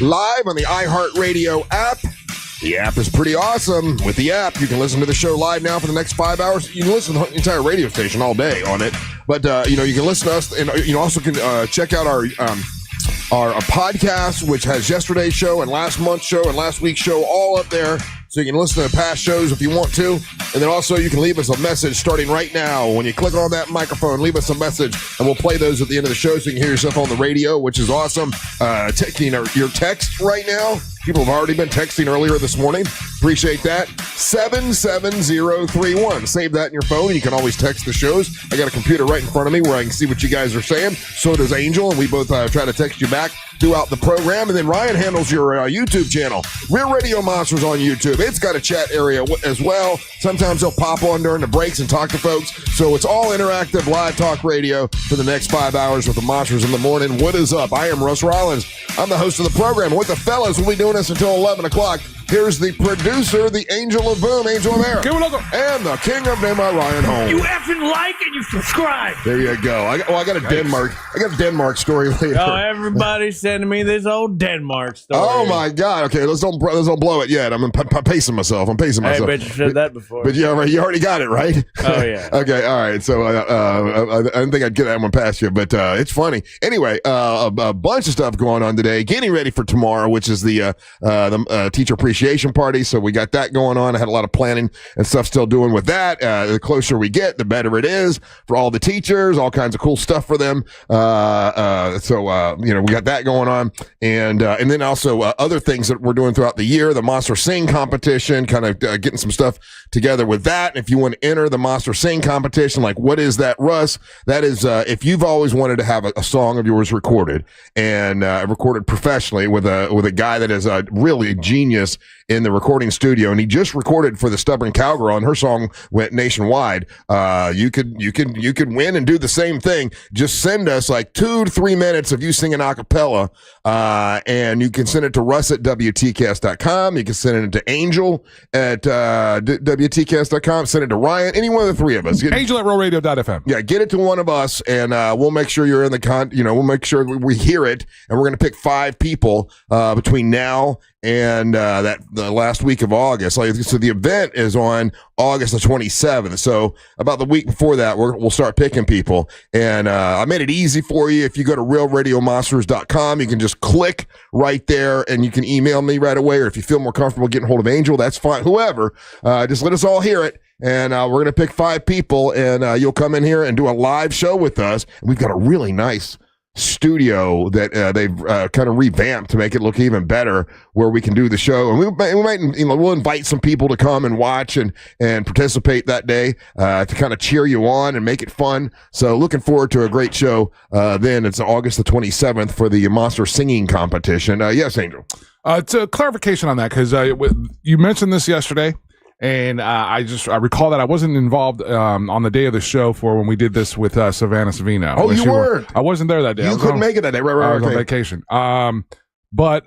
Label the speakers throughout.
Speaker 1: live on the iHeartRadio app. The app is pretty awesome. With the app, you can listen to the show live now for the next 5 hours. You can listen to the entire radio station all day on it. But, you can listen to us, and you also can check out our podcast, which has yesterday's show and last month's show and last week's show all up there. So you can listen to past shows if you want to. And then also you can leave us a message starting right now. When you click on that microphone, leave us a message, and we'll play those at the end of the show so you can hear yourself on the radio, which is awesome. Taking your text right now. People have already been texting earlier this morning. Appreciate that. 77031. Save that in your phone, and you can always text the shows. I got a computer right in front of me where I can see what you guys are saying. So does Angel, and we both try to text you back throughout the program. And then Ryan handles your YouTube channel. Real Radio Monsters on YouTube. It's got a chat area as well. Sometimes he'll pop on during the breaks and talk to folks. So it's all interactive live talk radio for the next 5 hours with the Monsters in the morning. What is up? I am Russ Rollins. I'm the host of the program. With the fellas, we'll be doing this until 11 o'clock. Here's the producer, the Angel of Boom, Angel of Air. And the King of Name, Ryan Holmes.
Speaker 2: You effing like and you subscribe.
Speaker 1: There you go. I got a Denmark story later.
Speaker 2: Oh, everybody's sending me this old Denmark story.
Speaker 1: Oh my God. Okay, let's don't blow it yet. I'm pacing myself.
Speaker 2: Hey, bet you said that before.
Speaker 1: But you already got it, right?
Speaker 2: Oh yeah.
Speaker 1: Okay, all right. So I didn't think I'd get that one past you, but it's funny. Anyway, a bunch of stuff going on today. Getting ready for tomorrow, which is the teacher appreciation party. So we got that going on. I had a lot of planning and stuff still doing with that. The closer we get, the better it is for all the teachers, all kinds of cool stuff for them. We got that going on. And then also other things that we're doing throughout the year, the Monster Sing competition, kind of getting some stuff together with that. And if you want to enter the Monster Sing competition, like what is that, Russ? That is, if you've always wanted to have a song of yours recorded and recorded professionally with a guy that is really a genius in the recording studio, and he just recorded for the Stubborn Cowgirl, and her song went nationwide. You could win and do the same thing. Just send us like 2 to 3 minutes of you singing a cappella, and you can send it to Russ at WTCast.com. You can send it to Angel at WTCast.com. Send it to Ryan, any one of the three of us.
Speaker 3: Angel at RealRadio.fm.
Speaker 1: Yeah, get it to one of us, and we'll make sure you're in the we'll make sure we hear it, and we're going to pick 5 people between now and the last week of August. So the event is on August the 27th. So about the week before that, we'll start picking people. And I made it easy for you. If you go to realradiomonsters.com, you can just click right there, and you can email me right away. Or if you feel more comfortable getting hold of Angel, that's fine. Whoever, just let us all hear it. And we're going to pick 5 people, and you'll come in here and do a live show with us. And we've got a really nice studio that they've kind of revamped to make it look even better, where we can do the show. And we might we'll invite some people to come and watch and participate that day to kind of cheer you on and make it fun. So looking forward to a great show. Then it's August the 27th for the Monster Singing Competition. Yes, Angel.
Speaker 3: It's a clarification on that, because you mentioned this yesterday. And I recall that I wasn't involved on the day of the show for when we did this with Savannah Savino.
Speaker 1: Oh, you weren't?
Speaker 3: I wasn't there that day.
Speaker 1: You couldn't make it that day. Right,
Speaker 3: I was on vacation. But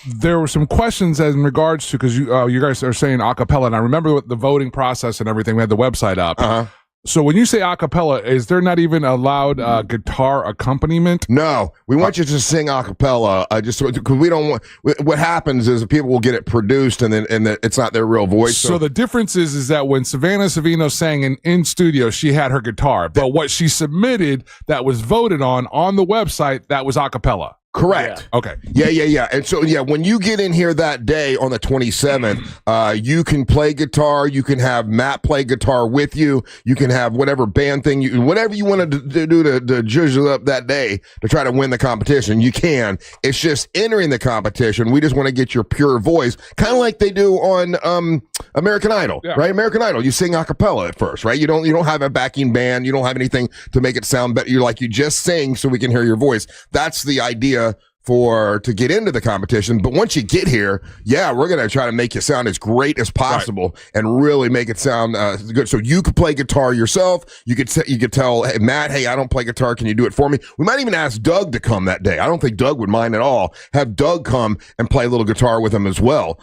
Speaker 3: there were some questions in regards to, because you guys are saying a cappella, and I remember the voting process and everything. We had the website up. Uh-huh. So when you say a cappella, is there not even allowed guitar accompaniment?
Speaker 1: No, we want you to sing a cappella. Just because we don't want. What happens is people will get it produced, and it's not their real voice.
Speaker 3: So the difference is that when Savannah Savino sang in studio, she had her guitar, but what she submitted that was voted on the website, that was a cappella.
Speaker 1: Correct.
Speaker 3: Yeah. Okay.
Speaker 1: Yeah. And so, when you get in here that day on the 27th, you can play guitar. You can have Matt play guitar with you. You can have whatever band thing, whatever you want to do to judge it up that day to try to win the competition. You can. It's just entering the competition. We just want to get your pure voice, kind of like they do on American Idol, right? American Idol, you sing a cappella at first, right? You don't have a backing band. You don't have anything to make it sound better. You just sing so we can hear your voice. That's the idea to get into the competition. But once you get here, we're going to try to make you sound as great as possible and really make it sound good. So you could play guitar yourself. You could tell, hey, Matt, hey, I don't play guitar. Can you do it for me? We might even ask Doug to come that day. I don't think Doug would mind at all. Have Doug come and play a little guitar with him as well.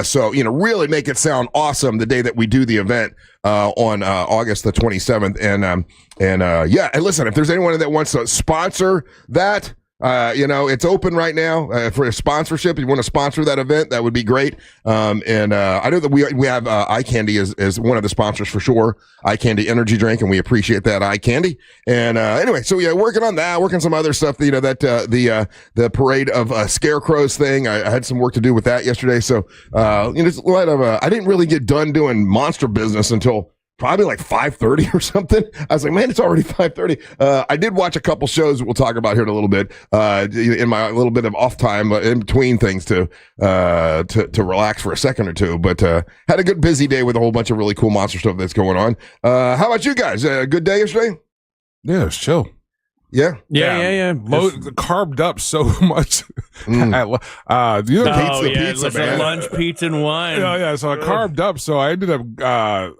Speaker 1: So really make it sound awesome the day that we do the event on August the 27th. And listen, if there's anyone that wants to sponsor that, It's open right now for a sponsorship. If you want to sponsor that event, that would be great. I know that we have Eye Candy as one of the sponsors for sure. Eye Candy energy drink, and we appreciate that, Eye Candy. And anyway, so yeah, working on that, working some other stuff. The parade of scarecrows thing. I had some work to do with that yesterday. So it's a lot of. I didn't really get done doing monster business until probably like 5:30 or something. I was like, man, it's already 5:30. I did watch a couple shows that we'll talk about here in a little bit, in my little bit of off time in between things to relax for a second or two. But had a good busy day with a whole bunch of really cool monster stuff that's going on. How about you guys? A good day yesterday?
Speaker 3: Yeah, it's chill.
Speaker 1: Yeah.
Speaker 3: Carved up so much.
Speaker 2: Pizza, man. Lunch, pizza, and wine.
Speaker 3: Yeah. So I carved up, so I ended up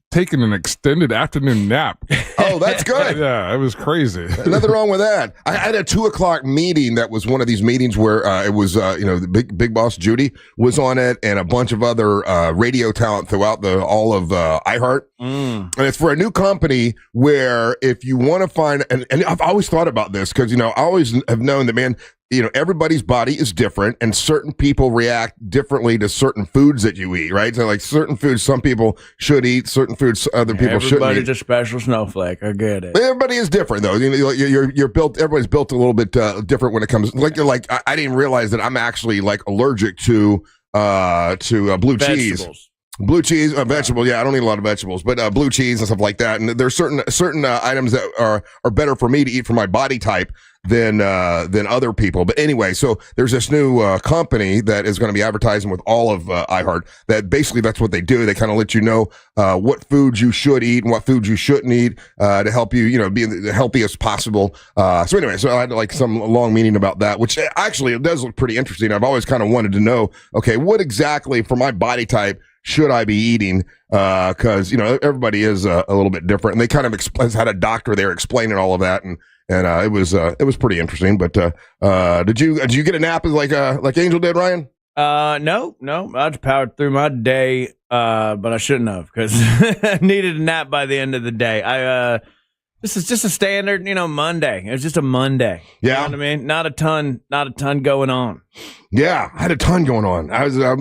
Speaker 3: taking an extended afternoon nap.
Speaker 1: Oh, that's good.
Speaker 3: Yeah, it was crazy.
Speaker 1: Nothing wrong with that. I had a 2:00 meeting that was one of these meetings where it was, the big boss Judy was on it and a bunch of other radio talent throughout all of iHeart. And it's for a new company where if you want to find, and I've always thought about this because, I always have known that, man, everybody's body is different and certain people react differently to certain foods that you eat, right? So like certain foods, some people should eat, certain foods other people shouldn't eat.
Speaker 2: Everybody's a special snowflake. I get it.
Speaker 1: Everybody is different though. You're built, everybody's built a little bit different when it comes, I didn't realize that I'm actually like allergic to blue cheese. Blue cheese, vegetable. Yeah, I don't eat a lot of vegetables, but blue cheese and stuff like that. And there's certain items that are better for me to eat for my body type than other people. But anyway, so there's this new company that is going to be advertising with all of iHeart. That basically that's what they do. They kind of let you know what foods you should eat and what foods you shouldn't eat to help you, be the healthiest possible. So anyway, so I had like some long meeting about that, which actually it does look pretty interesting. I've always kind of wanted to know, okay, what exactly for my body type should I be eating? Cause everybody is a little bit different, and they kind of had a doctor there explaining all of that. And it was pretty interesting, but, did you get a nap like Angel did, Ryan?
Speaker 2: No, I just powered through my day. But I shouldn't have because I needed a nap by the end of the day. This is just a standard, Monday. It was just a Monday.
Speaker 1: Yeah.
Speaker 2: You know what I mean? Not a ton going on.
Speaker 1: Yeah, I had a ton going on. I was right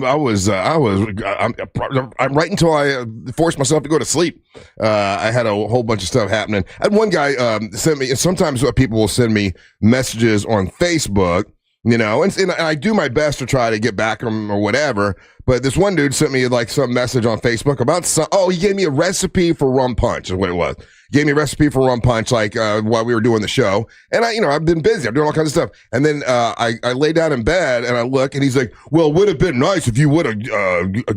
Speaker 1: until I forced myself to go to sleep. I had a whole bunch of stuff happening. I had one guy send me, and sometimes people will send me messages on Facebook, and I do my best to try to get back them or whatever. But this one dude sent me like some message on Facebook about he gave me a recipe for rum punch is what it was. Gave me a recipe for rum punch while we were doing the show. And I've been busy. I'm doing all kinds of stuff. And then I lay down in bed and I look and he's like, well, it would have been nice if you would have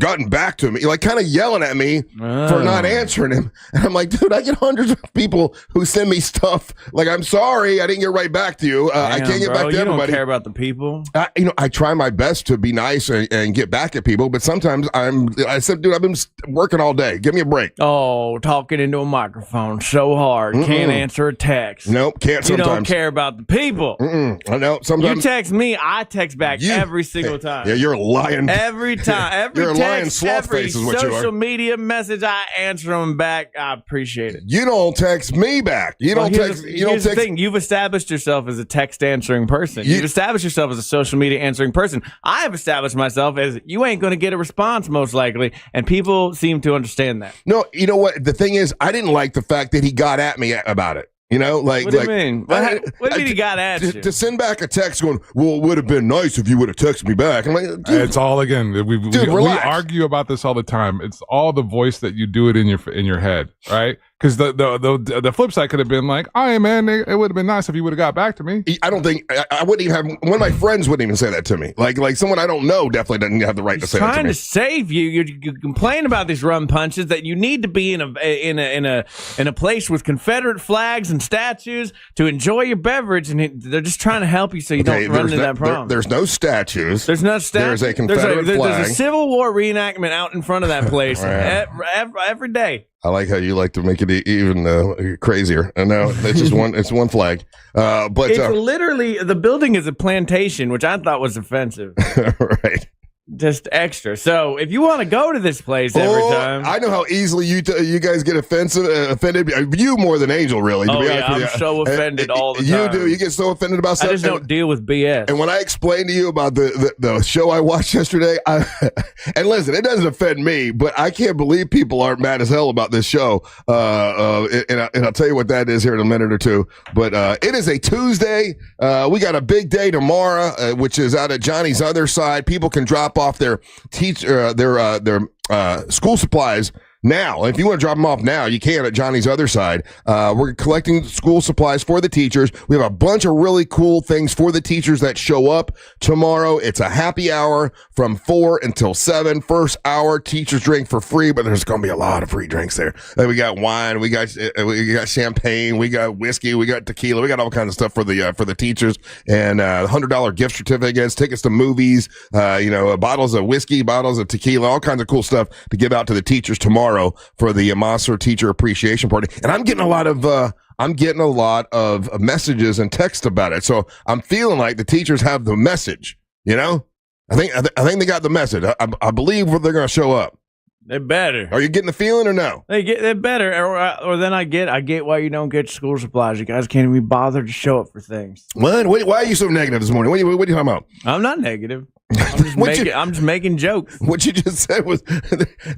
Speaker 1: gotten back to me. Like kind of yelling at me for not answering him. And I'm like, dude, I get hundreds of people who send me stuff. Like, I'm sorry, I didn't get right back to you. I can't get back to everybody.
Speaker 2: You don't care about the people.
Speaker 1: I try my best to be nice and get back at people, but sometimes I said, dude, I've been working all day. Give me a break.
Speaker 2: Oh, talking into a microphone so hard. Can't answer a text.
Speaker 1: Nope, can't sometimes.
Speaker 2: You don't care about the people.
Speaker 1: I know. Sometimes.
Speaker 2: You text me, I text back every single time.
Speaker 1: Yeah, you're lying.
Speaker 2: Every time. Every
Speaker 1: you're
Speaker 2: text,
Speaker 1: a lying sloth face is what you are.
Speaker 2: Social media message, I answer them back. I appreciate it.
Speaker 1: You don't text me back. You don't text.
Speaker 2: Here's the thing. You've established yourself as a text answering person. You've established yourself as a social media answering person. I have established myself as you ain't going to get a response most likely, and people seem to understand that.
Speaker 1: No, you know what? The thing is, I didn't like the fact that he got at me about it.
Speaker 2: What do you mean? What do you mean he got at you?
Speaker 1: To send back a text going, well, it would have been nice if you would have texted me back. I'm like, dude,
Speaker 3: it's all again. We argue about this all the time. It's all the voice that you do it in your head, right? Because the flip side could have been like, oh, hey, man, it would have been nice if you would have got back to me.
Speaker 1: I don't think I wouldn't even have one of my friends wouldn't even say that to me. Like someone I don't know definitely doesn't have the right to say that to me.
Speaker 2: Trying to save you. You complain about these rum punches that you need to be in a place with Confederate flags and statues to enjoy your beverage, and they're just trying to help you so you don't run into that problem.
Speaker 1: There's no statues.
Speaker 2: There's no statues.
Speaker 1: There's a Confederate flag.
Speaker 2: There's a Civil War reenactment out in front of that place every day.
Speaker 1: I like how you like to make it even crazier. And now it's just one. It's one flag. But
Speaker 2: it's literally the building is a plantation, which I thought was offensive.
Speaker 1: Right.
Speaker 2: just extra. So if you want to go to this place every time,
Speaker 1: I know how easily you guys get offended. You more than Angel, really. To be honest with you.
Speaker 2: I'm so offended all the time.
Speaker 1: You do. You get so offended about stuff.
Speaker 2: I just don't deal with BS.
Speaker 1: And when I explained to you about the show I watched yesterday, and listen, it doesn't offend me, but I can't believe people aren't mad as hell about this show. And I'll tell you what that is here in a minute or two. But it is a Tuesday. We got a big day tomorrow, which is out at Johnny's Other Side. People can drop off their school supplies now. If you want to drop them off now, you can at Johnny's Other Side. We're collecting school supplies for the teachers. We have a bunch of really cool things for the teachers that show up tomorrow. It's a happy hour from 4 until 7. First hour, teachers drink for free, but there's going to be a lot of free drinks there. We got wine, we got champagne, we got whiskey, we got tequila, we got all kinds of stuff for the teachers, and $100 gift certificates, tickets to movies, bottles of whiskey, bottles of tequila, all kinds of cool stuff to give out to the teachers tomorrow for the Monster Teacher Appreciation Party. And I'm getting a lot of messages and texts about it. So I'm feeling like the teachers have the message, I think they got the message. I believe they're going to show up.
Speaker 2: They better.
Speaker 1: Are you getting the feeling or no?
Speaker 2: They better. Or then I get why you don't get school supplies. You guys can't even bother to show up for things.
Speaker 1: What? Why are you so negative this morning? What are you talking about?
Speaker 2: I'm not negative. I'm just making jokes.
Speaker 1: What you just said was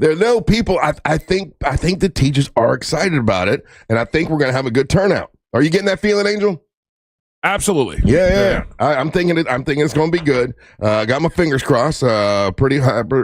Speaker 1: there are no people. I think the teachers are excited about it, and I think we're going to have a good turnout. Are you getting that feeling, Angel?
Speaker 3: Absolutely.
Speaker 1: Yeah. I'm thinking it's going to be good. Got my fingers crossed. Pretty happy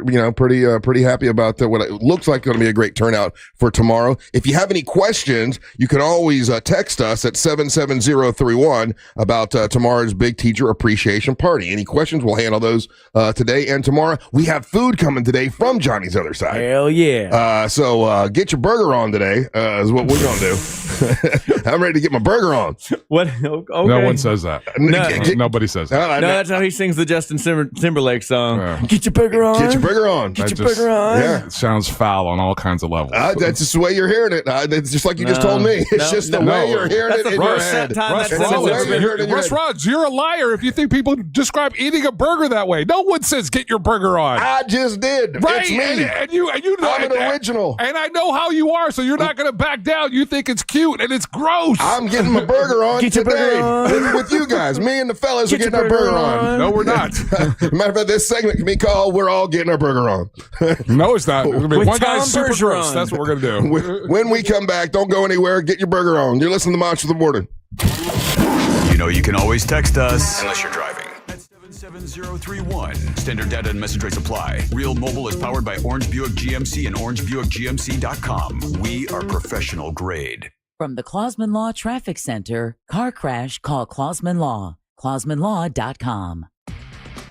Speaker 1: about what it looks like going to be a great turnout for tomorrow. If you have any questions, you can always text us at 77031 about tomorrow's big teacher appreciation party. Any questions? We'll handle those today and tomorrow. We have food coming today from Johnny's Other Side.
Speaker 2: Hell yeah.
Speaker 1: So get your burger on today is what we're going to do. I'm ready to get my burger on.
Speaker 2: What? Okay.
Speaker 3: No one says that. Nobody says that.
Speaker 2: No, that's how he sings the Justin Timberlake song. Yeah. Get your burger on.
Speaker 1: Get your burger on.
Speaker 2: Get your burger on.
Speaker 1: Yeah.
Speaker 3: It sounds foul on all kinds of levels.
Speaker 1: That's just the way you're hearing it. It's just like you just told me. It's just the way you're hearing it in your head.
Speaker 3: Russ Rods, you're a liar if you think people describe eating a burger that way. No one says get your burger on.
Speaker 1: I just did.
Speaker 3: Right.
Speaker 1: It's me.
Speaker 3: And you know
Speaker 1: I'm an original.
Speaker 3: And I know how you are, so you're not going to back down. You think it's cute, and it's gross.
Speaker 1: I'm getting my burger on
Speaker 2: Get
Speaker 1: today.
Speaker 2: Your burger on.
Speaker 1: With you guys. Me and the fellas are getting our burger on.
Speaker 3: No, we're not.
Speaker 1: Matter of fact, this segment can be called "We're All Getting Our Burger On."
Speaker 3: No, it's not. One guy's super
Speaker 2: Bergeron.
Speaker 3: gross. That's what we're going to
Speaker 1: do. When we come back, don't go anywhere. Get your burger on. You're listening to Monster of the Morning.
Speaker 4: You can always text us unless you're driving. At 77031. Standard data and message rates apply. Real Mobile is powered by Orange Buick GMC and OrangeBuickGMC.com. We are professional grade.
Speaker 5: From the Clausman Law Traffic Center, car crash, call Clausman Law. ClausmanLaw.com.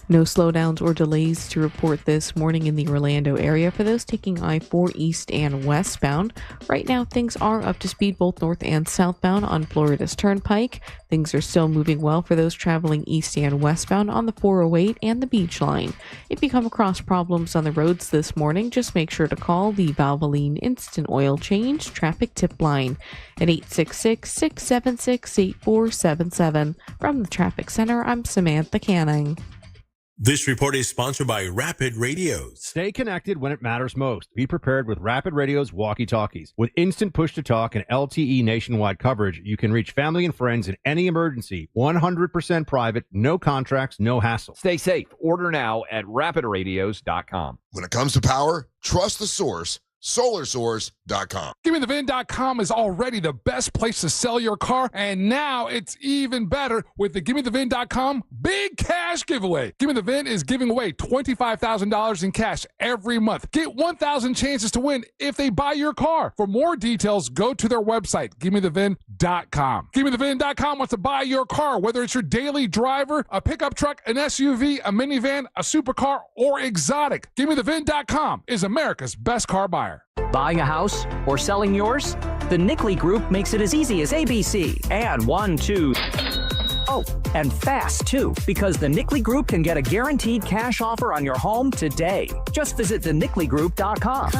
Speaker 6: No slowdowns or delays to report this morning in the Orlando area for those taking I-4 east and westbound. Right now, things are up to speed both north and southbound on Florida's Turnpike. Things are still moving well for those traveling east and westbound on the 408 and the Beach Line. If you come across problems on the roads this morning, just make sure to call the Valvoline Instant Oil Change Traffic Tip Line at 866-676-8477. From the Traffic Center, I'm Samantha Canning.
Speaker 7: This report is sponsored by Rapid Radios.
Speaker 8: Stay connected when it matters most. Be prepared with Rapid Radio's walkie-talkies. With instant push-to-talk and LTE nationwide coverage, you can reach family and friends in any emergency. 100% private, no contracts, no hassle.
Speaker 9: Stay safe. Order now at rapidradios.com.
Speaker 1: When it comes to power, trust the source. SolarSource.com.
Speaker 3: GimmeTheVin.com is already the best place to sell your car, and now it's even better with the GimmeTheVin.com Big Cash Giveaway. Gimme the Vin is giving away $25,000 in cash every month. Get 1,000 chances to win if they buy your car. For more details, go to their website, GimmeTheVin.com. GimmeTheVin.com wants to buy your car, whether it's your daily driver, a pickup truck, an SUV, a minivan, a supercar, or exotic. GimmeTheVin.com is America's best car buyer.
Speaker 10: Buying a house or selling yours? The Nickley Group makes it as easy as ABC. Add 1, 2. Oh, and fast, too, because the Nickley Group can get a guaranteed cash offer on your home today. Just visit thenickley.com.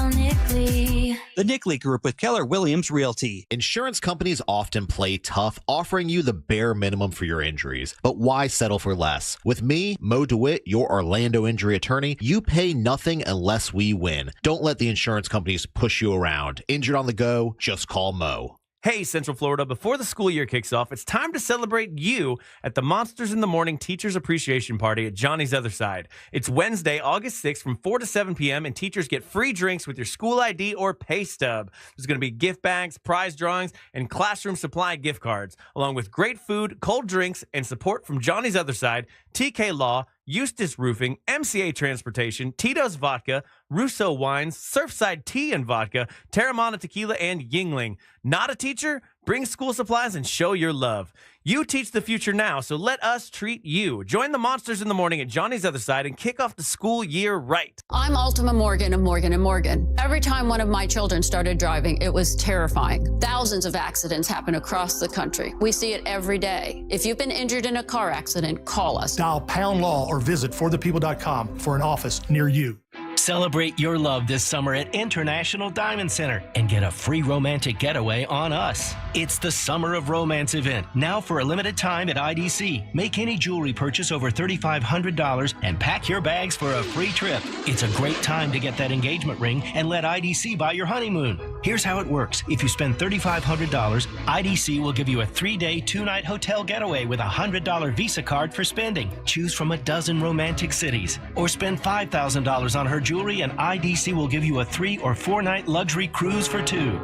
Speaker 11: The Nickley Group with Keller Williams Realty.
Speaker 12: Insurance companies often play tough, offering you the bare minimum for your injuries. But why settle for less? With me, Mo DeWitt, your Orlando injury attorney, you pay nothing unless we win. Don't let the insurance companies push you around. Injured on the go, just call Mo.
Speaker 2: Hey, Central Florida, before the school year kicks off, it's time to celebrate you at the Monsters in the Morning Teachers Appreciation Party at Johnny's Other Side. It's Wednesday, August 6th from 4 to 7 p.m., and teachers get free drinks with your school ID or pay stub. There's going to be gift bags, prize drawings, and classroom supply gift cards, along with great food, cold drinks, and support from Johnny's Other Side, TK Law, Eustis Roofing, MCA Transportation, Tito's Vodka, Russo Wines, Surfside Tea and Vodka, Terramana Tequila, and Yingling. Not a teacher? Bring school supplies and show your love. You teach the future now, so let us treat you. Join the Monsters in the Morning at Johnny's Other Side and kick off the school year right.
Speaker 13: I'm Ultima Morgan of Morgan & Morgan. Every time one of my children started driving, it was terrifying. Thousands of accidents happen across the country. We see it every day. If you've been injured in a car accident, call us.
Speaker 14: Dial Pound Law or visit forthepeople.com for an office near you.
Speaker 15: Celebrate your love this summer at International Diamond Center and get a free romantic getaway on us. It's the Summer of Romance event, now for a limited time at IDC. Make any jewelry purchase over $3,500 and pack your bags for a free trip. It's a great time to get that engagement ring and let IDC buy your honeymoon. Here's how it works. If you spend $3,500, IDC will give you a 3-day, 2-night hotel getaway with a $100 Visa card for spending. Choose from a dozen romantic cities. Or spend $5,000 on her jewelry and IDC will give you a 3 or 4-night luxury cruise for 2.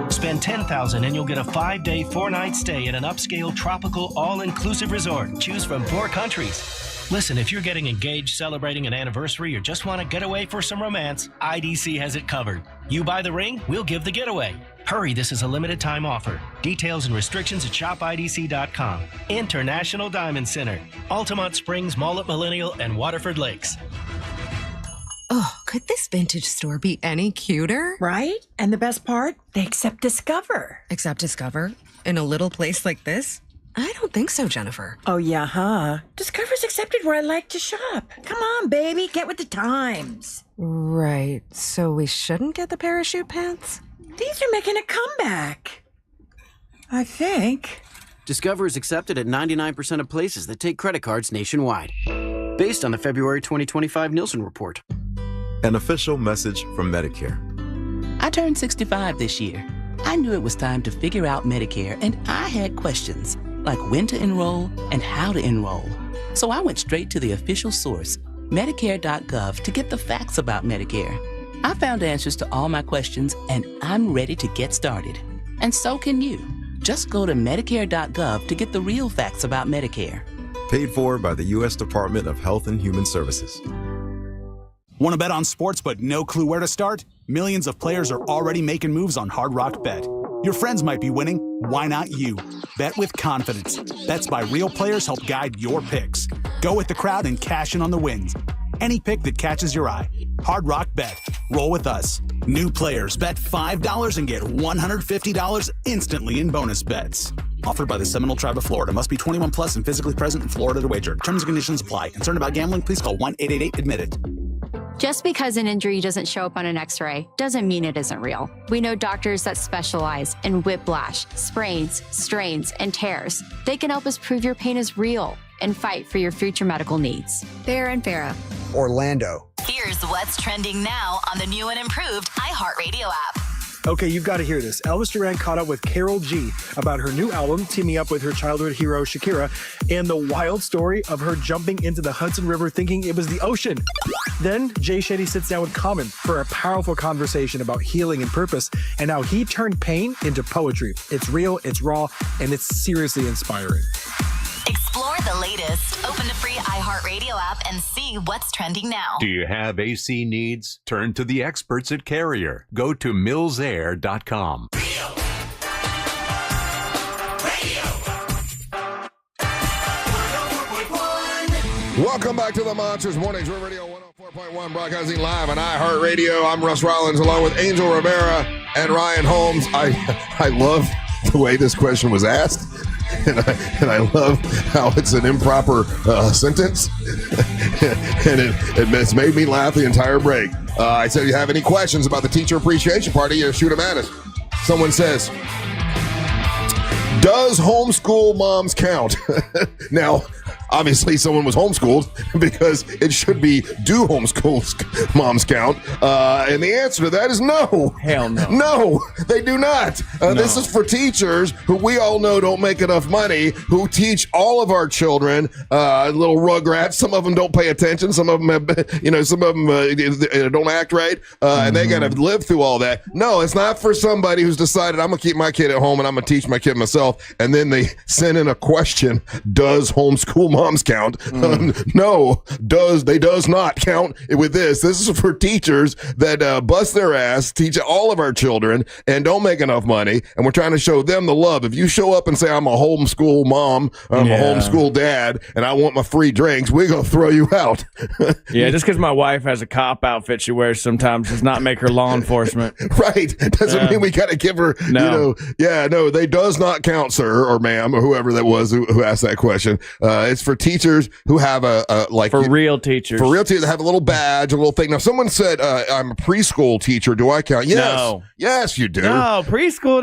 Speaker 15: Spend $10,000 and you'll get a 5-day, 4-night stay at an upscale tropical all-inclusive resort. Choose from 4 countries. Listen, if you're getting engaged, celebrating an anniversary, or just want to get away for some romance, IDC has it covered. You buy the ring, we'll give the getaway. Hurry, this is a limited time offer. Details and restrictions at shopidc.com. International Diamond Center, Altamont Springs, Mullet Millennial, and Waterford Lakes.
Speaker 16: Oh, could this vintage store be any cuter?
Speaker 17: Right? And the best part? They accept Discover.
Speaker 16: Accept Discover? In a little place like this? I don't think so, Jennifer.
Speaker 17: Oh, yeah, huh? Discover's accepted where I like to shop. Come on, baby, get with the times.
Speaker 16: Right, so we shouldn't get the parachute pants?
Speaker 17: These are making a comeback. I think.
Speaker 18: Discover is accepted at 99% of places that take credit cards nationwide. Based on the February 2025 Nielsen report.
Speaker 19: An official message from Medicare.
Speaker 20: I turned 65 this year. I knew it was time to figure out Medicare, and I had questions, like when to enroll and how to enroll. So I went straight to the official source, Medicare.gov, to get the facts about Medicare. I found answers to all my questions, and I'm ready to get started. And so can you. Just go to Medicare.gov to get the real facts about Medicare.
Speaker 19: Paid for by the U.S. Department of Health and Human Services.
Speaker 21: Want to bet on sports but no clue where to start? Millions of players are already making moves on Hard Rock Bet. Your friends might be winning. Why not you? Bet with confidence. Bets by real players help guide your picks. Go with the crowd and cash in on the wins. Any pick that catches your eye. Hard Rock Bet. Roll with us. New players bet $5 and get $150 instantly in bonus bets. Offered by the Seminole Tribe of Florida. Must be 21 plus and physically present in Florida to wager. Terms and conditions apply. Concerned about gambling? Please call 1-888-ADMIT-IT.
Speaker 22: Just because an injury doesn't show up on an x-ray doesn't mean it isn't real. We know doctors that specialize in whiplash, sprains, strains, and tears. They can help us prove your pain is real and fight for your future medical needs.
Speaker 23: Farrah and Farrah.
Speaker 24: Orlando.
Speaker 25: Here's what's trending now on the new and improved iHeartRadio app.
Speaker 24: Okay, you've got to hear this. Elvis Duran caught up with Karol G about her new album, teaming up with her childhood hero, Shakira, and the wild story of her jumping into the Hudson River thinking it was the ocean. Then Jay Shetty sits down with Common for a powerful conversation about healing and purpose and how he turned pain into poetry. It's real, it's raw, and it's seriously inspiring.
Speaker 25: Explore the latest. Open the free iHeartRadio app and see what's trending now.
Speaker 26: Do you have AC needs? Turn to the experts at Carrier. Go to millsair.com.
Speaker 1: Welcome back to the Monsters Mornings River Radio 104.1, broadcasting live on iHeartRadio. I'm Russ Rollins along with Angel Rivera and Ryan Holmes. I love the way this question was asked. and I love how it's an improper sentence, and it's made me laugh the entire break. I said, if you have any questions about the teacher appreciation party, you shoot them at us. Someone says, does homeschool moms count? Now, obviously, someone was homeschooled because it should be, do homeschool moms count? And the answer to that is no.
Speaker 2: Hell no.
Speaker 1: No, they do not. This is for teachers who we all know don't make enough money, who teach all of our children, little rugrats. Some of them don't pay attention. Some of them have, some of them don't act right. And they got to live through all that. No, it's not for somebody who's decided, I'm going to keep my kid at home and I'm going to teach my kid myself. And then they send in a question, does homeschool moms count? No, they does not count with this. This is for teachers that bust their ass, teach all of our children, and don't make enough money. And we're trying to show them the love. If you show up and say, I'm a homeschool mom, I'm a homeschool dad, and I want my free drinks, we're going to throw you out.
Speaker 2: Yeah, just because my wife has a cop outfit she wears sometimes does not make her law enforcement.
Speaker 1: Right. Doesn't mean we got to give her, they does not count, sir or ma'am, or whoever that was who asked that question. It's for teachers who have
Speaker 2: real teachers
Speaker 1: that have a little badge, a little thing. Now, someone said, I'm a preschool teacher. Do I count? Yes.
Speaker 2: No.
Speaker 1: Yes, you do.
Speaker 2: No, preschool.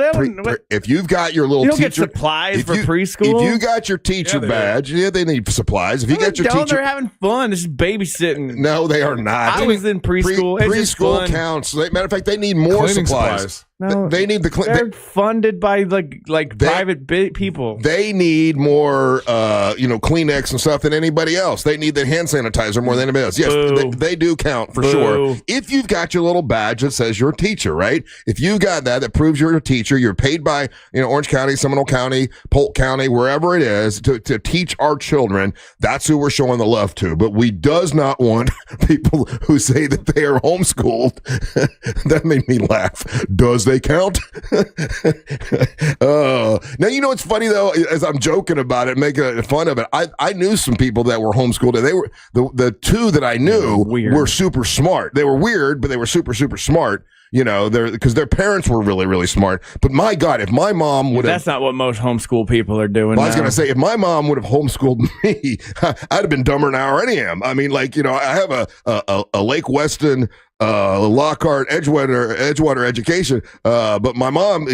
Speaker 1: If you've got your little
Speaker 2: you don't
Speaker 1: teacher,
Speaker 2: get supplies for preschool.
Speaker 1: If you got your teacher badge, they need supplies. If you got your teacher,
Speaker 2: they're having fun. This is babysitting.
Speaker 1: No, they are not.
Speaker 2: I was in preschool.
Speaker 1: Preschool counts. Matter of fact, they need more supplies.
Speaker 2: No,
Speaker 1: they need
Speaker 2: they're funded by private people.
Speaker 1: They need more, Kleenex and stuff than anybody else. They need the hand sanitizer more than anybody else. Yes, they do count for sure. If you've got your little badge that says you're a teacher, right? If you got that proves you're a teacher, you're paid by Orange County, Seminole County, Polk County, wherever it is to teach our children. That's who we're showing the love to. But we does not want people who say that they are homeschooled. That made me laugh. Does they count? Now, it's funny though, as I'm joking about it, making fun of it. I knew some people that were homeschooled, and they were the two that I knew were super smart. They were weird, but they were super, super smart. Because their parents were really, really smart. But my God, if my mom would have...
Speaker 2: That's not what most homeschool people are doing.
Speaker 1: I was going to say, if my mom would have homeschooled me, I'd have been dumber now than I am. I mean, I have a Lake Weston, Lockhart, Edgewater education. But my mom,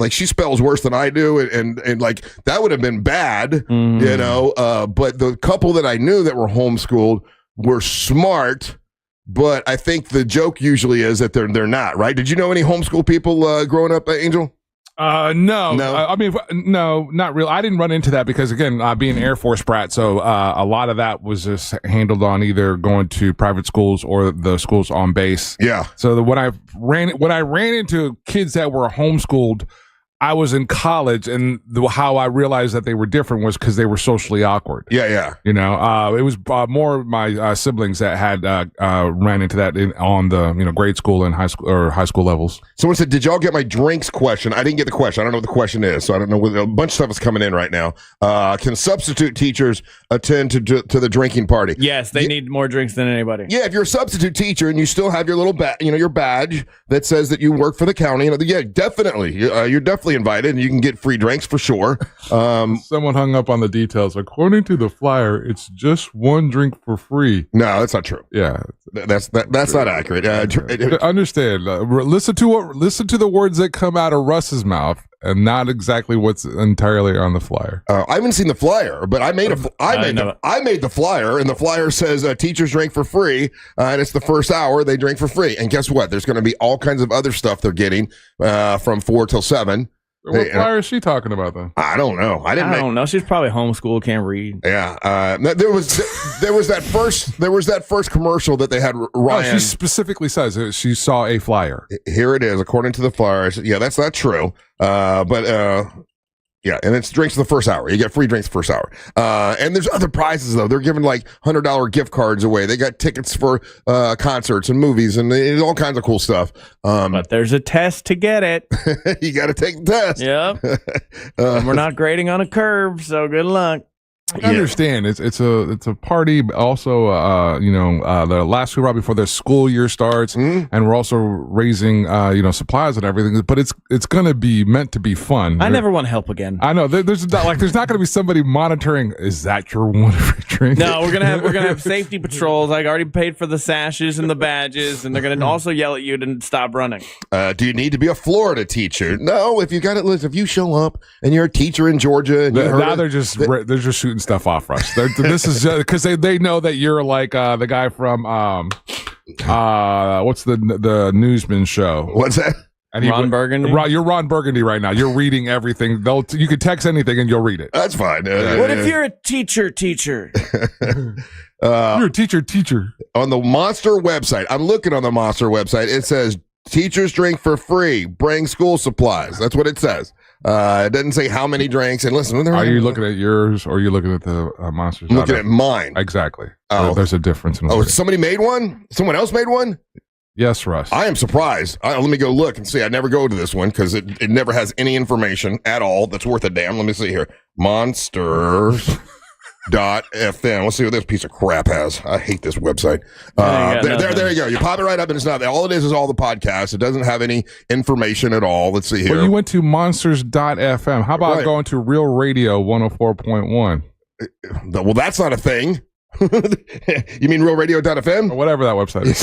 Speaker 1: she spells worse than I do. And that would have been bad, but the couple that I knew that were homeschooled were smart. But I think the joke usually is that they're not, right? Did you know any homeschool people growing up, Angel?
Speaker 3: No. No, not real. I didn't run into that because, again, being an Air Force brat, so a lot of that was just handled on either going to private schools or the schools on base.
Speaker 1: Yeah.
Speaker 3: So when I ran into kids that were homeschooled, I was in college, and how I realized that they were different was because they were socially awkward.
Speaker 1: Yeah.
Speaker 3: It was more my siblings that had ran into that on the grade school and high school levels.
Speaker 1: Someone said, "Did y'all get my drinks question?" I didn't get the question. I don't know what the question is, so I don't know. A bunch of stuff is coming in right now. Can substitute teachers attend to the drinking party?
Speaker 2: Yes, they need more drinks than anybody.
Speaker 1: Yeah, if you're a substitute teacher and you still have your little your badge that says that you work for the county, yeah, definitely, you're definitely invited, and you can get free drinks for sure.
Speaker 3: Someone hung up on the details. According to the flyer, it's just one drink for free.
Speaker 1: No, that's not true.
Speaker 3: Yeah,
Speaker 1: that's not accurate.
Speaker 3: Understand? Listen to the words that come out of Russ's mouth, and not exactly what's entirely on the flyer.
Speaker 1: I haven't seen the flyer, but I made the flyer, and the flyer says teachers drink for free, and it's the first hour they drink for free. And guess what? There's going to be all kinds of other stuff they're getting from 4 till 7.
Speaker 3: What flyer is she talking about then?
Speaker 1: I don't know. I
Speaker 2: don't know. She's probably homeschooled, can't read.
Speaker 1: Yeah. There was that first commercial that they had. Ryan.
Speaker 3: She specifically says she saw a flyer.
Speaker 1: Here it is, according to the flyer. Yeah, that's not true. Yeah, and it's drinks the first hour. You get free drinks the first hour. And there's other prizes, though. They're giving $100 gift cards away. They got tickets for concerts and movies and all kinds of cool stuff.
Speaker 2: But there's a test to get it.
Speaker 1: You got to take the test.
Speaker 2: Yep. And we're not grading on a curve, so good luck.
Speaker 3: I understand it's a party, but also the last week right before the school year starts, and we're also raising supplies and everything. But it's gonna be meant to be fun.
Speaker 2: I never want to help again.
Speaker 3: I know there's not gonna be somebody monitoring. Is that your one of your drinks?
Speaker 2: No, we're gonna have safety patrols. I already paid for the sashes and the badges, and they're gonna also yell at you to stop running.
Speaker 1: Do you need to be a Florida teacher? No. If you got it, listen. If you show up and you're a teacher in Georgia, and
Speaker 3: they're just shooting stuff off, Russ. This is because they know that you're like the guy from what's the newsman show?
Speaker 1: What's that?
Speaker 2: Ron Burgundy.
Speaker 3: You're Ron Burgundy right now. You're reading everything. You can text anything and you'll read it.
Speaker 1: That's fine.
Speaker 2: What if you're a teacher?
Speaker 3: You're a teacher.
Speaker 1: On the Monster website, I'm looking on the Monster website. It says teachers drink for free. Bring school supplies. That's what it says. It doesn't say how many drinks. And listen,
Speaker 3: are you looking at yours or are you looking at the Monsters?
Speaker 1: I'm looking at mine.
Speaker 3: Exactly.
Speaker 1: Oh,
Speaker 3: there's a difference.
Speaker 1: Somebody made one? Someone else made one?
Speaker 3: Yes, Russ.
Speaker 1: I am surprised. Let me go look and see. I never go to this one because it never has any information at all that's worth a damn. Let me see here. Monsters.fm. Let's see what this piece of crap has. I hate this website. There you go. You pop it right up and it's not. All it is all the podcasts. It doesn't have any information at all. Let's see here.
Speaker 3: Well, you went to monsters.fm. How about going to Real Radio 104.1?
Speaker 1: Well, that's not a thing. You mean realradio.fm?
Speaker 3: Or whatever that website is.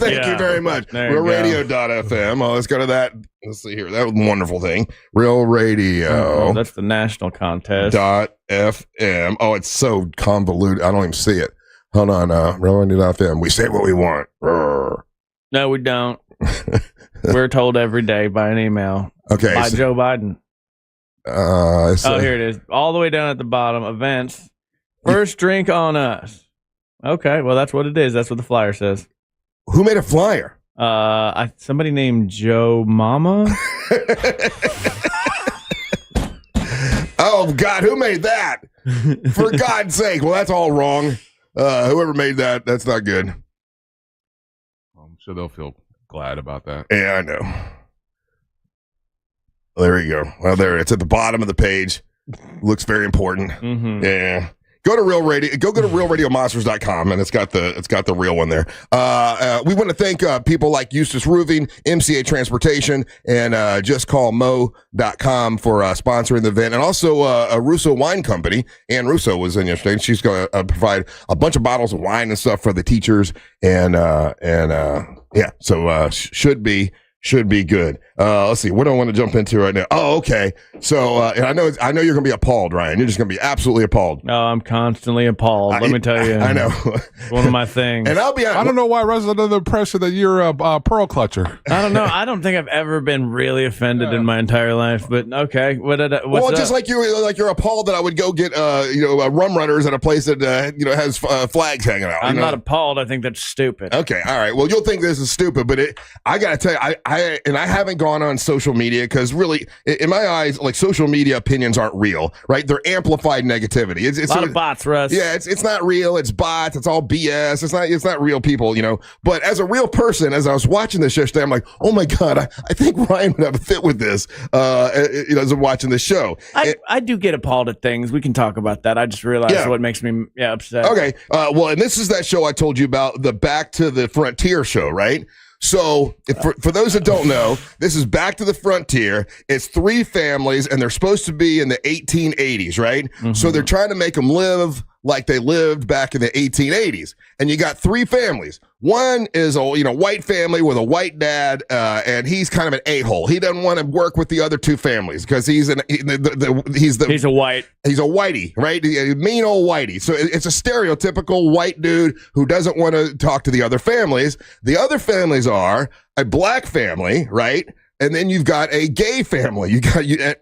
Speaker 1: Thank you very much. Realradio.fm. Oh, let's go to that. Let's see here. That was a wonderful thing. Real Radio.
Speaker 2: Oh, that's the national contest.
Speaker 1: .fm. Oh, it's so convoluted. I don't even see it. Hold on. Realradio.fm. We say what we want.
Speaker 2: No, we don't. We're told every day by an email.
Speaker 1: Okay.
Speaker 2: By Joe Biden. Here it is. All the way down at the bottom. Events. First drink on us. Okay, well, that's what it is. That's what the flyer says.
Speaker 1: Who made a flyer?
Speaker 2: Somebody named Joe Mama.
Speaker 1: Oh, God, who made that? For God's sake. Well, that's all wrong. Whoever made that, that's not good.
Speaker 3: I'm sure they'll feel glad about that.
Speaker 1: Yeah, I know. There you go. Well, there it's at the bottom of the page. Looks very important.
Speaker 2: Mm-hmm.
Speaker 1: Yeah. Go to Real Radio. Go to realradiomonsters.com, and it's got the real one there. We want to thank people like Eustace Roofing, MCA Transportation, and JustCallMo.com for sponsoring the event, and also a Russo Wine Company. Ann Russo was in yesterday, and she's going to provide a bunch of bottles of wine and stuff for the teachers, so should be good. Let's see. What do I want to jump into right now? Oh, okay. So, and I know you're going to be appalled, Ryan. You're just going to be absolutely appalled.
Speaker 2: No, I'm constantly appalled. Let me tell you.
Speaker 1: I know.
Speaker 2: It's one of my things.
Speaker 1: And I'll be honest.
Speaker 3: I don't know why Russ is under the impression that you're a pearl clutcher.
Speaker 2: I don't know. I don't think I've ever been really offended in my entire life, but okay. What's
Speaker 1: just like you're appalled that I would go get, rum runners at a place that, has flags hanging out.
Speaker 2: I'm not appalled. I think that's stupid.
Speaker 1: Okay. All right. Well, you'll think this is stupid, but I got to tell you, I haven't gone on social media because really, in my eyes, like social media opinions aren't real, right? They're amplified negativity. It's
Speaker 2: a lot of bots, Russ.
Speaker 1: Yeah, it's not real. It's bots. It's all BS. It's not real people, But as a real person, as I was watching this yesterday, I'm like, oh my God, I think Ryan would have a fit with this. As I'm watching the show,
Speaker 2: I do get appalled at things. We can talk about that. I just realized what makes me upset.
Speaker 1: Okay. Well, and this is that show I told you about, the Back to the Frontier show, right? So, for those that don't know, this is Back to the Frontier. It's three families, and they're supposed to be in the 1880s, right? Mm-hmm. So they're trying to make them live like they lived back in the 1880s. And you got three families. One is a white family with a white dad, and he's kind of an a-hole. He doesn't want to work with the other two families because he's a whitey, right? A mean old whitey. So it's a stereotypical white dude who doesn't want to talk to the other families. The other families are a black family, right? And then you've got a gay family.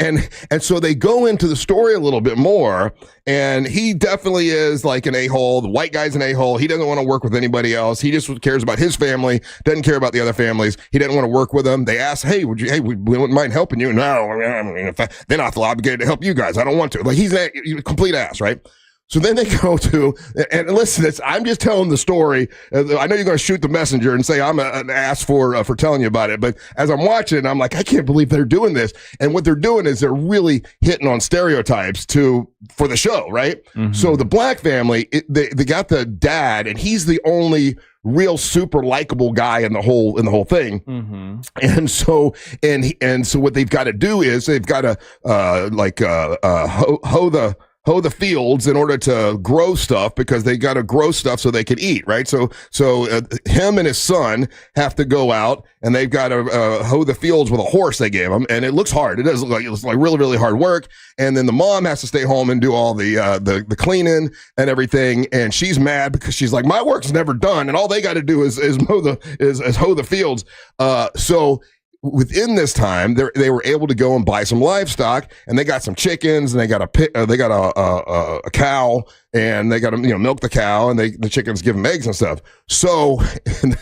Speaker 1: And so they go into the story a little bit more. And he definitely is like an a-hole. The white guy's an a-hole. He doesn't want to work with anybody else. He just cares about his family. Doesn't care about the other families. He doesn't want to work with them. They ask, "Hey, we wouldn't mind helping you." No, they're not obligated to help you guys. I don't want to. Like he's a complete ass, right? So then they go to, and listen, I'm just telling the story. I know you're going to shoot the messenger and say I'm an ass for telling you about it. But as I'm watching, I'm like, I can't believe they're doing this. And what they're doing is they're really hitting on stereotypes for the show, right? Mm-hmm. So the Black family, they got the dad, and he's the only real super likable guy in the whole thing. Mm-hmm. And so what they've got to do is they've got to hoe the fields in order to grow stuff, because they got to grow stuff so they can eat, right? So him and his son have to go out, and they've got to hoe the fields with a horse they gave him, and it looks hard. It does look like it's like really, really hard work. And then the mom has to stay home and do all the cleaning and everything, and she's mad because she's like, my work's never done, and all they got to do is hoe the fields. So within this time, they were able to go and buy some livestock, and they got some chickens, and they got a cow, and they got to milk the cow, and the chickens give them eggs and stuff. So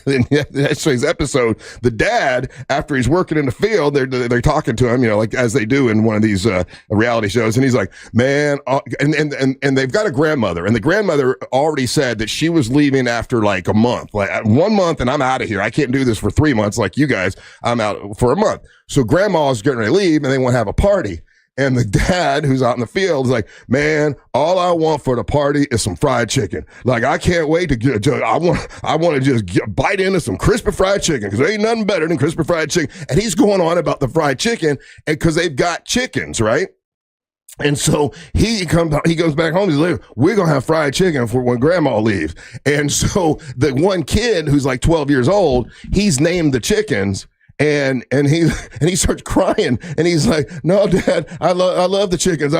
Speaker 1: in yesterday's episode, the dad, after he's working in the field, they're talking to him, like as they do in one of these reality shows, and he's like, man, and they've got a grandmother, and the grandmother already said that she was leaving after like a month, like 1 month, and I'm out of here. I can't do this for 3 months like you guys. I'm out for a month. So grandma's getting ready to leave, and they want to have a party. And the dad, who's out in the field, is like, man, all I want for the party is some fried chicken. Like, I can't wait I want to just bite into some crispy fried chicken, because there ain't nothing better than crispy fried chicken. And he's going on about the fried chicken, and because they've got chickens, right? And so he goes back home. He's like, we're going to have fried chicken for when grandma leaves. And so the one kid who's like 12 years old, he's named the chickens. And he starts crying, and he's like, no, Dad, I love the chickens.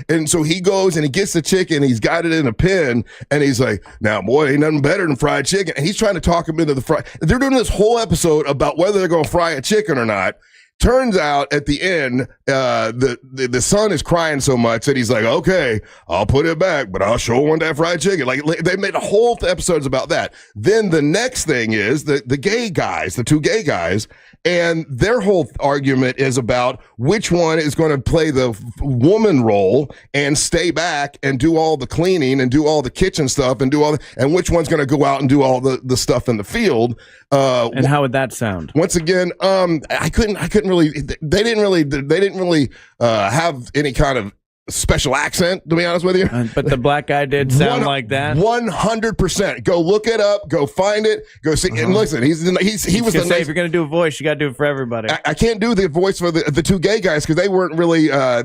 Speaker 1: And so he goes and he gets the chicken. He's got it in a pen, and he's like, now, boy, ain't nothing better than fried chicken. And he's trying to talk him into the fry. They're doing this whole episode about whether they're going to fry a chicken or not. Turns out at the end, the son is crying so much that he's like, okay, I'll put it back, but I'll sure want that fried chicken. Like, they made a whole episodes about that. Then the next thing is the gay guys, the two gay guys, and their whole argument is about which one is going to play the woman role and stay back and do all the cleaning and do all the kitchen stuff and and which one's going to go out and do all the stuff in the field.
Speaker 2: And how would that sound?
Speaker 1: Once again, I couldn't really. They didn't really have any kind of special accent, to be honest with you.
Speaker 2: But the black guy did sound like that.
Speaker 1: 100%. Go look it up. Go find it. Go see. And listen, he was the
Speaker 2: if you're gonna do a voice, you got to do it for everybody.
Speaker 1: I can't do the voice for the two gay guys because they weren't really over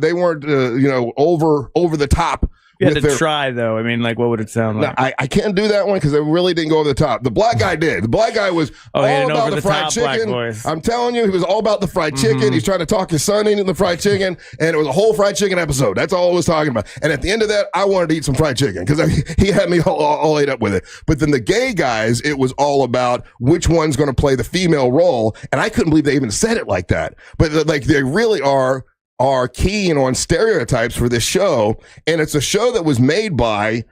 Speaker 1: the top.
Speaker 2: You had to try, though. I mean, like, what would it sound like?
Speaker 1: No, I can't do that one because it really didn't go over the top. The black guy did. The black guy was all about the fried chicken. I'm telling you, he was all about the fried chicken. He's trying to talk his son into the fried chicken, and it was a whole fried chicken episode. That's all I was talking about. And at the end of that, I wanted to eat some fried chicken because he had me all ate up with it. But then the gay guys, it was all about which one's going to play the female role, and I couldn't believe they even said it like that. But like they really are keen on stereotypes for this show, and it's a show that was made by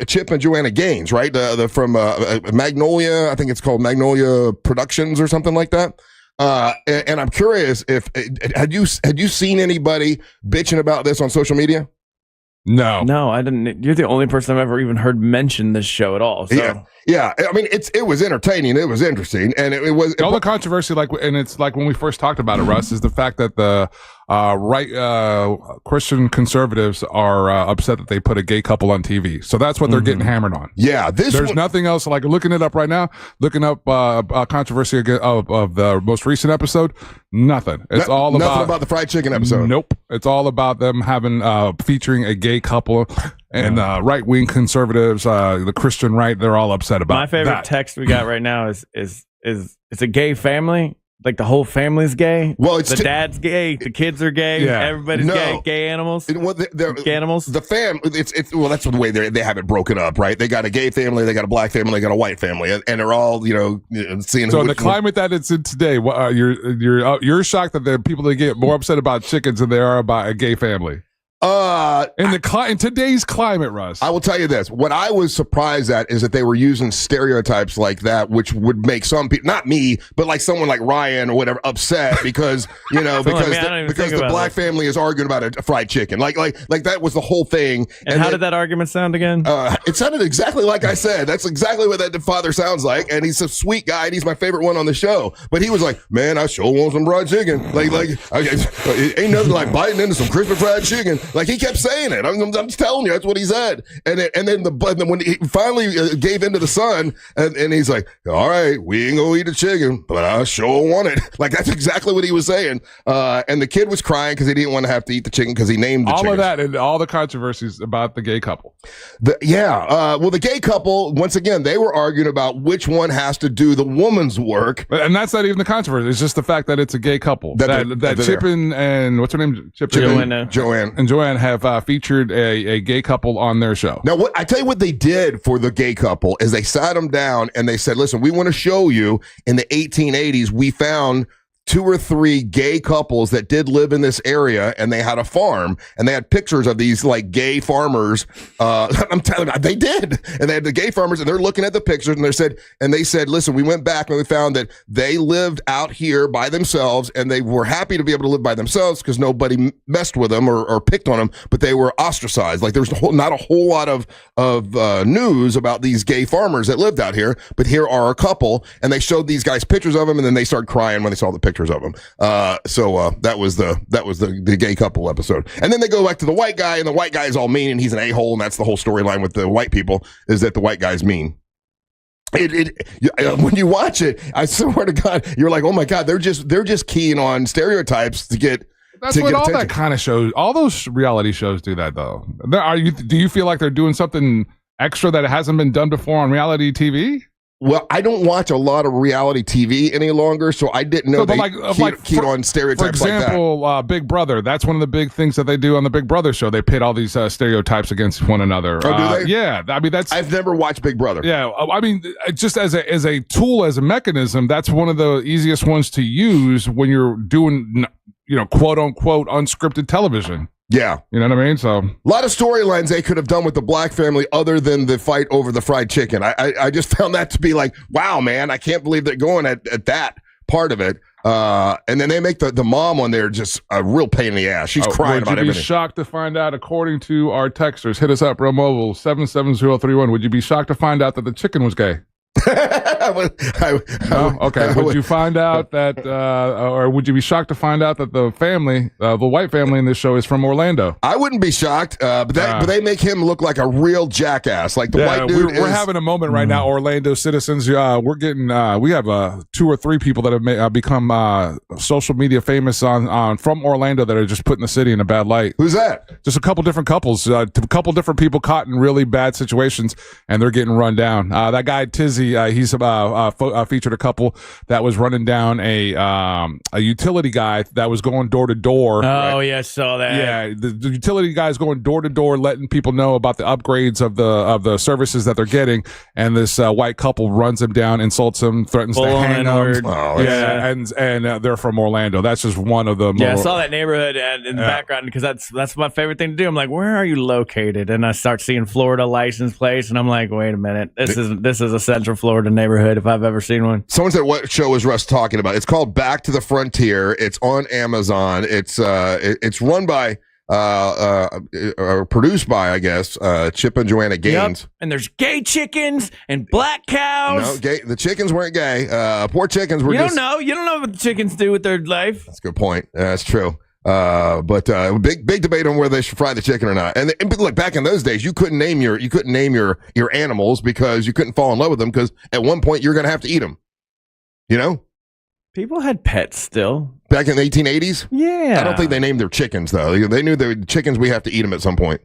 Speaker 1: Chip and Joanna Gaines, right? From Magnolia, I think it's called Magnolia Productions or something like that. And I'm curious if had you seen anybody bitching about this on social media?
Speaker 2: No, I didn't. You're the only person I've ever even heard mention this show at all. So.
Speaker 1: Yeah. I mean, it was entertaining. It was interesting, and it was
Speaker 3: all the controversy. And it's like when we first talked about it, Russ, is the fact that the Christian conservatives are upset that they put a gay couple on TV. So that's what they're getting hammered on.
Speaker 1: Yeah,
Speaker 3: there's nothing else. Like looking it up right now, looking up controversy of the most recent episode. Nothing. It's all
Speaker 1: nothing about the fried chicken episode.
Speaker 3: Nope. It's all about them having featuring a gay couple. And right-wing conservatives, the Christian right, they're all upset about.
Speaker 2: My favorite text we got right now is it's a gay family. Like the whole family's gay.
Speaker 1: Well, it's
Speaker 2: the dad's gay, the kids are gay, everybody's gay. Gay animals. Gay animals.
Speaker 1: The it's well, that's the way they have it broken up, right? They got a gay family, they got a black family, they got a white family, and they're all seeing.
Speaker 3: So in the climate that it's in today, you're shocked that there are people that get more upset about chickens than they are about a gay family. In today's climate, Russ.
Speaker 1: I will tell you this. What I was surprised at is that they were using stereotypes like that, which would make some people, not me, but like someone like Ryan or whatever, upset because, because the black family is arguing about a fried chicken. Like that was the whole thing.
Speaker 2: And how did that argument sound again?
Speaker 1: It sounded exactly like I said. That's exactly what that father sounds like. And he's a sweet guy and he's my favorite one on the show. But he was like, man, I sure want some fried chicken. Ain't nothing like biting into some crispy fried chicken. Like he kept saying it. I'm just telling you, that's what he said. And then when he finally gave in to the son, and he's like, all right, we ain't gonna eat the chicken, but I sure want it. Like that's exactly what he was saying. And the kid was crying because he didn't want to have to eat the chicken because he named the chicken.
Speaker 3: All of that and all the controversies about the gay couple.
Speaker 1: Well, the gay couple, once again, they were arguing about which one has to do the woman's work.
Speaker 3: And that's not even the controversy. It's just the fact that it's a gay couple. That Chip and what's her name?
Speaker 1: Joanne.
Speaker 3: And Joanne have featured a gay couple on their show.
Speaker 1: Now, I tell you what they did for the gay couple is they sat them down and they said, listen, we want to show you in the 1880s, we found 2 or 3 gay couples that did live in this area, and they had a farm, and they had pictures of these like gay farmers. I'm telling you, they did, and they had the gay farmers, and they're looking at the pictures, and they said, listen, we went back and we found that they lived out here by themselves, and they were happy to be able to live by themselves because nobody messed with them or picked on them, but they were ostracized. Like there's not a whole lot of news about these gay farmers that lived out here, but here are a couple, and they showed these guys pictures of them, and then they started crying when they saw the pictures of them. So that was the gay couple episode. And then they go back to the white guy, and the white guy is all mean, and he's an a-hole, and that's the whole storyline with the white people, is that the white guy's mean. When you watch it, I swear to God, you're like, oh my God, they're just keying on stereotypes to get.
Speaker 3: That's what all that kind of shows. All those reality shows do that, though. Do you feel like they're doing something extra that hasn't been done before on reality TV?
Speaker 1: Well, I don't watch a lot of reality TV any longer, so I didn't know keyed on stereotypes.
Speaker 3: For example,
Speaker 1: like that.
Speaker 3: Big Brother. That's one of the big things that they do on the Big Brother show. They pit all these stereotypes against one another.
Speaker 1: Oh, do they?
Speaker 3: Yeah, I mean
Speaker 1: I've never watched Big Brother.
Speaker 3: Yeah, I mean, just as a tool, as a mechanism, that's one of the easiest ones to use when you're doing, quote unquote unscripted television.
Speaker 1: Yeah.
Speaker 3: You know what I mean? So
Speaker 1: a lot of storylines they could have done with the black family other than the fight over the fried chicken. I just found that to be like, wow, man, I can't believe they're going at that part of it. And then they make the mom on there just a real pain in the ass. She's crying about everything.
Speaker 3: Would you be shocked to find out, according to our texters, hit us up, Real Mobile 77031, would you be shocked to find out that the chicken was gay? Okay. Would you find out that, or would you be shocked to find out that the family, the white family in this show, is from Orlando?
Speaker 1: I wouldn't be shocked, but they make him look like a real jackass. Like the white dude.
Speaker 3: We're having a moment right now, Orlando citizens. We're getting, we have 2 or 3 people that have become social media famous from Orlando that are just putting the city in a bad light.
Speaker 1: Who's that?
Speaker 3: Just a couple different couples, a couple different people caught in really bad situations, and they're getting run down. That guy Tizzy. He's featured a couple that was running down a utility guy that was going door to door.
Speaker 2: Oh, yeah, I saw that.
Speaker 3: Yeah, the utility guy is going door to door, letting people know about the upgrades of the services that they're getting. And this white couple runs him down, insults him, threatens to hang him.
Speaker 1: Oh,
Speaker 3: yeah, and they're from Orlando. That's just one of them.
Speaker 2: Yeah, I saw that neighborhood in the background because that's my favorite thing to do. I'm like, where are you located? And I start seeing Florida license plates, and I'm like, wait a minute, this is a Central Florida neighborhood if I've ever seen one.
Speaker 1: Someone said, what show is Russ talking about? It's called Back to the Frontier. It's on Amazon. It's run by or produced by, I guess, Chip and Joanna Gaines.
Speaker 2: Yep. And there's gay chickens and black cows.
Speaker 1: No, the chickens weren't gay. Poor chickens were. You don't
Speaker 2: know what the chickens do with their life.
Speaker 1: That's a good point. That's true. But big debate on whether they should fry the chicken or not. And look, back in those days, you couldn't name your animals because you couldn't fall in love with them because at one point you're going to have to eat them. You know,
Speaker 2: people had pets still
Speaker 1: back in the 1880s.
Speaker 2: Yeah,
Speaker 1: I don't think they named their chickens though. They knew the chickens we have to eat them at some point.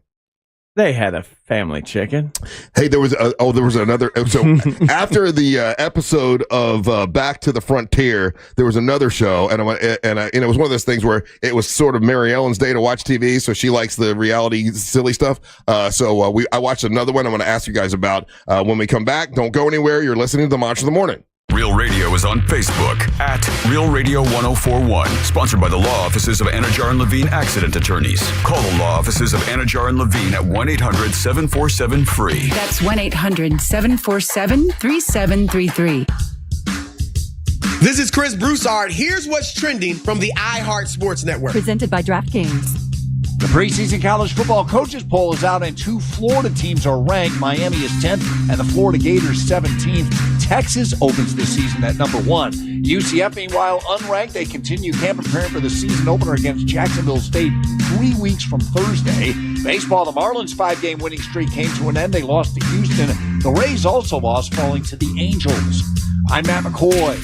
Speaker 2: They had a family chicken.
Speaker 1: Hey, there was another. So after the episode of Back to the Frontier, there was another show, and it was one of those things where it was sort of Mary Ellen's day to watch TV, so she likes the reality silly stuff. I watched another one. I'm going to ask you guys about when we come back. Don't go anywhere. You're listening to the Monster of the Morning.
Speaker 4: Real Radio is on Facebook at Real Radio 1041. Sponsored by the law offices of Anajar and Levine Accident Attorneys. Call the law offices of Anajar and Levine at 1-800-747-FREE.
Speaker 5: That's 1-800-747-3733.
Speaker 6: This is Chris Broussard. Here's what's trending from the iHeart Sports Network.
Speaker 7: Presented by DraftKings.
Speaker 8: The preseason college football coaches poll is out, and 2 Florida teams are ranked. Miami is 10th, and the Florida Gators 17th. Texas opens this season at number 1. UCF, meanwhile, unranked. They continue camp preparing for the season opener against Jacksonville State 3 weeks from Thursday. Baseball, the Marlins' 5-game winning streak came to an end. They lost to Houston. The Rays also lost, falling to the Angels. I'm Matt McCoy.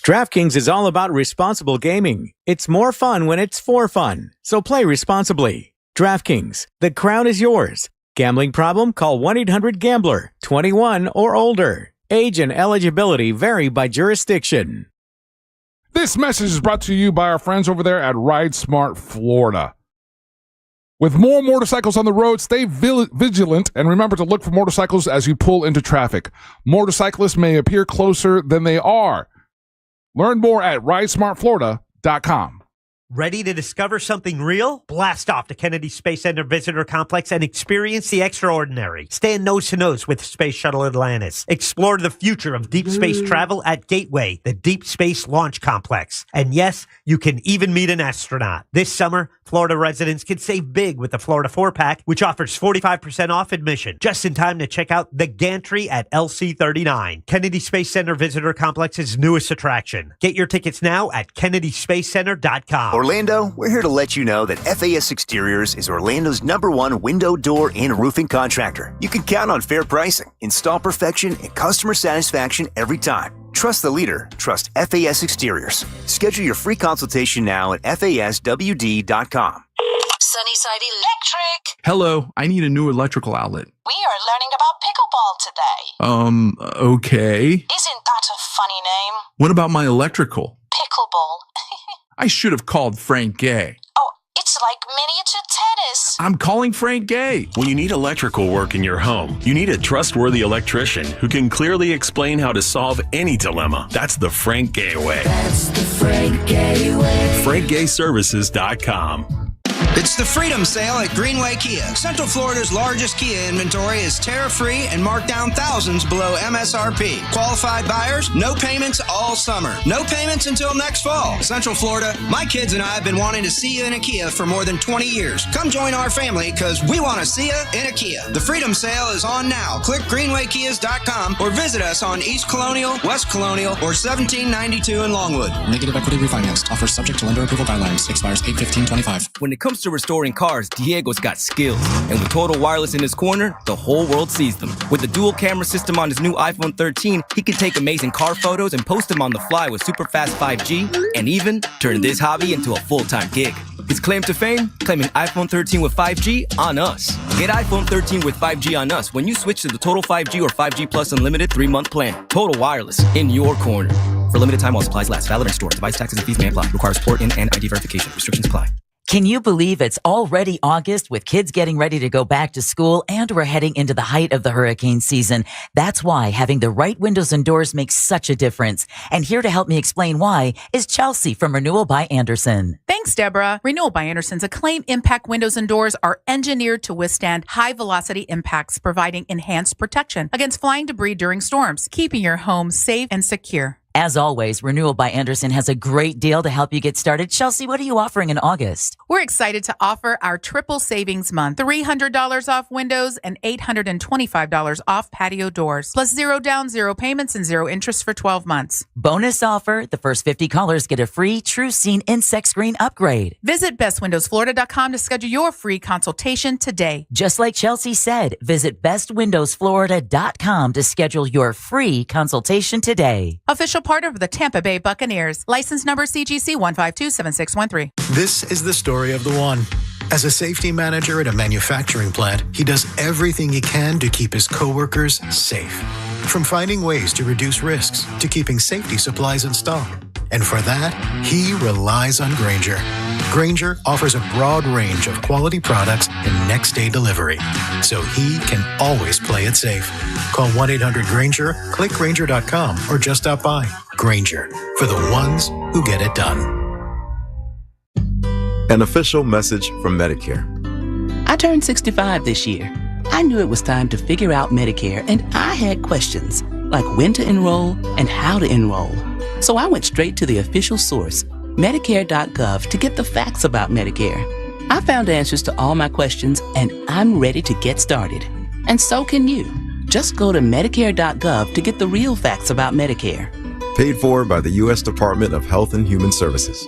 Speaker 23: DraftKings is all about responsible gaming. It's more fun when it's for fun. So play responsibly. DraftKings, the crown is yours. Gambling problem? Call 1-800-GAMBLER. 21 or older. Age and eligibility vary by jurisdiction.
Speaker 3: This message is brought to you by our friends over there at Ride Smart Florida. With more motorcycles on the road, stay vigilant and remember to look for motorcycles as you pull into traffic. Motorcyclists may appear closer than they are. Learn more at ridesmartflorida.com.
Speaker 27: Ready to discover something real? Blast off to Kennedy Space Center Visitor Complex and experience the extraordinary. Stand nose to nose with Space Shuttle Atlantis. Explore the future of deep space travel at Gateway, the Deep Space Launch Complex. And yes, you can even meet an astronaut. This summer, Florida residents can save big with the Florida 4-Pack, which offers 45% off admission. Just in time to check out the gantry at LC39, Kennedy Space Center Visitor Complex's newest attraction. Get your tickets now at KennedySpaceCenter.com.
Speaker 28: Orlando, we're here to let you know that FAS Exteriors is Orlando's #1 window, door, and roofing contractor. You can count on fair pricing, install perfection, and customer satisfaction every time. Trust the leader. Trust FAS Exteriors. Schedule your free consultation now at FASWD.com.
Speaker 25: Sunnyside Electric.
Speaker 29: Hello, I need a new electrical outlet.
Speaker 25: We are learning about pickleball today.
Speaker 29: Okay.
Speaker 25: Isn't that a funny name?
Speaker 29: What about my electrical?
Speaker 25: Pickleball.
Speaker 29: I should have called Frank Gay.
Speaker 25: Oh, it's like miniature tennis.
Speaker 29: I'm calling Frank Gay.
Speaker 30: When you need electrical work in your home, you need a trustworthy electrician who can clearly explain how to solve any dilemma. That's the Frank Gay way.
Speaker 25: That's the Frank Gay way.
Speaker 30: FrankGayServices.com.
Speaker 31: It's the Freedom Sale at Greenway Kia. Central Florida's largest Kia inventory is tariff-free and marked down thousands below MSRP. Qualified buyers, no payments all summer. No payments until next fall. Central Florida, my kids and I have been wanting to see you in a Kia for more than 20 years. Come join our family because we want to see you in a Kia. The Freedom Sale is on now. Click greenwaykias.com or visit us on East Colonial, West Colonial, or 1792 in Longwood.
Speaker 32: Negative equity refinanced. Offers subject to lender approval guidelines. Expires 8/15/25.
Speaker 33: When it comes to restoring cars, Diego's got skills. And with Total Wireless in his corner, the whole world sees them. With the dual camera system on his new iPhone 13, he can take amazing car photos and post them on the fly with super fast 5G, and even turn this hobby into a full-time gig. His claim to fame? Claiming iPhone 13 with 5G on us. Get iPhone 13 with 5G on us when you switch to the Total 5G or 5G Plus Unlimited 3-month plan. Total Wireless, in your corner. For limited time while supplies last. Valid in store. Device taxes and fees may apply. Requires port in and ID verification. Restrictions apply.
Speaker 34: Can you believe it's already August with kids getting ready to go back to school and we're heading into the height of the hurricane season? That's why having the right windows and doors makes such a difference. And here to help me explain why is Chelsea from Renewal by Andersen.
Speaker 35: Thanks, Deborah. Renewal by Andersen's Acclaim Impact Windows and Doors are engineered to withstand high-velocity impacts, providing enhanced protection against flying debris during storms, keeping your home safe and secure.
Speaker 34: As always, Renewal by Andersen has a great deal to help you get started. Chelsea, what are you offering in August?
Speaker 35: We're excited to offer our triple savings month. $300 off windows and $825 off patio doors. Plus 0 down, 0 payments, and 0 interest for 12 months.
Speaker 34: Bonus offer, the first 50 callers get a free True Scene insect screen upgrade.
Speaker 35: Visit bestwindowsflorida.com to schedule your free consultation today.
Speaker 34: Just like Chelsea said, visit bestwindowsflorida.com to schedule your free consultation today.
Speaker 35: Official part of the Tampa Bay Buccaneers. License number CGC 1527613.
Speaker 14: This is the story of the one. As a safety manager at a manufacturing plant, he does everything he can to keep his coworkers safe. From finding ways to reduce risks to keeping safety supplies in stock. And for that, he relies on Grainger, Grainger offers a broad range of quality products and next-day delivery, so he can always play it safe. Call 1-800-GRAINGER, click Grainger.com, or just stop by. Grainger, for the ones who get it done.
Speaker 5: An official message from Medicare.
Speaker 7: I turned 65 this year. I knew it was time to figure out Medicare, and I had questions, like when to enroll and how to enroll. So I went straight to the official source, Medicare.gov, to get the facts about Medicare. I found answers to all my questions, and I'm ready to get started. And so can you. Just go to Medicare.gov to get the real facts about Medicare.
Speaker 5: Paid for by the U.S. Department of Health and Human Services.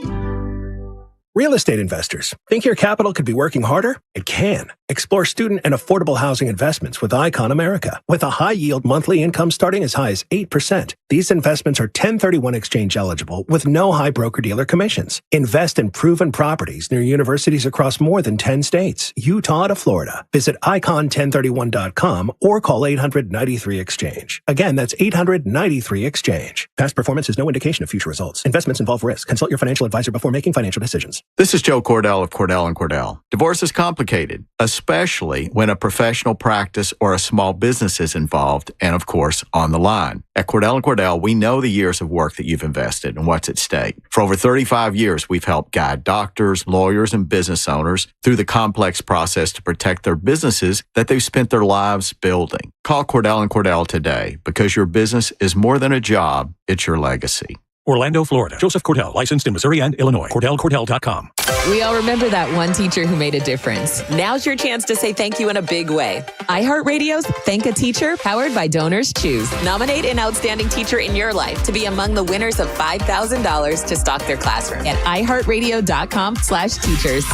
Speaker 9: Real estate investors, think your capital could be working harder? It can. Explore student and affordable housing investments with Icon America. With a high-yield monthly income starting as high as 8%, these investments are 1031 exchange eligible with no high broker-dealer commissions. Invest in proven properties near universities across more than 10 states, Utah to Florida. Visit icon1031.com or call 800-93-EXCHANGE. Again, that's 800-93-EXCHANGE. Past performance is no indication of future results. Investments involve risk. Consult your financial advisor before making financial decisions.
Speaker 10: This is Joe Cordell of Cordell & Cordell. Divorce is complicated, especially when a professional practice or a small business is involved and, of course, on the line. At Cordell & Cordell, we know the years of work that you've invested and what's at stake. For over 35 years, we've helped guide doctors, lawyers, and business owners through the complex process to protect their businesses that they've spent their lives building. Call Cordell & Cordell today because your business is more than a job, it's your legacy.
Speaker 11: Orlando, Florida. Joseph Cordell, licensed in Missouri and Illinois. CordellCordell.com.
Speaker 12: We all remember that one teacher who made a difference. Now's your chance to say thank you in a big way. iHeartRadio's Thank a Teacher, powered by Donors Choose. Nominate an outstanding teacher in your life to be among the winners of $5,000 to stock their classroom at iHeartRadio.com/teachers.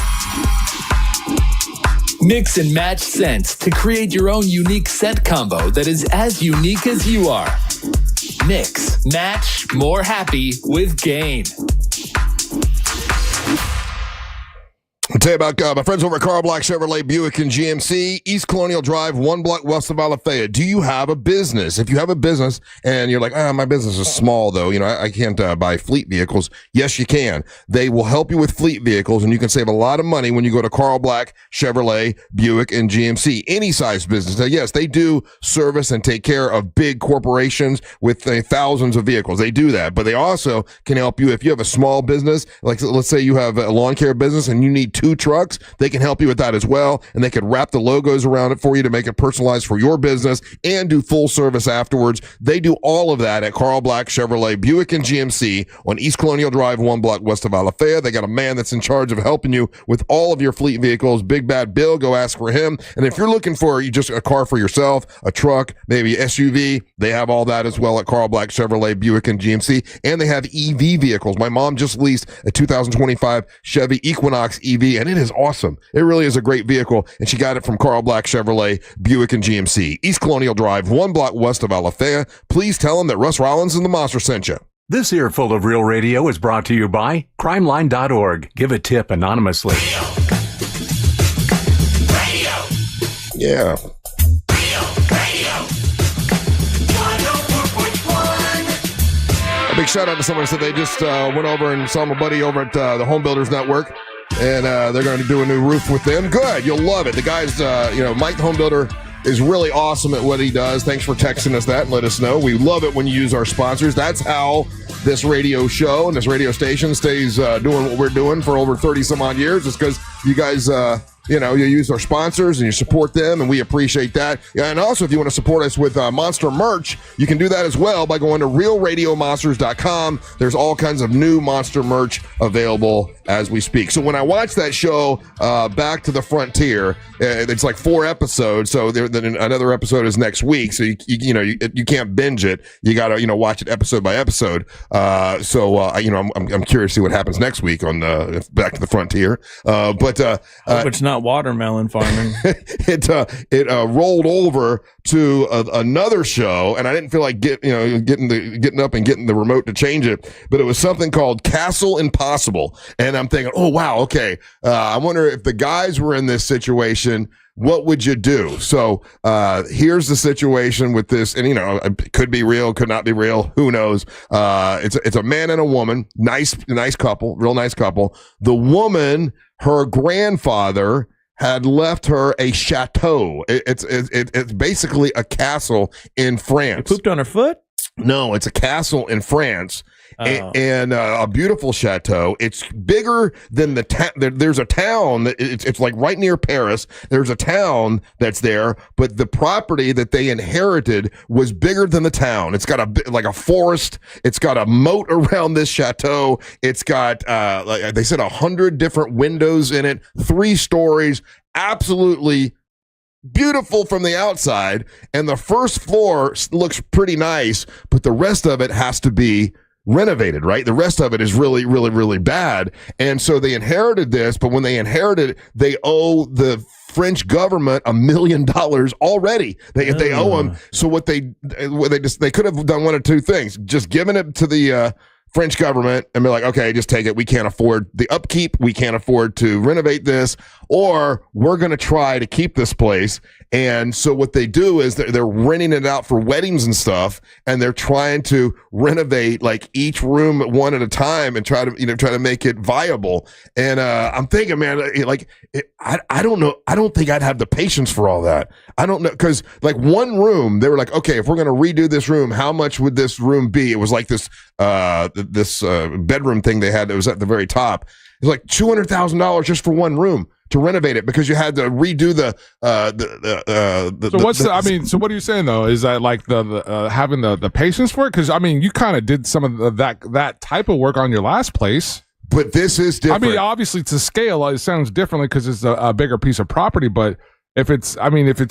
Speaker 13: Mix and match scents to create your own unique scent combo that is as unique as you are. Mix, match, more happy with Gain.
Speaker 1: I'll tell you about my friends over at Carl Black Chevrolet Buick and GMC, East Colonial Drive, 1 block west of Alafaya. Do you have a business? If you have a business and you're like, my business is small though, I can't buy fleet vehicles. Yes, you can. They will help you with fleet vehicles, and you can save a lot of money when you go to Carl Black Chevrolet Buick and GMC. Any size business. Now, yes, they do service and take care of big corporations with thousands of vehicles. They do that, but they also can help you if you have a small business. Like, let's say you have a lawn care business and you need 2 trucks, they can help you with that as well, and they can wrap the logos around it for you to make it personalized for your business and do full service afterwards. They do all of that at Carl Black Chevrolet Buick and GMC on East Colonial Drive, 1 block west of Alafaya. They got a man that's in charge of helping you with all of your fleet vehicles. Big Bad Bill, go ask for him. And if you're looking for just a car for yourself, a truck, maybe SUV, they have all that as well at Carl Black Chevrolet Buick and GMC. And they have EV vehicles. My mom just leased a 2025 Chevy Equinox EV, and it is awesome. It really is a great vehicle, and she got it from Carl Black Chevrolet Buick and GMC. East Colonial Drive, 1 block west of Alafaya. Please tell them that Russ Rollins and the Monster sent you.
Speaker 26: This earful of Real Radio is brought to you by crimeline.org. Give a tip anonymously.
Speaker 1: Radio. Yeah. A big shout out to someone who said they just went over and saw my buddy over at the Home Builders Network, and they're going to do a new roof with them. Good. You'll love it. The guy's, Mike the Home Builder is really awesome at what he does. Thanks for texting us that and let us know. We love it when you use our sponsors. That's how this radio show and this radio station stays doing what we're doing for over 30 some odd years. It's because you guys, you use our sponsors and you support them, and we appreciate that. Yeah, and also, if you want to support us with Monster merch, you can do that as well by going to realradiomonsters.com. There's all kinds of new Monster merch available as we speak. So when I watch that show, Back to the Frontier, it's like 4 episodes. So then another episode is next week. So you can't binge it. You got to watch it episode by episode. I'm curious to see what happens next week on Back to the Frontier. But
Speaker 2: it's not watermelon farming.
Speaker 1: It rolled over to another show, and I didn't feel like getting up and getting the remote to change it, but it was something called Castle Impossible, and And I'm thinking, oh, wow, okay. I wonder if the guys were in this situation, what would you do? So here's the situation with this, and it could be real, could not be real, who knows? It's a man and a woman, nice couple, real nice couple. The woman, her grandfather had left her a chateau. It's basically a castle in France.
Speaker 2: Pooped on her foot?
Speaker 1: No, it's a castle in France. And a beautiful chateau. It's bigger than the town. There's a town that it's like right near Paris. There's a town that's there, but the property that they inherited was bigger than the town. It's got a forest. It's got a moat around this chateau. It's got like they said 100 different windows in it, 3 stories. Absolutely beautiful from the outside, and the first floor looks pretty nice, but the rest of it has to be renovated, right? The rest of it is really, really, really bad. And so they inherited this, but when they inherited it, they owe the French government $1 million already. They owe them. So what they could have done one of two things: just given it to the French government and be like, okay, just take it. We can't afford the upkeep. We can't afford to renovate this, or we're going to try to keep this place. And so what they do is they're renting it out for weddings and stuff, and they're trying to renovate like each room one at a time and try to make it viable. And I'm thinking, man, I don't know. I don't think I'd have the patience for all that. I don't know, because like one room, they were like, okay, if we're going to redo this room, how much would this room be? It was like this bedroom thing they had that was at the very top. It was like $200,000 just for one room to renovate it, because you had to redo
Speaker 3: So what are you saying though? Is that like the having the patience for it? Because I mean, you kind of did some of that type of work on your last place.
Speaker 1: But this is different. I mean,
Speaker 3: obviously to scale, it sounds differently because it's a bigger piece of property. But if it's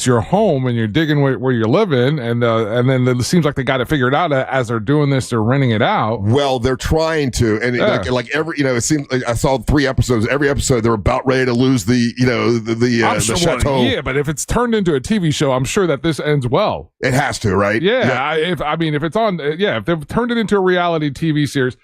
Speaker 3: your home and you're digging where you're living, and then it seems like they got it figured out as they're doing this, they're renting it out.
Speaker 1: Well, they're trying to, and like every, it seems like I saw 3 episodes. Every episode, they're about ready to lose the chateau.
Speaker 3: Yeah, but if it's turned into a TV show, I'm sure that this ends well.
Speaker 1: It has to, right?
Speaker 3: Yeah. If it's on, if they've turned it into a reality TV series.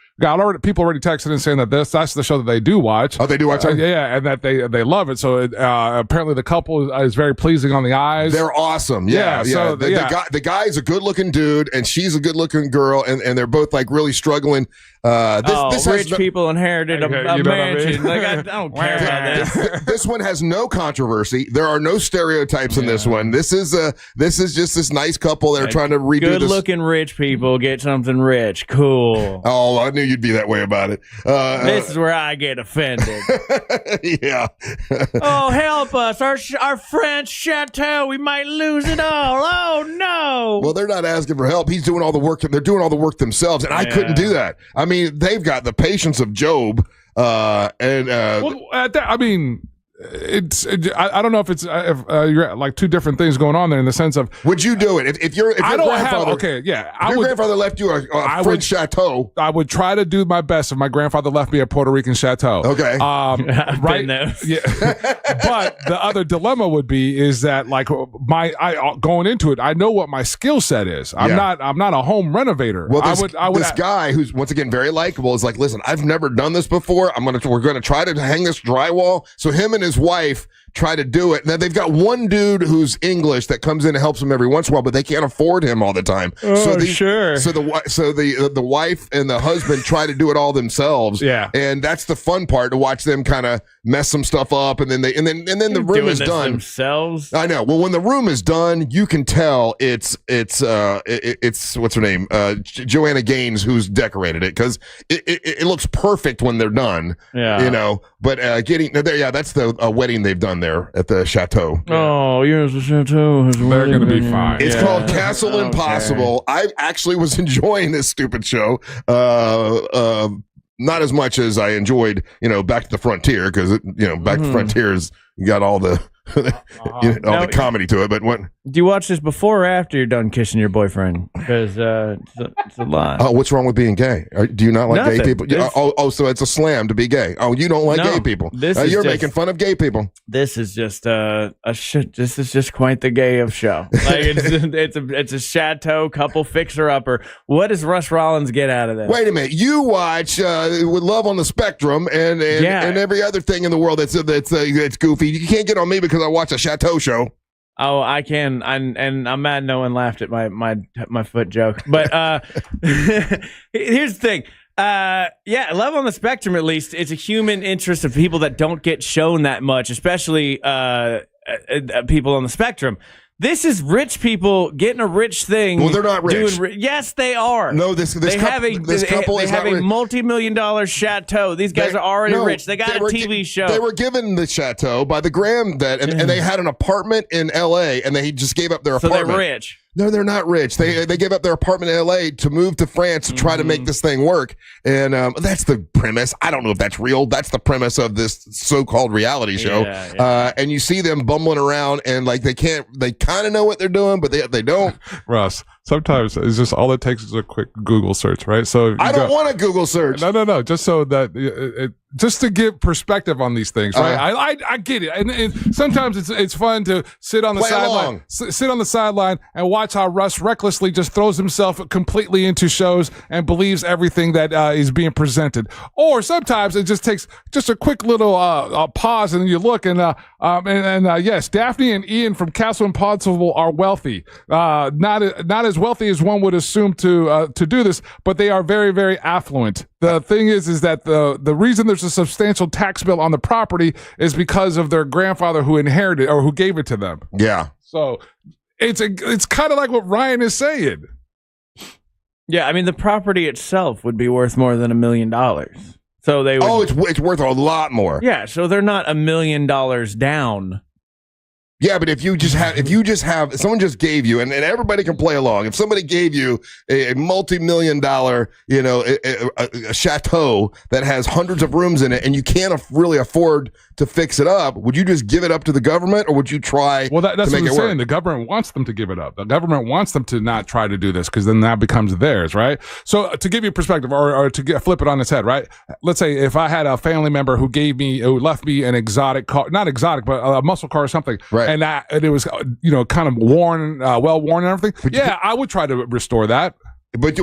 Speaker 3: People already texted and saying that that's the show that they do watch.
Speaker 1: Oh, they do watch it?
Speaker 3: Yeah, and that they love it. So apparently the couple is very pleasing on the eyes.
Speaker 1: They're awesome. Yeah.
Speaker 3: So,
Speaker 1: the guy is a good-looking dude, and she's a good-looking girl, and they're both like really struggling.
Speaker 2: This rich people inherited a mansion. I don't care about
Speaker 1: this. This one has no controversy. There are no stereotypes in this one. This is just this nice couple that are trying to redo this.
Speaker 2: Good-looking rich people get something rich. Cool.
Speaker 1: Oh, I knew you'd be that way about it.
Speaker 2: This is where I get offended.
Speaker 1: Yeah.
Speaker 2: Oh, help us. Our French chateau. We might lose it all. Oh, no.
Speaker 1: Well, they're not asking for help. He's doing all the work. They're doing all the work themselves, and I couldn't do that. I mean, they've got the patience of Job. I
Speaker 3: don't know if it's you're like two different things going on there in the sense of,
Speaker 1: would you do it if your grandfather? Grandfather left you a French chateau.
Speaker 3: I would try to do my best if my grandfather left me a Puerto Rican chateau.
Speaker 1: Okay,
Speaker 3: right now. Yeah, but the other dilemma would be is that like going into it, I know what my skill set is. I'm not a home renovator.
Speaker 1: Well, this guy who's once again very likable is like, listen, I've never done this before. We're gonna try to hang this drywall. So him and his wife try to do it. Now they've got one dude who's English that comes in and helps them every once in a while, but they can't afford him all the time.
Speaker 2: Oh, sure.
Speaker 1: So the wife and the husband try to do it all themselves.
Speaker 3: Yeah,
Speaker 1: and that's the fun part, to watch them kind of mess some stuff up, and then the room is done
Speaker 2: themselves.
Speaker 1: I know. Well, when the room is done, you can tell it's what's her name, Joanna Gaines, who's decorated it, because it looks perfect when they're done.
Speaker 2: Yeah,
Speaker 1: but that's the wedding they've done there at the chateau.
Speaker 2: Oh, yes, the chateau.
Speaker 3: They're going to be fine.
Speaker 1: It's called Castle Impossible. I actually was enjoying this stupid show. Not as much as I enjoyed, Back to the Frontier, because Back to the Frontier is you got all the all the comedy to it. But what?
Speaker 2: Do you watch this before or after you're done kissing your boyfriend? Because it's a lot.
Speaker 1: Oh, what's wrong with being gay? Do you not like
Speaker 2: Nothing.
Speaker 1: gay people? So it's a slam to be gay. Oh, you don't like gay people. You're making fun of gay people.
Speaker 2: This is just this is just quite the gay of show. Like it's a chateau couple fixer upper. What does Russ Rollins get out of that?
Speaker 1: Wait a minute. You watch with Love on the Spectrum and every other thing in the world that's goofy. You can't get on me because I watch a chateau show.
Speaker 2: Oh, I can, and I'm mad no one laughed at my foot joke. But here's the thing. Love on the Spectrum, at least, it's a human interest of people that don't get shown that much, especially people on the spectrum. This is rich people getting a rich thing.
Speaker 1: Well, they're not rich.
Speaker 2: Yes, they are.
Speaker 1: No, this couple
Speaker 2: they
Speaker 1: is
Speaker 2: have
Speaker 1: not
Speaker 2: a
Speaker 1: rich.
Speaker 2: multi-million-dollar chateau. These guys are already rich. They got a TV show.
Speaker 1: They were given the chateau by the Graham and they had an apartment in L.A. and they just gave up their apartment.
Speaker 2: So they're rich.
Speaker 1: No, they're not rich. They gave up their apartment in L.A. to move to France to try to make this thing work. And that's the premise. I don't know if that's real. That's the premise of this so-called reality show. And you see them bumbling around and like they kind of know what they're doing, but they don't.
Speaker 3: Russ, sometimes it's just all it takes is a quick Google search, right? So
Speaker 1: I don't want a Google search.
Speaker 3: No. Just so that just to give perspective on these things, right? I get it, and sometimes it's fun to sit on the sideline, and watch how Russ recklessly just throws himself completely into shows and believes everything that is being presented. Or sometimes it just takes just a quick little pause, and you look and yes, Daphne and Ian from Castle and Pottsville are wealthy, not as wealthy as one would assume to do this, but they are very, very affluent. The thing is that the reason there's a substantial tax bill on the property is because of their grandfather who inherited or who gave it to them.
Speaker 1: Yeah.
Speaker 3: So it's kind of like what Ryan is saying.
Speaker 2: Yeah, I mean the property itself would be worth more than $1 million. So they would,
Speaker 1: it's worth a lot more.
Speaker 2: Yeah, so they're not $1 million down.
Speaker 1: Yeah, but if someone just gave you, and everybody can play along. If somebody gave you a multi-million-dollar, a chateau that has hundreds of rooms in it, and you can't really afford to fix it up, would you just give it up to the government, or would you try?
Speaker 3: Well, that's
Speaker 1: to
Speaker 3: what
Speaker 1: make
Speaker 3: I'm
Speaker 1: it
Speaker 3: saying.
Speaker 1: work?
Speaker 3: The government wants them to give it up. The government wants them to not try to do this because then that becomes theirs, right? So to give you perspective, or to flip it on its head, right? Let's say if I had a family member who left me an exotic car, not exotic, but a muscle car or something,
Speaker 1: right?
Speaker 3: And it was kind of worn, well worn and everything. I would try to restore that.
Speaker 1: But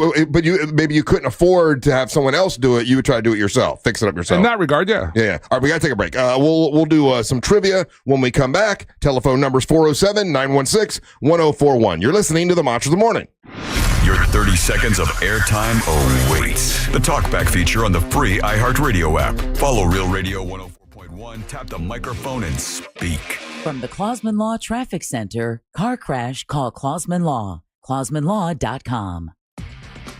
Speaker 1: maybe you couldn't afford to have someone else do it. You would try to do it yourself, fix it up yourself.
Speaker 3: In that regard, yeah.
Speaker 1: Yeah. All right, we got to take a break. We'll do some trivia when we come back. Telephone number's 407-916-1041. You're listening to the Mantra of the Morning.
Speaker 26: Your 30 seconds of airtime awaits. The Talkback feature on the free iHeartRadio app. Follow Real Radio 104.1, tap the microphone and speak.
Speaker 34: From the Clausman Law Traffic Center, car crash, call Clausman Law. ClausmanLaw.com.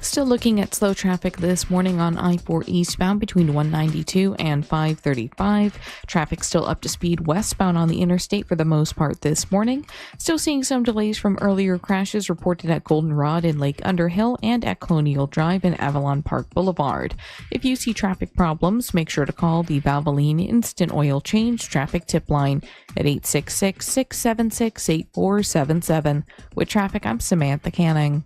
Speaker 4: Still looking at slow traffic this morning on I-4 eastbound between 192 and 535. Traffic still up to speed westbound on the interstate for the most part this morning. Still seeing some delays from earlier crashes reported at Goldenrod in Lake Underhill and at Colonial Drive and Avalon Park Boulevard. If you see traffic problems, make sure to call the Valvoline Instant Oil Change Traffic Tip Line at 866-676-8477. With traffic, I'm Samantha Canning.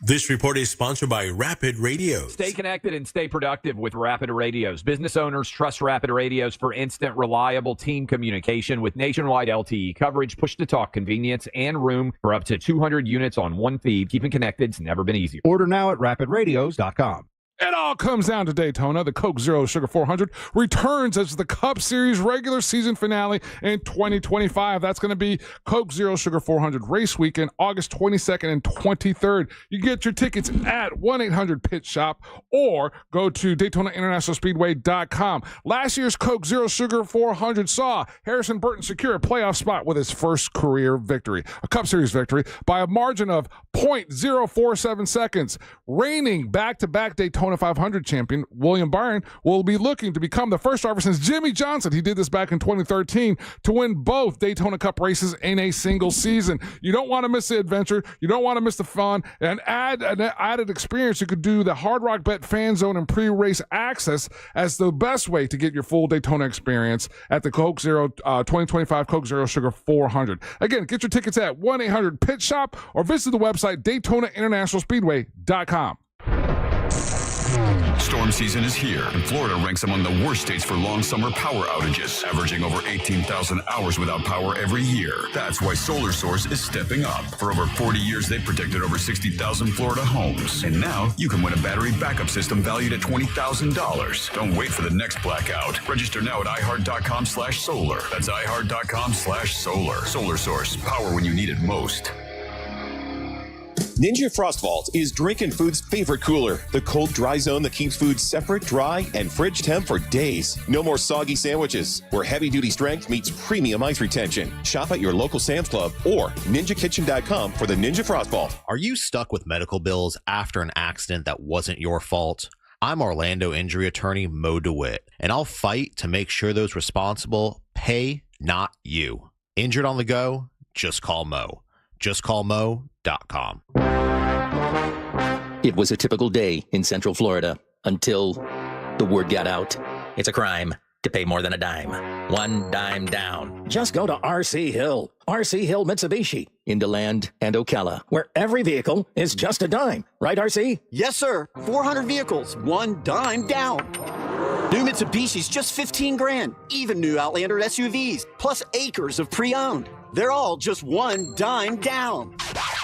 Speaker 6: This report is sponsored by Rapid Radios.
Speaker 8: Stay connected and stay productive with Rapid Radios. Business owners trust Rapid Radios for instant, reliable team communication with nationwide LTE coverage, push-to-talk convenience, and room for up to 200 units on one feed. Keeping connected's never been easier.
Speaker 15: Order now at rapidradios.com.
Speaker 3: It all comes down to Daytona. The Coke Zero Sugar 400 returns as the Cup Series regular season finale in 2025. That's going to be Coke Zero Sugar 400 race weekend, August 22nd and 23rd. You get your tickets at 1-800-PIT-SHOP or go to DaytonaInternationalSpeedway.com. Last year's Coke Zero Sugar 400 saw Harrison Burton secure a playoff spot with his first career victory, a Cup Series victory by a margin of 0.047 seconds, reigning back-to-back Daytona Daytona 500 champion William Byron will be looking to become the first driver since Jimmy Johnson. He did this back in 2013 to win both Daytona Cup races in a single season. You don't want to miss the adventure. You don't want to miss the fun. And add an added experience, you could do the Hard Rock Bet Fan Zone and pre-race access as the best way to get your full Daytona experience at the Coke Zero 2025 Coke Zero Sugar 400. Again, get your tickets at 1-800-PIT-SHOP or visit the website DaytonaInternationalSpeedway.com.
Speaker 26: Storm season is here, and Florida ranks among the worst states for long summer power outages, averaging over 18,000 hours without power every year. That's why Solar Source is stepping up. For over 40 years, they've protected over 60,000 Florida homes. And now you can win a battery backup system valued at $20,000. Don't wait for the next blackout. Register now at iHeart.com/solar. That's iHeart.com/solar. Solar Source, power when you need it most.
Speaker 16: Ninja Frost Vault is Drinkin' Food's favorite cooler. The cold, dry zone that keeps food separate, dry, and fridge temp for days. No more soggy sandwiches, where heavy-duty strength meets premium ice retention. Shop at your local Sam's Club or ninjakitchen.com for the Ninja Frost Vault.
Speaker 17: Are you stuck with medical bills after an accident that wasn't your fault? I'm Orlando injury attorney Mo DeWitt, and I'll fight to make sure those responsible pay, not you. Injured on the go? Just call Mo. JustCallMo.com.
Speaker 18: It was a typical day in Central Florida until the word got out. It's a crime to pay more than a dime. One dime down. Just go to RC Hill. RC Hill Mitsubishi in DeLand and Ocala, where every vehicle is just a dime. Right, RC?
Speaker 19: Yes, sir. 400 vehicles, one dime down. New Mitsubishi's just 15 grand. Even new Outlander SUVs, plus acres of pre-owned. They're all just one dime down.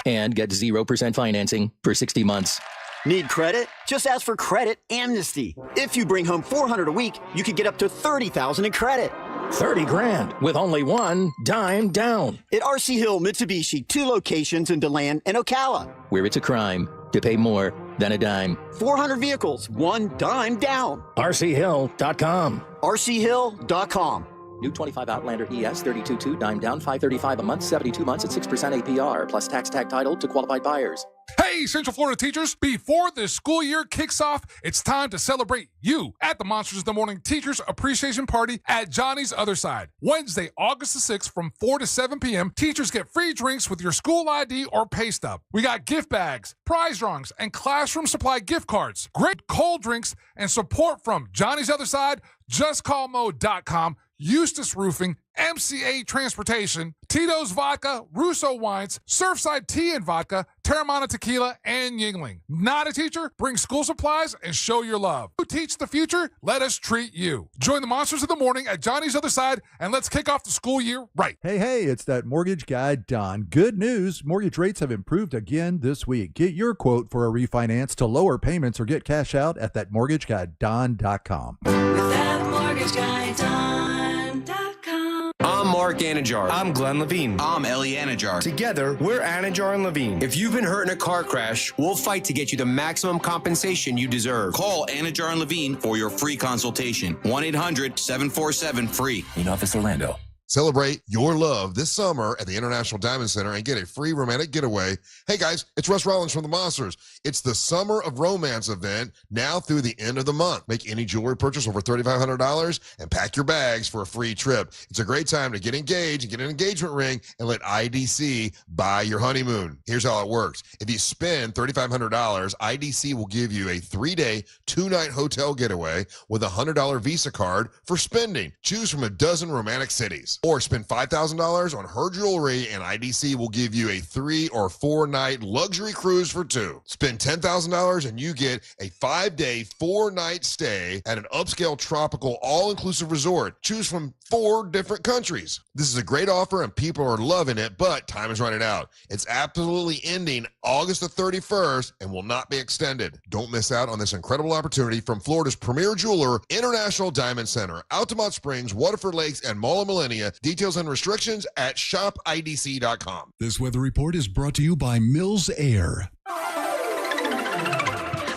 Speaker 18: And get 0% financing for 60 months.
Speaker 19: Need credit? Just ask for Credit Amnesty. If you bring home $400 a week, you could get up to $30,000 in credit.
Speaker 18: 30 grand with only one dime down.
Speaker 19: At RC Hill Mitsubishi, 2 locations in DeLand and Ocala.
Speaker 18: Where it's a crime to pay more than a dime.
Speaker 19: 400 vehicles, one dime down.
Speaker 18: RCHill.com.
Speaker 19: RCHill.com.
Speaker 18: New 25 Outlander ES 32.2 dime down, $535 a month, 72 months at 6% APR, plus tax tag title to qualified buyers.
Speaker 3: Hey, Central Florida teachers, before the school year kicks off, it's time to celebrate you at the Monsters in the Morning Teachers Appreciation Party at Johnny's Other Side. Wednesday, August the 6th from 4 to 7 p.m., teachers get free drinks with your school ID or pay stub. We got gift bags, prize drawings, and classroom supply gift cards, great cold drinks, and support from Johnny's Other Side, JustCallMo.com, Eustis Roofing, MCA Transportation, Tito's Vodka, Russo Wines, Surfside Tea and Vodka, Terramana Tequila, and Yingling. Not a teacher? Bring school supplies and show your love. You teach the future? Let us treat you. Join the Monsters of the Morning at Johnny's Other Side, and let's kick off the school year right.
Speaker 20: Hey, it's that mortgage guy, Don. Good news. Mortgage rates have improved again this week. Get your quote for a refinance to lower payments or get cash out at thatmortgageguyDon.com.
Speaker 21: With that mortgage guy, Don.com.
Speaker 22: I'm Mark Anajar.
Speaker 23: I'm Glenn Levine.
Speaker 22: I'm Ellie Anajar.
Speaker 23: Together, we're Anajar and Levine.
Speaker 22: If you've been hurt in a car crash, we'll fight to get you the maximum compensation you deserve.
Speaker 21: Call Anajar and Levine for your free consultation. 1-800-747-FREE.
Speaker 23: In Office, Orlando.
Speaker 1: Celebrate your love this summer at the International Diamond Center and get a free romantic getaway. Hey guys, it's Russ Rollins from the Monsters. It's the Summer of Romance event now through the end of the month. Make any jewelry purchase over $3,500 and pack your bags for a free trip. It's a great time to get engaged and get an engagement ring and let IDC buy your honeymoon. Here's how it works. If you spend $3,500, IDC will give you a 3-day, 2-night hotel getaway with a $100 Visa card for spending. Choose from a dozen romantic cities. Or spend $5,000 on her jewelry and IDC will give you a 3 or 4-night luxury cruise for 2. Spend $10,000 and you get a 5-day, 4-night stay at an upscale tropical all-inclusive resort. Choose from 4 different countries. This is a great offer and people are loving it, but time is running out. It's absolutely ending August the 31st and will not be extended. Don't miss out on this incredible opportunity from Florida's premier jeweler, International Diamond Center, Altamont Springs, Waterford Lakes, and Mall of Millennia. Details and restrictions at shopidc.com.
Speaker 24: This weather report is brought to you by Mills Air.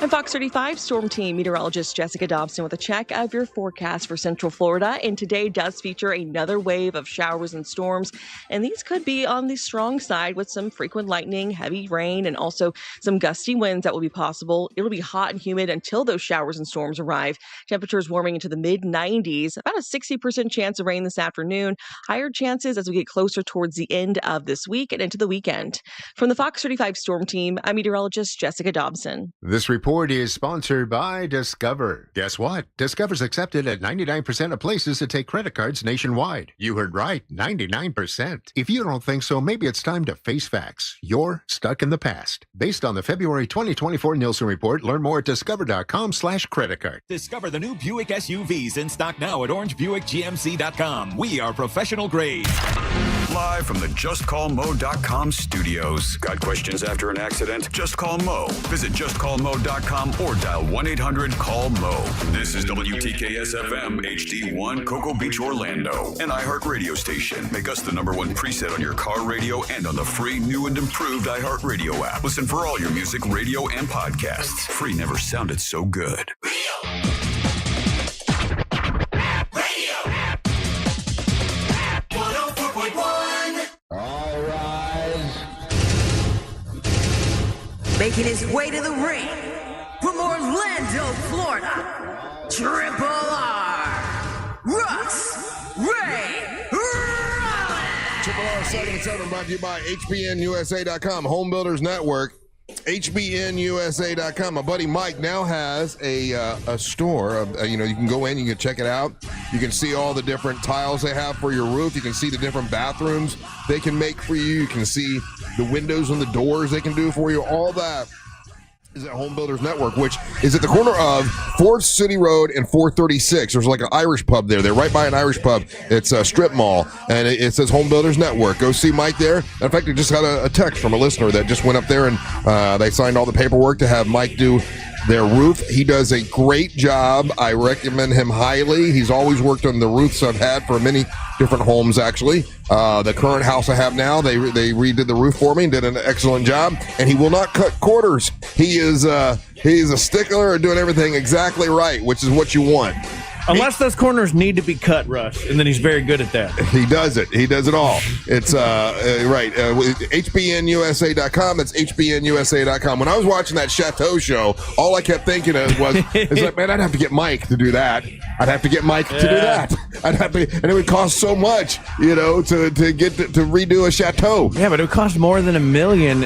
Speaker 5: I'm Fox 35 Storm Team meteorologist Jessica Dobson with a check of your forecast for Central Florida. And today does feature another wave of showers and storms. And these could be on the strong side with some frequent lightning, heavy rain, and also some gusty winds that will be possible. It'll be hot and humid until those showers and storms arrive. Temperatures warming into the mid-90s, about a 60% chance of rain this afternoon. Higher chances as we get closer towards the end of this week and into the weekend. From the Fox 35 Storm Team, I'm meteorologist Jessica Dobson.
Speaker 7: This report is sponsored by Discover. Guess what? Discover's accepted at 99% of places that take credit cards nationwide. You heard right, 99%. If you don't think so, maybe it's time to face facts. You're stuck in the past. Based on the February 2024 Nielsen report, learn more at discover.com/creditcard.
Speaker 9: Discover the new Buick SUVs in stock now at orangebuickgmc.com. We are professional grade.
Speaker 26: Live from the JustCallMo.com studios. Got questions after an accident? Just call Mo. Visit JustCallMo.com or dial 1-800-CALL-MO. This is WTKS-FM HD1 Cocoa Beach, Orlando. An iHeart radio station. Make us the #1 preset on your car radio and on the free, new and improved iHeart Radio app. Listen for all your music, radio, and podcasts. Free never sounded so good.
Speaker 10: Making his way to the ring from Orlando, Florida, Triple R, Russ Ray Rollins.
Speaker 1: Triple R 7-7 brought to you by HBNUSA.com, Home Builders Network. HBNUSA.com. My buddy Mike now has a store. You can go in, you can check it out. You can see all the different tiles they have for your roof. You can see the different bathrooms they can make for you. You can see the windows and the doors they can do for you. All that is at Home Builders Network, which is at the corner of 4th City Road and 436. There's like an Irish pub there. They're right by an Irish pub. It's a strip mall, and it says Home Builders Network. Go see Mike there. In fact, I just got a text from a listener that just went up there, and they signed all the paperwork to have Mike do their roof. He does a great job. I recommend him highly. He's always worked on the roofs I've had for many different homes, actually. The current house I have now, they redid the roof for me and did an excellent job. And he will not cut corners. He's a stickler at doing everything exactly right, which is what you want.
Speaker 2: Unless those corners need to be cut, Russ, and then he's very good at that.
Speaker 1: He does it. He does it all. It's right. HBNUSA.com. That's HBNUSA.com. When I was watching that Chateau show, all I kept thinking of was, man, I'd have to get Mike to do that. I'd have to get Mike to do that. I'd have to, and it would cost so much, to get to redo a Chateau.
Speaker 2: Yeah, but it would cost more than $1 million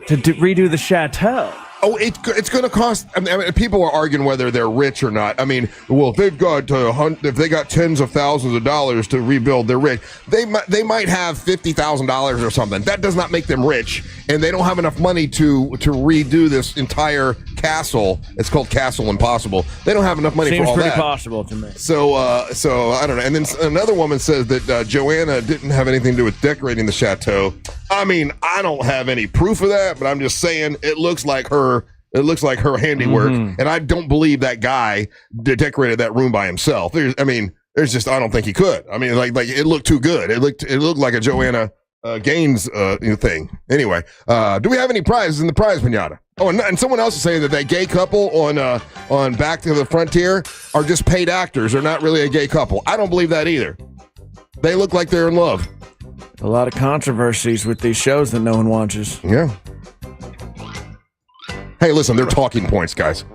Speaker 2: to redo the Chateau.
Speaker 1: Oh, it's going to cost. I mean, people are arguing whether they're rich or not. I mean, well, if they've got if they got tens of thousands of dollars to rebuild, they're rich. They might have $50,000 or something. That does not make them rich, and they don't have enough money to redo this entire castle. It's called Castle Impossible. They don't have enough money for all that.
Speaker 2: Seems pretty possible to me.
Speaker 1: So I don't know. And then another woman says that Joanna didn't have anything to do with decorating the chateau. I mean, I don't have any proof of that, but I'm just saying it looks like her. It looks like her handiwork, and I don't believe that guy decorated that room by himself. I don't think he could. I mean, like it looked too good. It looked like a Joanna Gaines thing. Anyway, do we have any prizes in the prize pinata? Oh, and someone else is saying that gay couple on Back to the Frontier are just paid actors. They're not really a gay couple. I don't believe that either. They look like they're in love.
Speaker 2: A lot of controversies with these shows that no one watches.
Speaker 1: Yeah. Hey, listen, they're talking points, guys.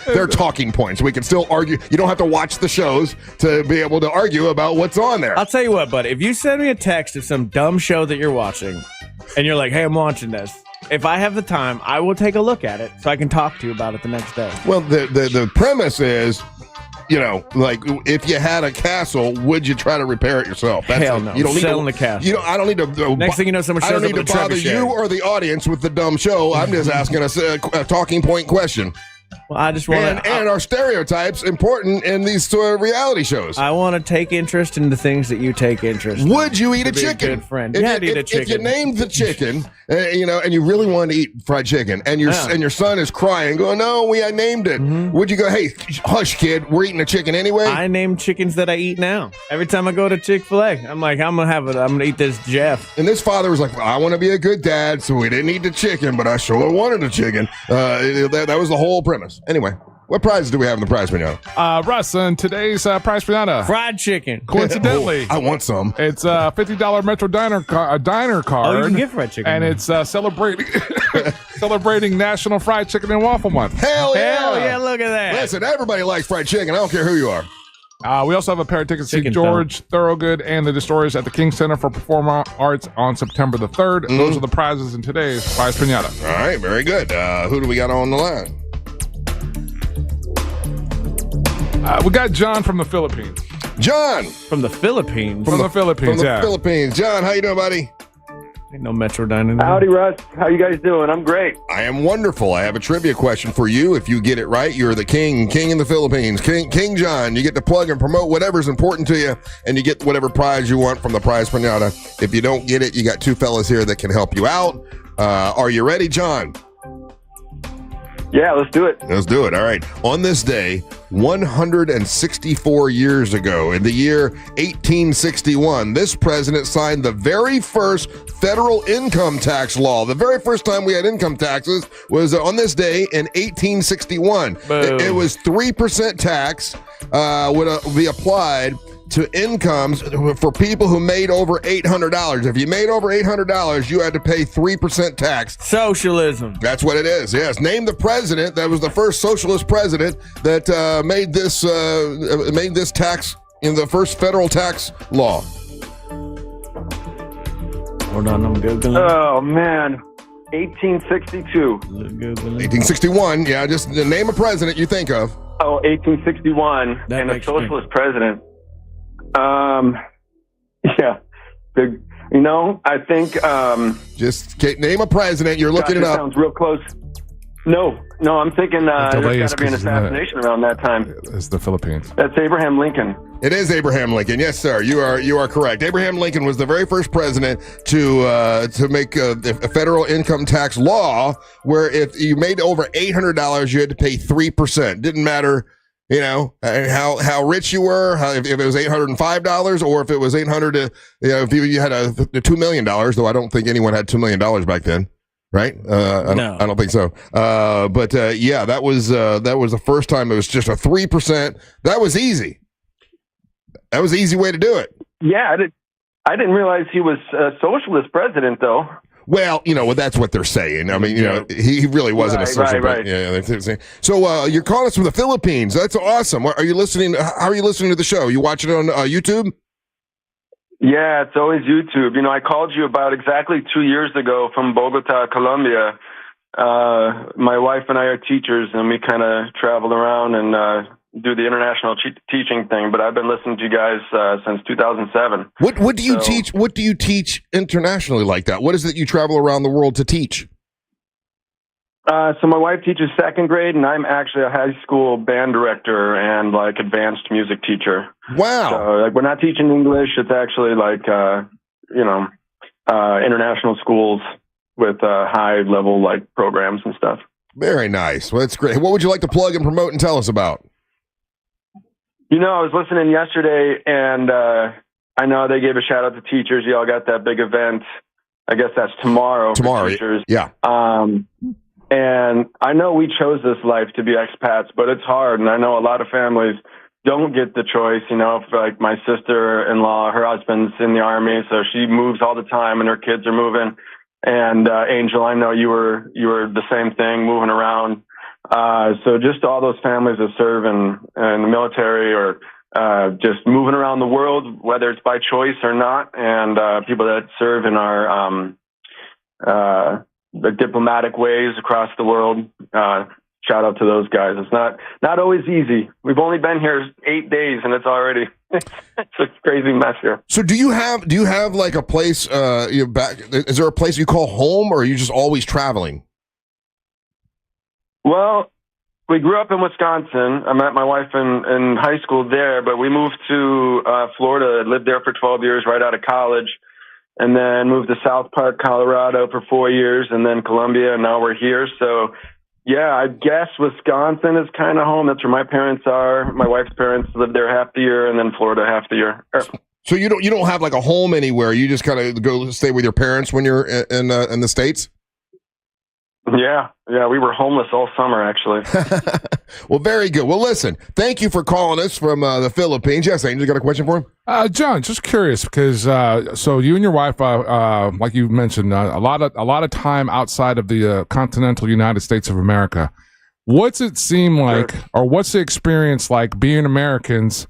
Speaker 1: They're talking points. We can still argue. You don't have to watch the shows to be able to argue about what's on there.
Speaker 2: I'll tell you what, buddy. If you send me a text of some dumb show that you're watching, and you're like, hey, I'm watching this, if I have the time, I will take a look at it so I can talk to you about it the next day.
Speaker 1: Well, the premise is, like if you had a castle, would you try to repair it yourself?
Speaker 2: Hell no.
Speaker 1: You don't need
Speaker 2: Selling the castle.
Speaker 1: I don't need to.
Speaker 2: Next thing you know, someone shows up with a trebuchet.
Speaker 1: I don't need to bother you or the audience with the dumb show. I'm just asking a talking point question.
Speaker 2: Well, I just want to,
Speaker 1: and our stereotypes important in these reality shows.
Speaker 2: I want to take interest in the things that you take interest in.
Speaker 1: Would you eat a
Speaker 2: Be
Speaker 1: chicken?
Speaker 2: good friend.
Speaker 1: If
Speaker 2: Yeah,
Speaker 1: you,
Speaker 2: I'd eat a chicken.
Speaker 1: If you named the chicken, and you really wanted to eat fried chicken, and your son is crying, going, "No, I named it." Would you go, "Hey, hush, kid, we're eating a chicken anyway"?
Speaker 2: I name chickens that I eat now. Every time I go to Chick-fil-A, I'm like, I'm gonna eat this Jeff.
Speaker 1: And this father was like, well, "I want to be a good dad, so we didn't eat the chicken, but I sure wanted a chicken." That was the whole premise. Anyway, what prizes do we have in the prize pinata?
Speaker 3: Russ, and today's prize pinata.
Speaker 2: Fried chicken.
Speaker 3: Coincidentally.
Speaker 1: I want some.
Speaker 3: It's a $50 Metro diner card.
Speaker 2: Oh, you can get fried chicken.
Speaker 3: And it's celebrating National Fried Chicken and Waffle Month.
Speaker 1: Hell yeah.
Speaker 2: Hell yeah, look at that.
Speaker 1: Listen, everybody likes fried chicken. I don't care who you are.
Speaker 3: We also have a pair of tickets to see George Thorogood and the Destroyers at the King Center for Performing Arts on September the 3rd. Those are the prizes in today's prize pinata.
Speaker 1: All right, very good. Who do we got on the line?
Speaker 3: We got John from the Philippines.
Speaker 1: John
Speaker 2: from the Philippines.
Speaker 3: From the Philippines.
Speaker 1: John, how you doing, buddy?
Speaker 2: Ain't no Metro Diner.
Speaker 11: Howdy, Russ. How you guys doing? I'm great.
Speaker 1: I am wonderful. I have a trivia question for you. If you get it right, you're the king in the Philippines. King John. You get to plug and promote whatever's important to you, and you get whatever prize you want from the prize pinata. If you don't get it, you got two fellas here that can help you out. Are you ready, John?
Speaker 11: Yeah, let's do it.
Speaker 1: Let's do it. All right. On this day, 164 years ago, in the year 1861, this president signed the very first federal income tax law. The very first time we had income taxes was on this day in 1861. It was 3% tax would be applied to incomes for people who made over $800. If you made over $800, you had to pay 3% tax.
Speaker 2: Socialism.
Speaker 1: That's what it is. Yes. Name the president that was the first socialist president that made this tax in the first federal tax law.
Speaker 2: Hold on, I'm googling.
Speaker 11: Oh man, 1862.
Speaker 1: 1861. Yeah, just name a president you think of.
Speaker 11: Oh, 1861, and a socialist president. Yeah, I think,
Speaker 1: just name a president. You're looking it up.
Speaker 11: Sounds real close. No, I'm thinking, there's got to be an assassination around that time.
Speaker 3: It's the Philippines.
Speaker 11: That's Abraham Lincoln.
Speaker 1: It is Abraham Lincoln. Yes, sir. You are correct. Abraham Lincoln was the very first president to make a federal income tax law where if you made over $800, you had to pay 3%. Didn't matter. How rich you were, if it was $805 or if it was $800, if you had a $2 million, though I don't think anyone had $2 million back then, right?
Speaker 2: No.
Speaker 1: I don't think so. But that was the first time it was just a 3%. That was easy. That was an easy way to do it.
Speaker 11: Yeah, I didn't realize he was a socialist president, though.
Speaker 1: Well, that's what they're saying. I mean, he really wasn't a social.
Speaker 11: Right.
Speaker 1: Yeah. So you're calling us from the Philippines. That's awesome. Are you listening? How are you listening to the show? You watching it on YouTube?
Speaker 11: Yeah, it's always YouTube. I called you about exactly 2 years ago from Bogota, Colombia. My wife and I are teachers, and we kind of travel around and do the international teaching thing. But I've been listening to you guys since 2007.
Speaker 1: What do you teach? What do you teach internationally like that? What is it you travel around the world to teach?
Speaker 11: So my wife teaches second grade, and I'm actually a high school band director and advanced music teacher.
Speaker 1: Wow!
Speaker 11: So we're not teaching English; it's actually international schools with high level programs and stuff.
Speaker 1: Very nice. Well, that's great. What would you like to plug and promote and tell us about?
Speaker 11: I was listening yesterday, and I know they gave a shout out to teachers. Y'all got that big event. I guess that's tomorrow. For teachers.
Speaker 1: Yeah.
Speaker 11: And I know we chose this life to be expats, but it's hard. And I know a lot of families don't get the choice. If, my sister-in-law, her husband's in the Army, so she moves all the time, and her kids are moving. And Angel, I know you were the same thing, moving around. So just all those families that serve in the military or just moving around the world, whether it's by choice or not, and people that serve in our the diplomatic ways across the world. Shout out to those guys. It's not always easy. We've only been here 8 days, and it's already it's a crazy mess here.
Speaker 1: So do you have like a place? Is there a place you call home, or are you just always traveling?
Speaker 11: Well, we grew up in Wisconsin. I met my wife in high school there, but we moved to Florida, lived there for 12 years right out of college, and then moved to South Park, Colorado for 4 years, and then Columbia, and now we're here. So, yeah, I guess Wisconsin is kind of home. That's where my parents are. My wife's parents live there half the year, and then Florida half the year.
Speaker 1: So you don't have like a home anywhere. You just kind of go stay with your parents when you're in the States?
Speaker 11: Yeah, we were homeless all summer, actually.
Speaker 1: Well, very good. Well, listen, thank you for calling us from the Philippines. Yes, Angel, got a question for him?
Speaker 3: John, just curious because so you and your wife, like you mentioned, a lot of time outside of the continental United States of America. What's it seem like, or what's the experience like being Americans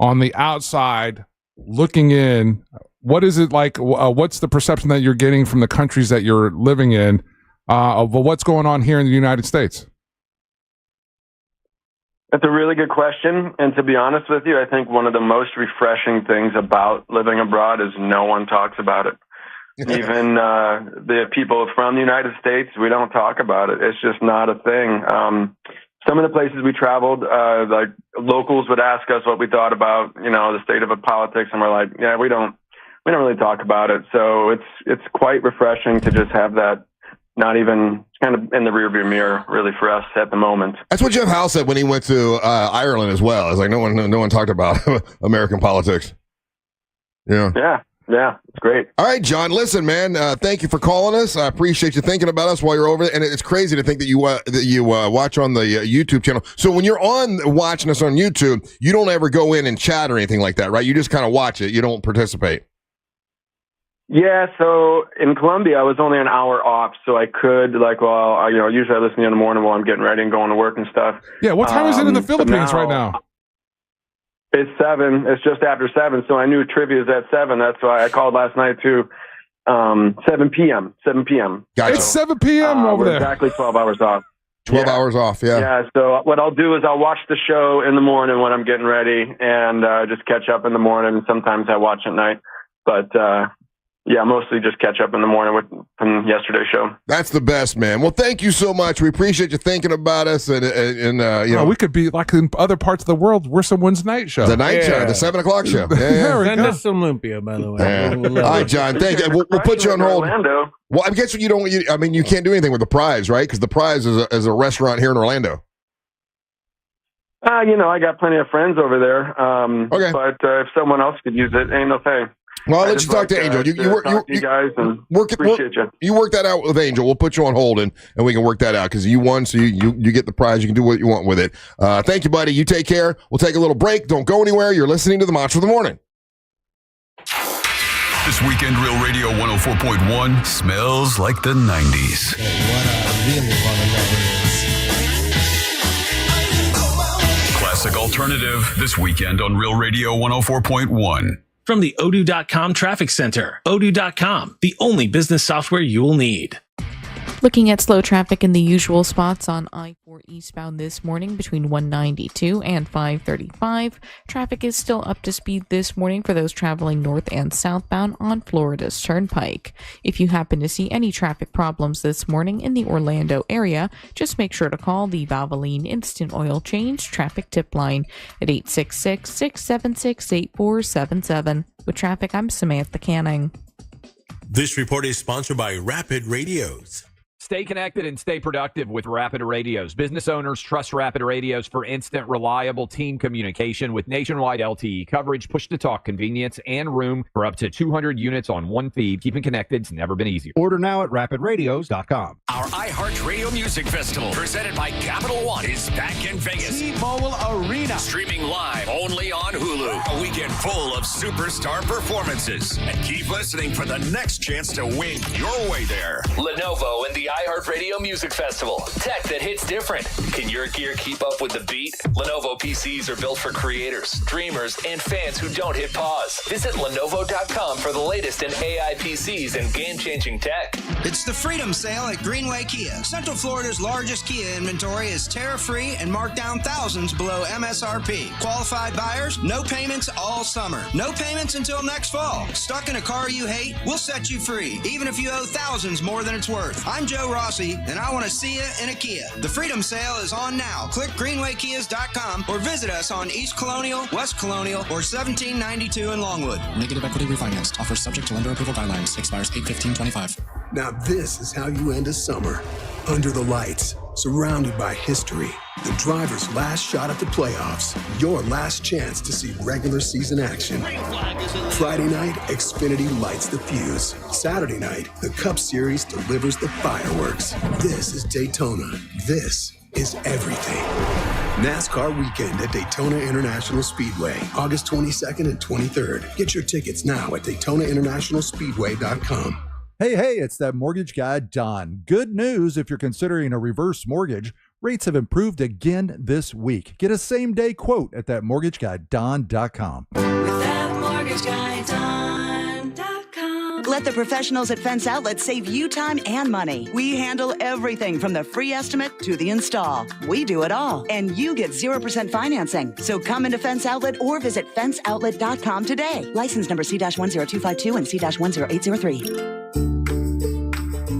Speaker 3: on the outside looking in? What is it like? What's the perception that you're getting from the countries that you're living in? Of what's going on here in the United States?
Speaker 11: That's a really good question. And to be honest with you, I think one of the most refreshing things about living abroad is no one talks about it. Even the people from the United States, we don't talk about it. It's just not a thing. Some of the places we traveled, like locals would ask us what we thought about, the state of politics, and we're like, yeah, we don't really talk about it. So it's quite refreshing to just have that. Not even kind of in the rearview mirror, really, for us at the moment.
Speaker 1: That's what Jeff Howe said when he went to Ireland as well. It's like no one talked about American politics. Yeah, it's great. All right, John. Listen, man. Thank you for calling us. I appreciate you thinking about us while you're over there. And it's crazy to think that you watch on the YouTube channel. So when you're watching us on YouTube, you don't ever go in and chat or anything like that, right? You just kind of watch it. You don't participate.
Speaker 11: Yeah, so in Columbia, I was only an hour off, so I could, usually I listen in the morning while I'm getting ready and going to work and stuff.
Speaker 3: Yeah, what time is it in the Philippines right now?
Speaker 11: It's 7. It's just after 7, so I knew trivia is at 7. That's why I called last night too. 7 p.m. 7 p.m.
Speaker 1: Gotcha.
Speaker 3: It's 7 p.m. over there.
Speaker 11: Exactly 12 hours off.
Speaker 1: 12 hours off, yeah.
Speaker 11: Yeah, so what I'll do is I'll watch the show in the morning when I'm getting ready and just catch up in the morning. Sometimes I watch at night, but... yeah, mostly just catch up in the morning from yesterday's show. That's the best, man. Well, thank you so much. We appreciate you thinking about us. And
Speaker 3: we could be like in other parts of the world. We're someone's night show.
Speaker 1: The night show, the 7 o'clock show. Yeah.
Speaker 2: Send us some lumpia, by the way.
Speaker 1: Yeah. All right, John. Thank you. We'll put you on hold.
Speaker 11: Orlando.
Speaker 1: Well, I guess you can't do anything with the prize, right? Because the prize is a restaurant here in Orlando.
Speaker 11: I got plenty of friends over there.
Speaker 1: Okay.
Speaker 11: But if someone else could use it, ain't no thing.
Speaker 1: Well, I'll let you talk to Angel.
Speaker 11: You guys and appreciate you.
Speaker 1: You work that out with Angel. We'll put you on hold and we can work that out because you won, so you get the prize. You can do what you want with it. Thank you, buddy. You take care. We'll take a little break. Don't go anywhere. You're listening to the Monster of the Morning.
Speaker 26: This weekend, Real Radio 104.1 smells like the 90s.
Speaker 4: What I really want to know is...
Speaker 26: Classic alternative this weekend on Real Radio 104.1.
Speaker 12: From the Odoo.com Traffic Center. Odoo.com, the only business software you will need.
Speaker 13: Looking at slow traffic in the usual spots on I-4 eastbound this morning between 192 and 535. Traffic is still up to speed this morning for those traveling north and southbound on Florida's Turnpike. If you happen to see any traffic problems this morning in the Orlando area, just make sure to call the Valvoline Instant Oil Change Traffic Tip Line at 866-676-8477. With traffic, I'm Samantha Canning.
Speaker 6: This report is sponsored by Rapid Radios.
Speaker 8: Stay connected and stay productive with Rapid Radios. Business owners trust Rapid Radios for instant, reliable team communication with nationwide LTE coverage, push-to-talk convenience, and room for up to 200 units on one feed. Keeping connected's never been easier.
Speaker 15: Order now at rapidradios.com.
Speaker 9: Our iHeartRadio Music Festival, presented by Capital One, is back in Vegas.
Speaker 4: T-Mobile Arena.
Speaker 9: Streaming live only on Hulu. A weekend full of superstar performances. And keep listening for the next chance to win your way there. Lenovo and the iHeartRadio Music Festival. Tech that hits different. Can your gear keep up with the beat? Lenovo PCs are built for creators, dreamers, and fans who don't hit pause. Visit Lenovo.com for the latest in AI PCs and game-changing tech.
Speaker 14: It's the Freedom Sale at Greenway Kia. Central Florida's largest Kia inventory is tariff-free and marked down thousands below MSRP. Qualified buyers, no payments all summer. No payments until next fall. Stuck in a car you hate? We'll set you free, even if you owe thousands more than it's worth. I'm Joe Joe Rossi, and I want to see you in a Kia. The Freedom Sale is on now. Click greenwaykias.com or visit us on East Colonial, West Colonial, or 1792 in Longwood.
Speaker 16: Negative equity refinanced. Offers subject to lender approval guidelines. Expires 8/15/25.
Speaker 17: Now this is how you end a summer. Under the lights, surrounded by history. The driver's last shot at the playoffs. Your last chance to see regular season action. Friday night, Xfinity lights the fuse. Saturday night, the Cup Series delivers the fireworks. This is Daytona. This is everything. NASCAR weekend at Daytona International Speedway, August 22nd and 23rd. Get your tickets now at DaytonaInternationalSpeedway.com.
Speaker 20: Hey, it's that mortgage guy, Don. Good news if you're considering a reverse mortgage. Rates have improved again this week. Get a same-day quote at thatmortgageguyDon.com.
Speaker 18: ThatmortgageguyDon.com. Let the professionals at Fence Outlet save you time and money. We handle everything from the free estimate to the install. We do it all, and you get 0% financing. So come into Fence Outlet or visit FenceOutlet.com today. License number C-10252 and C-10803.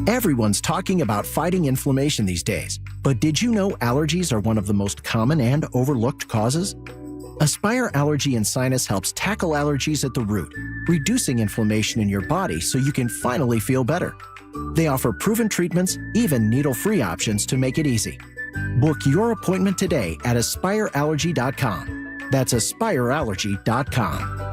Speaker 19: Everyone's talking about fighting inflammation these days, but did you know allergies are one of the most common and overlooked causes? Aspire Allergy and Sinus helps tackle allergies at the root, reducing inflammation in your body so you can finally feel better. They offer proven treatments, even needle-free options to make it easy. Book your appointment today at AspireAllergy.com. That's AspireAllergy.com.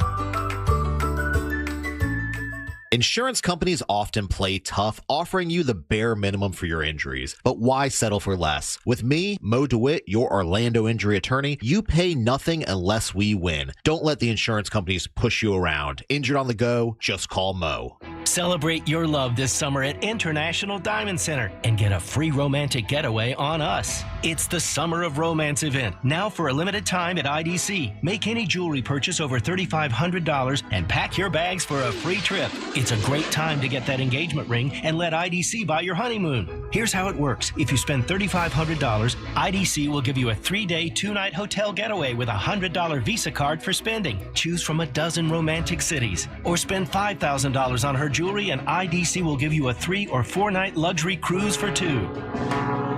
Speaker 24: Insurance companies often play tough, offering you the bare minimum for your injuries. But why settle for less? With me, Mo DeWitt, your Orlando injury attorney, you pay nothing unless we win. Don't let the insurance companies push you around. Injured on the go? Just call Mo.
Speaker 25: Celebrate your love this summer at International Diamond Center and get a free romantic getaway on us. It's the Summer of Romance event, now for a limited time at IDC. Make any jewelry purchase over $3,500 and pack your bags for a free trip. It's a great time to get that engagement ring and let IDC buy your honeymoon. Here's how it works. If you spend $3,500, IDC will give you a 3-day, 2-night hotel getaway with a $100 Visa card for spending. Choose from a dozen romantic cities. Or spend $5,000 on her jewelry and IDC will give you a 3- or 4-night luxury cruise for 2.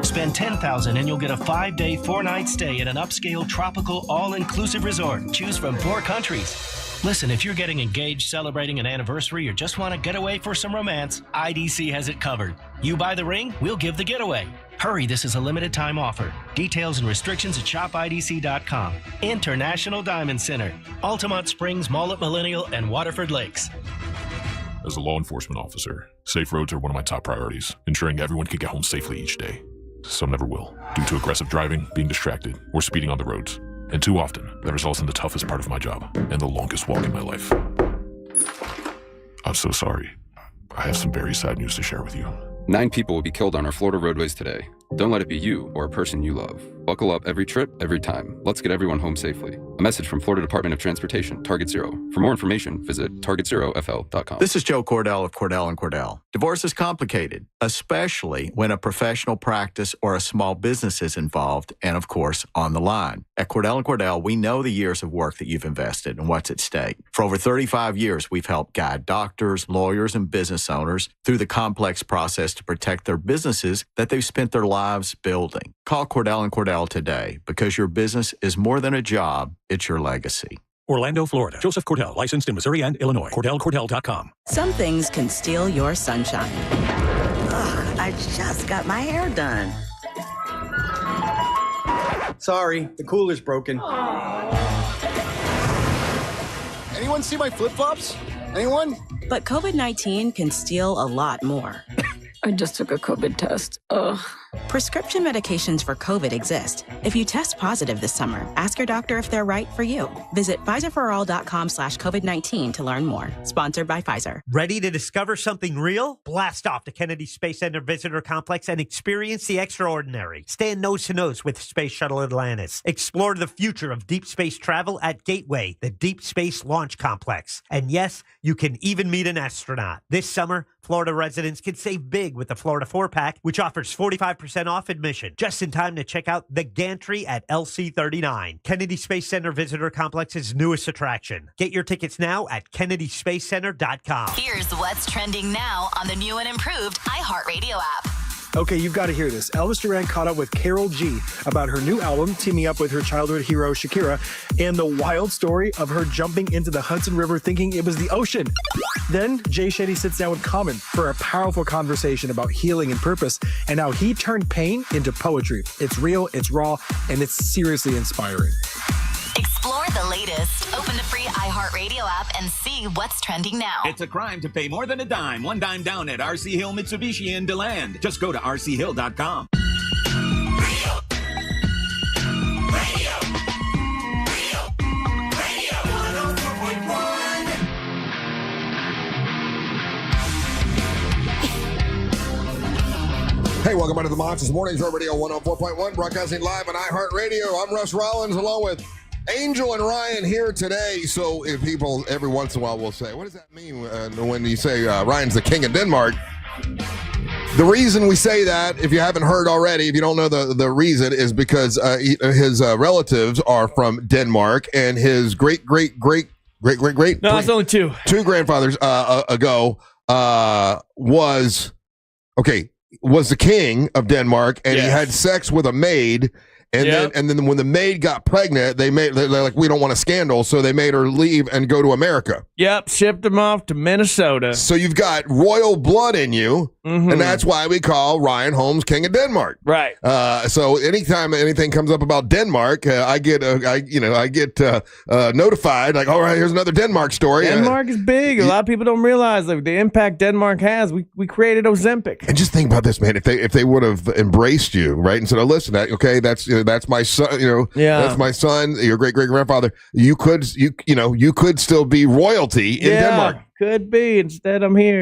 Speaker 25: Spend $10,000 and you'll get a 5-day, 4-night stay at an upscale tropical all-inclusive resort. Choose from 4 countries. Listen, if you're getting engaged, celebrating an anniversary, or just want to get away for some romance, IDC has it covered. You buy the ring, we'll give the getaway. Hurry, this is a limited time offer. Details and restrictions at shopidc.com. International Diamond Center, Altamont Springs, Mullet Millennial, and Waterford Lakes.
Speaker 27: As a law enforcement officer, safe roads are one of my top priorities, ensuring everyone can get home safely each day. Some never will, due to aggressive driving, being distracted, or speeding on the roads. And too often, that results in the toughest part of my job and the longest walk in my life. I'm so sorry. I have some very sad news to share with you.
Speaker 28: 9 people will be killed on our Florida roadways today. Don't let it be you or a person you love. Buckle up every trip, every time. Let's get everyone home safely. A message from Florida Department of Transportation, Target Zero. For more information, visit targetzerofl.com.
Speaker 29: This is Joe Cordell of Cordell & Cordell. Divorce is complicated, especially when a professional practice or a small business is involved and, of course, on the line. At Cordell & Cordell, we know the years of work that you've invested and what's at stake. For over 35 years, we've helped guide doctors, lawyers, and business owners through the complex process to protect their businesses that they've spent their lives building. Call Cordell & Cordell today because your business is more than a job, it's your legacy.
Speaker 30: Orlando, Florida. Joseph Cordell, licensed in Missouri and Illinois. CordellCordell.com.
Speaker 31: Some things can steal your sunshine. Ugh, I just got my hair done.
Speaker 32: Sorry, the cooler's broken. Anyone see my flip-flops? Anyone?
Speaker 31: But COVID-19 can steal a lot more.
Speaker 33: I just took a COVID test. Ugh.
Speaker 31: Prescription medications for COVID exist. If you test positive this summer, ask your doctor if they're right for you. Visit PfizerForAll.com/COVID-19 to learn more. Sponsored by Pfizer.
Speaker 34: Ready to discover something real? Blast off to Kennedy Space Center Visitor Complex and experience the extraordinary. Stand nose to nose with Space Shuttle Atlantis. Explore the future of deep space travel at Gateway, the Deep Space Launch Complex. And yes, you can even meet an astronaut. This summer, Florida residents can save big with the Florida 4-Pack, which offers 45% off admission, just in time to check out the gantry at LC39, Kennedy Space Center Visitor Complex's newest attraction. Get your tickets now at KennedySpaceCenter.com.
Speaker 35: Here's what's trending now on the new and improved iHeartRadio app.
Speaker 1: Okay, you've got to hear this. Elvis Duran caught up with Karol G about her new album, teaming up with her childhood hero Shakira, and the wild story of her jumping into the Hudson River thinking it was the ocean. Then Jay Shetty sits down with Common for a powerful conversation about healing and purpose and how he turned pain into poetry. It's real, it's raw, and it's seriously inspiring.
Speaker 2: Explore the latest. Open the free iHeartRadio app and see what's trending now.
Speaker 3: It's a crime to pay more than a dime. One dime down at RC Hill Mitsubishi in DeLand. Just go to rchill.com.
Speaker 5: Hey, welcome back to the Monsters Morning Show Radio 104.1, broadcasting live on iHeartRadio. I'm Russ Rollins along with Angel and Ryan here today. So if people every once in a while will say, what does that mean when you say Ryan's the king of Denmark? The reason we say that, if you haven't heard already, if you don't know the reason, is because his relatives are from Denmark, and his great. No,
Speaker 4: it's only two
Speaker 5: grandfathers ago was the king of Denmark, and he had sex with a maid. And then when the maid got pregnant, they're like, we don't want a scandal, so they made her leave and go to America.
Speaker 4: Yep, shipped him off to Minnesota.
Speaker 5: So you've got royal blood in you, and that's why we call Ryan Holmes King of Denmark.
Speaker 4: Right.
Speaker 5: So anytime anything comes up about Denmark, I get notified, like, all right, here's another Denmark story.
Speaker 4: Denmark is big. A lot of people don't realize the impact Denmark has. We created Ozempic.
Speaker 5: And just think about this, man. If they would have embraced you, right, and said, oh, listen, that's my son, that's my son, your great-great-grandfather, you could still be royalty in Denmark.
Speaker 4: Could be. Instead, I'm here.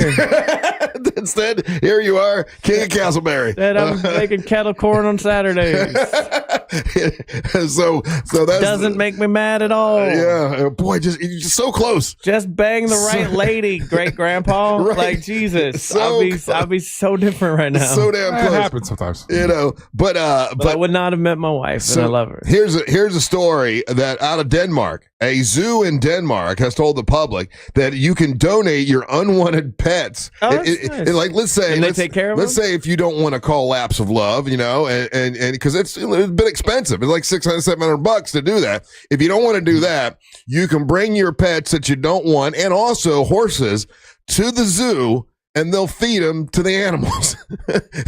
Speaker 5: Instead, here you are, King of Castleberry.
Speaker 4: Instead, I'm making kettle corn on Saturdays.
Speaker 5: so that
Speaker 4: doesn't make me mad at all.
Speaker 5: Yeah, boy, you're just so close.
Speaker 4: Just bang the right lady, great grandpa. Right. Like Jesus, I'll be so different right now.
Speaker 5: So damn close.
Speaker 6: It happens sometimes,
Speaker 5: But
Speaker 4: I would not have met my wife, and I love her.
Speaker 5: Here's a story that out of Denmark, a zoo in Denmark has told the public that you can donate your unwanted pets. Like let's say
Speaker 4: they take care of them?
Speaker 5: Let's say if you don't want to call Laps of Love, and because it's a bit expensive. It's like $600-700 to do that. If you don't want to do that, you can bring your pets that you don't want, and also horses, to the zoo, and they'll feed them to the animals.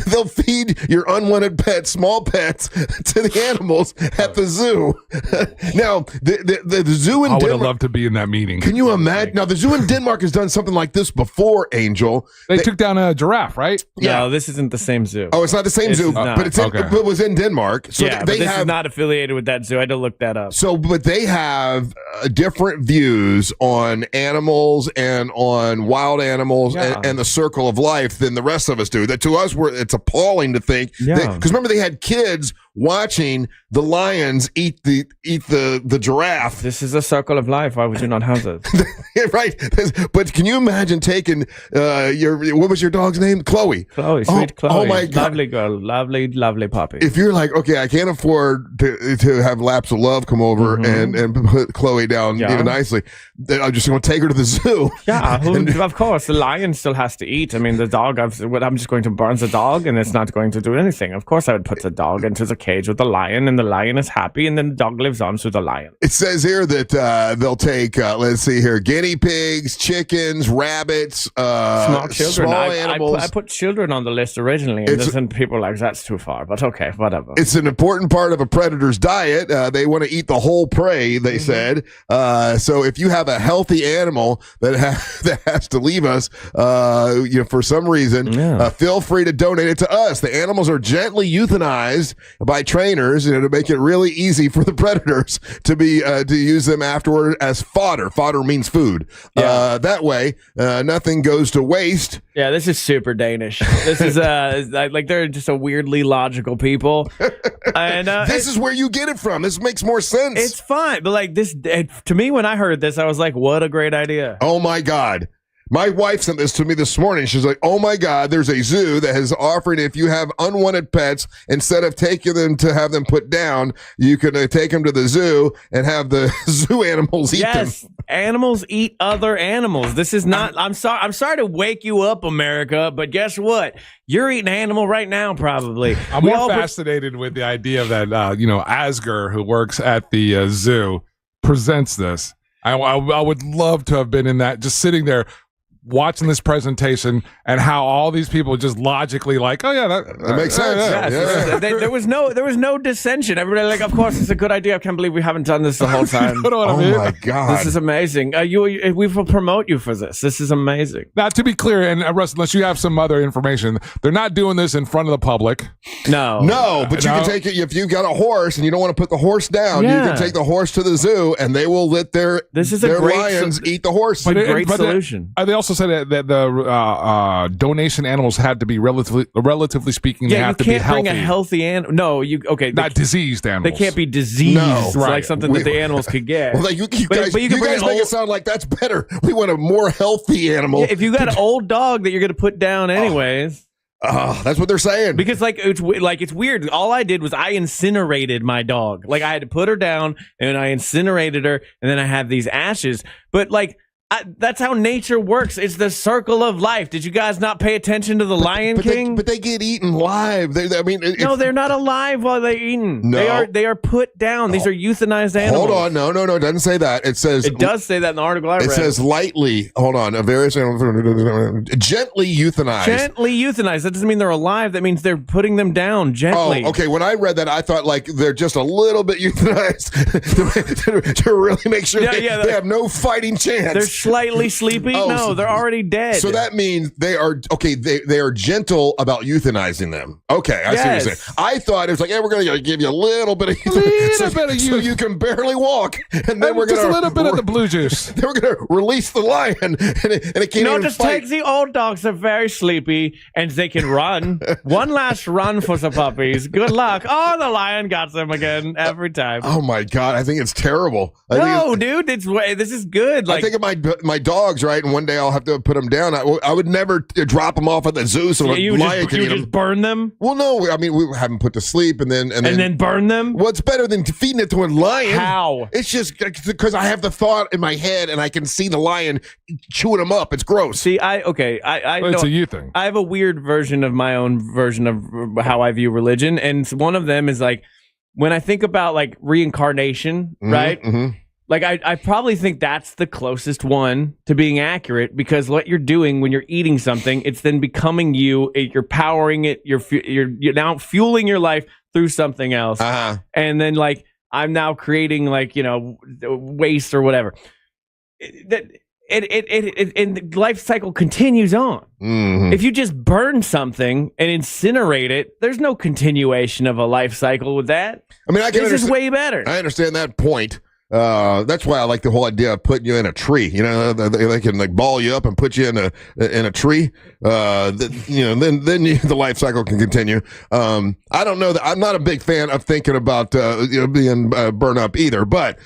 Speaker 5: They'll feed your unwanted pets, small pets, to the animals at the zoo. Now, the zoo in Denmark...
Speaker 6: I would have loved to be in that meeting.
Speaker 5: Can you imagine? Now, the zoo in Denmark has done something like this before, Angel.
Speaker 6: They took down a giraffe, right?
Speaker 4: Yeah. No, this isn't the same zoo.
Speaker 5: Oh, it's not the same zoo, but it was in Denmark. So
Speaker 4: this is not affiliated with that zoo. I had to look that up.
Speaker 5: So, but they have different views on animals and on wild animals and the circle of life than the rest of us do. That to us, it's appalling to think. Because remember, they had kids watching the lions eat the giraffe.
Speaker 4: This is a circle of life. Why would you not have this?
Speaker 5: Right. But can you imagine taking what was your dog's name? Chloe.
Speaker 4: Sweet Chloe.
Speaker 5: Oh my God.
Speaker 4: Lovely girl. Lovely puppy.
Speaker 5: If you're like, okay, I can't afford to have Laps of Love come over and put Chloe down even nicely, then I'm just going to take her to the zoo.
Speaker 4: Yeah, of course. The lion still has to eat. I mean, the dog, I'm just going to burn the dog and it's not going to do anything. Of course, I would put the dog into the cage with the lion, and the lion is happy, and then the dog lives on through the lion.
Speaker 5: It says here that they'll take, let's see here, guinea pigs, chickens, rabbits,
Speaker 4: small children.
Speaker 5: Small animals.
Speaker 4: I put children on the list originally, and then people like, that's too far, but okay, whatever.
Speaker 5: It's an important part of a predator's diet. They want to eat the whole prey, they said. So if you have a healthy animal that has to leave us, for some reason, feel free to donate it to us. The animals are gently euthanized by trainers, to make it really easy for the predators to be to use them afterward as fodder. Fodder means food. That way, nothing goes to waste.
Speaker 4: Yeah, this is super Danish. This is like they're just a weirdly logical people. And
Speaker 5: this is where you get it from. This makes more sense.
Speaker 4: It's fine, but like this to me, when I heard this, I was like, "What a great idea!"
Speaker 5: Oh my God. My wife sent this to me this morning. She's like, oh my God, there's a zoo that has offered if you have unwanted pets, instead of taking them to have them put down, you can take them to the zoo and have the zoo animals eat them.
Speaker 4: Animals eat other animals. This is not. I'm sorry to wake you up, America, but guess what? You're eating an animal right now, probably.
Speaker 6: I'm more fascinated with the idea that Asger, who works at the zoo, presents this. I would love to have been in that, just sitting there watching this presentation, and how all these people just logically like, oh yeah, that
Speaker 5: makes sense.
Speaker 4: Yeah. There was no dissension. Everybody like, of course, it's a good idea. I can't believe we haven't done this the whole time.
Speaker 6: You know what I mean?
Speaker 5: My God,
Speaker 4: this is amazing. We will promote you for this. This is amazing.
Speaker 6: Now, to be clear, and Russ, unless you have some other information, they're not doing this in front of the public.
Speaker 4: No,
Speaker 5: but you can take it if you got a horse and you don't want to put the horse down. You can take the horse to the zoo, and they will let their lions eat the horse.
Speaker 4: Great solution.
Speaker 6: They also said that the donation animals had to be relatively speaking. They have to be healthy.
Speaker 4: You can't bring a healthy animal. No,
Speaker 6: not diseased animals.
Speaker 4: They can't be diseased, like something that the animals could get.
Speaker 5: Well, you guys make it sound like that's better. We want a more healthy animal.
Speaker 4: Yeah, if you got an old dog that you're going to put down anyways.
Speaker 5: That's what they're saying.
Speaker 4: Because it's weird. All I did was I incinerated my dog. Like I had to put her down and I incinerated her, and then I had these ashes. But that's how nature works. It's the circle of life. Did you guys not pay attention to the Lion King?
Speaker 5: But they get eaten live.
Speaker 4: They're not alive while they're eaten.
Speaker 5: No.
Speaker 4: They are put down. These are euthanized animals.
Speaker 5: Hold on. No. It doesn't say that. It
Speaker 4: does say that in the article I read.
Speaker 5: It says lightly. Hold on. Gently euthanized.
Speaker 4: Gently euthanized. That doesn't mean they're alive. That means they're putting them down gently.
Speaker 5: Oh, okay. When I read that, I thought they're just a little bit euthanized to really make sure they have no fighting chance.
Speaker 4: They're slightly sleepy. No, they're already dead.
Speaker 5: So that means they are they are gentle about euthanizing them. Okay, I see what you're saying. I thought it was we're going to give you a little bit of euthanasia so you can barely walk, and then we're going to
Speaker 6: a little bit of the blue juice.
Speaker 5: Then we're going to release the lion, and it can't even
Speaker 4: just
Speaker 5: fight.
Speaker 4: take the old dogs. They're very sleepy, and they can run. One last run for the puppies. Good luck. Oh, the lion got them again every time.
Speaker 5: Oh my God, I think it's terrible.
Speaker 4: Dude, this is good.
Speaker 5: I think of my dogs, right? And one day I'll have to put them down. I would never drop them off at the zoo so a lion can eat them.
Speaker 4: You just burn them?
Speaker 5: Well, no. I mean, we have them put to sleep and then
Speaker 4: burn them?
Speaker 5: Well, it's better than feeding it to a lion.
Speaker 4: How?
Speaker 5: It's just because I have the thought in my head and I can see the lion chewing them up. It's gross.
Speaker 4: See, it's
Speaker 6: a you thing.
Speaker 4: I have a weird version of my own version of how I view religion, and one of them is when I think about reincarnation, right? Mm-hmm. I probably think that's the closest one to being accurate, because what you're doing when you're eating something, it's then becoming you. You're powering it. You're now fueling your life through something else, and then I'm now creating waste or whatever. And the life cycle continues on. Mm-hmm. If you just burn something and incinerate it, there's no continuation of a life cycle with that.
Speaker 5: I mean,
Speaker 4: this is way better.
Speaker 5: I understand that point. That's why I like the whole idea of putting you in a tree. They can ball you up and put you in a tree. Then the life cycle can continue. I don't know that I'm not a big fan of thinking about being burned up either, but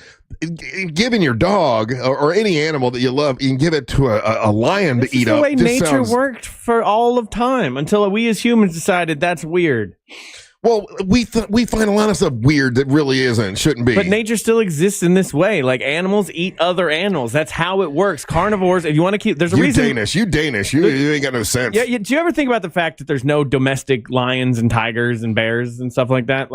Speaker 5: giving your dog or any animal that you love, you can give it to a lion to eat up.
Speaker 4: This is the way nature worked for all of time until we as humans decided that's weird.
Speaker 5: Well, we find a lot of stuff weird that really shouldn't be.
Speaker 4: But nature still exists in this way. Animals eat other animals. That's how it works. Carnivores, if you want to keep... There's a reason...
Speaker 5: You Danish. You ain't got no sense.
Speaker 4: Yeah, do you ever think about the fact that there's no domestic lions and tigers and bears and stuff like that?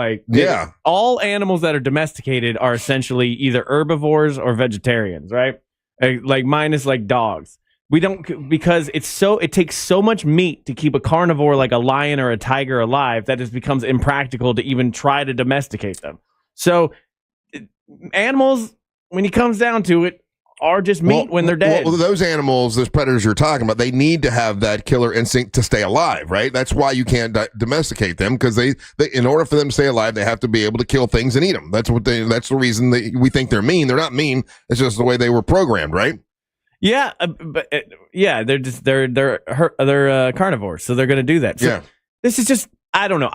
Speaker 4: All animals that are domesticated are essentially either herbivores or vegetarians, right? Minus dogs. We don't, because it takes so much meat to keep a carnivore like a lion or a tiger alive that it becomes impractical to even try to domesticate them. So animals, when it comes down to it, are just meat when they're dead.
Speaker 5: Well, those animals, those predators you're talking about, they need to have that killer instinct to stay alive, right? That's why you can't domesticate them, because they in order for them to stay alive, they have to be able to kill things and eat them. That's the reason we think they're mean. They're not mean. It's just the way they were programmed, right?
Speaker 4: Yeah, they're carnivores, so they're going to do that. So this is just, I don't know.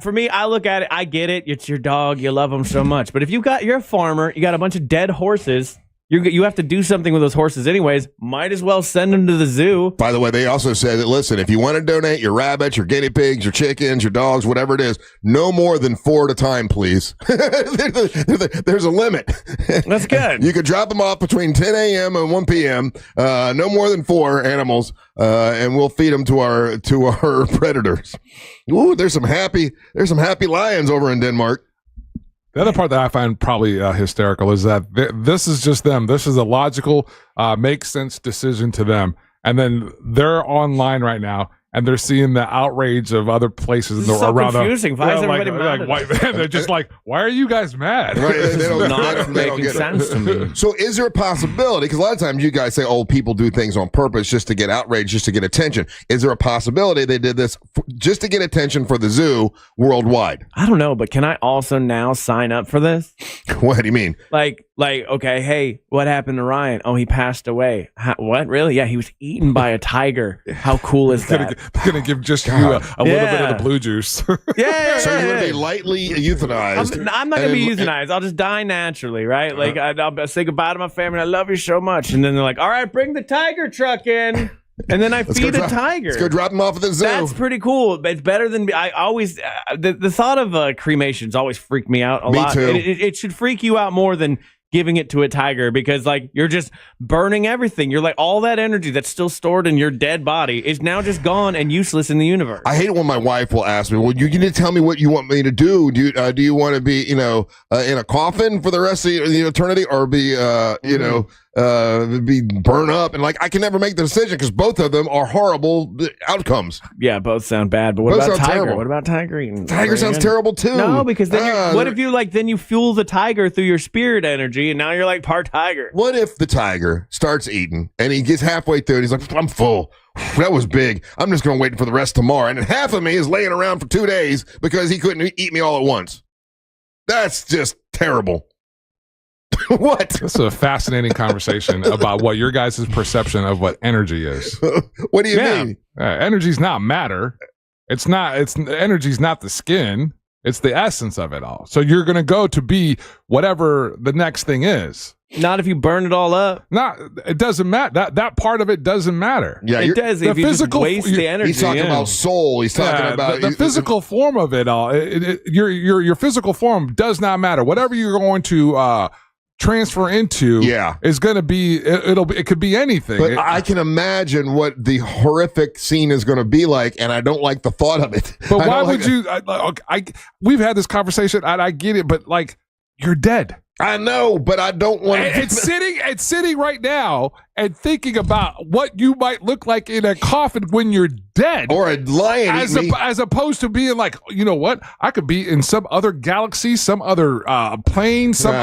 Speaker 4: For me, I look at it, I get it. It's your dog, you love them so much. But if you're a farmer, you got a bunch of dead horses, You have to do something with those horses anyways. Might as well send them to the zoo.
Speaker 5: By the way, they also said that, listen, if you want to donate your rabbits, your guinea pigs, your chickens, your dogs, whatever it is, no more than 4 at a time, please. There's a limit.
Speaker 4: That's good.
Speaker 5: You could drop them off between 10 a.m. and 1 p.m. No more than 4 animals, and we'll feed them to our predators. Ooh, there's some happy lions over in Denmark.
Speaker 6: The other part that I find probably hysterical is that this is just them. This is a logical, makes sense decision to them. And then they're online right now, and they're seeing the outrage of other places
Speaker 4: this is so
Speaker 6: around.
Speaker 4: Confusing. Why is everybody mad?
Speaker 6: They're just like, why are you guys mad?
Speaker 5: Right,
Speaker 4: It's not making sense to me.
Speaker 5: So is there a possibility, because a lot of times you guys say, oh, people do things on purpose just to get outraged, just to get attention. Is there a possibility they did this just to get attention for the zoo worldwide?
Speaker 4: I don't know, but can I also now sign up for this?
Speaker 5: What do you mean?
Speaker 4: Like, okay, hey, what happened to Ryan? Oh, he passed away. What? Really? Yeah, he was eaten by a tiger. How cool is that?
Speaker 6: Gonna give just you a little bit of the blue juice.
Speaker 4: Yeah.
Speaker 5: So you're gonna be lightly euthanized.
Speaker 4: I'm not gonna be euthanized. I'll just die naturally, right? Like I'll say goodbye to my family. I love you so much, and then they're like, "All right, bring the tiger truck in." And then I feed a tiger.
Speaker 5: Let's go drop him off at the zoo.
Speaker 4: That's pretty cool. It's better than I always. The thought of cremations always freaked me out a lot.
Speaker 5: Me too.
Speaker 4: It should freak you out more than giving it to a tiger, because like you're just burning everything. You're like, all that energy that's still stored in your dead body is now just gone and useless in the universe.
Speaker 5: I hate it when my wife will ask me, well, you need to tell me what you want me to do. Do you want to be, in a coffin for the rest of the eternity, or be, be burned up? And like, I can never make the decision because both of them are horrible outcomes.
Speaker 4: Yeah, both sound bad. But what
Speaker 5: Both
Speaker 4: about
Speaker 5: sound
Speaker 4: tiger?
Speaker 5: terrible.
Speaker 4: What about tiger eating?
Speaker 5: Tiger sounds terrible too.
Speaker 4: No, because then what if you then you fuel the tiger through your spirit energy, and now you're like part tiger?
Speaker 5: What if the tiger starts eating and he gets halfway through and he's like, I'm full. That was big. I'm just going to wait for the rest tomorrow. And then half of me is laying around for 2 days because he couldn't eat me all at once. That's just terrible. What?
Speaker 6: This is a fascinating conversation about what your guys' perception of what energy is.
Speaker 5: What do you mean?
Speaker 6: Energy's not matter. Energy's not the skin. It's the essence of it all. So you're going to go to be whatever the next thing is.
Speaker 4: Not if you burn it all up.
Speaker 6: It doesn't matter. That part of it doesn't matter.
Speaker 5: Yeah,
Speaker 4: it does.
Speaker 6: The
Speaker 4: if you
Speaker 6: physical
Speaker 4: just waste the energy.
Speaker 5: He's talking about soul. He's talking about
Speaker 6: the physical form of it all. Your physical form does not matter. Whatever you're going to transfer into is going to be it could be anything.
Speaker 5: But I can imagine what the horrific scene is going to be like, and I don't like the thought of it.
Speaker 6: But why would you we've had this conversation, and I get it, but like, you're dead.
Speaker 5: I know, but I don't want to.
Speaker 6: It's sitting right now and thinking about what you might look like in a coffin when you're dead,
Speaker 5: or a lion
Speaker 6: as opposed to being like, you know what? I could be in some other galaxy, some other plane, some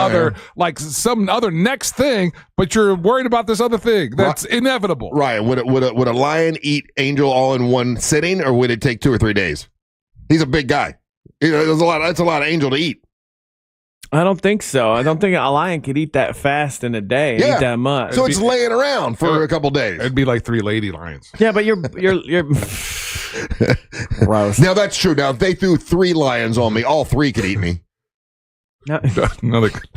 Speaker 6: other next thing. But you're worried about this other thing that's inevitable.
Speaker 5: Right? Would a lion eat Angel all in one sitting, or would it take 2 or 3 days? He's a big guy. That's a lot of Angel to eat.
Speaker 4: I don't think so. I don't think a lion could eat that fast in a day. Eat that much.
Speaker 5: So it's laying around for a couple days.
Speaker 6: It'd be like 3 lady lions.
Speaker 4: Yeah, but you're gross.
Speaker 5: Now that's true. Now if they threw 3 lions on me, all 3 could eat me.
Speaker 6: No, they could.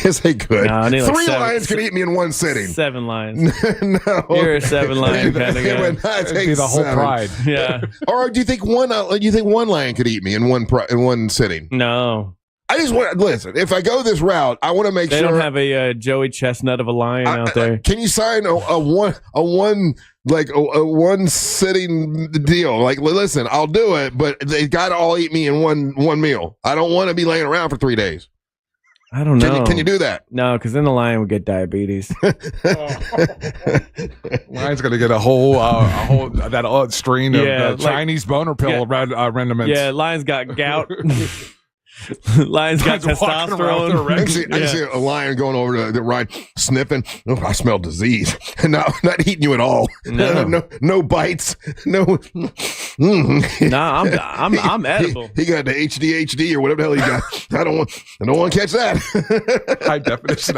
Speaker 5: Yes, they could.
Speaker 4: No,
Speaker 5: 3 lions could eat me in one sitting.
Speaker 4: 7 lions.
Speaker 5: No,
Speaker 4: you're a 7 lion kind of guy.
Speaker 5: It'd
Speaker 6: be the whole
Speaker 5: 7.
Speaker 6: pride.
Speaker 4: Yeah.
Speaker 5: Or do you think one lion could eat me in one sitting?
Speaker 4: No.
Speaker 5: I just want to listen. If I go this route, I want to make
Speaker 4: they
Speaker 5: sure
Speaker 4: don't have a Joey Chestnut of a lion out there.
Speaker 5: Can you sign a one sitting deal? Like, listen, I'll do it, but they got to all eat me in one meal. I don't want to be laying around for 3 days.
Speaker 4: I don't know.
Speaker 5: Can you do that?
Speaker 4: No, because then the lion would get diabetes.
Speaker 6: Lion's going to get a whole strain of Chinese boner pill remnants.
Speaker 4: Yeah, lion's got gout. Lion's got testosterone.
Speaker 5: I can see a lion going over to Ryan, sniffing. Oh, I smell disease. Not eating you at all. No bites. No.
Speaker 4: I'm edible.
Speaker 5: He got the ADHD or whatever the hell he got. I don't want to catch that.
Speaker 6: High definition.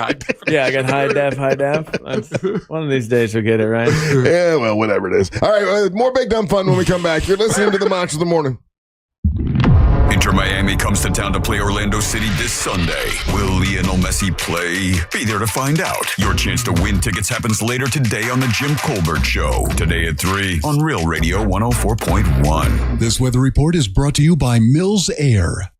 Speaker 4: Yeah, I got high def. One of these days we'll get it right.
Speaker 5: Yeah, well, whatever it is. All right, more Big Dumb Fun when we come back. You're listening to the Monster of the Morning.
Speaker 7: Inter Miami comes to town to play Orlando City this Sunday. Will Lionel Messi play? Be there to find out. Your chance to win tickets happens later today on the Jim Colbert Show. Today at 3 on Real Radio 104.1.
Speaker 8: This weather report is brought to you by Mills Air.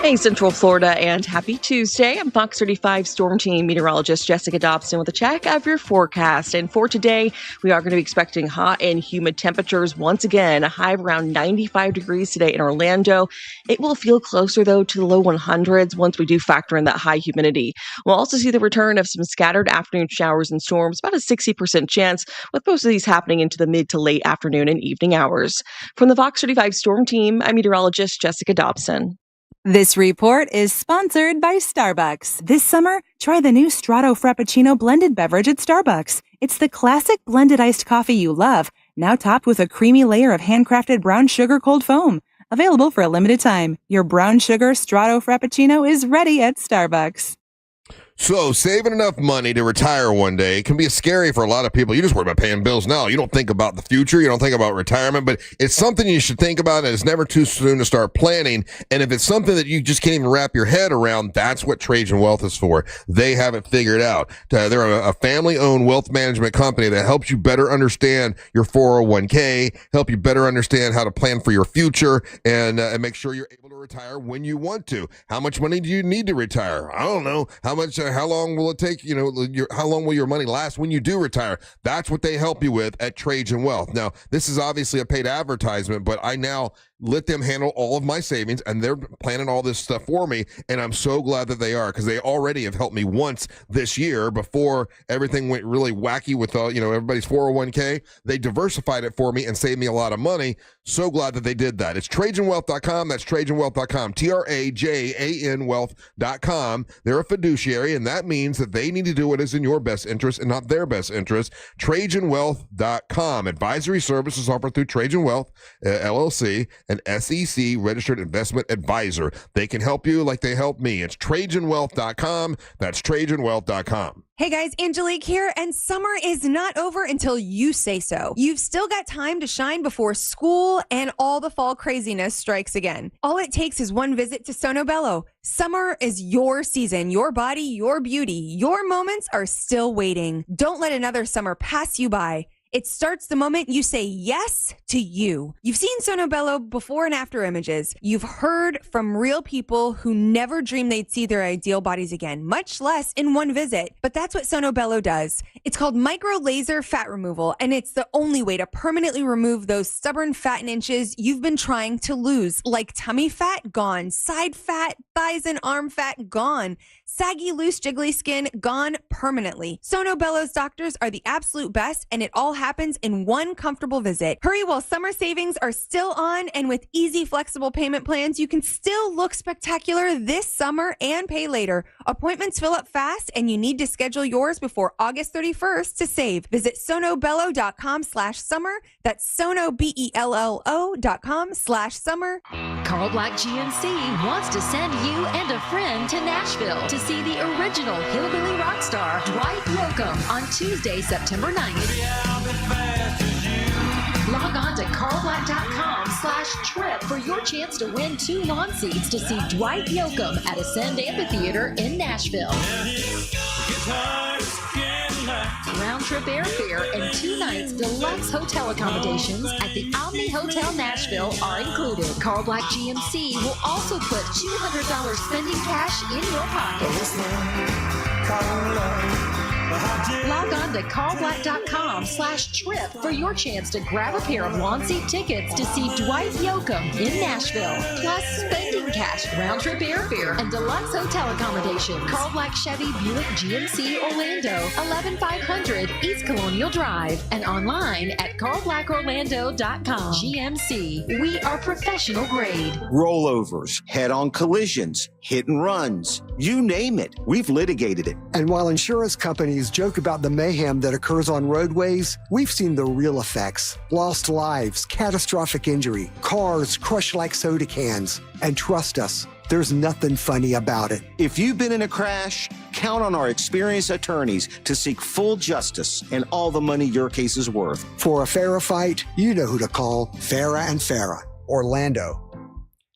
Speaker 9: Hey, Central Florida, and happy Tuesday. I'm Fox 35 Storm Team meteorologist Jessica Dobson with a check of your forecast. And for today, we are going to be expecting hot and humid temperatures once again, a high of around 95 degrees today in Orlando. It will feel closer, though, to the low 100s once we do factor in that high humidity. We'll also see the return of some scattered afternoon showers and storms, about a 60% chance, with most of these happening into the mid to late afternoon and evening hours. From the Fox 35 Storm Team, I'm meteorologist Jessica Dobson.
Speaker 10: This report is sponsored by Starbucks. This summer, try the new Strato Frappuccino blended beverage at Starbucks. It's the classic blended iced coffee you love, now topped with a creamy layer of handcrafted brown sugar cold foam. Available for a limited time. Your brown sugar Strato Frappuccino is ready at Starbucks.
Speaker 5: So saving enough money to retire one day can be scary for a lot of people. You just worry about paying bills now. You don't think about the future. You don't think about retirement, but it's something you should think about, and it's never too soon to start planning. And if it's something that you just can't even wrap your head around, that's what Trajan Wealth is for. They have it figured out. They're a family-owned wealth management company that helps you better understand your 401k, help you better understand how to plan for your future, and make sure you're able to retire when you want to. How much money do you need to retire? I don't know. How long will it take? How long will your money last when you do retire? That's what they help you with at Trajan Wealth. Now, this is obviously a paid advertisement, but I now let them handle all of my savings, and they're planning all this stuff for me, and I'm so glad that they are, because they already have helped me once this year before everything went really wacky with everybody's 401k. They diversified it for me and saved me a lot of money. So glad that they did that. It's TrajanWealth.com. That's TrajanWealth.com. TRAJAN Wealth.com. They're a fiduciary, and that means that they need to do what is in your best interest and not their best interest. TrajanWealth.com. Advisory services offered through Trajan Wealth, LLC, an SEC registered investment advisor. They can help you like they help me. It's TrajanWealth.com. That's TrajanWealth.com.
Speaker 11: Hey guys, Angelique here, and summer is not over until you say so. You've still got time to shine before school and all the fall craziness strikes again. All it takes is one visit to Sono Bello. Summer is your season, your body, your beauty. Your moments are still waiting. Don't let another summer pass you by. It starts the moment you say yes to you. You've seen Sono Bello before and after images. You've heard from real people who never dreamed they'd see their ideal bodies again, much less in one visit. But that's what Sono Bello does. It's called micro laser fat removal, and it's the only way to permanently remove those stubborn fat and inches you've been trying to lose, like tummy fat gone, side fat, thighs and arm fat gone, saggy, loose, jiggly skin gone permanently. Sono Bello's doctors are the absolute best, and it all happens in one comfortable visit. Hurry while summer savings are still on, and with easy, flexible payment plans, you can still look spectacular this summer and pay later. Appointments fill up fast, and you need to schedule yours before August 31st to save. Visit sonobello.com/summer. That's sonobello.com/summer.
Speaker 12: Carl Black GMC wants to send you and a friend to Nashville to see the original hillbilly rock star Dwight Yoakam on Tuesday, September 9th. Log on to carlblack.com/trip for your chance to win 2 lawn seats to see Dwight Yoakam at Ascend Amphitheater in Nashville. Round-trip airfare and 2 nights deluxe hotel accommodations at the Omni Hotel Nashville are included. Carl Black GMC will also put $200 spending cash in your pocket. Log on to carlblack.com/trip for your chance to grab a pair of lawn seat tickets to see Dwight Yoakam in Nashville. Plus spending cash, round-trip airfare, and deluxe hotel accommodations. Carl Black Chevy Buick GMC Orlando, 11500 East Colonial Drive, and online at carlblackorlando.com. GMC, we are professional grade.
Speaker 13: Rollovers, head-on collisions, hit and runs, you name it, we've litigated it.
Speaker 14: And while insurance companies joke about the mayhem that occurs on roadways, we've seen the real effects. Lost lives, catastrophic injury, cars crushed like soda cans. And trust us, there's nothing funny about it.
Speaker 13: If you've been in a crash, count on our experienced attorneys to seek full justice and all the money your case is worth.
Speaker 14: For a Farah fight, you know who to call, Farah and Farah. Orlando.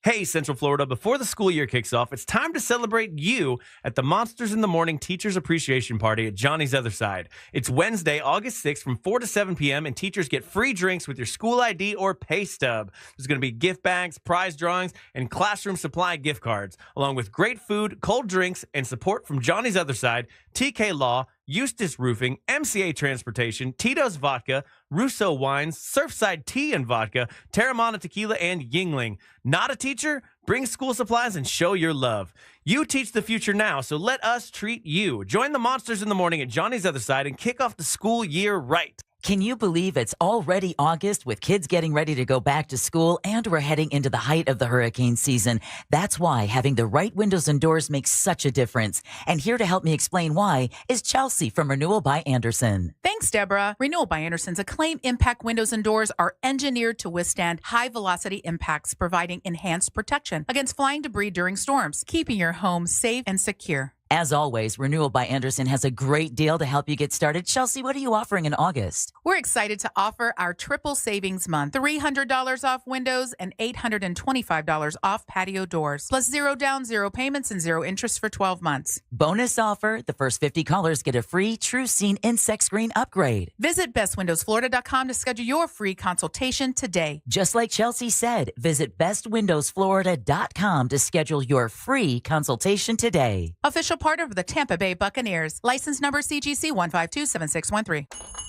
Speaker 4: Hey, Central Florida, before the school year kicks off, it's time to celebrate you at the Monsters in the Morning Teachers Appreciation Party at Johnny's Other Side. It's Wednesday, August 6th from 4 to 7 p.m., and teachers get free drinks with your school ID or pay stub. There's going to be gift bags, prize drawings, and classroom supply gift cards, along with great food, cold drinks, and support from Johnny's Other Side, TK Law, Eustis Roofing, MCA Transportation, Tito's Vodka, Russo Wines, Surfside Tea and Vodka, Terramana Tequila, and Yingling. Not a teacher? Bring school supplies and show your love. You teach the future now, so let us treat you. Join the Monsters in the Morning at Johnny's Other Side and kick off the school year right.
Speaker 15: Can you believe it's already August with kids getting ready to go back to school and we're heading into the height of the hurricane season? That's why having the right windows and doors makes such a difference. And here to help me explain why is Chelsea from Renewal by Anderson.
Speaker 16: Thanks, Deborah. Renewal by Anderson's acclaimed impact windows and doors are engineered to withstand high-velocity impacts, providing enhanced protection against flying debris during storms, keeping your home safe and secure.
Speaker 15: As always, Renewal by Anderson has a great deal to help you get started. Chelsea, what are you offering in August?
Speaker 16: We're excited to offer our triple savings month. $300 off windows and $825 off patio doors. Plus 0 down, 0 payments, and 0 interest for 12 months.
Speaker 15: Bonus offer, the first 50 callers get a free True Scene insect screen upgrade.
Speaker 16: Visit bestwindowsflorida.com to schedule your free consultation today.
Speaker 15: Just like Chelsea said, visit bestwindowsflorida.com to schedule your free consultation today.
Speaker 16: Official part of the Tampa Bay Buccaneers. License number CGC 1527613.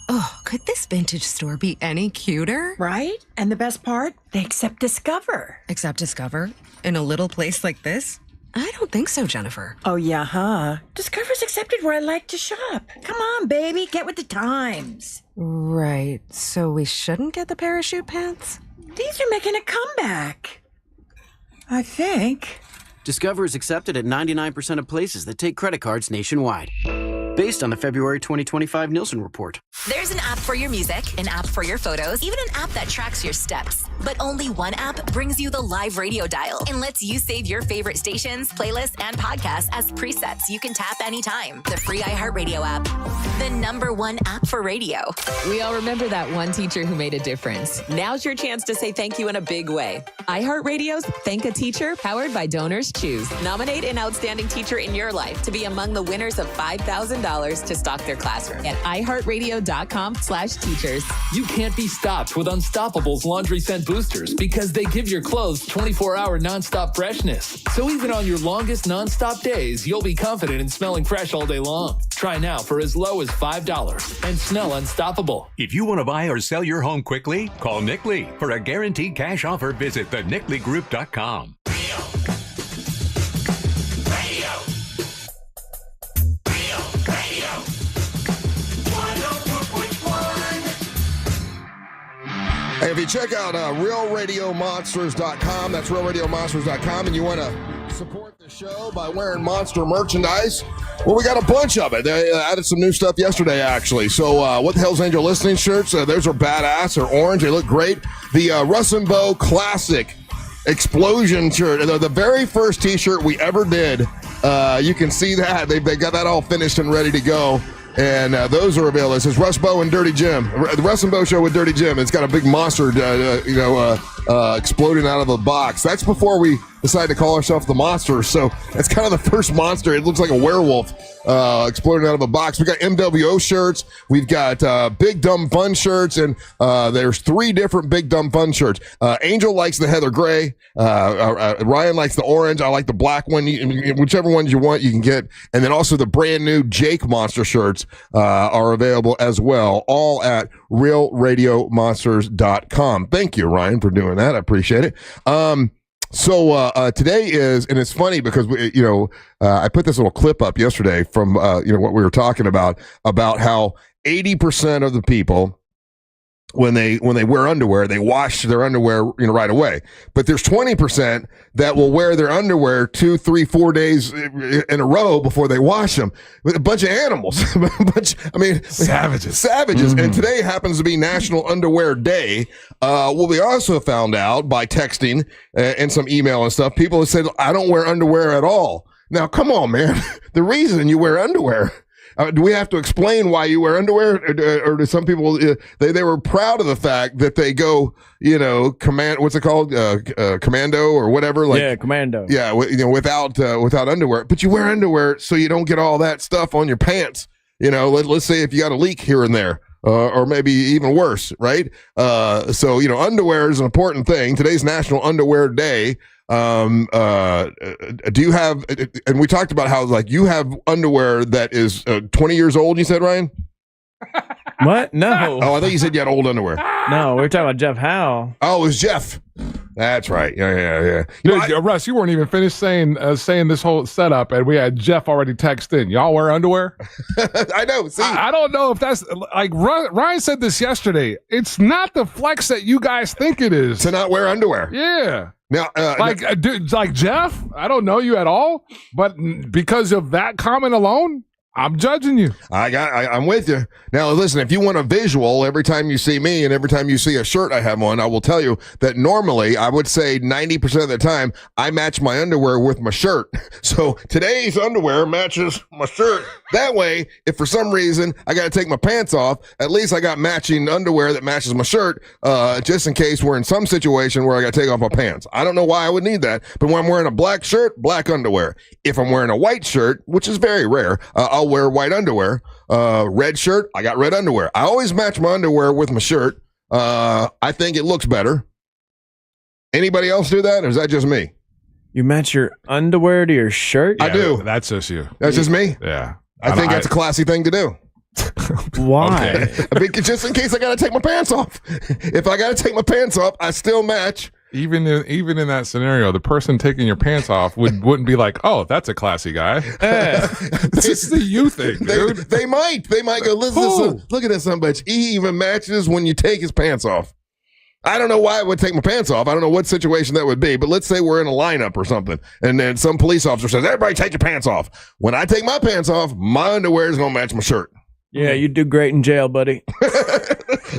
Speaker 17: Oh, could this vintage store be any cuter?
Speaker 18: Right? And the best part? They accept Discover.
Speaker 17: Accept Discover? In a little place like this? I don't think so, Jennifer.
Speaker 18: Oh, yeah, huh? Discover's accepted where I like to shop. Come on, baby, get with the times.
Speaker 17: Right. So we shouldn't get the parachute pants?
Speaker 18: These are making a comeback. I think.
Speaker 19: Discover is accepted at 99% of places that take credit cards nationwide. Based on the February 2025 Nielsen report.
Speaker 2: There's an app for your music, an app for your photos, even an app that tracks your steps. But only one app brings you the live radio dial and lets you save your favorite stations, playlists, and podcasts as presets you can tap anytime. The free iHeartRadio app. The #1 app for radio.
Speaker 20: We all remember that one teacher who made a difference. Now's your chance to say thank you in a big way. iHeartRadio's Thank a Teacher, powered by Donors Choose. Nominate an outstanding teacher in your life to be among the winners of $5,000 to stock their classroom at iHeartRadio.com/teachers.
Speaker 21: You can't be stopped with Unstoppable's laundry scent boosters because they give your clothes 24-hour nonstop freshness. So even on your longest nonstop days, you'll be confident in smelling fresh all day long. Try now for as low as $5 and smell unstoppable.
Speaker 30: If you want to buy or sell your home quickly, call Nick Lee. For a guaranteed cash offer, visit theNickLeeGroup.com.
Speaker 5: Hey, if you check out RealRadioMonsters.com, that's RealRadioMonsters.com, and you want to support the show by wearing Monster merchandise, well, we got a bunch of it. They added some new stuff yesterday, actually. So What the Hell's Angel Listening shirts, those are badass. They're orange. They look great. The Russ and Bo Classic Explosion shirt, the very first T-shirt we ever did. You can see that. They got that all finished and ready to go. And those are available. It says Russ, Bo, and Dirty Jim. The Russ and Bo Show with Dirty Jim. It's got a big monster, exploding out of the box. That's before we decided to call ourselves the Monsters. So that's kind of the first monster. It looks like a werewolf exploding out of a box. We got MWO shirts. We've got Big Dumb Fun shirts, and there's 3 different Big Dumb Fun shirts. Angel likes the heather gray. Ryan likes the orange. I like the black one. Whichever ones you want, you can get. And then also the brand new Jake Monster shirts are available as well, all at realradiomonsters.com. Thank you, Ryan, for doing that. I appreciate it. So today is, and it's funny because I put this little clip up yesterday from what we were talking about how 80% of the people, when they wear underwear, they wash their underwear right away. But there's 20% that will wear their underwear 2, 3, 4 days in a row before they wash them. A bunch of animals, savages. Mm-hmm. And today happens to be National Underwear Day. What we also found out by texting and some email and stuff, people have said, I don't wear underwear at all. Now, come on, man. The reason you wear underwear Do we have to explain why you wear underwear, or do some people they were proud of the fact that they go, what's it called, commando or whatever? Like,
Speaker 4: commando.
Speaker 5: Yeah, without underwear. But you wear underwear so you don't get all that stuff on your pants. Let's say if you got a leak here and there. Or maybe even worse, right? So underwear is an important thing. Today's National Underwear Day. Do you have? And we talked about how you have underwear that is 20 years old. You said, Ryan?
Speaker 4: What? No.
Speaker 5: Oh, I thought you said you had old underwear.
Speaker 4: No, we were talking about Jeff Howe.
Speaker 5: Oh, it was Jeff. That's right. Yeah.
Speaker 6: Russ, you weren't even finished saying this whole setup, and we had Jeff already texted in. Y'all wear underwear?
Speaker 5: I know. See,
Speaker 6: I don't know if that's like Ryan said this yesterday. It's not the flex that you guys think it is
Speaker 5: to not wear underwear.
Speaker 6: Yeah.
Speaker 5: Now,
Speaker 6: dude, like Jeff, I don't know you at all, but because of that comment alone, I'm judging you.
Speaker 5: I'm with you. Now, listen, if you want a visual every time you see me and every time you see a shirt I have on, I will tell you that normally I would say 90% of the time I match my underwear with my shirt. So today's underwear matches my shirt. That way, if for some reason I got to take my pants off, at least I got matching underwear that matches my shirt, just in case we're in some situation where I got to take off my pants. I don't know why I would need that, but when I'm wearing a black shirt, black underwear. If I'm wearing a white shirt, which is very rare, I'll wear white underwear. Red shirt, I got red underwear. I always match my underwear with my shirt. I think it looks better. Anybody else do that, or is that just me?
Speaker 4: You match your underwear to your shirt?
Speaker 5: I do.
Speaker 6: That's just you.
Speaker 5: That's just me?
Speaker 6: Yeah.
Speaker 5: I think that's a classy thing to do.
Speaker 4: Why?
Speaker 5: Okay. I mean, just in case I got to take my pants off. If I got to take my pants off, I still match.
Speaker 6: Even in that scenario, the person taking your pants off wouldn't be like, "Oh, that's a classy guy." This is the you thing, dude.
Speaker 5: They might go, listen, look at this son bitch. He even matches when you take his pants off. I don't know why I would take my pants off. I don't know what situation that would be, but let's say we're in a lineup or something, and then some police officer says, "Everybody take your pants off." When I take my pants off, my underwear is gonna match my shirt.
Speaker 4: Yeah, you do great in jail, buddy.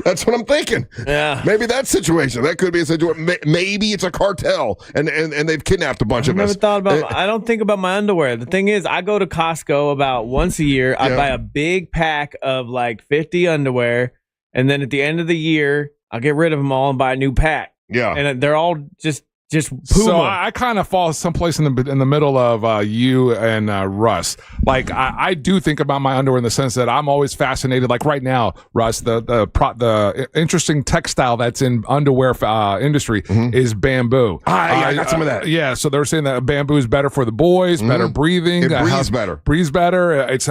Speaker 5: That's what I'm thinking.
Speaker 4: Yeah.
Speaker 5: Maybe that situation. That could be a situation. Maybe it's a cartel and they've kidnapped a bunch of us.
Speaker 4: I don't think about my underwear. The thing is, I go to Costco about once a year. I buy a big pack of like 50 underwear. And then at the end of the year, I'll get rid of them all and buy a new pack.
Speaker 5: Yeah.
Speaker 4: And they're all just Puma.
Speaker 6: So I kind of fall someplace in the middle of you and Russ. Like I do think about my underwear in the sense that I'm always fascinated. Like right now, Russ, the interesting textile that's in underwear industry is bamboo.
Speaker 5: I got some of that.
Speaker 6: Yeah, so they're saying that bamboo is better for the boys, better breathing.
Speaker 5: It breathes better.
Speaker 6: Breathes better. It's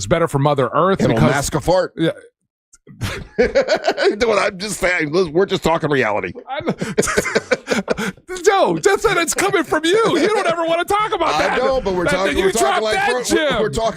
Speaker 6: better for Mother Earth.
Speaker 5: It'll mask a fart.
Speaker 6: Yeah.
Speaker 5: I'm just saying, we're just talking reality.
Speaker 6: Joe, just said it's coming from you. You don't ever want to talk about that.
Speaker 5: I know, but we're talking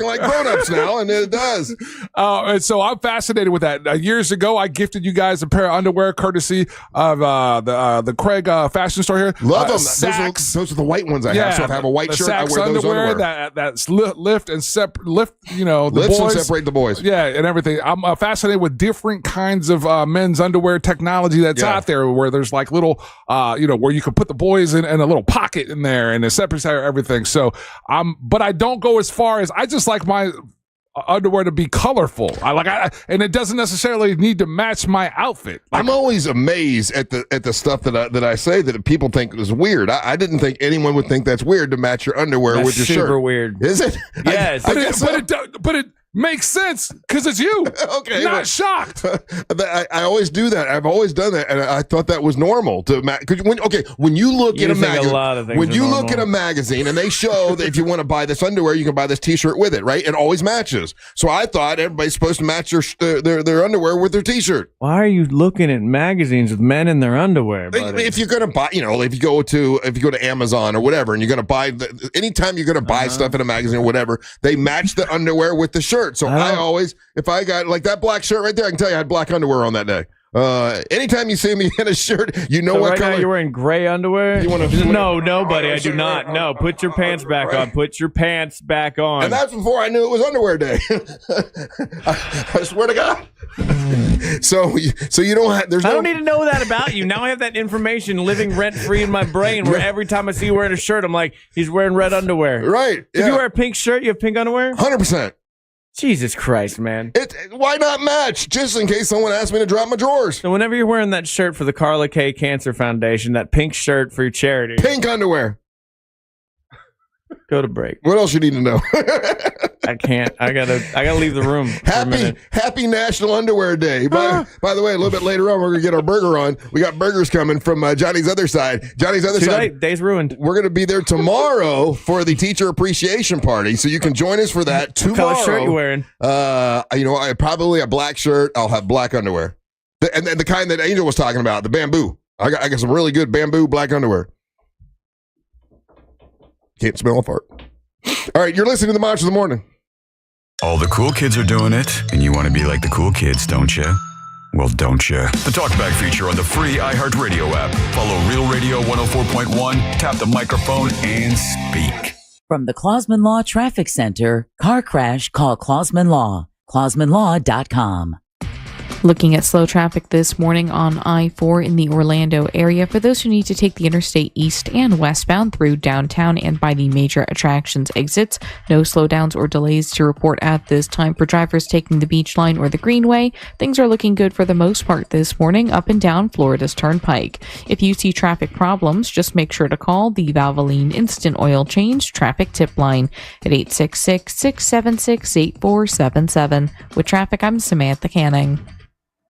Speaker 5: like grown-ups now, and it does.
Speaker 6: And so I'm fascinated with that. Years ago, I gifted you guys a pair of underwear courtesy of the Craig fashion store here.
Speaker 5: Love them.
Speaker 6: Saks.
Speaker 5: Those are the white ones I have. So if I have a white shirt, I wear those underwear.
Speaker 6: That's lift and lift. The
Speaker 5: lifts
Speaker 6: boys
Speaker 5: and separate the boys.
Speaker 6: Yeah, and everything. I'm fascinated with different kinds of men's underwear technology that's out there, where there's like little, where you can put the boys in a little pocket in there and it separates everything. So but I don't go as far as I just like my underwear to be colorful. And it doesn't necessarily need to match my outfit.
Speaker 5: I'm always amazed at the stuff that I say that people think is weird. I didn't think anyone would think that's weird to match your underwear with your shirt.
Speaker 4: Super weird.
Speaker 5: Is it?
Speaker 4: Yes.
Speaker 6: But it makes sense because it's you.
Speaker 5: Okay.
Speaker 6: Not shocked.
Speaker 5: I always do that. I've always done that, and I thought that was normal to match. When you look at a magazine, and they show that if you want to buy this underwear, you can buy this T-shirt with it, right? It always matches. So I thought everybody's supposed to match their underwear with their T-shirt.
Speaker 4: Why are you looking at magazines with men in their underwear, buddy?
Speaker 5: If you're gonna buy, if you go to Amazon or whatever, and you're gonna buy anytime you're gonna buy stuff in a magazine or whatever, they match the underwear with the shirt. So I always, if I got like that black shirt right there, I can tell you I had black underwear on that day. Anytime you see me in a shirt, what color.
Speaker 4: Now you're wearing gray underwear? No, buddy, I do not. No, put your pants back on. Put your pants back on.
Speaker 5: And that's before I knew it was underwear day. I swear to God. So you don't have. I
Speaker 4: don't need to know that about you. Now I have that information living rent free in my brain. Where every time I see you wearing a shirt, I'm like, he's wearing red underwear.
Speaker 5: Right.
Speaker 4: If you wear a pink shirt, you have pink underwear.
Speaker 5: 100%.
Speaker 4: Jesus Christ, man.
Speaker 5: Why not match? Just in case someone asks me to drop my drawers.
Speaker 4: So whenever you're wearing that shirt for the Carla K Cancer Foundation, that pink shirt for your charity.
Speaker 5: Pink underwear.
Speaker 4: Go to break.
Speaker 5: What else you need to know?
Speaker 4: I can't. I gotta leave the room.
Speaker 5: Happy National Underwear Day. By the way, a little bit later on, we're gonna get our burger on. We got burgers coming from Johnny's other side. Johnny's other
Speaker 4: Too
Speaker 5: side.
Speaker 4: late. Day's ruined.
Speaker 5: We're gonna be there tomorrow for the teacher appreciation party, so you can join us for that tomorrow.
Speaker 4: What color shirt you wearing?
Speaker 5: I probably a black shirt. I'll have black underwear, and the kind that Angel was talking about, the bamboo. I got some really good bamboo black underwear. Can't smell a fart. All right, you're listening to the Monsters of the Morning.
Speaker 7: All the cool kids are doing it, and you want to be like the cool kids, don't you? Well, don't you? The Talkback feature on the free iHeartRadio app. Follow Real Radio 104.1, tap the microphone, and speak.
Speaker 15: From the Clausman Law Traffic Center, car crash, call Clausman Law. ClausmanLaw.com.
Speaker 1: Looking at slow traffic this morning on I-4 in the Orlando area for those who need to take the interstate east and westbound through downtown and by the major attractions exits. No slowdowns or delays to report at this time for drivers taking the Beach Line or the Greenway. Things are looking good for the most part this morning up and down Florida's Turnpike. If you see traffic problems, just make sure to call the Valvoline Instant Oil Change Traffic Tip Line at 866-676-8477. With traffic, I'm Samantha Canning.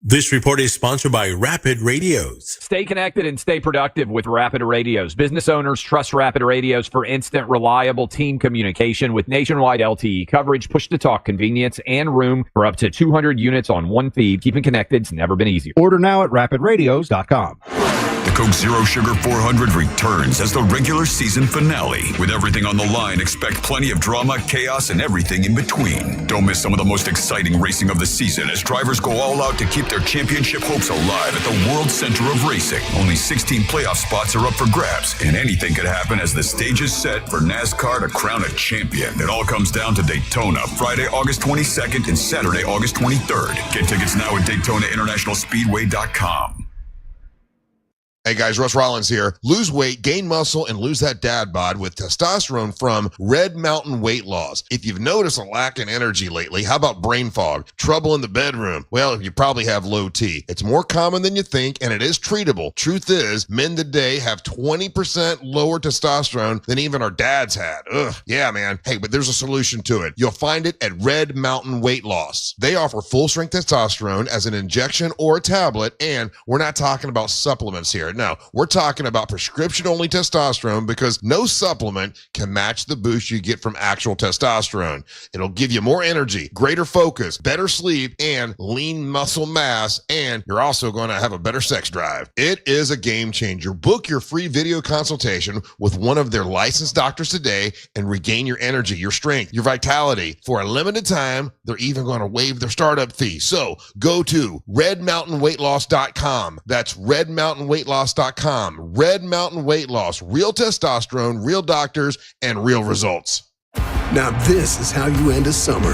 Speaker 3: This report is sponsored by Rapid Radios.
Speaker 22: Stay connected and stay productive with Rapid Radios. Business owners trust Rapid Radios for instant, reliable team communication with nationwide LTE coverage, push-to-talk convenience, and room for up to 200 units on one feed. Keeping connected's never been easier.
Speaker 23: Order now at rapidradios.com.
Speaker 7: The Coke Zero Sugar 400 returns as the regular season finale. With everything on the line, expect plenty of drama, chaos, and everything in between. Don't miss some of the most exciting racing of the season as drivers go all out to keep their championship hopes alive at the World Center of Racing. Only 16 playoff spots are up for grabs, and anything could happen as the stage is set for NASCAR to crown a champion. It all comes down to Daytona, Friday, August 22nd and Saturday, August 23rd. Get tickets now at DaytonaInternationalSpeedway.com.
Speaker 5: Hey guys, Russ Rollins here. Lose weight, gain muscle, and lose that dad bod with testosterone from Red Mountain Weight Loss. If you've noticed a lack in energy lately, how about brain fog, trouble in the bedroom? Well, you probably have low T. It's more common than you think, and it is treatable. Truth is, men today have 20% lower testosterone than even our dads had. Ugh, yeah, man. Hey, but there's a solution to it. You'll find it at Red Mountain Weight Loss. They offer full-strength testosterone as an injection or a tablet, and we're not talking about supplements here. No, we're talking about prescription-only testosterone because no supplement can match the boost you get from actual testosterone. It'll give you more energy, greater focus, better sleep, and lean muscle mass, and you're also going to have a better sex drive. It is a game changer. Book your free video consultation with one of their licensed doctors today and regain your energy, your strength, your vitality. For a limited time, they're even going to waive their startup fee. So go to redmountainweightloss.com. That's redmountainweightloss.com. Red Mountain Weight Loss, real testosterone, real doctors, and real results.
Speaker 24: Now this is how you end a summer.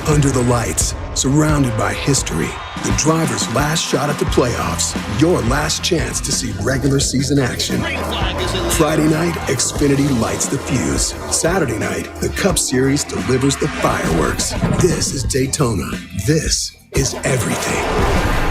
Speaker 24: Under the lights, surrounded by history. The driver's last shot at the playoffs. Your last chance to see regular season action. Friday night, Xfinity lights the fuse. Saturday night, the Cup Series delivers the fireworks. This is Daytona. This is everything.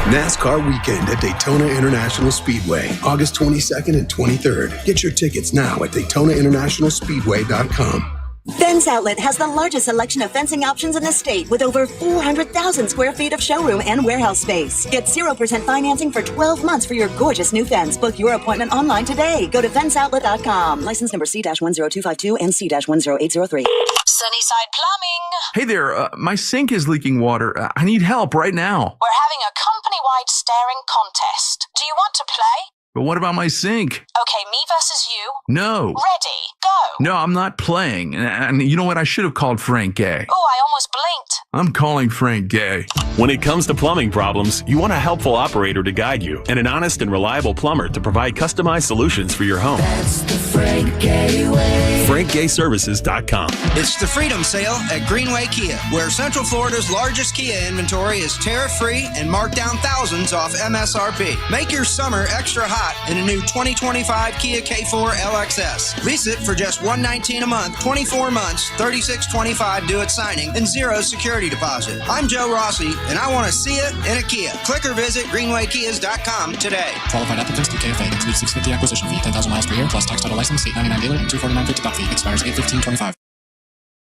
Speaker 24: NASCAR weekend at Daytona International Speedway, August 22nd and 23rd. Get your tickets now at DaytonaInternationalSpeedway.com.
Speaker 25: Fence Outlet has the largest selection of fencing options in the state with over 400,000 square feet of showroom and warehouse space. Get 0% financing for 12 months for your gorgeous new fence. Book your appointment online today. Go to fenceoutlet.com. License number C-10252 and C-10803.
Speaker 26: Sunnyside Plumbing.
Speaker 27: Hey there, my sink is leaking water. I need help right now.
Speaker 26: We're having a company-wide staring contest. Do you want to play?
Speaker 27: But what about my sink?
Speaker 26: Okay, me versus you.
Speaker 27: No.
Speaker 26: Ready, go.
Speaker 27: No, I'm not playing. And you know what? I should have called Frank Gay.
Speaker 26: Oh, I almost blinked.
Speaker 27: I'm calling Frank Gay.
Speaker 28: When it comes to plumbing problems, you want a helpful operator to guide you and an honest and reliable plumber to provide customized solutions for your home.
Speaker 29: That's the Frank Gay way.
Speaker 28: FrankGayServices.com.
Speaker 30: It's the Freedom Sale at Greenway Kia, where Central Florida's largest Kia inventory is tariff-free and marked down thousands off MSRP. Make your summer extra hot in a new 2025 Kia K4 LXS. Lease it for just $119 a month, 24 months, $36.25 due at signing, and 0 security security deposit. I'm Joe Rossi, and I want to see it in a Kia. Click or visit greenwaykias.com today.
Speaker 8: Qualified applicants through KFA. Includes $650 acquisition fee, 10,000 miles per year, plus tax title license, $899 dealer, and $249.50 doc fee. Expires 8/15/25.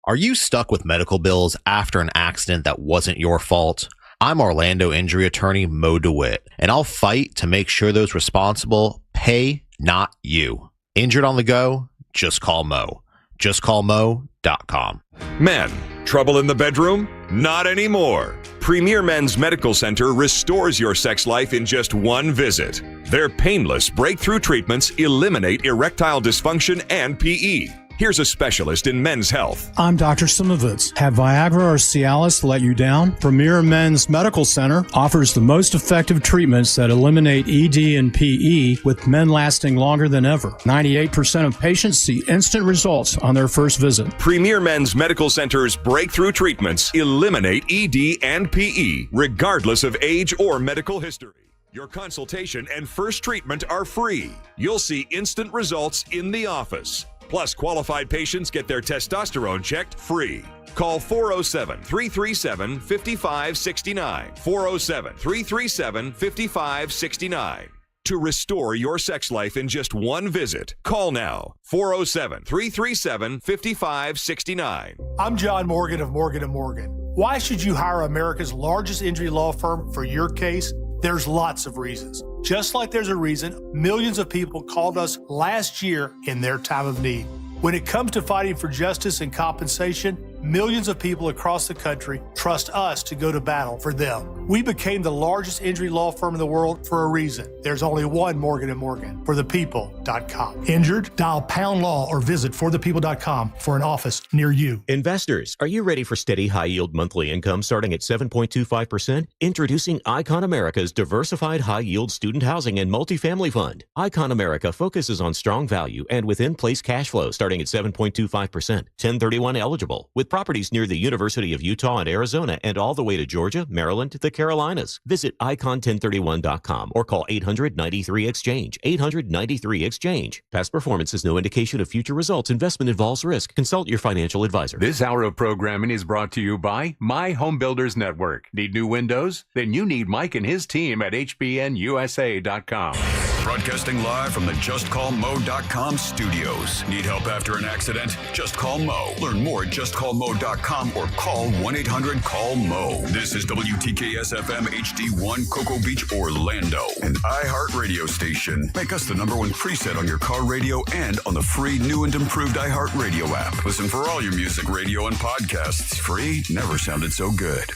Speaker 9: Are you stuck with medical bills after an accident that wasn't your fault? I'm Orlando injury attorney Mo DeWitt, and I'll fight to make sure those responsible pay, not you. Injured on the go? Just call Mo. JustCallMo.com.
Speaker 10: Men, trouble in the bedroom? Not anymore. Premier Men's Medical Center restores your sex life in just one visit. Their painless breakthrough treatments eliminate erectile dysfunction and PE. Here's a specialist in men's health.
Speaker 11: I'm Dr. Simovitz. Have Viagra or Cialis let you down? Premier Men's Medical Center offers the most effective treatments that eliminate ED and PE, with men lasting longer than ever. 98% of patients see instant results on their first visit.
Speaker 10: Premier Men's Medical Center's breakthrough treatments eliminate ED and PE, regardless of age or medical history. Your consultation and first treatment are free. You'll see instant results in the office. Plus, qualified patients get their testosterone checked free. Call 407-337-5569. 407-337-5569. To restore your sex life in just one visit, call now. 407-337-5569.
Speaker 12: I'm John Morgan of Morgan & Morgan. Why should you hire America's largest injury law firm for your case? There's lots of reasons. Just like there's a reason millions of people called us last year in their time of need. When it comes to fighting for justice and compensation, millions of people across the country trust us to go to battle for them. We became the largest injury law firm in the world for a reason. There's only one Morgan & Morgan, forthepeople.com. Injured? Dial #law or visit forthepeople.com for an office near you.
Speaker 13: Investors, are you ready for steady high-yield monthly income starting at 7.25%? Introducing Icon America's diversified high-yield student housing and multifamily fund. Icon America focuses on strong value and within-place cash flow starting at 7.25%, 1031 eligible, with properties near the University of Utah and Arizona and all the way to Georgia, Maryland, the Carolinas. Visit icon1031.com or call 800-93-EXCHANGE. 800-93-EXCHANGE. Past performance is no indication of future results. Investment involves risk. Consult your financial advisor.
Speaker 14: This hour of programming is brought to you by My Home Builders Network. Need new windows? Then you need Mike and his team at hbnusa.com.
Speaker 7: Broadcasting live from the JustCallMo.com studios. Need help after an accident? Just call Mo. Learn more at JustCallMo.com or call 1-800-CALL-MO. This is WTKS-FM HD1 Cocoa Beach, Orlando, an iHeart radio station. Make us the #1 preset on your car radio and on the free new and improved iHeart radio app. Listen for all your music, radio, and podcasts. Free never sounded so good.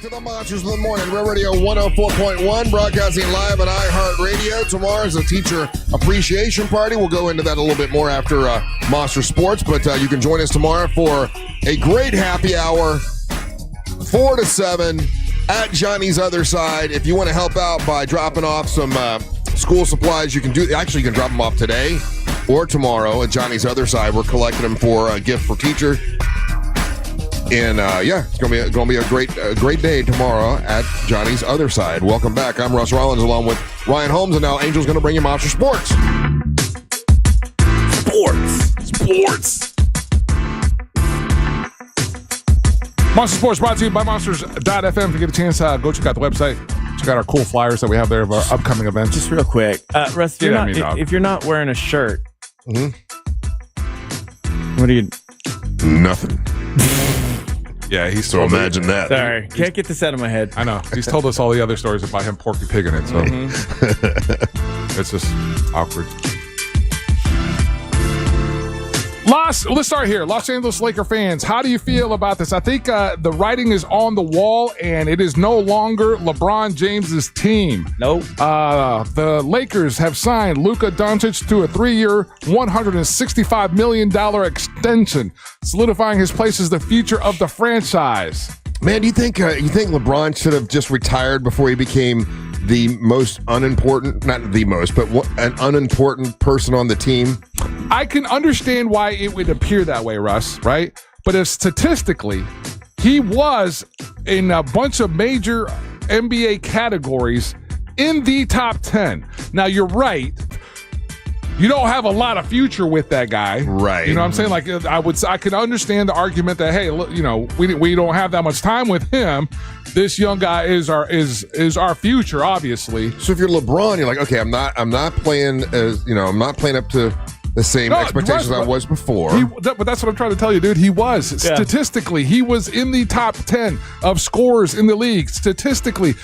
Speaker 5: To the Monsters of the Morning, Real Radio 104.1, broadcasting live on iHeartRadio. Tomorrow is a teacher appreciation party. We'll go into that a little bit more after Monster Sports, but you can join us tomorrow for a great happy hour, 4 to 7 at Johnny's Other Side. If you want to help out by dropping off some school supplies, you can do. Actually, you can drop them off today or tomorrow at Johnny's Other Side. We're collecting them for a gift for teacher. And it's gonna be a great day tomorrow at Johnny's Other Side. Welcome back. I'm Russ Rollins along with Ryan Holmes, and now Angel's gonna bring you Monster Sports. Sports.
Speaker 6: Monster Sports brought to you by Monsters.fm. If you get a chance, go check out the website. Check out our cool flyers that we have there of our upcoming events.
Speaker 4: Just real quick, Russ, if you're not wearing a shirt, what do you?
Speaker 5: Nothing.
Speaker 6: Yeah, he's
Speaker 5: so imagine that.
Speaker 4: Sorry, can't get this out of my head.
Speaker 6: I know. He's told us all the other stories about him porky pigging it, so it's just awkward. Let's start here. Los Angeles Laker fans, how do you feel about this? I think the writing is on the wall, and it is no longer LeBron James's team.
Speaker 4: Nope.
Speaker 6: The Lakers have signed Luka Doncic to a 3-year, $165 million extension, solidifying his place as the future of the franchise.
Speaker 5: Man, do you think LeBron should have just retired before he became the most unimportant, not the most, but an unimportant person on the team?
Speaker 6: I can understand why it would appear that way, Russ, right? But if statistically, he was in a bunch of major NBA categories in the top 10. Now, you're right. You don't have a lot of future with that guy.
Speaker 5: Right.
Speaker 6: You know what I'm saying? Like, I could understand the argument that, hey, look, you know, we don't have that much time with him. This young guy is our future, obviously.
Speaker 5: So if you're LeBron, you're like, okay, I'm not playing I'm not playing up to the same expectations I was before.
Speaker 6: But that's what I'm trying to tell you, dude. He was. Yeah. Statistically, he was in the top 10 of scorers in the league. Statistically,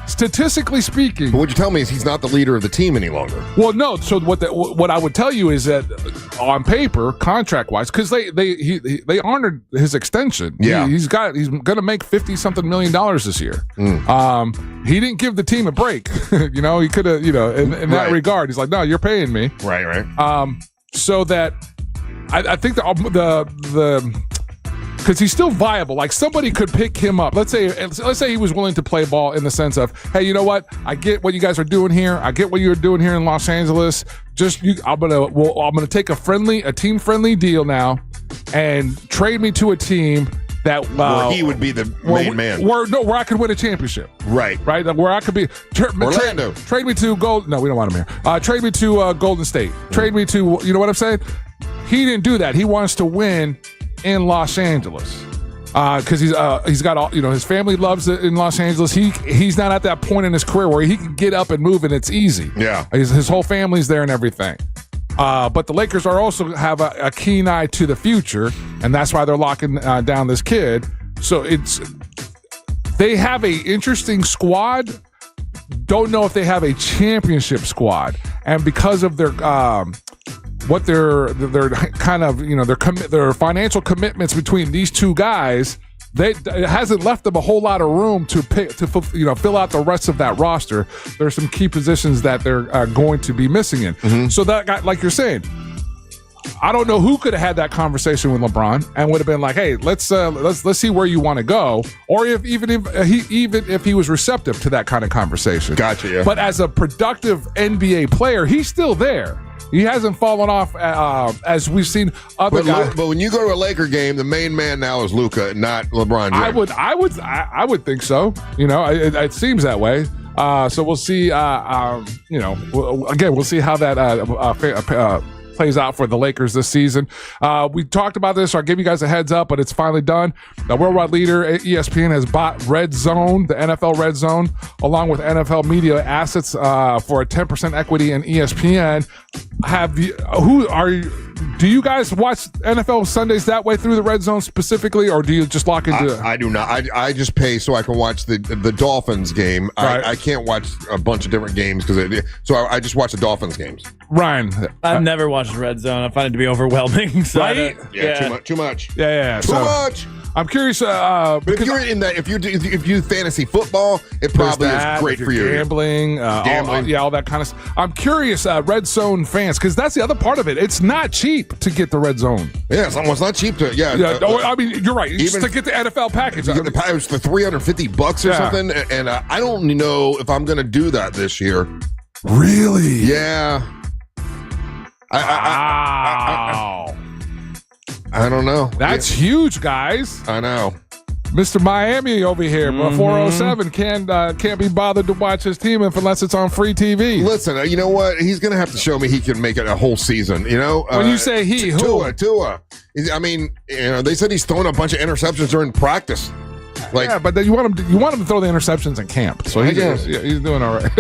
Speaker 6: statistically speaking.
Speaker 5: But what you tell me is he's not the leader of the team any longer.
Speaker 6: Well, no. So what I would tell you is that on paper, contract-wise, because they honored his extension.
Speaker 5: Yeah.
Speaker 6: He's going to make $50-something million this year. He didn't give the team a break. You know, he could have, you know, in that regard, he's like, no, you're paying me.
Speaker 5: Right.
Speaker 6: So that I think the because he's still viable. Like, somebody could pick him up. Let's say he was willing to play ball in the sense of, hey, you know what? I get what you guys are doing here. I get what you're doing here in Los Angeles. I'm gonna take a team friendly deal now and trade me to a team that
Speaker 5: where he would be the main man.
Speaker 6: Where I could win a championship.
Speaker 5: Right.
Speaker 6: Where I could be
Speaker 5: Orlando.
Speaker 6: Trade me to Gold. No, we don't want him here. Trade me to Golden State. Trade me to, you know what I'm saying? He didn't do that. He wants to win in Los Angeles. Because he's got all, you know, his family loves it in Los Angeles. He's not at that point in his career where he can get up and move and it's easy.
Speaker 5: Yeah.
Speaker 6: His whole family's there and everything. But the Lakers also have a keen eye to the future, and that's why they're locking down this kid. So they have a interesting squad. Don't know if they have a championship squad, and because of their what their kind of, you know, their financial commitments between these two guys. It hasn't left them a whole lot of room to fill out the rest of that roster. There's some key positions that they're going to be missing in. Mm-hmm. So that guy, like you're saying, I don't know who could have had that conversation with LeBron and would have been like, "Hey, let's see where you want to go," or even if he was receptive to that kind of conversation.
Speaker 5: Gotcha. Yeah.
Speaker 6: But as a productive NBA player, he's still there. He hasn't fallen off as we've seen other guys.
Speaker 5: But when you go to a Laker game, the main man now is Luka, not LeBron James.
Speaker 6: I would think so. You know, it seems that way. So we'll see. You know, we'll see how that plays out for the Lakers this season. We talked about this, so I'll give you guys a heads up, but it's finally done. The worldwide leader, ESPN, has bought Red Zone, the NFL Red Zone, along with NFL media assets for a 10% equity in ESPN. Do you guys watch NFL Sundays that way through the Red Zone specifically, or do you just lock into?
Speaker 5: I do not. I just pay so I can watch the Dolphins game.
Speaker 6: Right.
Speaker 5: I can't watch a bunch of different games so I just watch the Dolphins games.
Speaker 6: Ryan,
Speaker 4: I've never watched Red Zone. I find it to be overwhelming. So
Speaker 6: right?
Speaker 5: Too much.
Speaker 6: Yeah.
Speaker 5: Too much.
Speaker 6: I'm curious.
Speaker 5: But if you're in that, if you do fantasy football, it probably is great for you.
Speaker 6: Gambling, all that kind of stuff. I'm curious, Red Zone fans, because that's the other part of it. It's not cheap to get the Red Zone.
Speaker 5: Yeah, it's not cheap to.
Speaker 6: I mean, you're right. Even to get the NFL package,
Speaker 5: you get the package for $350 or something, and I don't know if I'm going to do that this year.
Speaker 6: Really?
Speaker 5: Yeah. I don't know.
Speaker 6: That's huge, guys.
Speaker 5: I know.
Speaker 6: Mr. Miami over here, 407 can't be bothered to watch his team unless it's on free TV.
Speaker 5: Listen, you know what? He's going to have to show me he can make it a whole season. You know,
Speaker 6: when you say he, who?
Speaker 5: Tua. I mean, you know, they said he's throwing a bunch of interceptions during practice. Like,
Speaker 6: yeah, but then you want him to throw the interceptions in camp. So he's doing all right.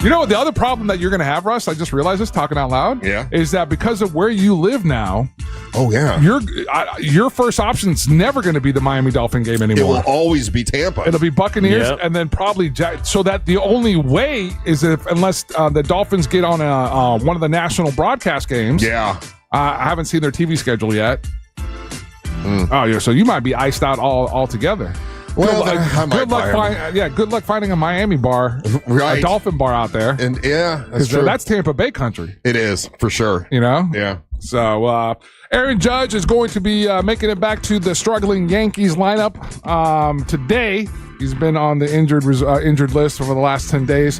Speaker 6: You know, the other problem that you're going to have, Russ, I just realized this talking out loud, is that because of where you live now, your first option's never going to be the Miami Dolphin game anymore.
Speaker 5: It will always be Tampa.
Speaker 6: It'll be Buccaneers, and then probably so that the only way is unless the Dolphins get on one of the national broadcast games.
Speaker 5: Yeah.
Speaker 6: I haven't seen their TV schedule yet. Oh, yeah, so you might be iced out altogether.
Speaker 5: Well,
Speaker 6: good luck finding a Miami bar, a Dolphin bar out there.
Speaker 5: And that's true.
Speaker 6: That's Tampa Bay country.
Speaker 5: It is, for sure.
Speaker 6: You know?
Speaker 5: Yeah.
Speaker 6: So Aaron Judge is going to be making it back to the struggling Yankees lineup today. He's been on the injured list for the last 10 days.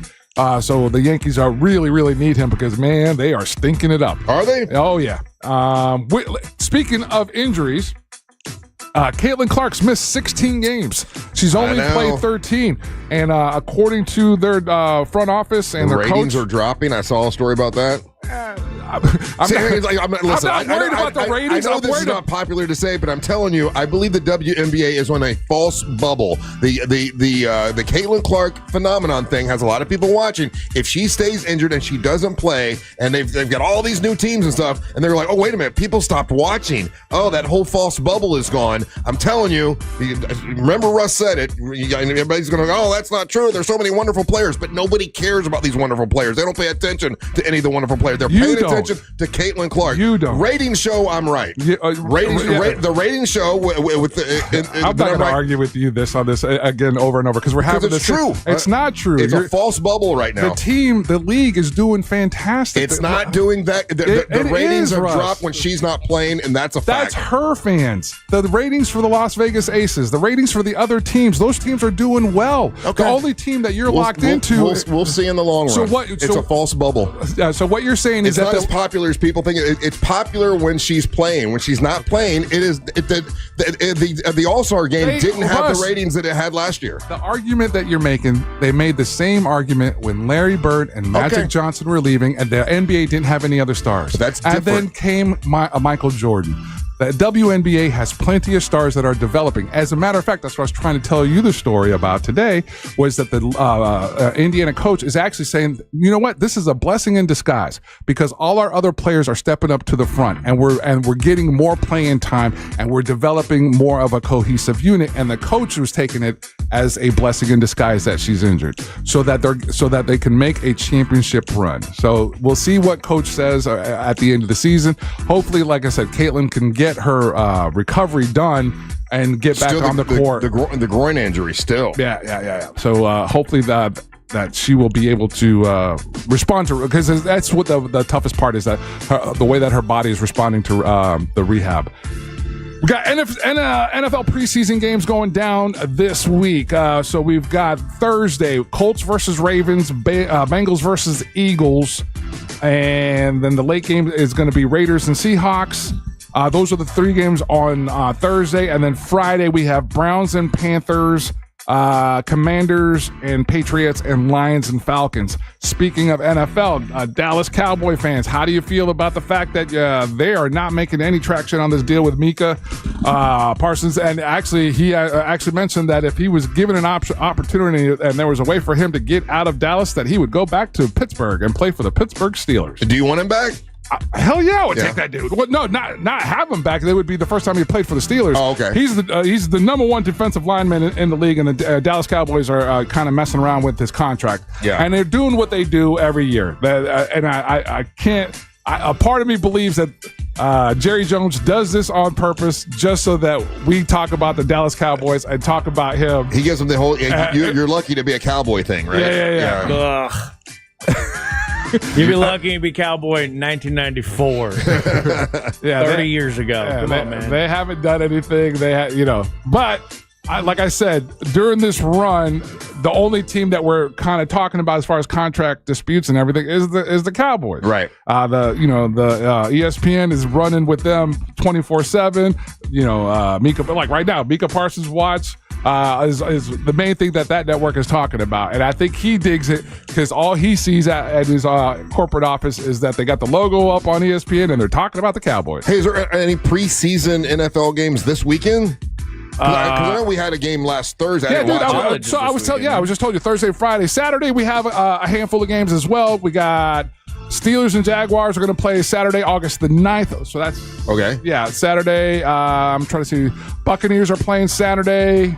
Speaker 6: So the Yankees really, really need him because, man, they are stinking it up.
Speaker 5: Are they?
Speaker 6: Oh, yeah. Speaking of injuries, Caitlin Clark's missed 16 games. She's only played 13. And according to their front office and
Speaker 5: the
Speaker 6: their
Speaker 5: ratings
Speaker 6: coach,
Speaker 5: are dropping. I saw a story about that.
Speaker 6: I'm not worried about the ratings.
Speaker 5: I know this is not popular to say, but I'm telling you, I believe the WNBA is on a false bubble. The Caitlin Clark phenomenon thing has a lot of people watching. If she stays injured and she doesn't play, and they've got all these new teams and stuff, and they're like, oh, wait a minute, people stopped watching. Oh, that whole false bubble is gone. I'm telling you, remember Russ said it. Everybody's going to go, oh, that's not true. There's so many wonderful players, but nobody cares about these wonderful players. They don't pay attention to any of the wonderful players. They're paying attention to Caitlin Clark.
Speaker 6: You don't.
Speaker 5: Ratings show, I'm right. The ratings show with the.
Speaker 6: I'm not going to argue with you on this again over and over because we're having this.
Speaker 5: True.
Speaker 6: It's not true.
Speaker 5: It's a false bubble right now.
Speaker 6: The league is doing fantastic.
Speaker 5: It's not doing that. The ratings have dropped when she's not playing, and that's a fact.
Speaker 6: That's her fans. The ratings for the Las Vegas Aces, the ratings for the other teams, those teams are doing well.
Speaker 5: Okay.
Speaker 6: The only team that you're locked into.
Speaker 5: We'll see in the long run. It's a false bubble.
Speaker 6: So what you're saying is
Speaker 5: it's not as popular as people think. It's popular when she's playing. When she's not playing, the All-Star game didn't have the ratings that it had last year.
Speaker 6: The argument that you're making, they made the same argument when Larry Bird and Magic Johnson were leaving, and the NBA didn't have any other stars.
Speaker 5: That's different.
Speaker 6: And then came Michael Jordan. The WNBA has plenty of stars that are developing. As a matter of fact, that's what I was trying to tell you the story about today, was that the Indiana coach is actually saying, you know what, this is a blessing in disguise because all our other players are stepping up to the front and we're getting more playing time and we're developing more of a cohesive unit. And the coach was taking it as a blessing in disguise that she's injured so that they can make a championship run. So we'll see what coach says at the end of the season. Hopefully, like I said, Caitlin can get her recovery done and get back on the court.
Speaker 5: The groin injury still.
Speaker 6: Yeah. So hopefully that she will be able to respond to, because that's what the toughest part is, that the way that her body is responding to the rehab. We got NFL preseason games going down this week. So we've got Thursday, Colts versus Ravens, Bengals versus Eagles, and then the late game is going to be Raiders and Seahawks. Those are the three games on Thursday. And then Friday, we have Browns and Panthers, Commanders and Patriots, and Lions and Falcons. Speaking of NFL, Dallas Cowboy fans, how do you feel about the fact that they are not making any traction on this deal with Micah Parsons? And actually, he actually mentioned that if he was given an opportunity and there was a way for him to get out of Dallas, that he would go back to Pittsburgh and play for the Pittsburgh Steelers.
Speaker 5: Do you want him back?
Speaker 6: Hell yeah, I would take that dude. Well, no, not have him back. That would be the first time he played for the Steelers.
Speaker 5: Oh, okay.
Speaker 6: He's the number one defensive lineman in the league, and the Dallas Cowboys are kind of messing around with his contract.
Speaker 5: Yeah.
Speaker 6: And they're doing what they do every year. And I can't. A part of me believes that Jerry Jones does this on purpose just so that we talk about the Dallas Cowboys and talk about him.
Speaker 5: He gives them the whole you're lucky to be a Cowboy thing, right?
Speaker 6: Yeah.
Speaker 4: You'd be lucky to be Cowboy in 1994. 30 years ago. Come on, man.
Speaker 6: They haven't done anything. But like I said, during this run, the only team that we're kind of talking about as far as contract disputes and everything is the Cowboys.
Speaker 5: Right.
Speaker 6: The ESPN is running with them 24/7. Micah, like right now, Micah Parsons Watch is the main thing that network is talking about, and I think he digs it because all he sees at his corporate office is that they got the logo up on ESPN and they're talking about the Cowboys.
Speaker 5: Hey, is there any preseason NFL games this weekend? Because I know we had a game last Thursday.
Speaker 6: I was just told you Thursday, Friday, Saturday we have a handful of games as well. We got Steelers and Jaguars are going to play Saturday, August the 9th. So that's
Speaker 5: okay.
Speaker 6: Yeah, Saturday. I'm trying to see. Buccaneers are playing Saturday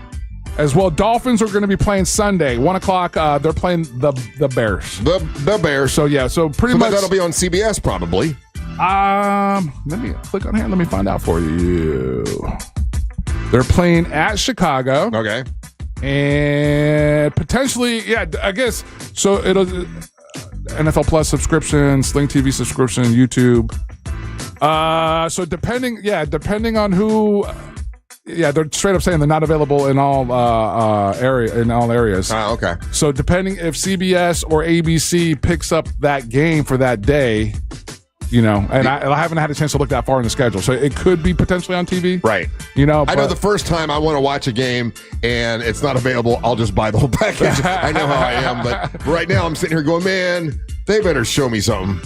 Speaker 6: as well. Dolphins are going to be playing Sunday, 1:00. They're playing the Bears.
Speaker 5: The Bears.
Speaker 6: So yeah, so pretty much
Speaker 5: that'll be on CBS probably.
Speaker 6: Let me click on here. Let me find out for you. They're playing at Chicago.
Speaker 5: Okay.
Speaker 6: And potentially, I guess so. It'll NFL Plus subscription, Sling TV subscription, YouTube. So depending on who. They're straight up saying they're not available in all areas.
Speaker 5: Okay.
Speaker 6: So depending if CBS or ABC picks up that game for that day, And I haven't had a chance to look that far in the schedule, so it could be potentially on TV.
Speaker 5: Right. I know the first time I want to watch a game and it's not available, I'll just buy the whole package. I know how I am, but right now I'm sitting here going, man, they better show me something.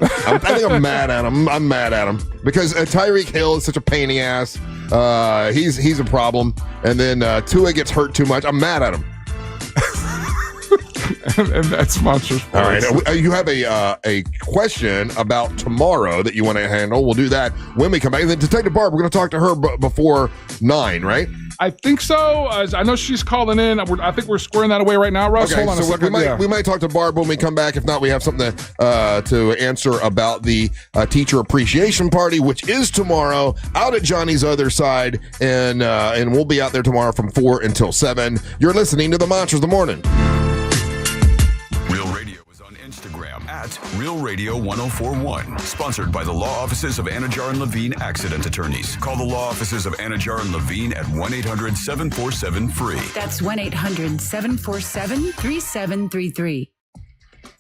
Speaker 5: I think I'm mad at him. I'm mad at him because Tyreek Hill is such a pain in the ass. He's a problem, and then Tua gets hurt too much. I'm mad at him.
Speaker 6: and that's Monsters.
Speaker 5: All right, you have a question about tomorrow that you want to handle. We'll do that when we come back. And then Detective Barb, we're going to talk to her before 9, right?
Speaker 6: I think so. I know she's calling in. I think we're squaring that away right now, Russ.
Speaker 5: Okay,
Speaker 6: hold on a second.
Speaker 5: We might talk to Barb when we come back. If not, we have something to answer about the teacher appreciation party, which is tomorrow out at Johnny's Other Side, and we'll be out there tomorrow from 4 until 7. You're listening to the Monsters of the Morning.
Speaker 7: Real Radio is on Instagram at Real Radio 1041. Sponsored by the law offices of Anajar and Levine Accident Attorneys. Call the law offices of Anajar and Levine at 1-800-747-FREE.
Speaker 1: That's 1-800-747-3733.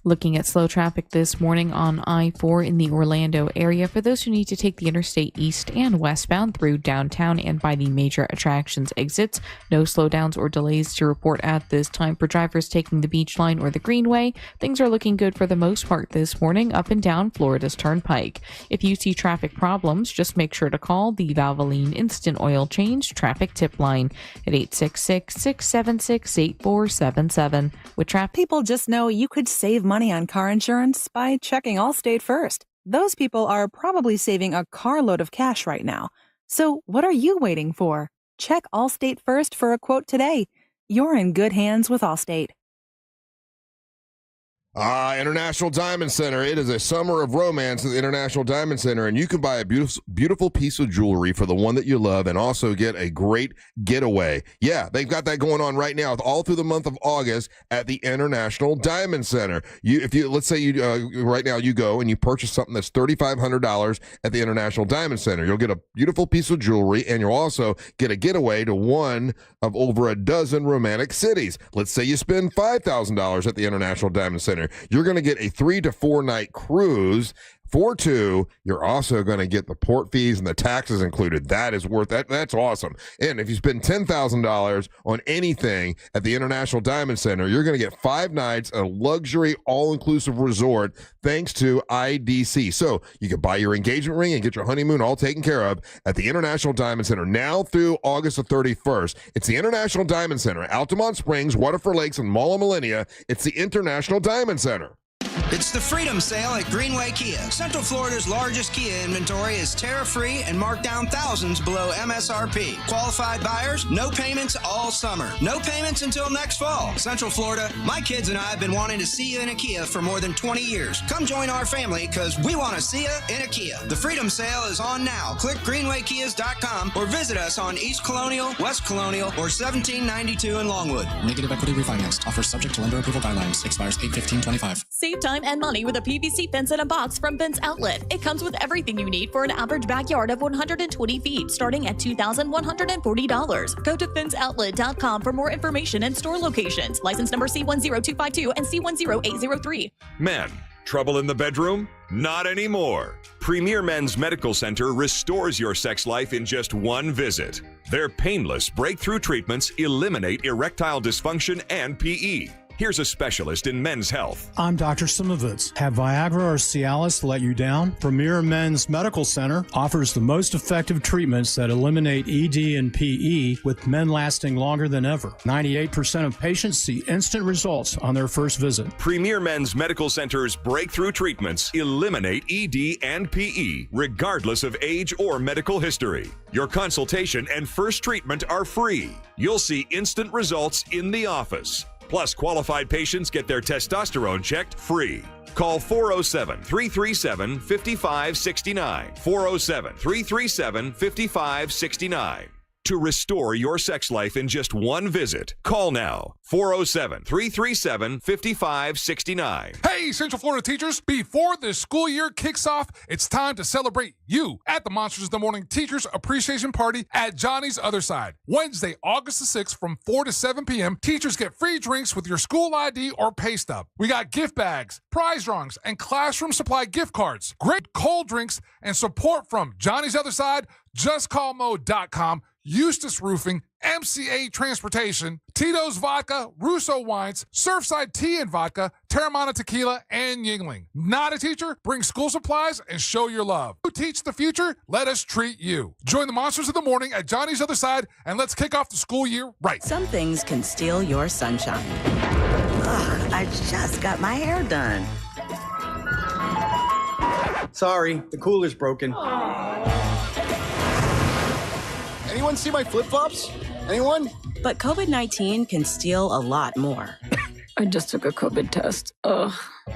Speaker 2: Looking at slow traffic this morning on I-4 in the Orlando area for those who need to take the interstate east and westbound through downtown and by the major attractions exits. No slowdowns or delays to report at this time for drivers taking the Beach Line or the Greenway. Things are looking good for the most part this morning up and down Florida's Turnpike. If you see traffic problems, just make sure to call the Valvoline Instant Oil Change Traffic Tip Line at 866-676-8477. With traffic,
Speaker 3: people just know you could save money on car insurance by checking Allstate first. Those people are probably saving a carload of cash right now. So what are you waiting for? Check Allstate first for a quote today. You're in good hands with Allstate.
Speaker 5: International Diamond Center. It is a summer of romance at the International Diamond Center, and you can buy a beautiful piece of jewelry for the one that you love and also get a great getaway. Yeah, they've got that going on right now all through the month of August at the International Diamond Center. Let's say you right now you go and you purchase something that's $3,500 at the International Diamond Center. You'll get a beautiful piece of jewelry, and you'll also get a getaway to one of over a dozen romantic cities. Let's say you spend $5,000 at the International Diamond Center. You're going to get a 3 to 4 night cruise for 2. You're also going to get the port fees and the taxes included. That is worth that. That's awesome. And if you spend $10,000 on anything at the International Diamond Center, you're going to get 5 nights, a luxury all-inclusive resort thanks to IDC. So you can buy your engagement ring and get your honeymoon all taken care of at the International Diamond Center now through August the 31st. It's the International Diamond Center, Altamont Springs, Waterford Lakes, and Mall of Millenia. It's the International Diamond Center.
Speaker 30: It's the Freedom Sale at Greenway Kia. Central Florida's largest Kia inventory is tariff-free and marked down thousands below MSRP. Qualified buyers, no payments all summer. No payments until next fall. Central Florida, my kids and I have been wanting to see you in a Kia for more than 20 years. Come join our family because we want to see you in a Kia. The Freedom Sale is on now. Click greenwaykias.com or visit us on East Colonial, West Colonial, or 1792 in Longwood.
Speaker 8: Negative equity refinance. Offer subject to lender approval guidelines. Expires 8/15/25.
Speaker 15: Save time and money with a PVC fence in a box from Fence Outlet. It comes with everything you need for an average backyard of 120 feet, starting at $2,140. Go to fenceoutlet.com for more information and store locations. License number C10252 and C10803.
Speaker 10: Men, trouble in the bedroom? Not anymore. Premier Men's Medical Center restores your sex life in just one visit. Their painless breakthrough treatments eliminate erectile dysfunction and PE. Here's a specialist in men's health.
Speaker 11: I'm Dr. Simovitz. Have Viagra or Cialis let you down? Premier Men's Medical Center offers the most effective treatments that eliminate ED and PE, with men lasting longer than ever. 98% of patients see instant results on their first visit.
Speaker 10: Premier Men's Medical Center's breakthrough treatments eliminate ED and PE, regardless of age or medical history. Your consultation and first treatment are free. You'll see instant results in the office. Plus, qualified patients get their testosterone checked free. Call 407-337-5569. 407-337-5569. to restore your sex life in just one visit. Call now, 407-337-5569.
Speaker 6: Hey, Central Florida teachers, before the school year kicks off, it's time to celebrate you at the Monsters of the Morning Teachers Appreciation Party at Johnny's Other Side. Wednesday, August the 6th from 4 to 7 p.m., teachers get free drinks with your school ID or pay stub. We got gift bags, prize drawings, and classroom supply gift cards. Great cold drinks and support from Johnny's Other Side, JustCallMo.com, Eustis Roofing, MCA Transportation, Tito's Vodka, Russo Wines, Surfside Tea and Vodka, Terramana Tequila, and Yingling. Not a teacher? Bring school supplies and show your love. You teach the future, let us treat you. Join the Monsters of the Morning at Johnny's Other Side, and let's kick off the school year right.
Speaker 1: Some things can steal your sunshine. Ugh, I just got my hair done.
Speaker 16: Sorry, the cooler's broken. Anyone see my flip-flops? Anyone?
Speaker 1: But COVID-19 can steal a lot more.
Speaker 17: I just took a COVID test. Ugh.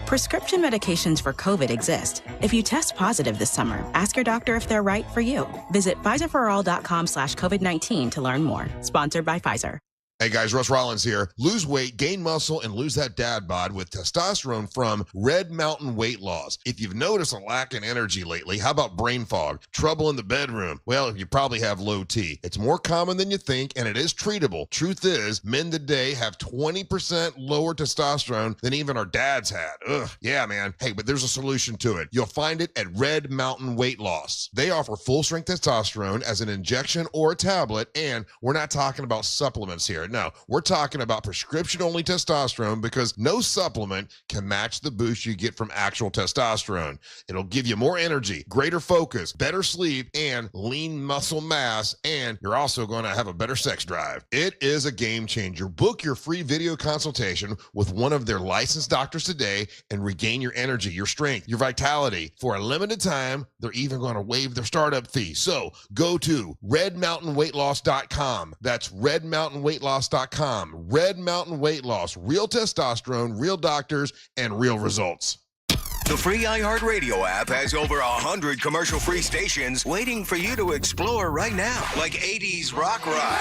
Speaker 1: Prescription medications for COVID exist. If you test positive this summer, ask your doctor if they're right for you. Visit PfizerForAll.com/COVID-19 to learn more. Sponsored by Pfizer.
Speaker 5: Hey guys, Russ Rollins here. Lose weight, gain muscle, and lose that dad bod with testosterone from Red Mountain Weight Loss. If you've noticed a lack in energy lately, how about brain fog, trouble in the bedroom? Well, you probably have low T. It's more common than you think, and it is treatable. Truth is, men today have 20% lower testosterone than even our dads had. Ugh, yeah, man. Hey, but there's a solution to it. You'll find it at Red Mountain Weight Loss. They offer full-strength testosterone as an injection or a tablet, and we're not talking about supplements here. No, we're talking about prescription-only testosterone because no supplement can match the boost you get from actual testosterone. It'll give you more energy, greater focus, better sleep, and lean muscle mass, and you're also going to have a better sex drive. It is a game changer. Book your free video consultation with one of their licensed doctors today and regain your energy, your strength, your vitality. For a limited time, they're even going to waive their startup fee. So go to redmountainweightloss.com. That's redmountainweightloss.com. Red Mountain Weight Loss. Real testosterone, real doctors, and real results.
Speaker 18: The free iHeartRadio app has over 100 commercial-free stations waiting for you to explore right now. Like 80s Rock Ride,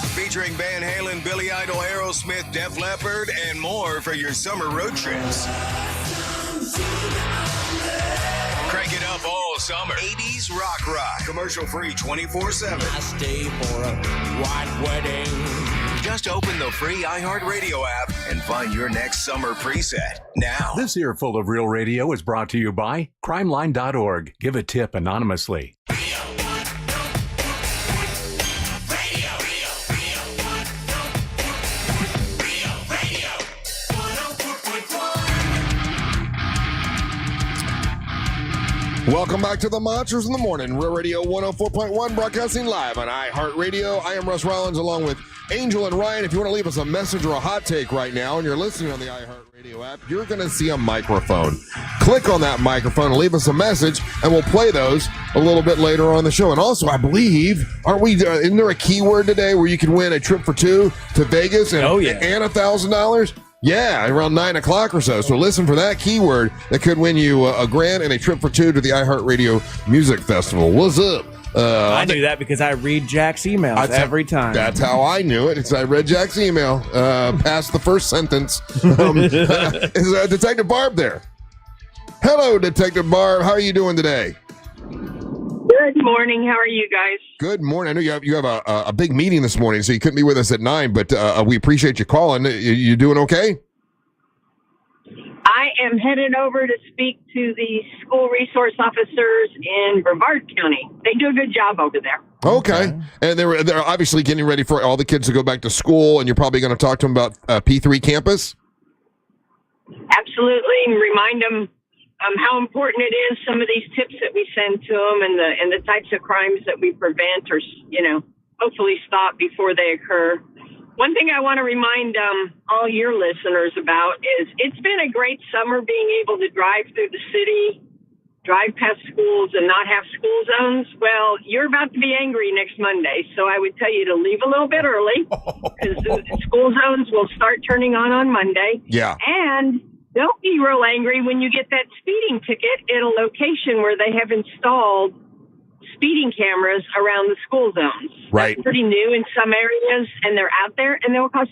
Speaker 18: featuring Van Halen, Billy Idol, Aerosmith, Def Leppard, and more for your summer road trips. Crank it up all summer. 80s Rock Ride. Commercial-free 24/7.
Speaker 19: I stay for a white wedding.
Speaker 18: Just open the free iHeartRadio app and find your next summer preset now.
Speaker 14: This earful of Real Radio is brought to you by crimeline.org. Give a tip anonymously.
Speaker 5: Welcome back to the Monsters in the Morning. Real Radio 104.1, broadcasting live on iHeartRadio. I am Russ Rollins along with Angel and Ryan. If you want to leave us a message or a hot take right now and you're listening on the iHeartRadio app, you're going to see a microphone. Click on that microphone and leave us a message, and we'll play those a little bit later on the show. And also, I believe, isn't there a keyword today where you can win a trip for two to Vegas and $1,000? Yeah, around 9 o'clock or so. So listen for that keyword that could win you a grand and a trip for two to the iHeartRadio Music Festival. What's up?
Speaker 4: I knew that because I read Jack's emails every time.
Speaker 5: That's how I knew it. I read Jack's email past the first sentence. Is Detective Barb there? Hello, Detective Barb. How are you doing today?
Speaker 20: Good morning. How are you guys?
Speaker 5: Good morning. I know you have a big meeting this morning, so you couldn't be with us at 9, but we appreciate you calling. You doing okay?
Speaker 20: I am headed over to speak to the school resource officers in Brevard County. They do a good job over there.
Speaker 5: Okay. And they're obviously getting ready for all the kids to go back to school, and you're probably going to talk to them about P3 campus?
Speaker 20: Absolutely, and remind them how important it is, some of these tips that we send to them and the types of crimes that we prevent or, hopefully stop before they occur. One thing I want to remind all your listeners about is it's been a great summer being able to drive through the city, drive past schools and not have school zones. Well, you're about to be angry next Monday, so I would tell you to leave a little bit early because the school zones will start turning on Monday.
Speaker 5: Yeah.
Speaker 20: And don't be real angry when you get that speeding ticket at a location where they have installed speeding cameras around the school zones.
Speaker 5: Right.
Speaker 20: That's pretty new in some areas, and they're out there, and they'll cost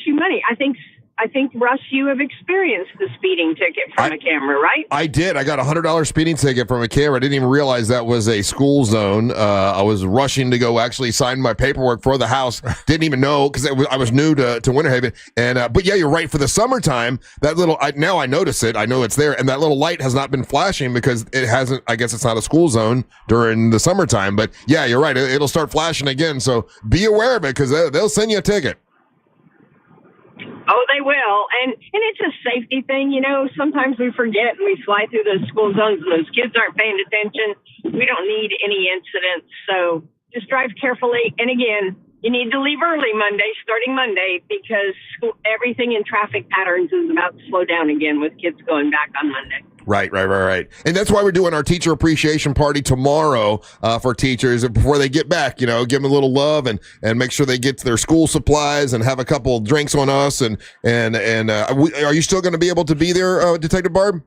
Speaker 20: you money. I think, Russ, you have experienced the speeding ticket from a camera, right?
Speaker 5: I did. I got a $100 speeding ticket from a camera. I didn't even realize that was a school zone. I was rushing to go actually sign my paperwork for the house. Didn't even know because I was new to Winter Haven. And but yeah, you're right. For the summertime, that little now I notice it. I know it's there, and that little light has not been flashing because it hasn't. I guess it's not a school zone during the summertime. But yeah, you're right. It'll start flashing again. So be aware of it because they'll send you a ticket.
Speaker 20: Oh, they will. And it's a safety thing. You know, sometimes we forget and we fly through those school zones and those kids aren't paying attention. We don't need any incidents. So just drive carefully. And again, you need to leave early starting Monday, because everything in traffic patterns is about to slow down again with kids going back on Monday.
Speaker 5: Right. And that's why we're doing our teacher appreciation party tomorrow for teachers before they get back, give them a little love and make sure they get their school supplies and have a couple drinks on us. And are you still going to be able to be there, Detective Barb?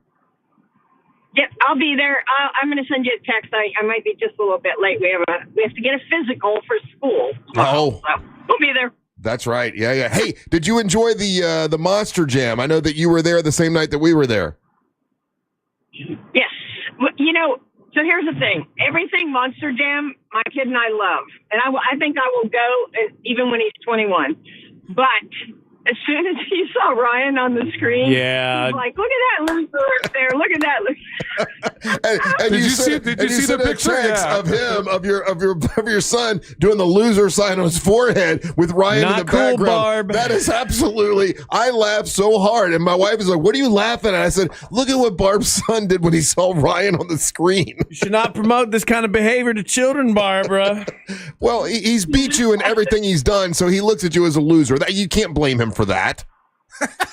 Speaker 20: Yep, I'll be there. I'm going to send you a text. I might be just a little bit late. We have to get a physical for school.
Speaker 5: Oh.
Speaker 20: So we'll be there.
Speaker 5: That's right. Yeah. Hey, did you enjoy the Monster Jam? I know that you were there the same night that we were there.
Speaker 20: Yes. So here's the thing. Everything Monster Jam, my kid and I love. And I think I will go even when he's 21. But as soon as he saw Ryan on the screen, he's like, look at that loser right there. Look at that.
Speaker 5: and did you see the picture of him, of your son doing the loser sign on his forehead with Ryan in the background?
Speaker 4: Barb.
Speaker 5: That is absolutely, I laughed so hard. And my wife is like, what are you laughing at? I said, look at what Barb's son did when he saw Ryan on the screen.
Speaker 4: You should not promote this kind of behavior to children, Barbara.
Speaker 5: Well, he's beat you in everything he's done, so he looks at you as a loser. You can't blame him for that.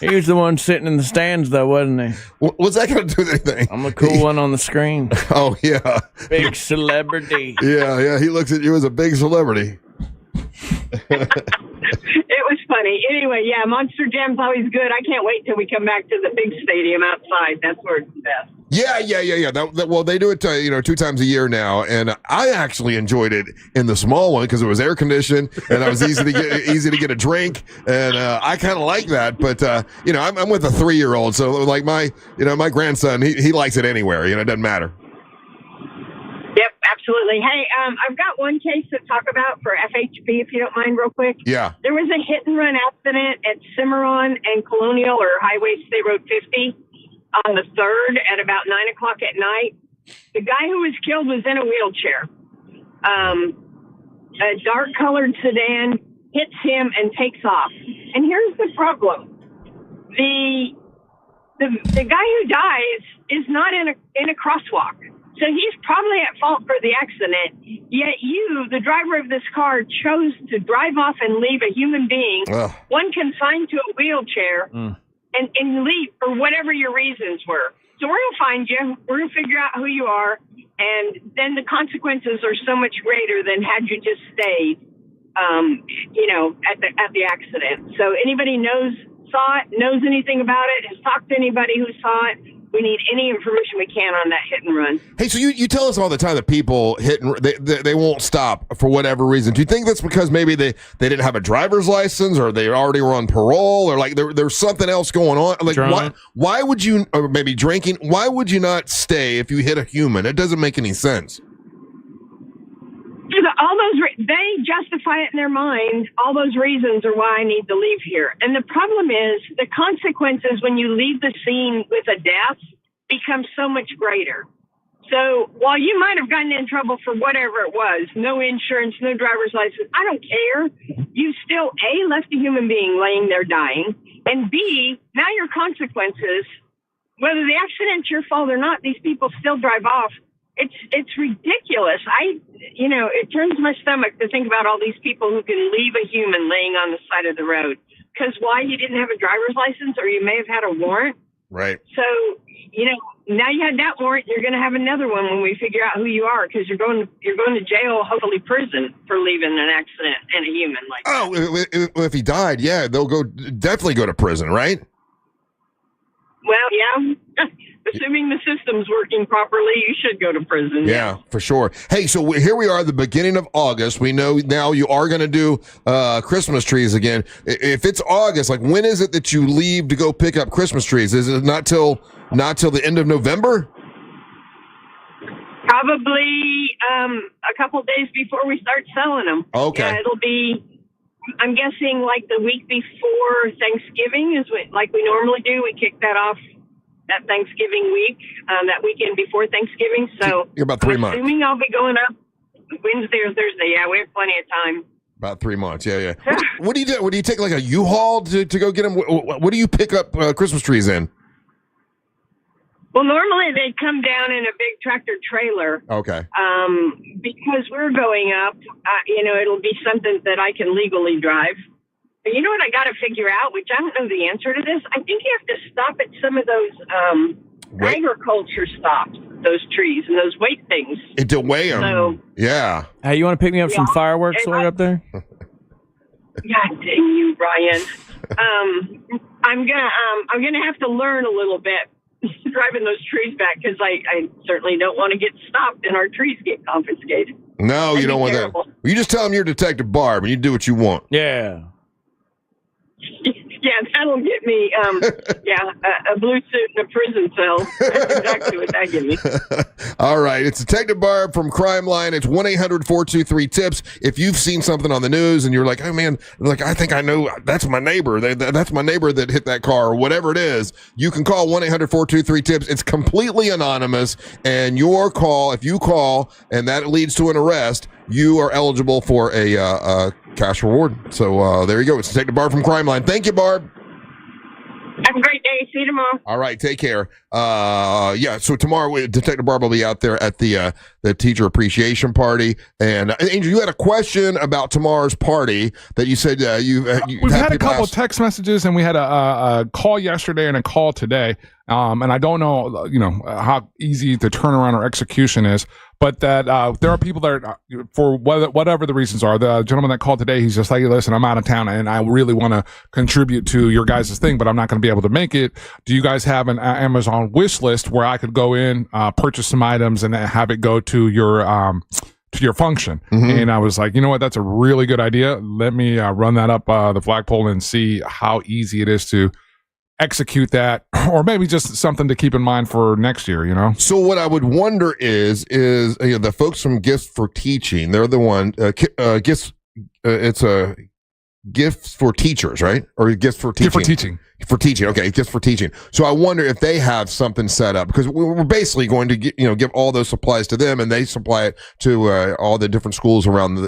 Speaker 4: He was the one sitting in the stands, though, wasn't he?
Speaker 5: What's that going to do with anything?
Speaker 4: I'm the cool one on the screen.
Speaker 5: Oh, yeah.
Speaker 4: Big celebrity.
Speaker 5: Yeah. He looks at you as a big celebrity.
Speaker 20: It was funny. Anyway, yeah, Monster Jam's always good. I can't wait till we come back to the big stadium outside. That's where it's the best.
Speaker 5: Yeah. Well, they do it, 2 times a year now, and I actually enjoyed it in the small one because it was air conditioned and it was easy to get a drink, and I kind of like that. But I'm with a 3-year-old, so like my grandson, he likes it anywhere. It doesn't matter.
Speaker 20: Yep, absolutely. Hey, I've got one case to talk about for FHP, if you don't mind, real quick.
Speaker 5: Yeah.
Speaker 20: There was a hit and run accident at Cimarron and Colonial, or Highway State Road 50, on the 3rd at about 9 o'clock at night. The guy who was killed was in a wheelchair. A dark-colored sedan hits him and takes off. And here's the problem: the guy who dies is not in a crosswalk. So he's probably at fault for the accident, yet you, the driver of this car, chose to drive off and leave a human being, one consigned to a wheelchair, and leave for whatever your reasons were. So we're going to find you. We're going to figure out who you are, and then the consequences are so much greater than had you just stayed, at the accident. So anybody saw it, knows anything about it, has talked to anybody who saw it, we need any information we can on that hit and run.
Speaker 5: Hey, so you tell us all the time that people hit and they won't stop for whatever reason. Do you think that's because maybe they didn't have a driver's license, or they already were on parole, or like there's something else going on? Like why would you, or maybe drinking? Why would you not stay if you hit a human? It doesn't make any sense.
Speaker 20: All those they justify it in their mind. All those reasons are why I need to leave here. And the problem is the consequences when you leave the scene with a death become so much greater. So while you might have gotten in trouble for whatever it was, no insurance, no driver's license, I don't care. You still A, left a human being laying there dying, and B, now your consequences, whether the accident's your fault or not, these people still drive off. It's ridiculous. It turns my stomach to think about all these people who can leave a human laying on the side of the road. Because why? You didn't have a driver's license, or you may have had a warrant.
Speaker 5: Right.
Speaker 20: So, now you had that warrant, you're going to have another one when we figure out who you are, because you're going to jail, hopefully prison, for leaving an accident and a human like that.
Speaker 5: Oh, if he died, yeah, they'll definitely go to prison, right?
Speaker 20: Well, yeah. Assuming the system's working properly, you should go to prison.
Speaker 5: Yeah, for sure. Hey, so here we are at the beginning of August. We know now you are going to do Christmas trees again. If it's August, like when is it that you leave to go pick up Christmas trees? Is it not till the end of November?
Speaker 20: Probably a couple days before we start selling them.
Speaker 5: Okay.
Speaker 20: Yeah, it'll be, I'm guessing, like the week before Thanksgiving is like we normally do. We kick that off that Thanksgiving week, that weekend before Thanksgiving. So
Speaker 5: you're about 3 months.
Speaker 20: Assuming I'll be going up Wednesday or Thursday. Yeah, we have plenty of time.
Speaker 5: About 3 months. Yeah. What do you do? What do you take, like a U-Haul to go get them? What do you pick up Christmas trees in?
Speaker 20: Well, normally they come down in a big tractor trailer.
Speaker 5: Okay.
Speaker 20: Because we're going up, it'll be something that I can legally drive. But you know what I got to figure out, which I don't know the answer to this? I think you have to stop at some of those agriculture stops, those trees and those weight things.
Speaker 5: To weigh them.
Speaker 20: So,
Speaker 5: yeah.
Speaker 4: Hey, you want to pick me up some fireworks while you're up there?
Speaker 20: God dang you, Brian. I'm gonna have to learn a little bit driving those trees back because I certainly don't want to get stopped and our trees get confiscated.
Speaker 5: No, you don't want that. You just tell them you're Detective Barb and you do what you want.
Speaker 4: Yeah.
Speaker 20: Yeah, that'll get me, a blue suit in a prison cell. That's exactly what that gives me.
Speaker 5: All right. It's Detective Barb from Crime Line. It's 1-800-423-TIPS. If you've seen something on the news and you're like, oh, man, like I think I know that's my neighbor. That's my neighbor that hit that car or whatever it is. You can call 1-800-423-TIPS. It's completely anonymous. And your call, if you call and that leads to an arrest, you are eligible for a cash reward. So there you go. It's Detective Barb from Crime Line. Thank you, Barb.
Speaker 20: Have a great day. See you tomorrow.
Speaker 5: All right, take care. So tomorrow, Detective Barb will be out there at the teacher appreciation party. And Angel, you had a question about tomorrow's party that you said
Speaker 6: we've had a couple of text messages, and we had a call yesterday and a call today. And I don't know, how easy the turnaround or execution is, but that there are people that are, for whatever the reasons are. The gentleman that called today, he's just like, listen, I'm out of town and I really want to contribute to your guys' thing, but I'm not going to be able to make it. Do you guys have an Amazon wish list where I could go in, purchase some items and have it go to your function? Mm-hmm. And I was like, you know what? That's a really good idea. Let me run that up the flagpole and see how easy it is to execute that, or maybe just something to keep in mind for next year,
Speaker 5: So what I would wonder is the folks from Gifts for Teaching, they're the one, it's a Gifts for Teachers, right? Or Gifts for Teaching?
Speaker 6: Gift for Teaching.
Speaker 5: For teaching, okay, Gifts for Teaching. So I wonder if they have something set up, because we're basically going to give all those supplies to them, and they supply it to all the different schools around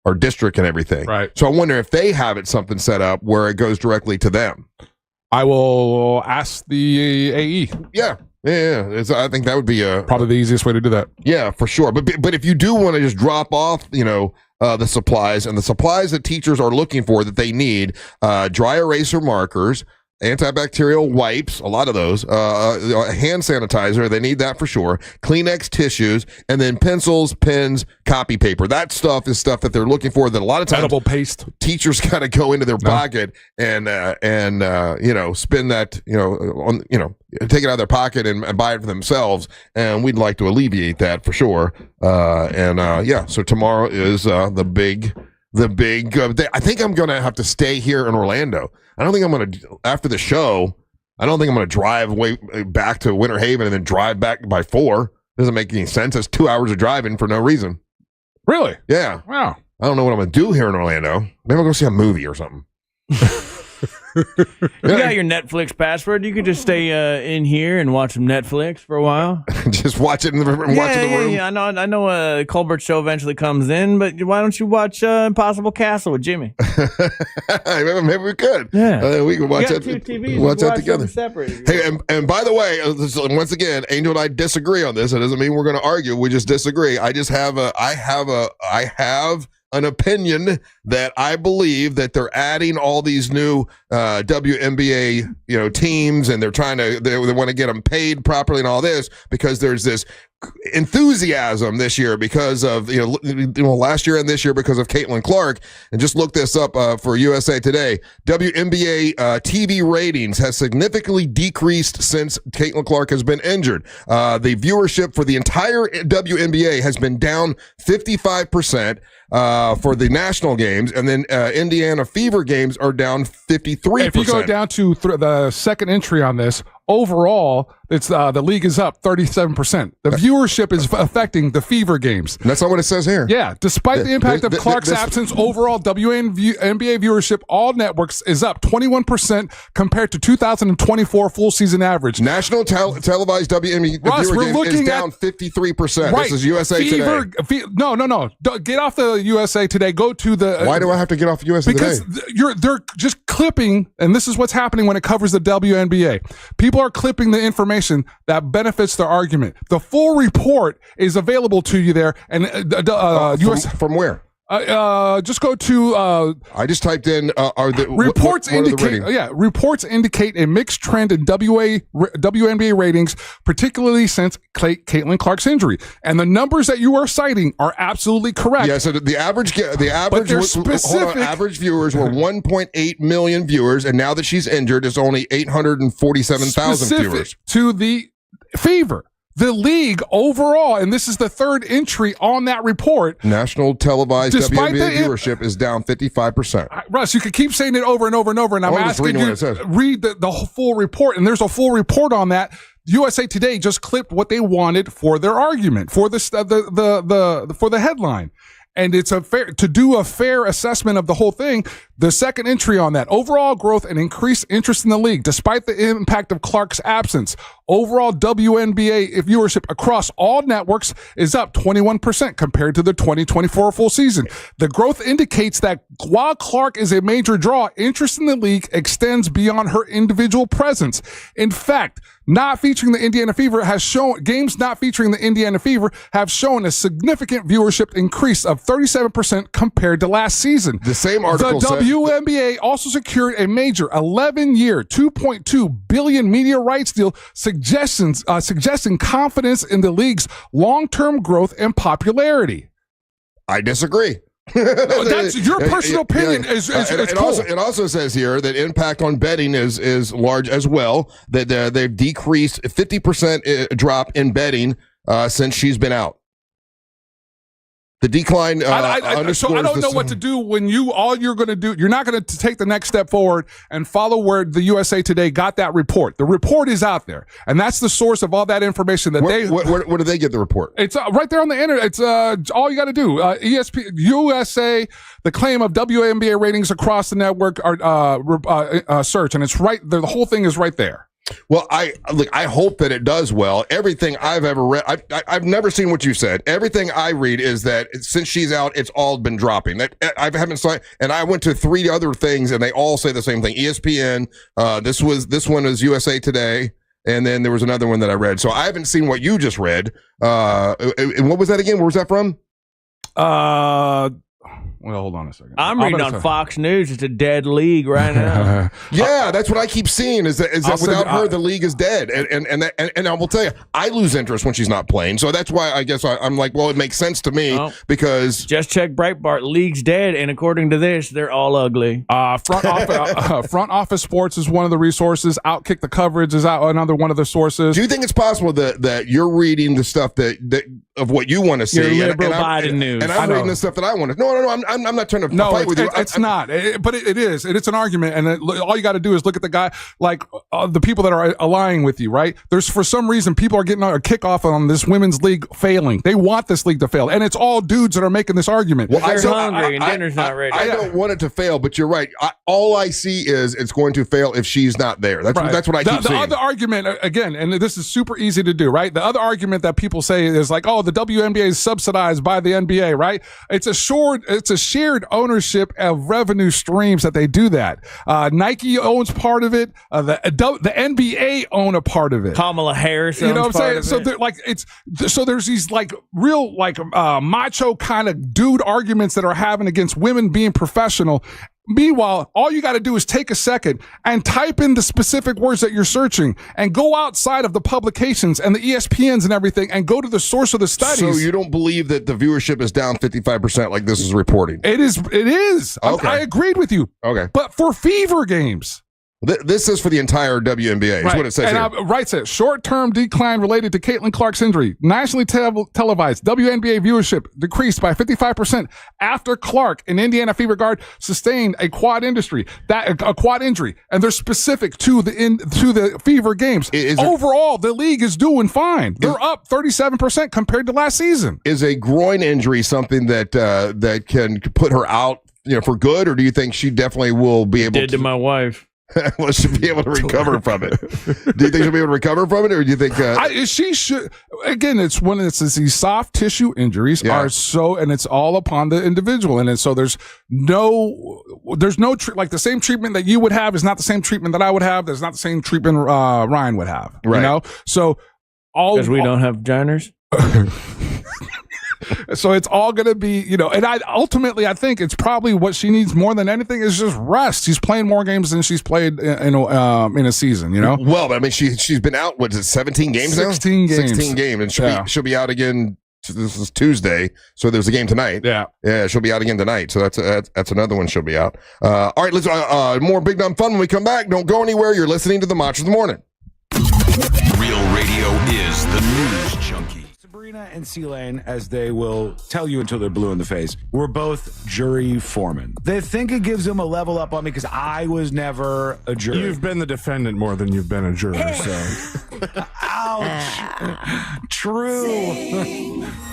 Speaker 5: our district and everything.
Speaker 6: Right.
Speaker 5: So I wonder if they have it something set up where it goes directly to them.
Speaker 6: I will ask the AE.
Speaker 5: Yeah. I think that would be
Speaker 6: probably the easiest way to do that.
Speaker 5: Yeah, for sure. But if you do want to just drop off, the supplies and the supplies that teachers are looking for that they need, dry eraser markers, antibacterial wipes, a lot of those, hand sanitizer, they need that for sure, Kleenex tissues, and then pencils, pens, copy paper. That stuff is stuff that they're looking for that a lot of times
Speaker 6: edible paste.
Speaker 5: Teachers got to go into their pocket and spend that, take it out of their pocket and buy it for themselves. And we'd like to alleviate that for sure. So tomorrow is the big day. I think I'm going to have to stay here in Orlando. I don't think I'm going to, after the show, I don't think I'm going to drive way back to Winter Haven and then drive back by 4. Doesn't make any sense. It's 2 hours of driving for no reason.
Speaker 6: Really?
Speaker 5: Yeah.
Speaker 6: Wow.
Speaker 5: I don't know what I'm going to do here in Orlando. Maybe I'll go see a movie or something.
Speaker 4: You got your Netflix password. You could just stay in here and watch some Netflix for a while.
Speaker 5: Just watch it in the room.
Speaker 4: Yeah. I know. Colbert show eventually comes in, but why don't you watch Impossible Castle with Jimmy?
Speaker 5: Maybe we could.
Speaker 4: Yeah,
Speaker 5: we could watch that.
Speaker 4: Two TVs.
Speaker 5: Watch that together.
Speaker 4: Separate.
Speaker 5: Hey, and by the way, once again, Angel and I disagree on this. It doesn't mean we're going to argue. We just disagree. I have an opinion that I believe that they're adding all these new WNBA teams, and they want to get them paid properly and all this because there's this enthusiasm this year because of last year and this year because of Caitlin Clark. And just look this up for USA Today. WNBA TV ratings has significantly decreased since Caitlin Clark has been injured. The viewership for the entire WNBA has been down 55% for the national games, and then Indiana Fever games are down 53%.
Speaker 6: If you go down to the second entry on this, overall, it's the league is up 37%. The viewership is affecting the Fever games.
Speaker 5: And that's not what it says here.
Speaker 6: Yeah, despite the impact of Clark's absence, overall WNBA viewership, all networks is up 21% compared to 2024 full season average.
Speaker 5: National televised WNBA
Speaker 6: Russ, we're looking
Speaker 5: is down 53%.
Speaker 6: Right,
Speaker 5: this is USA Today.
Speaker 6: No. Get off the USA Today. Go to the.
Speaker 5: Why do I have to get off USA Today?
Speaker 6: Because they're just clipping, and this is what's happening when it covers the WNBA. People are clipping the information that benefits their argument. The full report is available to you there. And
Speaker 5: from where?
Speaker 6: Just go to.
Speaker 5: I just typed in.
Speaker 6: Reports indicate. Reports indicate a mixed trend in WNBA ratings, particularly since Caitlin Clark's injury. And the numbers that you are citing are absolutely correct.
Speaker 5: Yeah. So the average average viewers were 1.8 million viewers, and now that she's injured, it's only 847,000 viewers.
Speaker 6: To the Fever. The league overall, and this is the third entry on that report.
Speaker 5: National televised WNBA viewership is down 55%.
Speaker 6: Russ, you could keep saying it over and over and over, and I'm asking you to read the full report, and there's a full report on that. USA Today just clipped what they wanted for their argument, for the headline. And it's to do a fair assessment of the whole thing. The second entry on that, overall growth and increased interest in the league, despite the impact of Clark's absence. Overall WNBA viewership across all networks is up 21% compared to the 2024 full season. The growth indicates that while Clark is a major draw, interest in the league extends beyond her individual presence. In fact, games not featuring the Indiana Fever have shown a significant viewership increase of 37% compared to last season.
Speaker 5: The same article
Speaker 6: said WNBA also secured a major 11-year, $2.2 billion media rights deal, suggesting confidence in the league's long-term growth and popularity.
Speaker 5: I disagree.
Speaker 6: That's your personal opinion.
Speaker 5: It also says here that impact on betting is large as well. That they've decreased 50% drop in betting since she's been out. The decline underscores.
Speaker 6: So I don't know what to do when all you're going to do. You're not going to take the next step forward and follow where the USA Today got that report. The report is out there, and that's the source of all that information that
Speaker 5: Where do they get the report?
Speaker 6: It's right there on the internet. It's all you got to do. ESP USA, the claim of WNBA ratings across the network are search, and it's right there. The whole thing is right there.
Speaker 5: Well, I hope that it does well. Everything I've ever read, I've never seen what you said. Everything I read is that since she's out, it's all been dropping. That I haven't signed, and I went to 3 other things, and they all say the same thing. ESPN. This one is USA Today, and then there was another one that I read. So I haven't seen what you just read. And what was that again? Where was that from?
Speaker 6: Well, hold on a second.
Speaker 4: I'm reading on Fox News. It's a dead league right now.
Speaker 5: Yeah, that's what I keep seeing. Is that without her, the league is dead. And I will tell you, I lose interest when she's not playing. So that's why I guess I'm like, well, it makes sense to me because
Speaker 4: just check Breitbart. League's dead, and according to this, they're all ugly.
Speaker 6: Front Office Sports is one of the resources. Outkick the Coverage is another one of the sources.
Speaker 5: Do you think it's possible that you're reading the stuff that of what you want to see?
Speaker 4: You're liberal Biden news.
Speaker 5: And I'm reading the stuff that I want to. No. I'm not trying to fight with you.
Speaker 6: It's not. But it is. It's an argument, and all you got to do is look at the guy, like the people that are aligning with you, right? There's for some reason people are getting a kickoff on this women's league failing. They want this league to fail, and it's all dudes that are making this argument.
Speaker 4: Well, they're hungry and dinner's not ready.
Speaker 5: I don't want it to fail, but you're right. All I see is it's going to fail if she's not there. That's what I keep seeing.
Speaker 6: The other argument, again, and this is super easy to do, right? The other argument that people say is like, oh, the WNBA is subsidized by the NBA, right? It's a shared ownership of revenue streams that they do that. Nike owns part of it. The NBA own a part of it.
Speaker 4: Kamala Harris owns part of it.
Speaker 6: So there's these like real macho kind of dude arguments that are having against women being professional, Meanwhile, all you got to do is take a second and type in the specific words that you're searching and go outside of the publications and the ESPNs and everything and go to the source of the studies.
Speaker 5: So you don't believe that the viewership is down 55% like this is reporting?
Speaker 6: It is.
Speaker 5: Okay.
Speaker 6: I agreed with you.
Speaker 5: Okay.
Speaker 6: But for fever games.
Speaker 5: This is for the entire WNBA, is what it says here.
Speaker 6: Right, says short-term decline related to Caitlin Clark's injury. Nationally televised WNBA viewership decreased by 55% after Clark, an Indiana Fever guard, sustained a quad injury, and they're specific to the Fever games. Overall, the league is doing fine. They're up 37% compared to last season.
Speaker 5: Is a groin injury something that can put her out, for good, or do you think she definitely will be able
Speaker 4: to my wife?
Speaker 5: Well, she'll be able to recover from it. Do you think she'll be able to recover from it, or do you think
Speaker 6: she should? Again, it's these soft tissue injuries are so, and it's all upon the individual, and so there's no like the same treatment that you would have is not the same treatment that I would have. There's not the same treatment Ryan would have.
Speaker 5: Right.
Speaker 6: So
Speaker 4: because we don't have vaginas.
Speaker 6: So it's all going to be, and I think it's probably what she needs more than anything is just rest. She's playing more games than she's played in a season,
Speaker 5: Well, but I mean, she's been out, 17 games now?
Speaker 6: 16 games.
Speaker 5: 16 games, and she'll be out again. This is Tuesday, so there's a game tonight. Yeah, she'll be out again tonight, so that's another one she'll be out. All right, let's more Big Dumb Fun when we come back. Don't go anywhere. You're listening to the Monsters of the Morning.
Speaker 10: Real radio is the news junkie.
Speaker 9: Sabrina and C-Lane, as they will tell you until they're blue in the face, we're both jury foremen. They think it gives them a level up on me because I was never a jury.
Speaker 21: You've been the defendant more than you've been a juror, so.
Speaker 9: Ouch. True.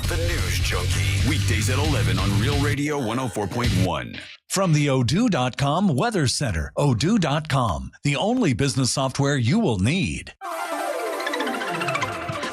Speaker 10: The News Junkie. Weekdays at 11 on Real Radio 104.1.
Speaker 22: From the Odoo.com Weather Center. Odoo.com, the only business software you will need.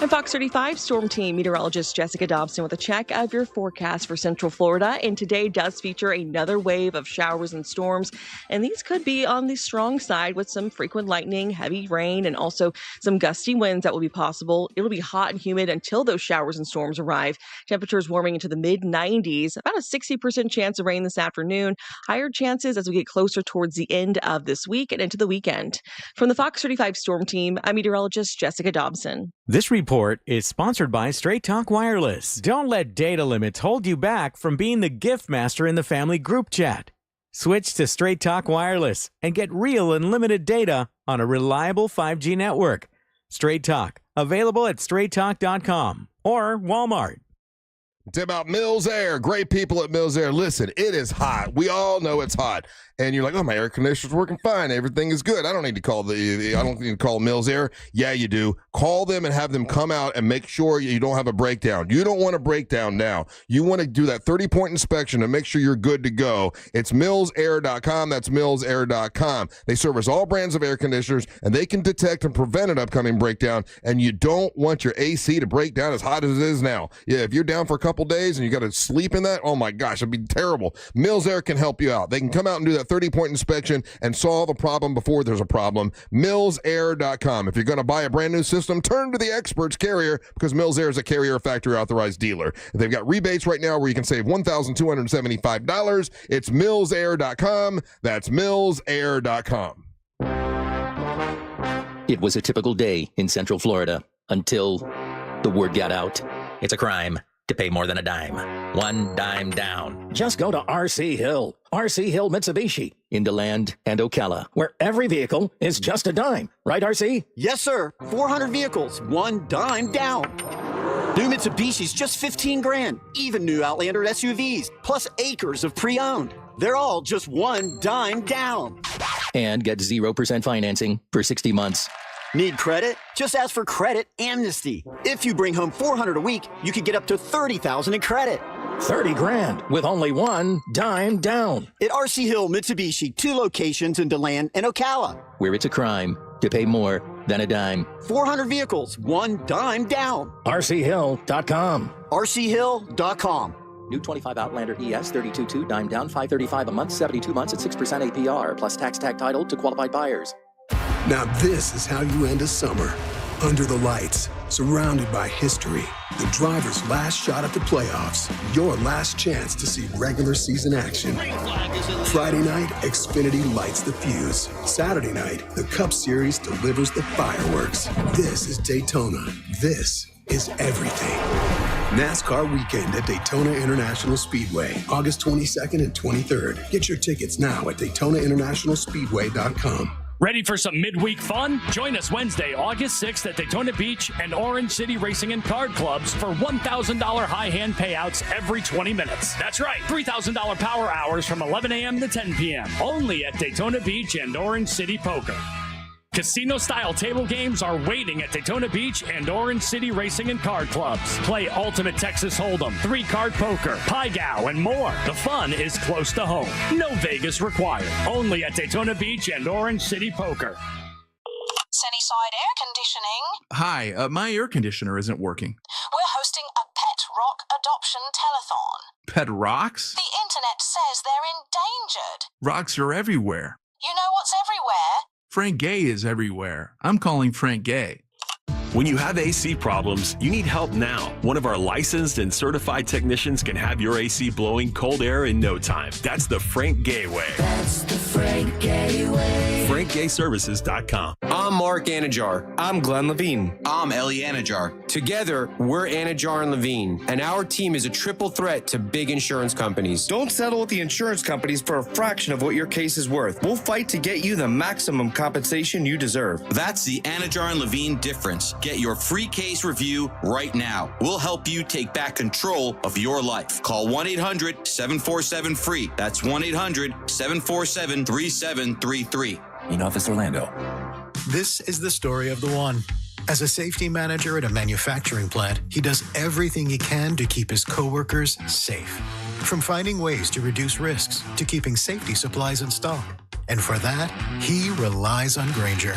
Speaker 23: I'm Fox 35 Storm Team meteorologist Jessica Dobson with a check of your forecast for Central Florida. And today does feature another wave of showers and storms. And these could be on the strong side with some frequent lightning, heavy rain, and also some gusty winds that will be possible. It'll be hot and humid until those showers and storms arrive. Temperatures warming into the mid-90s, about a 60% chance of rain this afternoon. Higher chances as we get closer towards the end of this week and into the weekend. From the Fox 35 Storm Team, I'm meteorologist Jessica Dobson.
Speaker 24: This report is sponsored by Straight Talk Wireless. Don't let data limits hold you back from being the gift master in the family group chat. Switch to Straight Talk Wireless and get real unlimited data on a reliable 5G network. Straight Talk, available at straighttalk.com or Walmart.
Speaker 5: It's about Mills Air. Great people at Mills Air. Listen, it is hot. We all know it's hot. And you're like, oh, my air conditioner's working fine. Everything is good. I don't need to call Mills Air. Yeah, you do. Call them and have them come out and make sure you don't have a breakdown. You don't want a breakdown now. You want to do that 30-point inspection to make sure you're good to go. It's millsair.com. That's millsair.com. They service all brands of air conditioners, and they can detect and prevent an upcoming breakdown. And you don't want your AC to break down as hot as it is now. Yeah, if you're down for a couple days and you got to sleep in that, oh my gosh, it'd be terrible. Mills Air can help you out. They can come out and do that 30-point inspection and solve a problem before there's a problem. millsair.com. If you're going to buy a brand new system, turn to the experts Carrier, because Mills Air is a Carrier factory authorized dealer. They've got rebates right now where you can save $1,275. It's millsair.com. That's millsair.com.
Speaker 25: It was a typical day in Central Florida until the word got out. It's a crime to pay more than a dime. One dime down. Just go to RC Hill. RC Hill Mitsubishi. In DeLand and Ocala, where every vehicle is just a dime. Right, RC?
Speaker 26: Yes, sir. 400 vehicles. One dime down. New Mitsubishi's just 15 grand. Even new Outlander SUVs. Plus acres of pre-owned. They're all just one dime down.
Speaker 25: And get 0% financing for 60 months.
Speaker 26: Need credit? Just ask for Credit Amnesty. If you bring home $400 a week, you could get up to $30,000 in credit.
Speaker 25: 30 grand with only one dime down.
Speaker 26: At RC Hill Mitsubishi, 2 locations in DeLand and Ocala.
Speaker 25: Where it's a crime to pay more than a dime.
Speaker 26: 400 vehicles, one dime down.
Speaker 25: RCHill.com.
Speaker 26: RCHill.com.
Speaker 25: New 25 Outlander ES 32.2 dime down, $535 a month, 72 months at 6% APR, plus tax tag title to qualified buyers.
Speaker 27: Now this is how you end a summer.
Speaker 2: Under the lights, surrounded by history, the driver's last shot at the playoffs, your last chance to see regular season action. Friday night, Xfinity lights the fuse. Saturday night, the Cup Series delivers the fireworks. This is Daytona. This is everything. NASCAR weekend at Daytona International Speedway, August 22nd and 23rd. Get your tickets now at DaytonaInternationalSpeedway.com.
Speaker 3: Ready for some midweek fun? Join us Wednesday, August 6th at Daytona Beach and Orange City Racing and Card Clubs for $1,000 high hand payouts every 20 minutes. That's right, $3,000 power hours from 11 a.m. to 10 p.m. Only at Daytona Beach and Orange City Poker. Casino-style table games are waiting at Daytona Beach and Orange City Racing and Card Clubs. Play Ultimate Texas Hold'em, 3-card poker, Pai Gow, and more. The fun is close to home. No Vegas required. Only at Daytona Beach and Orange City Poker.
Speaker 7: Sunnyside Air Conditioning.
Speaker 8: Hi, my air conditioner isn't working.
Speaker 7: We're hosting a pet rock adoption telethon.
Speaker 8: Pet rocks?
Speaker 7: The internet says they're endangered.
Speaker 8: Rocks are everywhere.
Speaker 7: You know what's everywhere?
Speaker 8: Frank Gay is everywhere. I'm calling Frank Gay.
Speaker 12: When you have AC problems, you need help now. One of our licensed and certified technicians can have your AC blowing cold air in no time. That's the Frank Gay way.
Speaker 19: That's the Frank Gay way.
Speaker 12: FrankGayServices.com.
Speaker 13: I'm Mark Anajar. I'm Glenn Levine. I'm Ellie Anajar. Together, we're Anajar and Levine, and our team is a triple threat to big insurance companies.
Speaker 27: Don't settle with the insurance companies for a fraction of what your case is worth. We'll fight to get you the maximum compensation you deserve.
Speaker 28: That's the Anajar and Levine difference. Get your free case review right now. We'll help you take back control of your life. Call 1-800-747-FREE. That's 1-800-747-3733.
Speaker 29: In Office Orlando.
Speaker 30: This is the story of the one. As a safety manager at a manufacturing plant, he does everything he can to keep his coworkers safe. From finding ways to reduce risks to keeping safety supplies in stock. And for that, he relies on Grainger.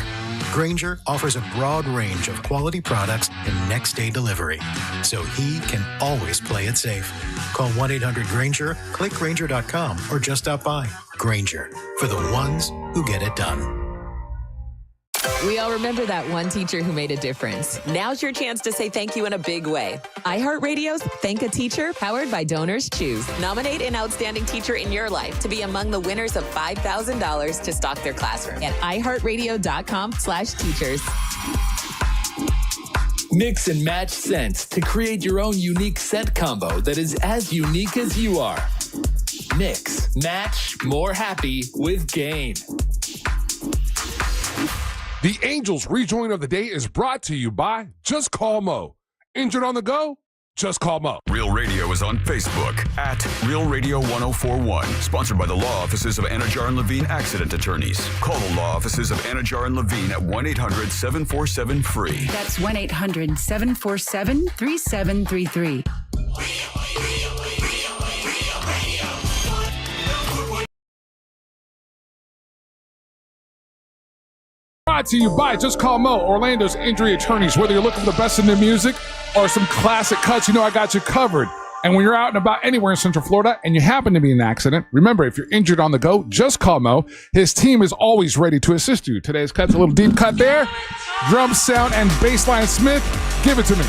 Speaker 30: Grainger offers a broad range of quality products and next-day delivery, so he can always play it safe. Call 1-800-GRAINGER, click Grainger.com, or just stop by. Grainger, for the ones who get it done.
Speaker 31: We all remember that one teacher who made a difference. Now's your chance to say thank you in a big way. iHeartRadio's Thank a Teacher, powered by Donors Choose. Nominate an outstanding teacher in your life to be among the winners of $5,000 to stock their classroom at iHeartRadio.com/teachers.
Speaker 32: Mix and match scents to create your own unique scent combo that is as unique as you are. Mix, match, more happy with Gain.
Speaker 6: The Angels rejoin of the day is brought to you by Just Call Mo. Injured on the go? Just call Mo.
Speaker 10: Real Radio is on Facebook at Real Radio 1041. Sponsored by the law offices of Anajar and Levine Accident Attorneys. Call the law offices of Anajar and Levine at 1-800-747-FREE.
Speaker 33: That's 1-800-747-3733.
Speaker 6: Brought to you by Just Call Mo, Orlando's injury attorneys. Whether you're looking for the best in the music or some classic cuts, you know I got you covered. And when you're out and about anywhere in Central Florida and you happen to be in an accident, remember, if you're injured on the go, just call Mo. His team is always ready to assist you. Today's cut's a little deep cut there. Drum sound and bassline Smith. Give it to me.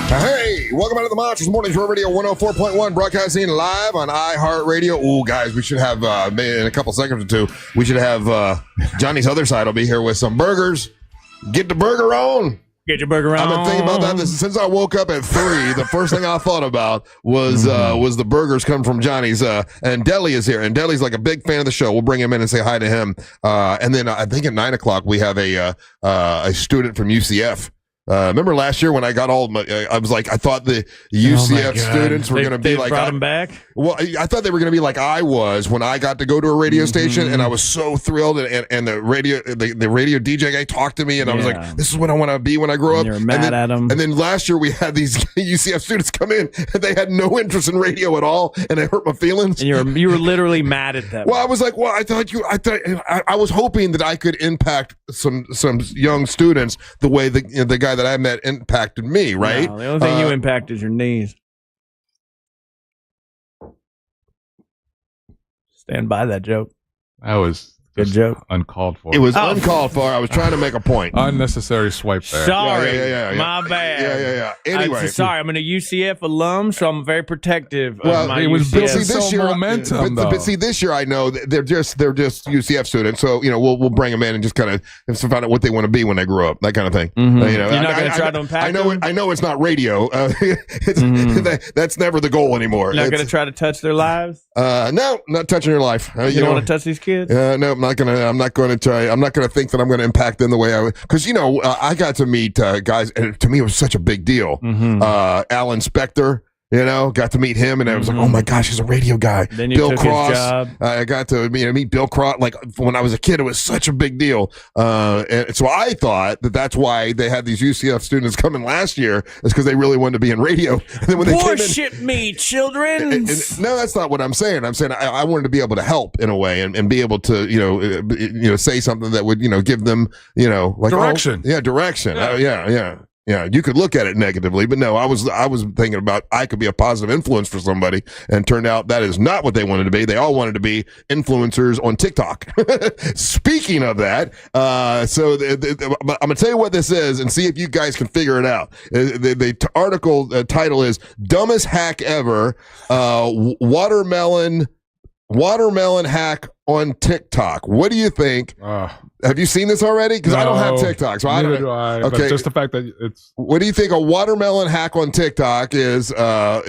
Speaker 5: Hey, welcome back to the Monsters Morning Show Radio 104.1, broadcasting live on iHeartRadio. Ooh, guys, we should have, in a couple seconds or two, we should have Johnny's other side will be here with some burgers. Get the burger on.
Speaker 4: Get your burger on.
Speaker 5: I've been thinking about that since I woke up at 3. The first thing I thought about was the burgers coming from Johnny's. And Deli is here, and Deli's like a big fan of the show. We'll bring him in and say hi to him. And then I think at 9 o'clock we have a student from UCF Remember last year when I got all my, I was like, I thought the UCF students were going to be like,
Speaker 4: brought them back.
Speaker 5: Well, I thought they were going to be like I was when I got to go to a radio station, and I was so thrilled. And the radio DJ guy talked to me, and I was like, this is what I want to be when I grow up.
Speaker 4: You're mad at him.
Speaker 5: And then last year we had these UCF students come in, and they had no interest in radio at all, and it hurt my feelings.
Speaker 4: And you were literally mad at them.
Speaker 5: Well, I was like, well, I was hoping that I could impact some young students the way the guy that I met impacted me, right?
Speaker 4: No, the only thing you impact is your knees. Stand by that joke.
Speaker 6: That was
Speaker 4: good joke.
Speaker 6: Uncalled for.
Speaker 5: It was uncalled for. I was trying to make a point.
Speaker 6: Unnecessary swipe there.
Speaker 4: Sorry.
Speaker 5: Yeah.
Speaker 4: My bad.
Speaker 5: Yeah. Anyway.
Speaker 4: Sorry, I'm an UCF alum, so I'm very protective of my
Speaker 6: it was
Speaker 4: UCF.
Speaker 6: building this year, momentum,
Speaker 5: but see, this year I know they're just UCF students, so we'll bring them in and just kind of find out what they want to be when they grow up, that kind of thing.
Speaker 4: Mm-hmm. You're not going to try to unpack them?
Speaker 5: I know it's not radio. That's never the goal anymore.
Speaker 4: You're not going to try to touch their lives?
Speaker 5: No, not touching their life.
Speaker 4: You don't want to touch these kids?
Speaker 5: No, I'm not going to try. I'm not going to think that I'm going to impact them the way I would. Because I got to meet guys, and to me it was such a big deal. Alan Spector. Got to meet him, and I was like, "Oh my gosh, he's a radio guy."
Speaker 4: Then you
Speaker 5: Bill
Speaker 4: took
Speaker 5: Cross.
Speaker 4: his job.
Speaker 5: I got to meet Bill Cross. Like when I was a kid, it was such a big deal, and so I thought that's why they had these UCF students coming last year, is because they really wanted to be in radio. And then when they
Speaker 4: Worship me, children.
Speaker 5: No, that's not what I'm saying. I'm saying I wanted to be able to help in a way, and be able to say something that would give them like
Speaker 6: direction.
Speaker 5: Direction. Yeah, you could look at it negatively, but no, I was thinking about I could be a positive influence for somebody, and turned out that is not what they wanted to be. They all wanted to be influencers on TikTok. Speaking of that, I'm gonna tell you what this is and see if you guys can figure it out. The article title is "Dumbest Hack Ever: Watermelon Hack on TikTok." What do you think? Have you seen this already? Because I don't have TikTok, so I don't.
Speaker 6: Do I,
Speaker 5: okay,
Speaker 6: but just the fact that it's.
Speaker 5: What do you think a watermelon hack on TikTok is? I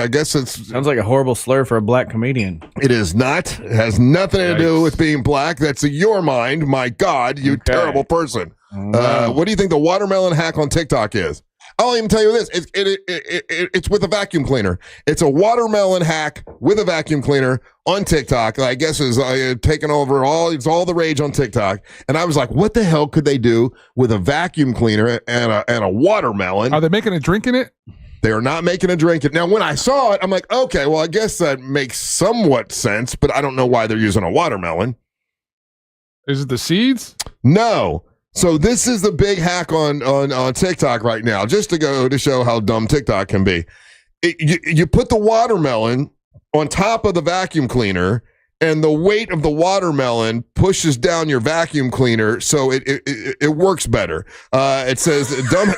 Speaker 5: guess it's.
Speaker 4: Sounds like a horrible slur for a black comedian.
Speaker 5: It is not. It has nothing to do with being black. That's your mind. My God, you terrible person. What do you think the watermelon hack on TikTok is? I'll even tell you this. It's with a vacuum cleaner. It's a watermelon hack with a vacuum cleaner on TikTok. I guess is taking over it's all the rage on TikTok. And I was like, what the hell could they do with a vacuum cleaner and a watermelon?
Speaker 6: Are they making a drink in it?
Speaker 5: They are not making a drink. Now, when I saw it, I'm like, okay, well, I guess that makes somewhat sense, but I don't know why they're using a watermelon.
Speaker 6: Is it the seeds?
Speaker 5: No. So this is the big hack on TikTok right now, just to show how dumb TikTok can be. You put the watermelon on top of the vacuum cleaner, and the weight of the watermelon pushes down your vacuum cleaner, so it works better. It says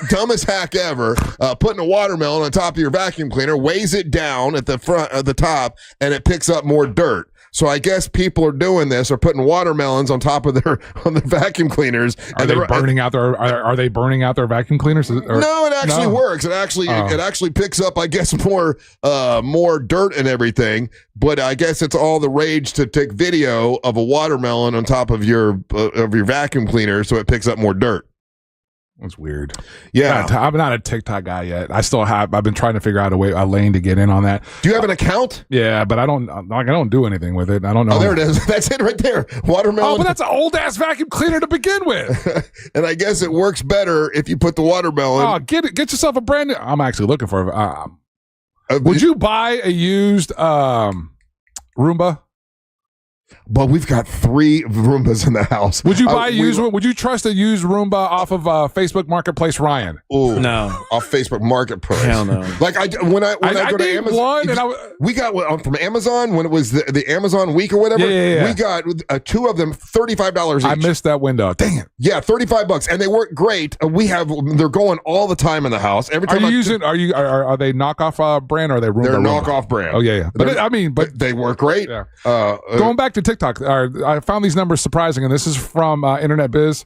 Speaker 5: dumbest hack ever: putting a watermelon on top of your vacuum cleaner, weighs it down at the front of the top, and it picks up more dirt. So I guess people are doing this, are putting watermelons on top of their vacuum cleaners.
Speaker 6: Are they burning out their vacuum cleaners?
Speaker 5: No, it actually works. It actually picks up, I guess, more dirt and everything. But I guess it's all the rage to take video of a watermelon on top of your vacuum cleaner, so it picks up more dirt.
Speaker 6: That's weird.
Speaker 5: Yeah,
Speaker 6: I'm not a TikTok guy yet. I've been trying to figure out a lane to get in on that.
Speaker 5: Do you have an account?
Speaker 6: Yeah, but I don't do anything with it. I don't know.
Speaker 5: Oh, there it is. That's it right there. Watermelon.
Speaker 6: Oh, but that's an old ass vacuum cleaner to begin with.
Speaker 5: And I guess it works better if you put the watermelon.
Speaker 6: Oh, get yourself a brand new. I'm actually looking for. Would you buy a used Roomba?
Speaker 5: But we've got 3 Roombas in the house.
Speaker 6: Would you buy a used one? Would you trust a used Roomba off of Facebook Marketplace, Ryan?
Speaker 5: Ooh,
Speaker 4: no.
Speaker 5: Off Facebook Marketplace.
Speaker 4: Hell no.
Speaker 5: Like when I go to Amazon, we got from Amazon when it was the Amazon week or whatever.
Speaker 6: Yeah.
Speaker 5: We got 2 of them, $35 each.
Speaker 6: I missed that window. Dang it.
Speaker 5: Yeah, $35, and they work great. They're going all the time in the house. Every time
Speaker 6: are they knockoff brand or are they Roomba?
Speaker 5: They're knockoff brand.
Speaker 6: Oh yeah. But
Speaker 5: they work great.
Speaker 6: Yeah. Going back to TikTok, I found these numbers surprising, and this is from Internet Biz.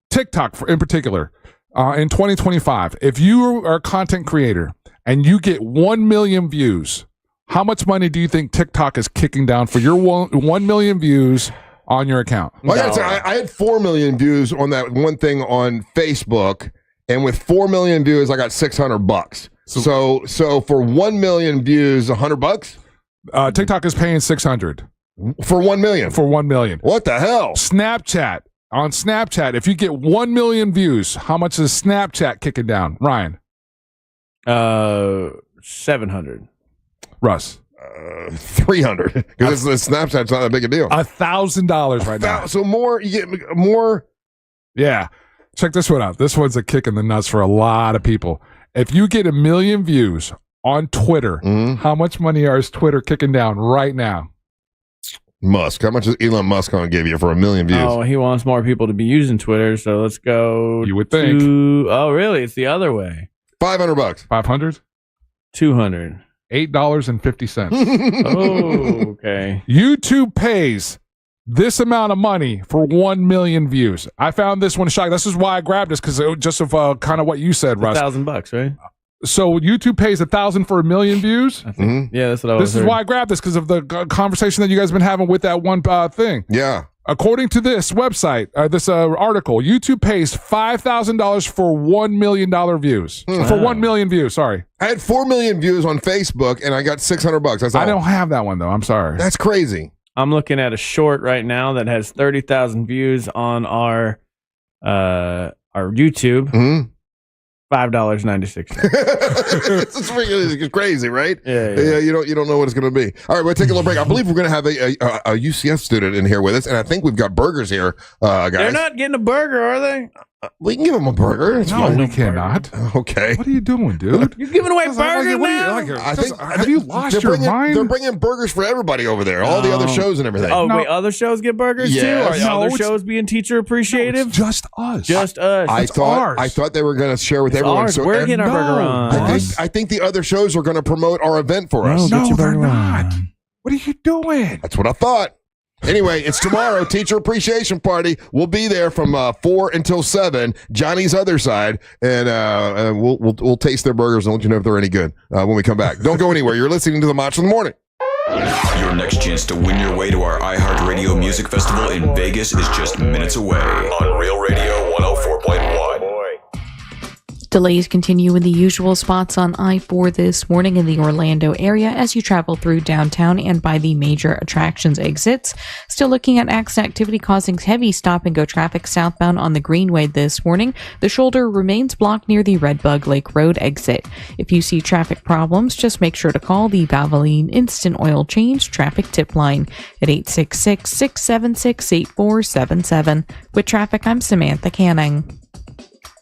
Speaker 6: TikTok, in particular, in 2025, if you are a content creator and you get 1 million views, how much money do you think TikTok is kicking down for your 1 million views on your account.
Speaker 5: Well, I gotta say, I had 4 million views on that one thing on Facebook, and with 4 million views, I got $600. So for 1 million views, $100.
Speaker 6: TikTok is paying $600
Speaker 5: for 1 million.
Speaker 6: For 1 million.
Speaker 5: What the hell?
Speaker 6: Snapchat. On Snapchat, if you get 1 million views, how much is Snapchat kicking down? Ryan.
Speaker 4: 700.
Speaker 6: Russ.
Speaker 5: 300. Because Snapchat's not that big a deal.
Speaker 6: $1,000 right now.
Speaker 5: So more, you get more.
Speaker 6: Yeah. Check this one out. This one's a kick in the nuts for a lot of people. If you get 1 million views on Twitter, how much money is Twitter kicking down right now?
Speaker 5: Musk. How much is Elon Musk going to give you for 1 million views?
Speaker 4: Oh, he wants more people to be using Twitter, so let's go.
Speaker 6: You would think.
Speaker 4: Oh, really? It's the other way.
Speaker 5: $500.
Speaker 6: 500?
Speaker 4: 200.
Speaker 6: $8.50.
Speaker 4: Oh, okay.
Speaker 6: YouTube pays this amount of money for 1 million views. I found this one shocking. This is why I grabbed this, because just of kind of what you said, Russ.
Speaker 4: $1,000, right?
Speaker 6: So YouTube pays $1,000 for 1 million views.
Speaker 4: Yeah, that's what I was.
Speaker 6: This is why I grabbed this, because of the conversation that you guys have been having with that one thing.
Speaker 5: Yeah.
Speaker 6: According to this website, this article, YouTube pays $5,000 for $1 million views. For 1 million views, sorry.
Speaker 5: I had 4 million views on Facebook, and I got $600. That's all.
Speaker 6: I don't have that one, though. I'm sorry.
Speaker 5: That's crazy.
Speaker 4: I'm looking at a short right now that has 30,000 views on our YouTube. $5.96.
Speaker 5: It's crazy, right?
Speaker 4: Yeah.
Speaker 5: You don't know what it's going to be. All right, we'll take a little break. I believe we're going to have a UCF student in here with us, and I think we've got burgers here, guys.
Speaker 4: They're not getting a burger, are they?
Speaker 5: We can give them a burger. It's fine.
Speaker 6: We cannot.
Speaker 5: Okay.
Speaker 6: What are you doing, dude?
Speaker 4: You're giving away burgers now?
Speaker 6: Have you lost your mind?
Speaker 5: They're bringing burgers for everybody over there. All the other shows and everything.
Speaker 4: Oh, wait, other shows get burgers too? Are other shows being teacher appreciative?
Speaker 6: Just us.
Speaker 4: Just us.
Speaker 5: I thought they were going to share with everyone.
Speaker 4: Ours. We're getting our burger on.
Speaker 5: I think the other shows are going to promote our event for us.
Speaker 6: No, they're not. What are you doing?
Speaker 5: That's what I thought. Anyway, it's tomorrow, Teacher Appreciation Party. We'll be there from 4 until 7, Johnny's other side, and we'll taste their burgers and let you know if they're any good when we come back. Don't go anywhere. You're listening to the Match in the Morning.
Speaker 10: Your next chance to win your way to our iHeartRadio Music Festival in Vegas is just minutes away on Real Radio 104.1.
Speaker 1: Delays continue in the usual spots on I-4 this morning in the Orlando area as you travel through downtown and by the major attractions exits. Still looking at accident activity causing heavy stop-and-go traffic southbound on the Greenway this morning. The shoulder remains blocked near the Redbug Lake Road exit. If you see traffic problems, just make sure to call the Valvoline Instant Oil Change Traffic Tip Line at 866-676-8477. With traffic, I'm Samantha Canning.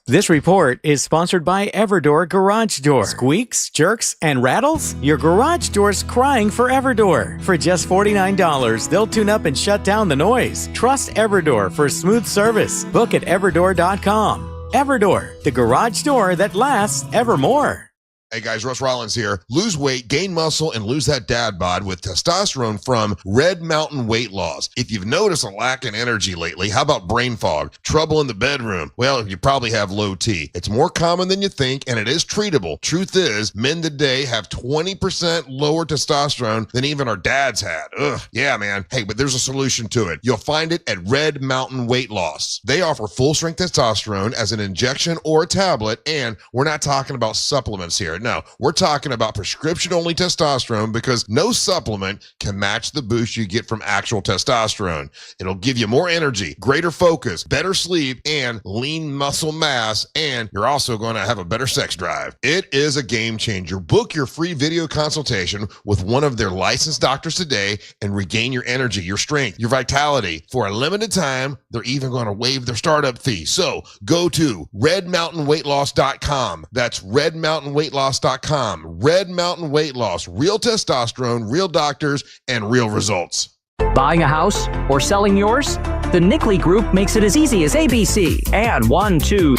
Speaker 24: This report is sponsored by Everdoor Garage Door. Squeaks, jerks, and rattles? Your garage door's crying for Everdoor. For just $49, they'll tune up and shut down the noise. Trust Everdoor for smooth service. Book at everdoor.com. Everdoor, the garage door that lasts evermore.
Speaker 5: Hey guys, Russ Rollins here. Lose weight, gain muscle, and lose that dad bod with testosterone from Red Mountain Weight Loss. If you've noticed a lack in energy lately, how about brain fog, trouble in the bedroom? Well, you probably have low T. It's more common than you think, and it is treatable. Truth is, men today have 20% lower testosterone than even our dads had. Ugh, yeah, man. Hey, but there's a solution to it. You'll find it at Red Mountain Weight Loss. They offer full-strength testosterone as an injection or a tablet, and we're not talking about supplements here. No, we're talking about prescription-only testosterone because no supplement can match the boost you get from actual testosterone. It'll give you more energy, greater focus, better sleep, and lean muscle mass, and you're also going to have a better sex drive. It is a game changer. Book your free video consultation with one of their licensed doctors today and regain your energy, your strength, your vitality. For a limited time, they're even going to waive their startup fee. So go to redmountainweightloss.com. That's redmountainweightloss.com. Red Mountain Weight Loss. Real testosterone, real doctors, and real results.
Speaker 9: Buying a house or selling yours? The Nickley Group makes it as easy as ABC. And 1, 2...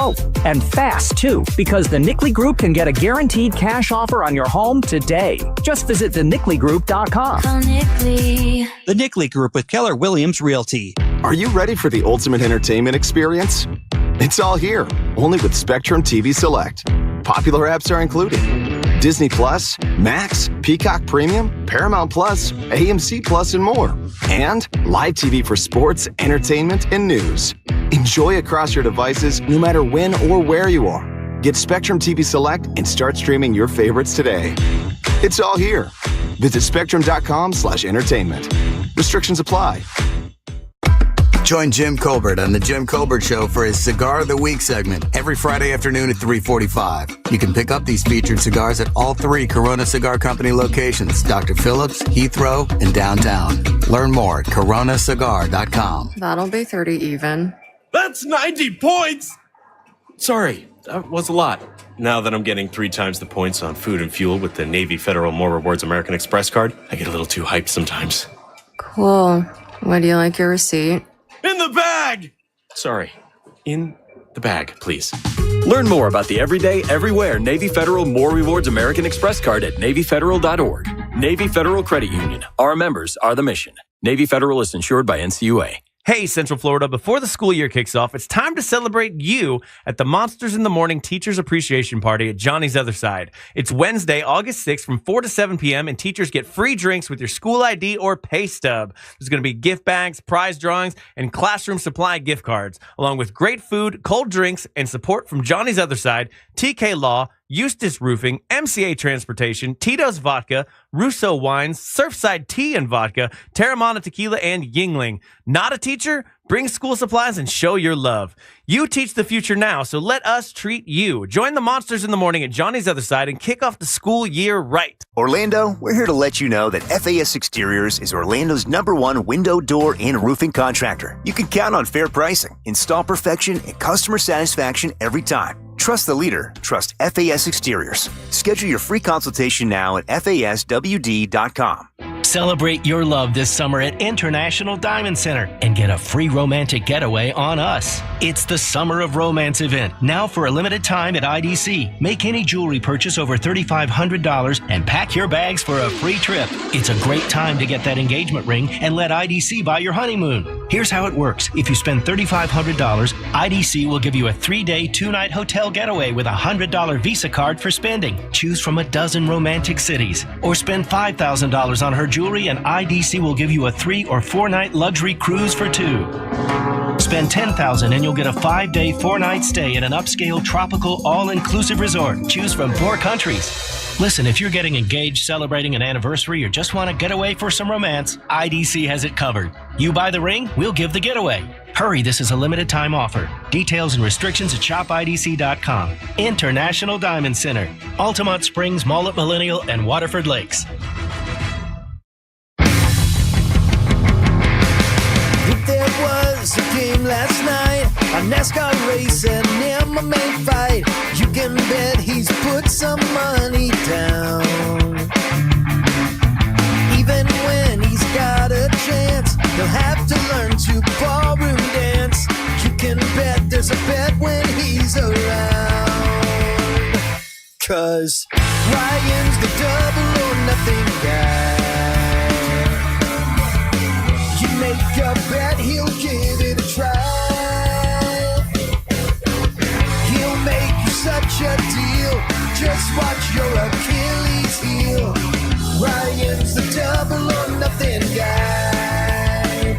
Speaker 9: Oh, and fast, too, because the Nickley Group can get a guaranteed cash offer on your home today. Just visit thenickley.com.
Speaker 19: Call Nickley.
Speaker 11: The Nickley Group with Keller Williams Realty.
Speaker 14: Are you ready for the ultimate entertainment experience? It's all here, only with Spectrum TV Select. Popular apps are included. Disney Plus, Max, Peacock Premium, Paramount Plus, AMC Plus, and more. And live TV for sports, entertainment, and news. Enjoy across your devices no matter when or where you are. Get Spectrum TV Select and start streaming your favorites today. It's all here. Visit spectrum.com/entertainment. Restrictions apply.
Speaker 2: Join Jim Colbert on The Jim Colbert Show for his Cigar of the Week segment every Friday afternoon at 3:45. You can pick up these featured cigars at all 3 Corona Cigar Company locations, Dr. Phillips, Heathrow, and downtown. Learn more at coronacigar.com.
Speaker 15: That'll be 30 even.
Speaker 12: That's 90 points! Sorry, that was a lot. Now that I'm getting 3 times the points on food and fuel with the Navy Federal More Rewards American Express card, I get a little too hyped sometimes.
Speaker 15: Cool. Would you like your receipt?
Speaker 12: In the bag! Sorry, in the bag, please. Learn more about the everyday, everywhere Navy Federal More Rewards American Express card at NavyFederal.org. Navy Federal Credit Union. Our members are the mission. Navy Federal is insured by NCUA.
Speaker 16: Hey, Central Florida, before the school year kicks off, it's time to celebrate you at the Monsters in the Morning Teachers Appreciation Party at Johnny's Other Side. It's Wednesday, August 6th from 4 to 7 p.m., and teachers get free drinks with your school ID or pay stub. There's going to be gift bags, prize drawings, and classroom supply gift cards, along with great food, cold drinks, and support from Johnny's Other Side, TK Law, Eustis Roofing, MCA Transportation, Tito's Vodka, Russo Wines, Surfside Tea and Vodka, Terramana Tequila, and Yingling. Not a teacher? Bring school supplies and show your love. You teach the future now, so let us treat you. Join the Monsters in the Morning at Johnny's Other Side and kick off the school year right.
Speaker 17: Orlando, we're here to let you know that FAS Exteriors is Orlando's #1 window, door, and roofing contractor. You can count on fair pricing, install perfection, and customer satisfaction every time. Trust the leader. Trust FAS Exteriors. Schedule your free consultation now at FASWD.com.
Speaker 18: Celebrate your love this summer at International Diamond Center and get a free romantic getaway on us. It's the Summer of Romance event, now for a limited time at IDC. Make any jewelry purchase over $3,500 and pack your bags for a free trip. It's a great time to get that engagement ring and let IDC buy your honeymoon. Here's how it works. If you spend $3,500, IDC will give you a 3-day, 2-night hotel getaway with a $100 Visa card for spending. Choose from a dozen romantic cities. Or spend $5,000 on her jewelry and IDC will give you a 3- or 4-night luxury cruise for 2. Spend $10,000 and you'll get a 5-day, 4-night stay at an upscale tropical all-inclusive resort. Choose from 4 countries. Listen, if you're getting engaged, celebrating an anniversary, or just want to get away for some romance, IDC has it covered. You buy the ring, we'll give the getaway. Hurry, this is a limited time offer. Details and restrictions at shopidc.com. International Diamond Center, Altamont Springs, Mullet Millennial, and Waterford Lakes.
Speaker 19: If there was a game last night, a NASCAR race and MMA fight, you can bet he's put some money down. Even when he's got a chance, he'll have to learn to ballroom dance. You can bet there's a bet when he's around. 'Cause Ryan's the double or nothing guy. You make a bet, he'll give it a try. He'll make you such a deal. Just watch your Achilles heel. Ryan's the double or nothing guy.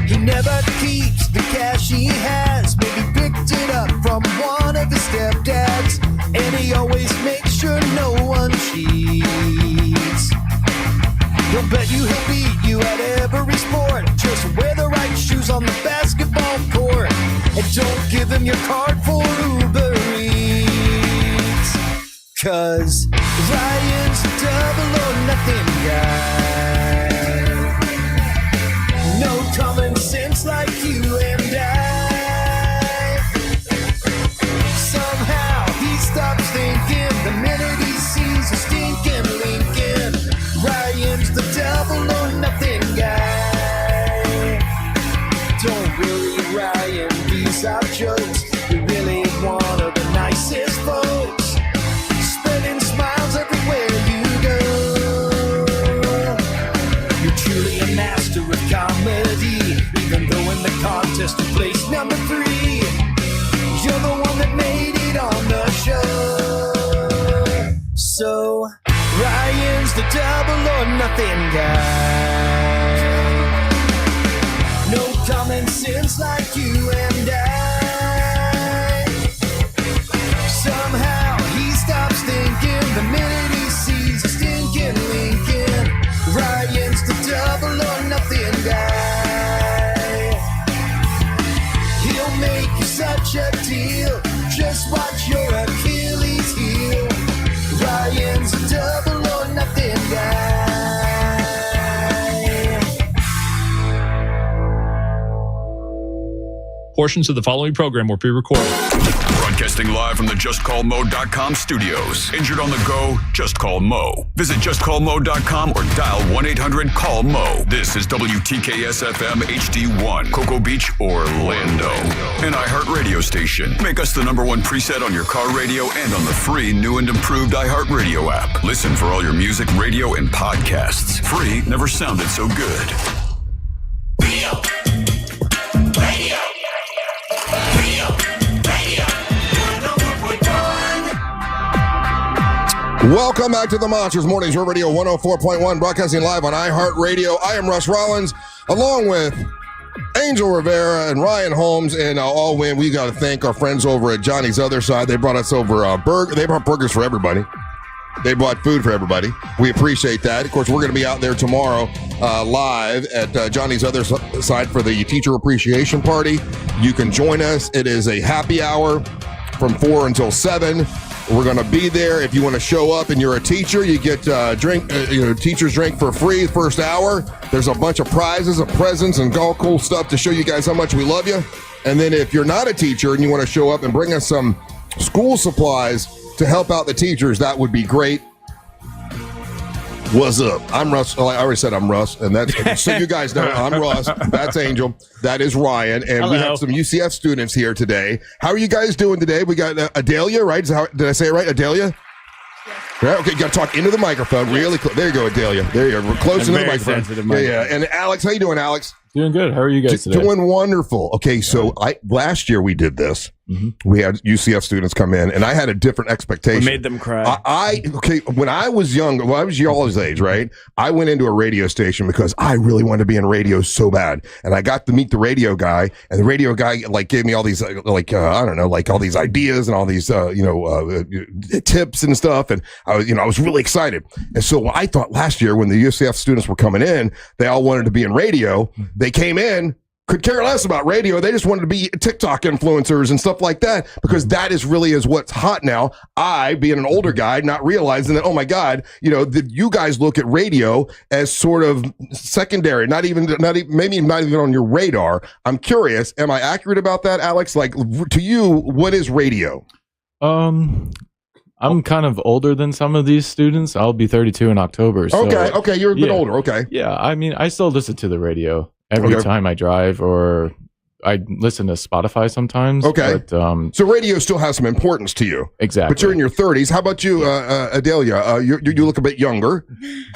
Speaker 19: He never keeps the cash he has. Maybe picked it up from one of his stepdads. And he always makes sure no one cheats. He'll bet you he'll beat you at every sport. Just wear the right shoes on the basketball court. And don't give him your card for Uber Eats. 'Cause Ryan's a double or nothing guy. No common sense like you and I. Somehow he stops thinking the minute he sees a stinking Lincoln. Ryan's the double or nothing guy. Don't worry, Ryan, these are jokes. You're really one of the nicest folks. Spreading smiles everywhere you go. You're truly a master of comedy. Even though in the contest you placed number 3, you're the one that made it on the show.
Speaker 3: Portions of the following program were pre-recorded.
Speaker 7: Broadcasting live from the JustCallMo.com studios. Injured on the go? Just call Mo. Visit JustCallMo.com or dial 1-800-CALL-MO. This is WTKS-FM HD1, Cocoa Beach, Orlando. An iHeart radio station. Make us the #1 preset on your car radio and on the free new and improved iHeart radio app. Listen for all your music, radio, and podcasts. Free never sounded so good.
Speaker 5: Welcome back to the Monsters Mornings Radio 104.1, broadcasting live on iHeartRadio. I am Russ Rollins, along with Angel Rivera and Ryan Holmes, and all win. We got to thank our friends over at Johnny's Other Side. They brought us over they brought burgers for everybody. They brought food for everybody. We appreciate that. Of course, we're going to be out there tomorrow live at Johnny's Other Side for the Teacher Appreciation Party. You can join us. It is a happy hour from 4 until 7. We're going to be there. If you want to show up and you're a teacher, you get teacher's drink for free first hour. There's a bunch of prizes and presents and all cool stuff to show you guys how much we love you. And then if you're not a teacher and you want to show up and bring us some school supplies to help out the teachers, that would be great. What's up? I'm Russ. I already said I'm Russ, and that's so you guys know I'm Russ. That's Angel. That is Ryan, and
Speaker 16: Hello.
Speaker 5: we have some UCF students here today. How are you guys doing today? We got Adelia, right? Did I say it right? Adelia? Yeah. Okay, you got to talk into the microphone really close. There you go, Adelia. There you go. We're close to the microphone. Yeah. And Alex, how you doing, Alex?
Speaker 8: Doing good. How are you guys today?
Speaker 5: Doing wonderful. Okay, so last year we did this. We had UCF students come in, and I had a different expectation.
Speaker 16: We made them cry.
Speaker 5: When I was young, when I was y'all's age, right? I went into a radio station because I really wanted to be in radio so bad, and I got to meet the radio guy, and the radio guy gave me all these I don't know, all these ideas and all these tips and stuff, and I was really excited. And so I thought last year when the UCF students were coming in, they all wanted to be in radio. They came in, could care less about radio. They just wanted to be TikTok influencers and stuff like that, because that is what's hot now. I, being an older guy, not realizing that, oh my God, you guys look at radio as sort of secondary, not even on your radar. I'm curious, am I accurate about that, Alex? Like, to you, what is radio?
Speaker 8: I'm kind of older than some of these students. I'll be 32 in October. So,
Speaker 5: okay, you're a bit older. Okay.
Speaker 8: Yeah, I mean, I still listen to the radio every time I drive, or I listen to Spotify sometimes.
Speaker 5: Okay.
Speaker 8: But,
Speaker 5: so radio still has some importance to you.
Speaker 8: Exactly.
Speaker 5: But you're in your 30s. How about you, Adelia? You look a bit younger.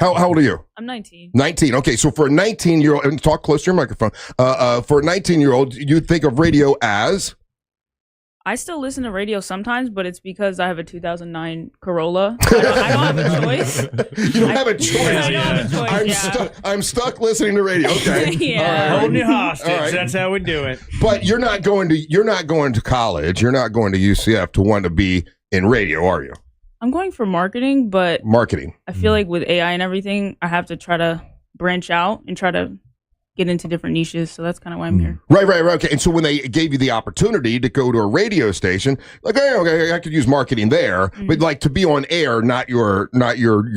Speaker 5: How old are you?
Speaker 13: I'm 19.
Speaker 5: 19. Okay, so for a 19-year-old, and talk close to your microphone. For a 19-year-old, you'd think of radio as?
Speaker 13: I still listen to radio sometimes, but it's because I have a 2009 Corolla. I don't have a choice.
Speaker 5: You don't have a choice.
Speaker 13: I don't have a choice,
Speaker 5: I'm stuck listening to radio. Okay.
Speaker 13: Yeah.
Speaker 5: All right.
Speaker 16: Holding you hostage.
Speaker 5: All right.
Speaker 16: That's how we do it.
Speaker 5: But you're not going to college. You're not going to UCF to want to be in radio, are you?
Speaker 13: I'm going for marketing, but
Speaker 5: marketing.
Speaker 13: I feel like with AI and everything, I have to try to branch out and try to get into different niches. So that's kind of why I'm here.
Speaker 5: Right. Okay. And so when they gave you the opportunity to go to a radio station, like, okay, I could use marketing there, but like to be on air, not your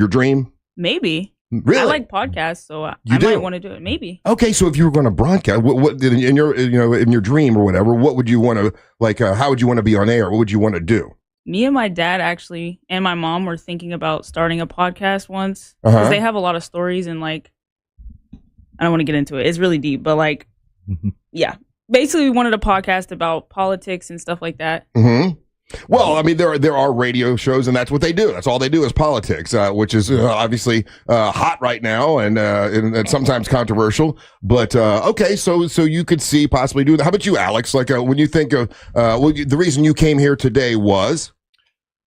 Speaker 5: dream.
Speaker 13: Maybe.
Speaker 5: Really?
Speaker 13: I like podcasts, so I might want to do it. Maybe.
Speaker 5: Okay. So if you were going to broadcast, what in your dream or whatever, what would you want to how would you want to be on air? What would you want to do?
Speaker 13: Me and my dad actually, and my mom were thinking about starting a podcast once, because they have a lot of stories, and I don't want to get into it. It's really deep, but yeah. Basically, we wanted a podcast about politics and stuff like that.
Speaker 5: Mm-hmm. Well, I mean, there are radio shows, and that's what they do. That's all they do is politics, which is obviously hot right now and sometimes controversial. But okay, so you could see possibly doing that. How about you, Alex? Like when you think of the reason you came here today was?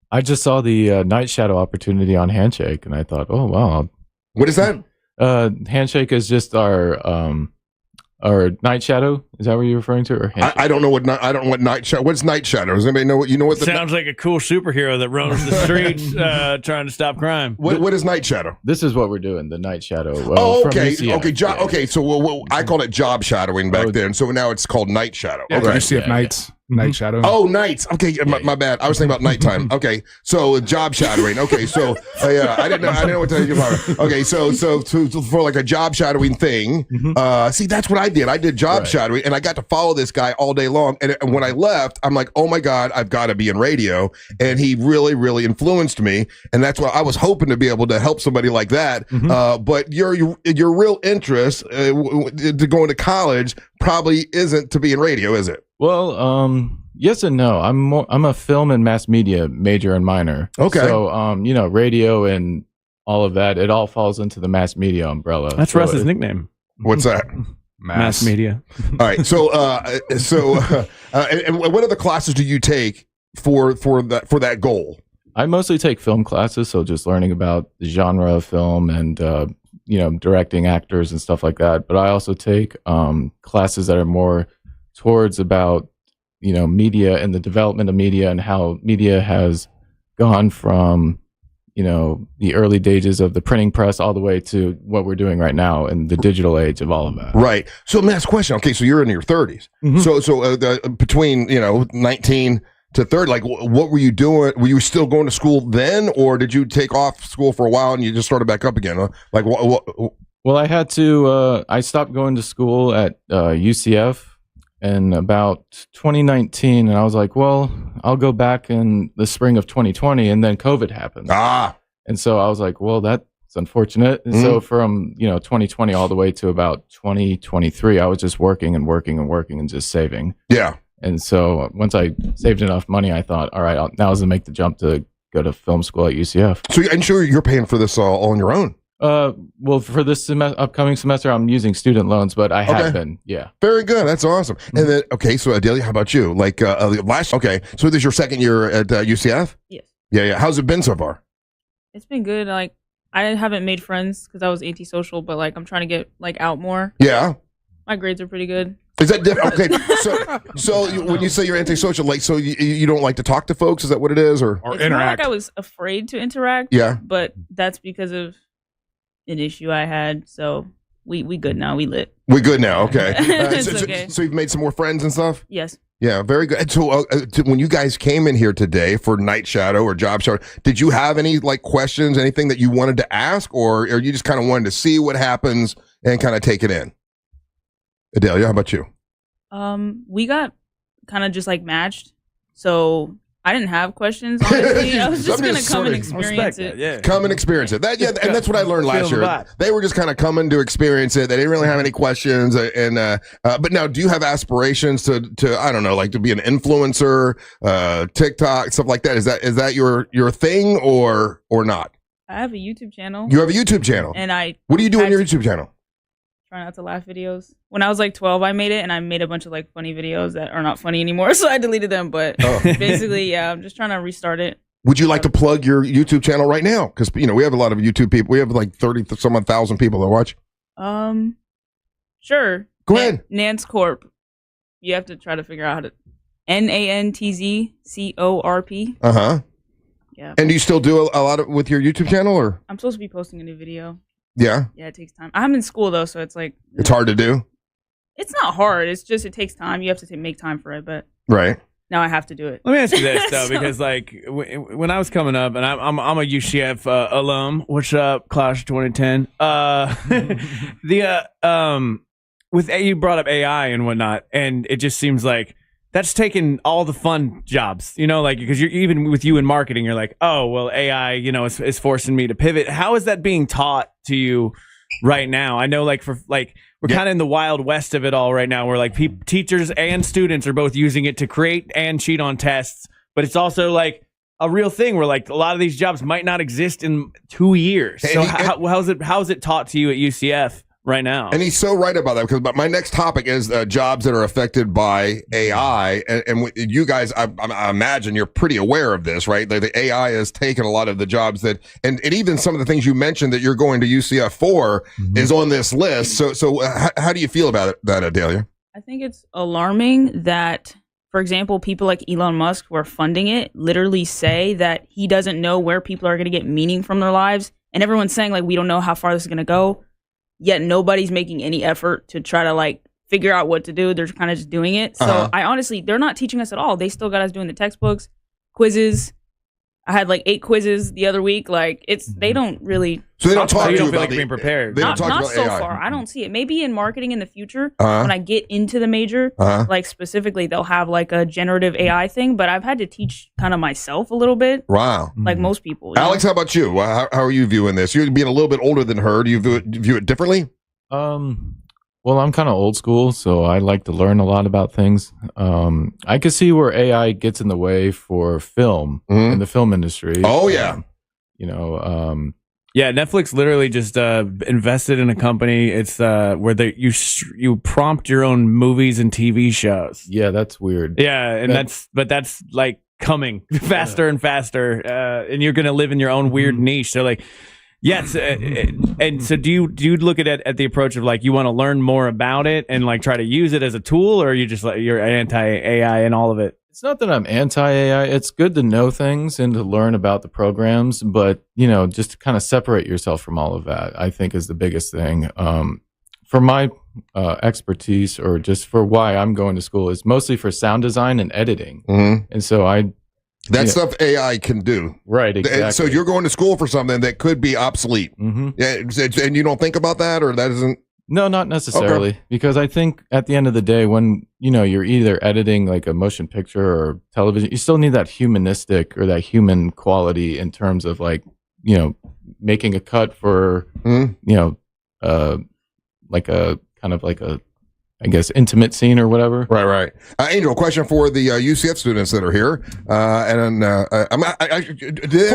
Speaker 8: I just saw the Night Shadow opportunity on Handshake, and I thought, oh wow,
Speaker 5: what is that?
Speaker 8: Handshake is just our Night Shadow. Is that what you're referring to? Or
Speaker 5: I don't know what Night Shadow. What's Night Shadow? Does anybody know what you know? What
Speaker 16: sounds like a cool superhero that roams the streets trying to stop crime.
Speaker 5: What is Night Shadow?
Speaker 8: This is what we're doing. The Night Shadow.
Speaker 5: Okay. Okay. So I called it job shadowing back then. So now it's called Night Shadow.
Speaker 6: Yeah,
Speaker 5: okay.
Speaker 6: UCF Nights. Night shadowing.
Speaker 5: Oh, nights. Okay, my bad. I was thinking about nighttime. Okay, so job shadowing. Okay, so yeah, I didn't know what to think about. Okay, so for like a job shadowing thing. See, that's what I did. I did job shadowing, and I got to follow this guy all day long. And when I left, I'm like, oh my god, I've got to be in radio. And he really, really influenced me. And that's why I was hoping to be able to help somebody like that. But your real interest to going to college probably isn't to be in radio, is it?
Speaker 8: Well, yes and no. I'm a film and mass media major and minor.
Speaker 5: Okay.
Speaker 8: So, radio and all of that, it all falls into the mass media umbrella.
Speaker 4: That's Russ's nickname.
Speaker 5: What's that?
Speaker 4: Mass media.
Speaker 5: All right. So, and what other classes do you take for that goal?
Speaker 8: I mostly take film classes, so just learning about the genre of film and directing actors and stuff like that. But I also take classes that are more towards about media and the development of media and how media has gone from the early stages of the printing press all the way to what we're doing right now in the digital age of all of that.
Speaker 5: Right. So let me ask a question. Okay, so you're in your 30s. So between 19 to 30, like what were you doing? Were you still going to school then, or did you take off school for a while and you just started back up again? Like what?
Speaker 8: Well, I had to. I stopped going to school at UCF in about 2019, and I was like, well, I'll go back in the spring of 2020, and then COVID happened. And so I was like, well, that's unfortunate. And so from 2020 all the way to about 2023, I was just working and just saving.
Speaker 5: Yeah.
Speaker 8: And so once I saved enough money, I thought, all right, now is to make the jump to go to film school at UCF.
Speaker 5: So I'm sure you're paying for this all on your own.
Speaker 8: Well, for this upcoming semester, I'm using student loans, but I have been, yeah.
Speaker 5: Very good. That's awesome. And then, okay, so Adelia, how about you? Like so this is your second year at UCF?
Speaker 13: Yes.
Speaker 5: Yeah. How's it been so far?
Speaker 13: It's been good. Like, I haven't made friends because I was antisocial, but like I'm trying to get like out more.
Speaker 5: Yeah.
Speaker 13: My grades are pretty good.
Speaker 5: Is that different? Okay, so when you say you're antisocial, like, so you don't like to talk to folks? Is that what it is, or
Speaker 13: It's not like I was afraid to interact.
Speaker 5: Yeah.
Speaker 13: But that's because of an issue I had. So we good now. We lit.
Speaker 5: We good now. Okay.
Speaker 13: Okay.
Speaker 5: So you've made some more friends and stuff?
Speaker 13: Yes.
Speaker 5: Yeah, very good. And so when you guys came in here today for Night Shadow or Job Shadow, did you have any like questions, anything that you wanted to ask, or you just kind of wanted to see what happens and kind of take it in? Adelia, how about you?
Speaker 13: We got kind of just like matched. So I didn't have questions, honestly. I was just going to come and experience it.
Speaker 5: Yeah. Come and experience it. And that's what I learned last year. They were just kind of coming to experience it. They didn't really have any questions. But now, do you have aspirations to I don't know, like to be an influencer, TikTok, stuff like that? Is that your thing or not?
Speaker 13: I have a YouTube channel.
Speaker 5: You have a YouTube channel?
Speaker 13: And
Speaker 5: what do you do on your YouTube channel?
Speaker 13: Try not to laugh videos. When I was like 12, I made it, and I made a bunch of like funny videos that are not funny anymore, so I deleted them. But basically, yeah, I'm just trying to restart it.
Speaker 5: Would you like to plug your YouTube channel right now? Because we have a lot of YouTube people. We have like 30,000 people that watch.
Speaker 13: Sure.
Speaker 5: Go ahead.
Speaker 13: Nance Corp. You have to try to figure out how to NANTZCORP. Yeah.
Speaker 5: And do you still do a lot with your YouTube channel, or?
Speaker 13: I'm supposed to be posting a new video.
Speaker 5: Yeah.
Speaker 13: Yeah, it takes time. I'm in school though, so it's like
Speaker 5: it's hard to do.
Speaker 13: It's not hard. It's just it takes time. You have to make time for it, but
Speaker 5: right
Speaker 13: now I have to do it.
Speaker 4: Let me ask you this though, because like when I was coming up, and I'm a UCF alum. What's up, class of 2010? With you brought up AI and whatnot, and it just seems like that's taken all the fun jobs, like, because you're even with you in marketing, you're like, oh, well, AI, is forcing me to pivot. How is that being taught to you right now? I know, like, we're kind of in the wild west of it all right now, where like teachers and students are both using it to create and cheat on tests. But it's also like a real thing where like a lot of these jobs might not exist in 2 years. So how's it taught to you at UCF? Right now. And
Speaker 5: he's so right about that, because my next topic is jobs that are affected by AI. And you guys, I imagine you're pretty aware of this, right? The AI has taken a lot of the jobs and even some of the things you mentioned that you're going to UCF for is on this list. So how do you feel about that, Adelia?
Speaker 13: I think it's alarming that, for example, people like Elon Musk who are funding it literally say that he doesn't know where people are going to get meaning from their lives. And everyone's saying like, we don't know how far this is going to go. Yet nobody's making any effort to try to like figure out what to do. They're kind of just doing it. So I honestly, they're not teaching us at all. They still got us doing the textbooks, quizzes. I had like 8 quizzes the other week. Like they don't really.
Speaker 5: So they don't talk to you
Speaker 4: feel
Speaker 5: about
Speaker 4: like being prepared.
Speaker 5: They don't talk
Speaker 13: not
Speaker 5: about
Speaker 13: so
Speaker 5: AI.
Speaker 13: far. I don't see it. Maybe in marketing in the future, when I get into the major, like specifically, they'll have like a generative AI thing. But I've had to teach kind of myself a little bit.
Speaker 5: Wow.
Speaker 13: Like most people.
Speaker 5: Alex, how about you? How are you viewing this? You're being a little bit older than her. Do you view it differently?
Speaker 8: Well, I'm kind of old school, so I like to learn a lot about things. I could see where AI gets in the way for film in the film industry.
Speaker 5: Oh, yeah.
Speaker 4: Yeah, Netflix literally just invested in a company. It's where you prompt your own movies and TV shows.
Speaker 8: Yeah, that's weird.
Speaker 4: Yeah, and that's like coming faster and faster, and you're gonna live in your own weird niche. So like. Yes, and so do you look at it at the approach of like you want to learn more about it and like try to use it as a tool, or are you just like you're anti-AI and all of it?
Speaker 8: It's not that I'm anti-AI. It's good to know things and to learn about the programs, but just to kind of separate yourself from all of that, I think is the biggest thing. For my expertise, or just for why I'm going to school, is mostly for sound design and editing, and so
Speaker 5: stuff AI can do.
Speaker 8: Right, exactly.
Speaker 5: And so you're going to school for something that could be obsolete. Yeah, and you don't think about that, or that isn't?
Speaker 8: No, not necessarily. Because I think at the end of the day, when you're either editing like a motion picture or television, you still need that humanistic or that human quality in terms of like, making a cut for, like a kind of like a, I guess, intimate scene or whatever.
Speaker 5: Right. Angel, question for the UCF students that are here.
Speaker 6: For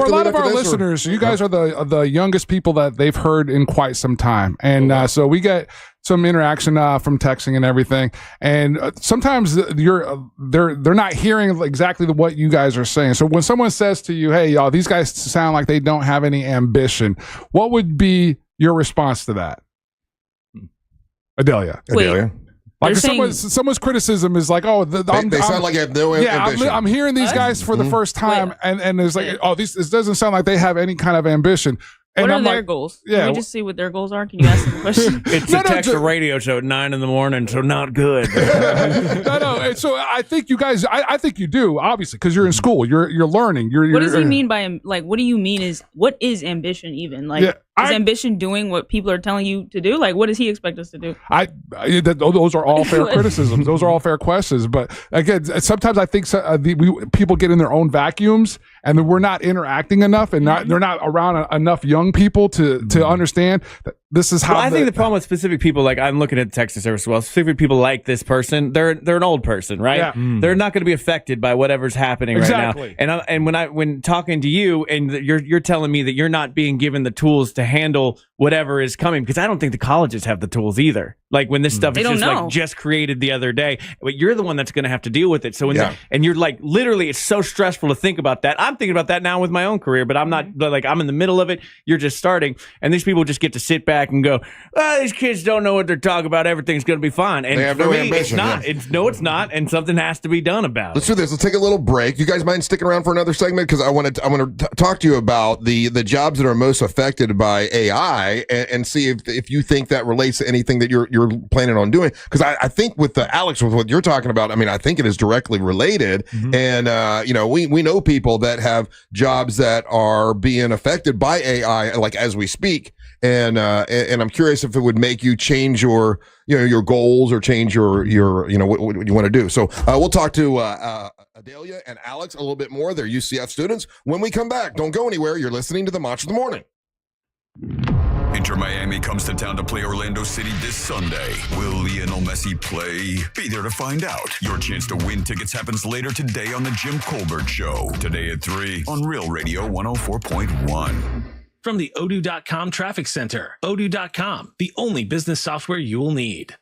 Speaker 6: a lot of our listeners, you guys are the youngest people that they've heard in quite some time. And so we get some interaction from texting and everything. And sometimes they're not hearing exactly what you guys are saying. So when someone says to you, hey, y'all, these guys sound like they don't have any ambition, what would be your response to that? Adelia. Like someone's criticism is like, oh,
Speaker 5: they sound like they have no ambition.
Speaker 6: I'm hearing these guys for the first time, and it's like, oh, this doesn't sound like they have any kind of ambition.
Speaker 13: What
Speaker 6: And
Speaker 13: are their goals? Can we just see what their goals are? Can you ask them a question?
Speaker 4: It's a text or radio show at 9 a.m, so not good.
Speaker 6: No. And so I think you guys, I think you do, obviously, because you're in school, you're learning.
Speaker 13: What does he mean by like? What do you mean is what is ambition even? Like, is ambition doing what people are telling you to do? Like, what does he expect us to do?
Speaker 6: Those are all fair criticisms. Those are all fair questions. But again, sometimes I think people get in their own vacuums, and we're not interacting enough, and they're not around enough young people to understand that this is how.
Speaker 4: I think the problem with specific people, like I'm looking at the Texas service as well, specific people like this person, they're an old person, right?
Speaker 6: Yeah.
Speaker 4: They're not going to be affected by whatever's happening right now. And when talking to you, and you're telling me that you're not being given the tools to handle whatever is coming, because I don't think the colleges have the tools either. Like when this stuff is just created the other day, but you're the one that's going to have to deal with it. So and you're like, literally, it's so stressful to think about that. I'm thinking about that now with my own career, but I'm not like, I'm in the middle of it. You're just starting, and these people just get to sit back and go, these kids don't know what they're talking about. Everything's going to be fine. And
Speaker 5: they have
Speaker 4: for
Speaker 5: no
Speaker 4: me,
Speaker 5: ambition.
Speaker 4: it's not. And something has to be done about
Speaker 5: Let's do this. Let's take a little break. You guys mind sticking around for another segment? Because I want to talk to you about the jobs that are most affected by AI, and see if you think that relates to anything that you're planning on doing. Because I think with Alex, with what you're talking about, I mean, I think it is directly related. And we know people that have jobs that are being affected by AI, like as we speak. And I'm curious if it would make you change your goals or change your what you want to do. So we'll talk to Adelia and Alex a little bit more. They're UCF students. When we come back, don't go anywhere. You're listening to the Monster of the Morning.
Speaker 7: Inter Miami comes to town to play Orlando City this Sunday. Will Lionel Messi play? Be there to find out. Your chance to win tickets happens later today on the Jim Colbert Show. Today at 3 on Real Radio 104.1.
Speaker 18: From the Odoo.com Traffic Center. Odoo.com, the only business software you will need.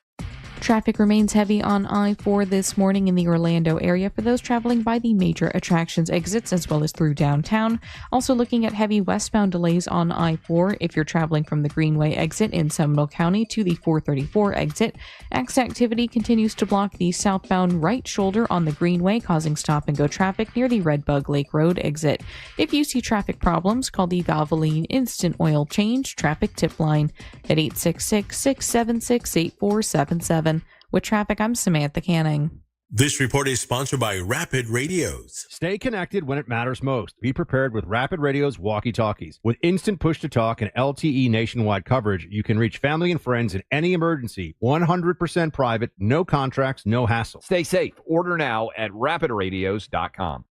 Speaker 1: Traffic remains heavy on I-4 this morning in the Orlando area for those traveling by the major attractions exits as well as through downtown. Also looking at heavy westbound delays on I-4 if you're traveling from the Greenway exit in Seminole County to the 434 exit. Activity continues to block the southbound right shoulder on the Greenway, causing stop-and-go traffic near the Redbug Lake Road exit. If you see traffic problems, call the Valvoline Instant Oil Change Traffic Tip Line at 866-676-8477. With traffic, I'm Samantha Canning.
Speaker 20: This report is sponsored by Rapid Radios.
Speaker 21: Stay connected when it matters most. Be prepared with Rapid Radio's walkie-talkies. With instant push-to-talk and LTE nationwide coverage, you can reach family and friends in any emergency. 100% private, no contracts, no hassle.
Speaker 22: Stay safe. Order now at rapidradios.com.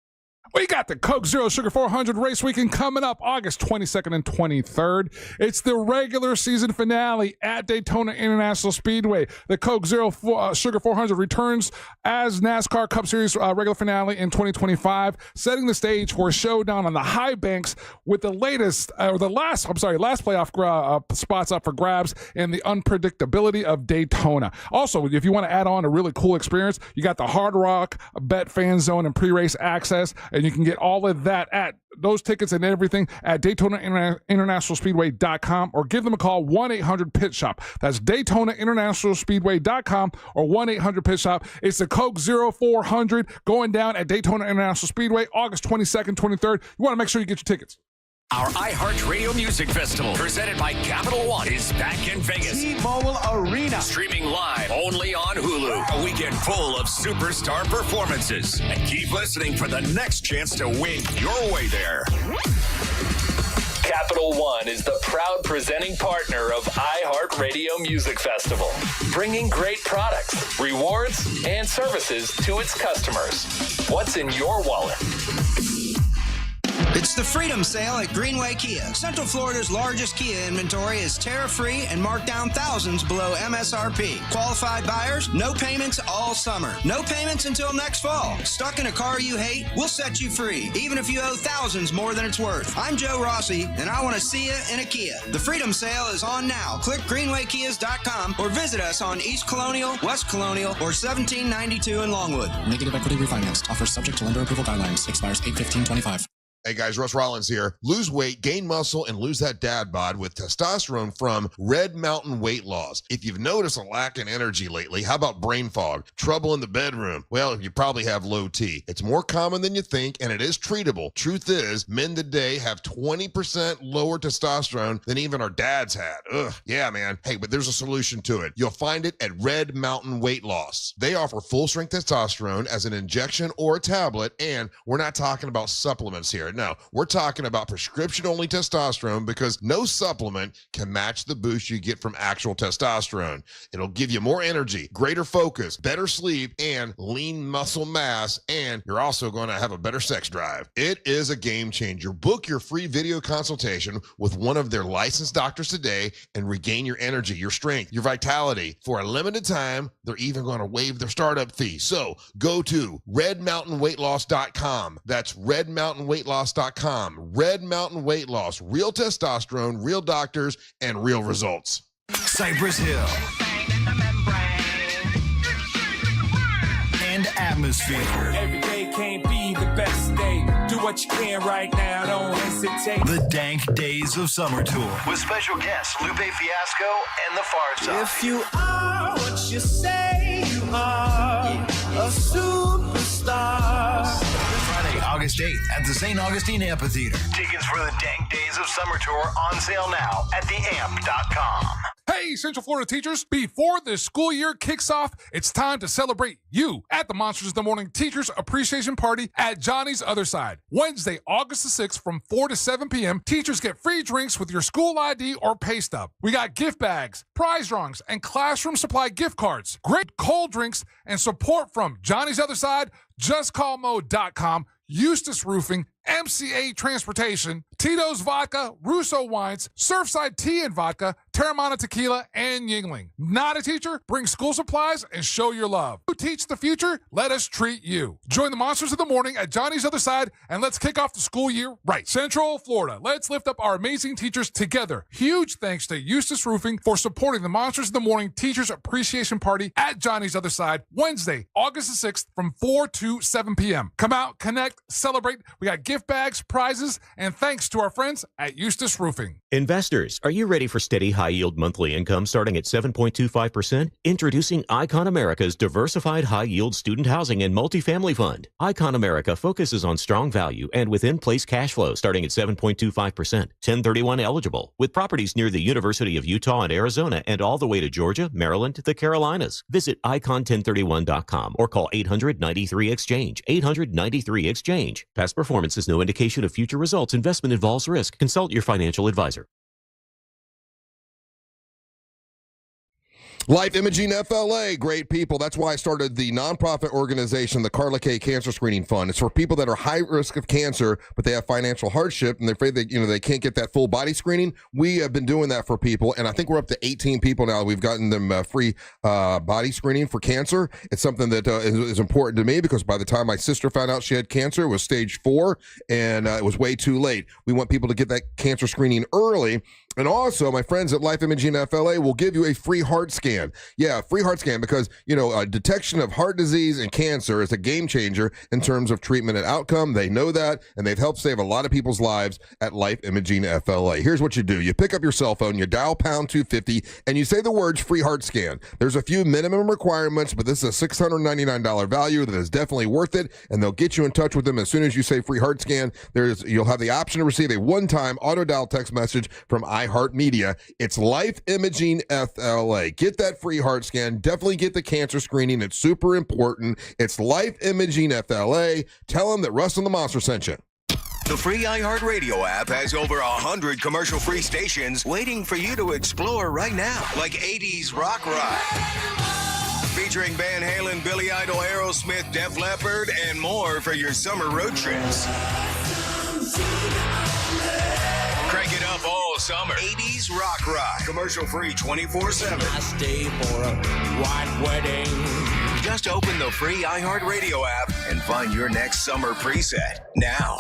Speaker 6: We got the Coke Zero Sugar 400 race weekend coming up August 22nd and 23rd. It's the regular season finale at Daytona International Speedway. The Coke Zero Sugar 400 returns as NASCAR Cup Series regular finale in 2025, setting the stage for a showdown on the high banks with the last playoff spots up for grabs and the unpredictability of Daytona. Also, if you want to add on a really cool experience, you got the Hard Rock Bet Fan Zone and pre-race access. And you can get all of that at those tickets and everything at DaytonaInternationalSpeedway.com or give them a call, 1-800-PIT-SHOP. That's DaytonaInternationalSpeedway.com or 1-800-PIT-SHOP. It's the Coke 0400 going down at Daytona International Speedway, August 22nd, 23rd. You want to make sure you get your tickets.
Speaker 23: Our iHeartRadio Music Festival, presented by Capital One, is back in Vegas.
Speaker 19: T-Mobile Arena.
Speaker 23: Streaming live only on Hulu. A weekend full of superstar performances. And keep listening for the next chance to win your way there. Capital One is the proud presenting partner of iHeartRadio Music Festival, bringing great products, rewards, and services to its customers. What's in your wallet?
Speaker 25: It's the Freedom Sale at Greenway Kia. Central Florida's largest Kia inventory is tariff-free and marked down thousands below MSRP. Qualified buyers, no payments all summer. No payments until next fall. Stuck in a car you hate? We'll set you free, even if you owe thousands more than it's worth. I'm Joe Rossi, and I want to see you in a Kia. The Freedom Sale is on now. Click greenwaykias.com or visit us on East Colonial, West Colonial, or 1792 in Longwood.
Speaker 26: Negative equity refinance. Offer subject to lender approval guidelines. Expires 8/15/25.
Speaker 5: Hey guys, Russ Rollins here. Lose weight, gain muscle, and lose that dad bod with testosterone from Red Mountain Weight Loss. If you've noticed a lack in energy lately, how about brain fog, trouble in the bedroom? Well, you probably have low T. It's more common than you think, and it is treatable. Truth is, men today have 20% lower testosterone than even our dads had. Ugh, yeah, man. Hey, but there's a solution to it. You'll find it at Red Mountain Weight Loss. They offer full-strength testosterone as an injection or a tablet, and we're not talking about supplements here. No, we're talking about prescription-only testosterone because no supplement can match the boost you get from actual testosterone. It'll give you more energy, greater focus, better sleep, and lean muscle mass, and you're also going to have a better sex drive. It is a game changer. Book your free video consultation with one of their licensed doctors today and regain your energy, your strength, your vitality. For a limited time, they're even going to waive their startup fee. So go to redmountainweightloss.com. That's redmountainweightloss.com. Red Mountain Weight Loss. Real testosterone, real doctors, and real results.
Speaker 23: Cypress Hill. And atmosphere.
Speaker 19: Every day can't be the best day. Do what you can right now, don't hesitate.
Speaker 23: The Dank Days of Summer Tour. With special guests Lupe Fiasco and The Far Side.
Speaker 19: If you are what you say you are, a superstar.
Speaker 23: Friday, August 8th at the St. Augustine Amphitheater. Tickets for the Dank Days of Summer Tour on sale now at theamp.com.
Speaker 6: Hey, Central Florida teachers, before the school year kicks off, it's time to celebrate you at the Monsters in the Morning Teachers Appreciation Party at Johnny's Other Side. Wednesday, August the 6th from 4 to 7 p.m., teachers get free drinks with your school ID or pay stub. We got gift bags, prize drawings, and classroom supply gift cards. Great cold drinks and support from Johnny's Other Side, JustCallMo.com, Eustis Roofing, MCA Transportation, Tito's Vodka, Russo Wines, Surfside Tea and Vodka, Terramana Tequila, and Yingling. Not a teacher? Bring school supplies and show your love. You teach the future? Let us treat you. Join the Monsters of the Morning at Johnny's Other Side, and let's kick off the school year right. Central Florida, let's lift up our amazing teachers together. Huge thanks to Eustis Roofing for supporting the Monsters of the Morning Teachers Appreciation Party at Johnny's Other Side, Wednesday, August the 6th from 4 to 7 p.m. Come out, connect, celebrate. We got gift bags, prizes, and thanks to our friends at Eustis Roofing.
Speaker 2: Investors, are you ready for steady high-yield monthly income starting at 7.25%? Introducing Icon America's diversified high-yield student housing and multifamily fund. Icon America focuses on strong value and within-place cash flow starting at 7.25%, 1031 eligible, with properties near the University of Utah and Arizona and all the way to Georgia, Maryland, the Carolinas. Visit icon1031.com or call 800-93-EXCHANGE. 800-93-EXCHANGE. Past performance is no indication of future results. Investment involves risk. Consult your financial advisor.
Speaker 5: Life Imaging FLA, great people. That's why I started the nonprofit organization, the Carla K Cancer Screening Fund. It's for people that are high risk of cancer, but they have financial hardship and they're afraid that they can't get that full body screening. We have been doing that for people, and I think we're up to 18 people now. We've gotten them free body screening for cancer. It's something that is important to me because by the time my sister found out she had cancer, it was stage 4, and it was way too late. We want people to get that cancer screening early. And also, my friends at Life Imaging FLA will give you a free heart scan. Yeah, free heart scan because, detection of heart disease and cancer is a game changer in terms of treatment and outcome. They know that, and they've helped save a lot of people's lives at Life Imaging FLA. Here's what you do. You pick up your cell phone, you dial pound 250, and you say the words free heart scan. There's a few minimum requirements, but this is a $699 value that is definitely worth it, and they'll get you in touch with them as soon as you say free heart scan. You'll have the option to receive a one-time auto dial text message from iHeartMedia. It's Life Imaging FLA. Get that free heart scan. Definitely get the cancer screening. It's super important. It's Life Imaging FLA. Tell them that Russ and the Monster sent you.
Speaker 9: The free iHeartRadio app has over 100 commercial-free stations waiting for you to explore right now, like 80s Rock Ride, featuring Van Halen, Billy Idol, Aerosmith, Def Leppard, and more for your summer road trips. Crank it up all summer. 80s Rock Ride. Commercial free 24/7. I stay for a white wedding. Just open the free iHeartRadio app and find your next summer preset now.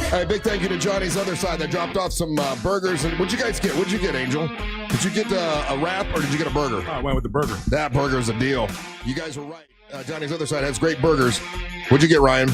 Speaker 5: Hey, big thank you to Johnny's Other Side that dropped off some burgers. And what'd you guys get? What'd you get, Angel? Did you get a wrap or did you get a burger?
Speaker 6: I went with the burger.
Speaker 5: That burger's a deal. You guys were right. Johnny's Other Side has great burgers. What'd you get, Ryan?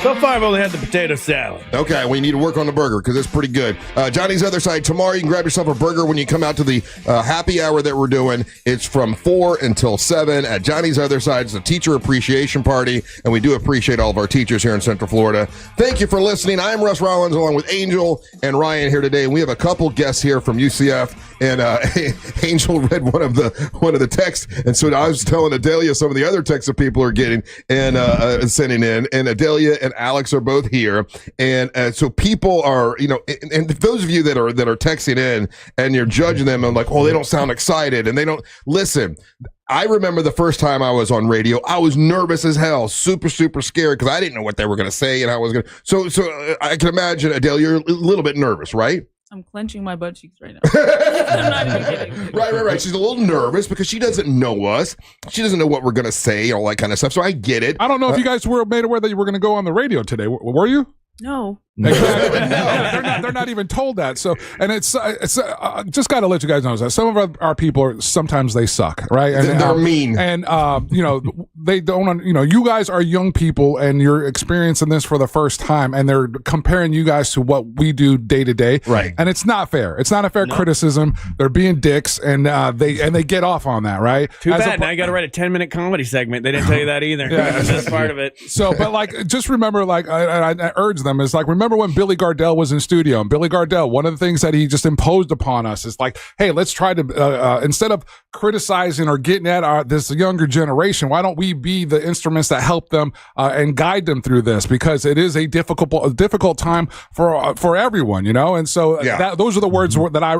Speaker 4: So far, I've only had the potato salad.
Speaker 5: Okay, we need to work on the burger because it's pretty good. Johnny's Other Side, tomorrow you can grab yourself a burger when you come out to the happy hour that we're doing. It's from 4 until 7 at Johnny's Other Side. It's a teacher appreciation party, and we do appreciate all of our teachers here in Central Florida. Thank you for listening. I'm Russ Rollins along with Angel and Ryan here today, and we have a couple guests here from UCF. And Angel read one of the texts, and so I was telling Adelia some of the other texts that people are getting and sending in, and Adelia and Alex are both here, and so people are, and those of you that are texting in and you're judging them and like, oh, they don't sound excited and they don't listen. I remember the first time I was on radio, I was nervous as hell, super, super scared because I didn't know what they were going to say and how I was going to. So I can imagine, Adelia, you're a little bit nervous, right?
Speaker 13: I'm clenching my butt cheeks right now. I'm not even kidding.
Speaker 5: Right. She's a little nervous because she doesn't know us. She doesn't know what we're going to say, all that kind of stuff. So I get it.
Speaker 6: I don't know if you guys were made aware that you were going to go on the radio today. Were you?
Speaker 13: No.
Speaker 6: Exactly. No, they're not even told that. So, and it's just got to let you guys know that some of our people sometimes they suck, right? And
Speaker 5: they're mean,
Speaker 6: and they don't. You guys are young people, and you're experiencing this for the first time, and they're comparing you guys to what we do day to day,
Speaker 5: right?
Speaker 6: And it's not fair. It's not a fair criticism. They're being dicks, and they get off on that, right?
Speaker 4: Too bad. Now you got to write a 10-minute comedy segment. They didn't tell you that either.
Speaker 6: Yeah,
Speaker 4: that's part of it.
Speaker 6: So, but just remember, I urge them is remember when Billy Gardell was in studio, and Billy Gardell, one of the things that he just imposed upon us is hey, let's try to instead of criticizing or getting at this younger generation, why don't we be the instruments that help them and guide them through this, because it is a difficult time for everyone, and so those are the words that I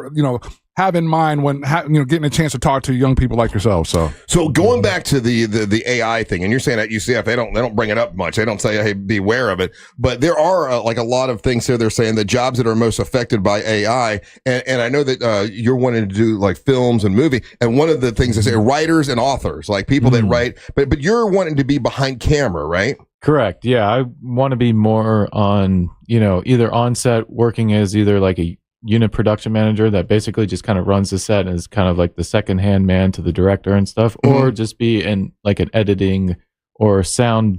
Speaker 6: have in mind when getting a chance to talk to young people like yourself.
Speaker 5: So going back to the AI thing, and you're saying at UCF they don't bring it up much. They don't say, hey, beware of it. But there are a lot of things here. They're saying the jobs that are most affected by AI, and I know that you're wanting to do films and movie, and one of the things they say writers and authors, people that write, but you're wanting to be behind camera, right?
Speaker 8: Correct. Yeah, I want to be more on either on set working as either a unit production manager that basically just kind of runs the set and is kind of like the second hand man to the director and stuff, or just be in like an editing or sound,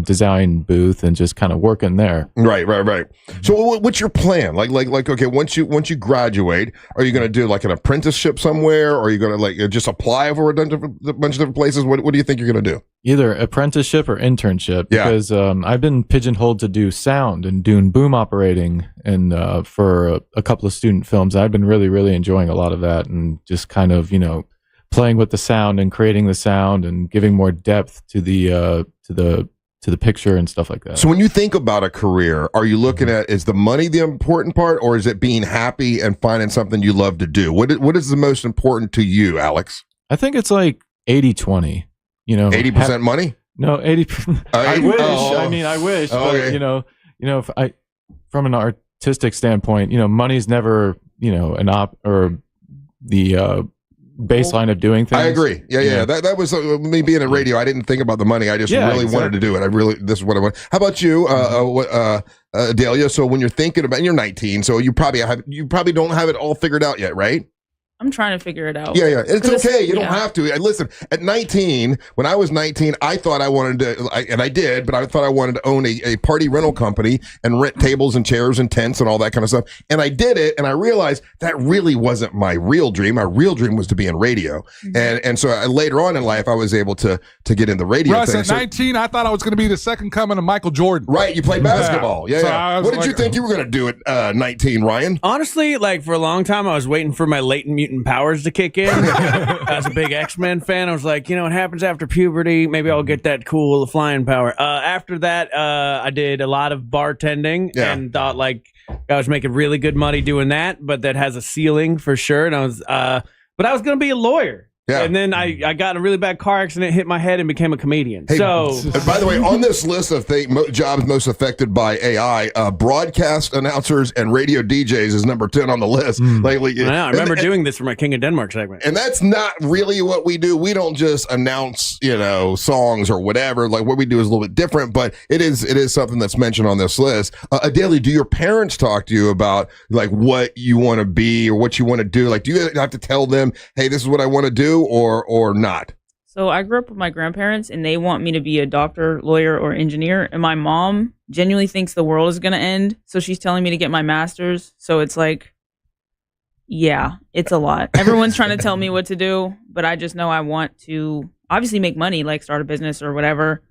Speaker 8: design booth and just kind of working there.
Speaker 5: Right. So what's your plan? Like, okay, once you graduate, are you going to do like an apprenticeship somewhere, or are you going to like just apply for a bunch of different places? What do you think you're going to do?
Speaker 8: Either apprenticeship or internship, because I've been pigeonholed to do sound and doing boom operating and for a couple of student films. I've been really, really enjoying a lot of that, and just kind of, playing with the sound and creating the sound and giving more depth to the picture and stuff like that.
Speaker 5: So when you think about a career, are you looking at, is the money the important part, or is it being happy and finding something you love to do? What is the most important to you, Alex?
Speaker 8: I think it's like 80-20.
Speaker 5: 80% money?
Speaker 8: No, 80%. I wish. I wish.
Speaker 5: Okay.
Speaker 8: But if from an artistic standpoint, money's never, the baseline of doing things.
Speaker 5: I agree. Yeah. That was me being in radio. I didn't think about the money. I just wanted to do it. This is what I want. How about you, Delia? So when you're thinking about, and you're 19, so you probably don't have it all figured out yet, right?
Speaker 13: I'm trying to figure it out.
Speaker 5: Yeah. It's okay. You don't have to. Listen, at 19, when I was 19, I thought I wanted to, and I did, but I thought I wanted to own a party rental company and rent tables and chairs and tents and all that kind of stuff. And I did it, and I realized that really wasn't my real dream. My real dream was to be in radio. And so later on in life, I was able to get in the radio
Speaker 6: Russ,
Speaker 5: thing.
Speaker 6: at 19, I thought I was going to be the second coming of Michael Jordan.
Speaker 5: Right. You played basketball. Yeah.
Speaker 6: So
Speaker 5: what did you think you were going to do at 19, Ryan?
Speaker 16: Honestly, like for a long time, I was waiting for my latent mutant powers to kick in. I was a big X-Men fan. I was like, what happens after puberty? Maybe I'll get that cool flying power. After that, I did a lot of bartending and thought like I was making really good money doing that, but that has a ceiling for sure. And I was going to be a lawyer. Yeah. And then I got in a really bad car accident, hit my head, and became a comedian.
Speaker 5: Hey, and by the way, on this list of jobs most affected by AI, broadcast announcers and radio DJs is number 10 on the list.
Speaker 16: I remember doing this for my King of Denmark segment.
Speaker 5: And that's not really what we do. We don't just announce, songs or whatever. Like what we do is a little bit different, but it is something that's mentioned on this list. Adalia, do your parents talk to you about like what you want to be or what you want to do? Like, do you have to tell them, hey, this is what I want to do? Or not?
Speaker 13: So I grew up with my grandparents, and they want me to be a doctor, lawyer, or engineer. And my mom genuinely thinks the world is going to end, so she's telling me to get my master's. So it's like, yeah, it's a lot. Everyone's trying to tell me what to do, but I just know I want to obviously make money, like start a business or whatever.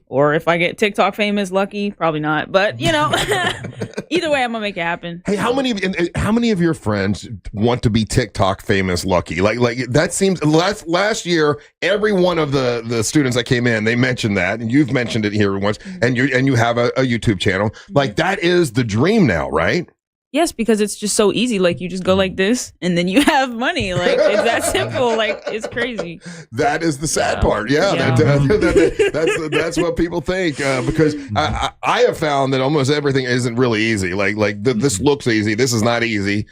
Speaker 13: Or if I get TikTok famous, lucky, probably not. But either way, I'm gonna make it happen.
Speaker 5: Hey, how many of your friends want to be TikTok famous, lucky? Like that seems last year, every one of the students that came in, they mentioned that, and you've mentioned it here once, and you have a YouTube channel. Like that is the dream now, right?
Speaker 13: Yes, because it's just so easy. Like you just go like this, and then you have money. Like it's that simple. Like it's crazy.
Speaker 5: That is the sad part. Yeah. That's what people think. Because I have found that almost everything isn't really easy. This looks easy. This is not easy.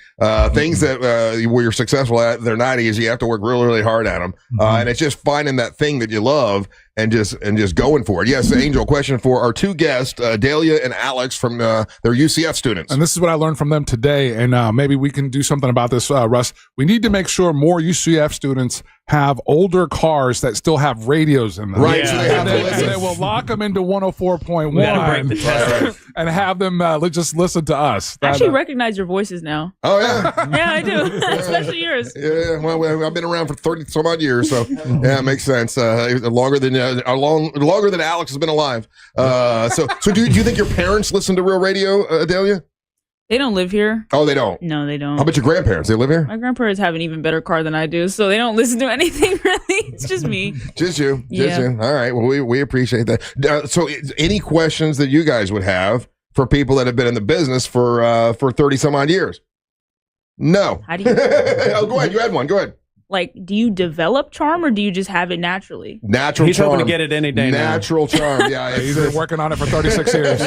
Speaker 5: Things that where you're successful at, they're not easy. You have to work really, really hard at them. And it's just finding that thing that you love and just going for it. Yes, Angel, question for our two guests, Delia and Alex from their UCF students.
Speaker 6: And this is what I learned from them today, and maybe we can do something about this, Russ. We need to make sure more UCF students have older cars that still have radios in them.
Speaker 5: Right. Yeah.
Speaker 6: So they will lock them into 104.1 and have them just listen to us.
Speaker 13: I actually recognize your voices now.
Speaker 5: Oh, yeah?
Speaker 13: Yeah, I do. Especially yours.
Speaker 5: Yeah, well, I've been around for 30 some odd years, so yeah, it makes sense. Longer than Alex has been alive. So do you think your parents listen to real radio, Adelia?
Speaker 13: They don't live here.
Speaker 5: Oh, they don't?
Speaker 13: No, they don't.
Speaker 5: How about your grandparents? They live here?
Speaker 13: My grandparents have an even better car than I do, so they don't listen to anything really. It's just me.
Speaker 5: Just you. All right. Well, we appreciate that. So any questions that you guys would have for people that have been in the business for 30 some odd years? No.
Speaker 13: How do you?
Speaker 5: Oh, go ahead. You had one. Go ahead.
Speaker 13: like, do you develop charm or do you just have it naturally?
Speaker 5: Natural
Speaker 16: He's
Speaker 5: charm.
Speaker 16: hoping to get it any day now.
Speaker 5: Natural charm. Yeah,
Speaker 6: He's been working on it for 36 years.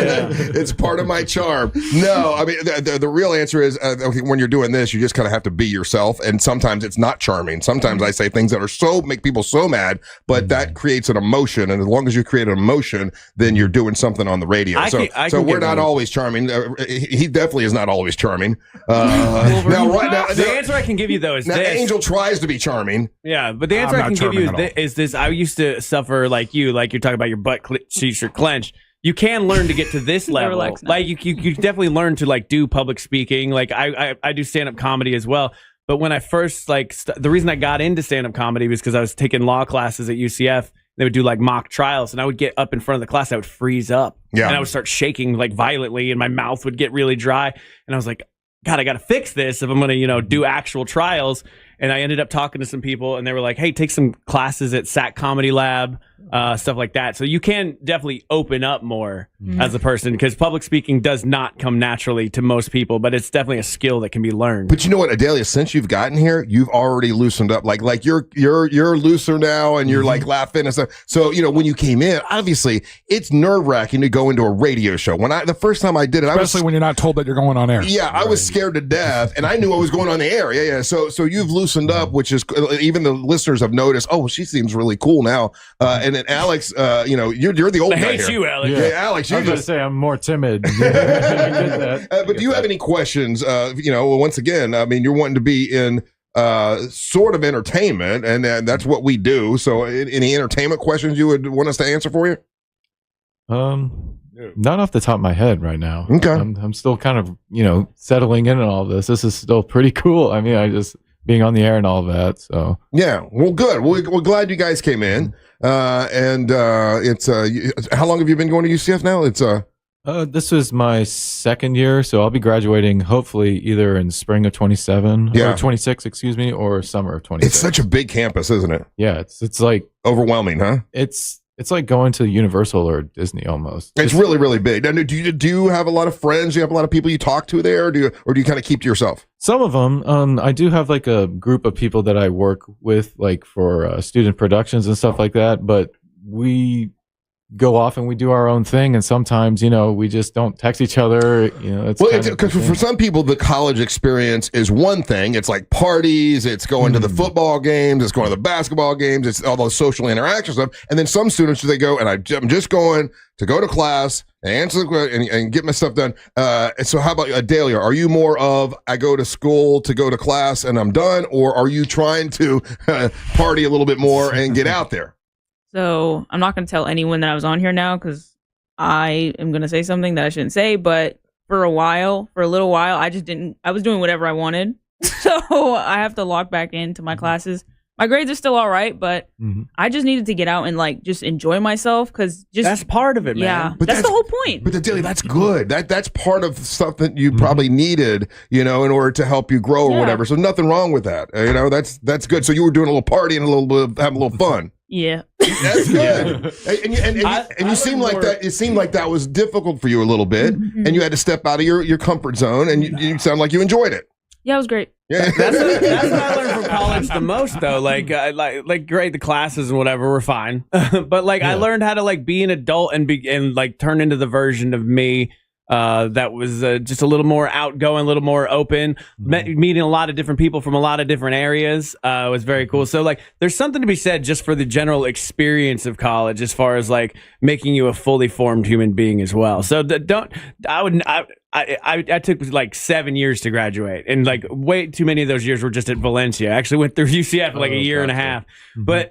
Speaker 5: It's part of my charm. No, I mean, the real answer is when you're doing this, you just kind of have to be yourself. And sometimes it's not charming. Sometimes I say things that are make people so mad, but that creates an emotion. And as long as you create an emotion, then you're doing something on the radio. So we're not always charming. He definitely is not always charming.
Speaker 16: The answer I can give you though is
Speaker 5: now
Speaker 16: this.
Speaker 5: Angel tries to be charming.
Speaker 16: Yeah, but the answer I can give you is this. I used to suffer like you're talking about your butt cheeks are clenched. You can learn to get to this level. Like you definitely learn to like do public speaking. Like I do stand up comedy as well. But when I first the reason I got into stand up comedy was because I was taking law classes at UCF. They would do like mock trials, and I would get up in front of the class. I would freeze up, and I would start shaking like violently, and my mouth would get really dry. And I was like, God, I got to fix this if I'm going to, do actual trials. And I ended up talking to some people, and they were like, hey, take some classes at SAC Comedy Lab, stuff like that. So you can definitely open up more as a person, because public speaking does not come naturally to most people, but it's definitely a skill that can be learned.
Speaker 5: But you know what, Adelia, since you've gotten here, you've already loosened up. Like you're looser now, and you're like laughing and stuff. So, when you came in, obviously it's nerve-wracking to go into a radio show. The first time I did it,
Speaker 6: especially when you're not told that you're going on air.
Speaker 5: Yeah, I was scared to death, and I knew I was going on the air. Yeah. So you've loosened up, which is even the listeners have noticed. Oh, she seems really cool now. And then Alex, you're the old guy
Speaker 16: hate
Speaker 5: here.
Speaker 16: you, Alex.
Speaker 5: Yeah, Alex.
Speaker 8: I was going to say I'm more timid.
Speaker 5: But do you have any questions? Once again, I mean, you're wanting to be in sort of entertainment, and that's what we do. So, any entertainment questions you would want us to answer for you?
Speaker 8: Not off the top of my head right now.
Speaker 5: Okay,
Speaker 8: I'm still kind of settling in on all this. This is still pretty cool. I mean, I just being on the air and all that. So
Speaker 5: yeah, well, good. We're glad you guys came in. And it's how long have you been going to UCF now? It's
Speaker 8: this was my second year, so I'll be graduating hopefully either in spring of 27 or 26, excuse me, or summer of 26.
Speaker 5: It's such a big campus, isn't it?
Speaker 8: Yeah, it's like
Speaker 5: overwhelming, huh?
Speaker 8: It's like going to Universal or Disney almost.
Speaker 5: It's really, really big. Now, do you have a lot of friends? Do you have a lot of people you talk to there, or do you kind of keep to yourself?
Speaker 8: Some of them. I do have like a group of people that I work with, like for student productions and stuff like that. But we go off and we do our own thing, and sometimes we just don't text each other. It's
Speaker 5: because for some people the college experience is one thing. It's like parties, it's going to the football games, it's going to the basketball games, it's all those social interaction stuff. And then some students, they go, and I'm just going to go to class and answer the question and get my stuff done. So how about Adelia? Are you more of I go to school to go to class and I'm done, or are you trying to party a little bit more and get out there?
Speaker 13: So I'm not going to tell anyone that I was on here now, because I am going to say something that I shouldn't say. But for a little while, I was doing whatever I wanted. So I have to log back into my classes. My grades are still all right, but I just needed to get out and just enjoy myself, because
Speaker 16: that's part of it, man.
Speaker 13: Yeah, but that's the whole point.
Speaker 5: But Adelia, that's good. That's part of stuff that you probably needed, in order to help you grow or whatever. So nothing wrong with that. That's good. So you were doing a little party and having a little fun.
Speaker 13: Yeah,
Speaker 5: that's good. And you seem like that. It seemed like that was difficult for you a little bit, and you had to step out of your comfort zone. And you sound like you enjoyed it.
Speaker 13: Yeah, it was great.
Speaker 5: Yeah,
Speaker 16: that's what I learned from college the most, though. Like great, the classes and whatever were fine, but I learned how to be an adult and turn into the version of me. That was just a little more outgoing, a little more open, meeting a lot of different people from a lot of different areas. Was very cool. So there's something to be said just for the general experience of college, as far as making you a fully formed human being as well. So I took 7 years to graduate, and way too many of those years were just at Valencia. I actually went through UCF for a year and a half, but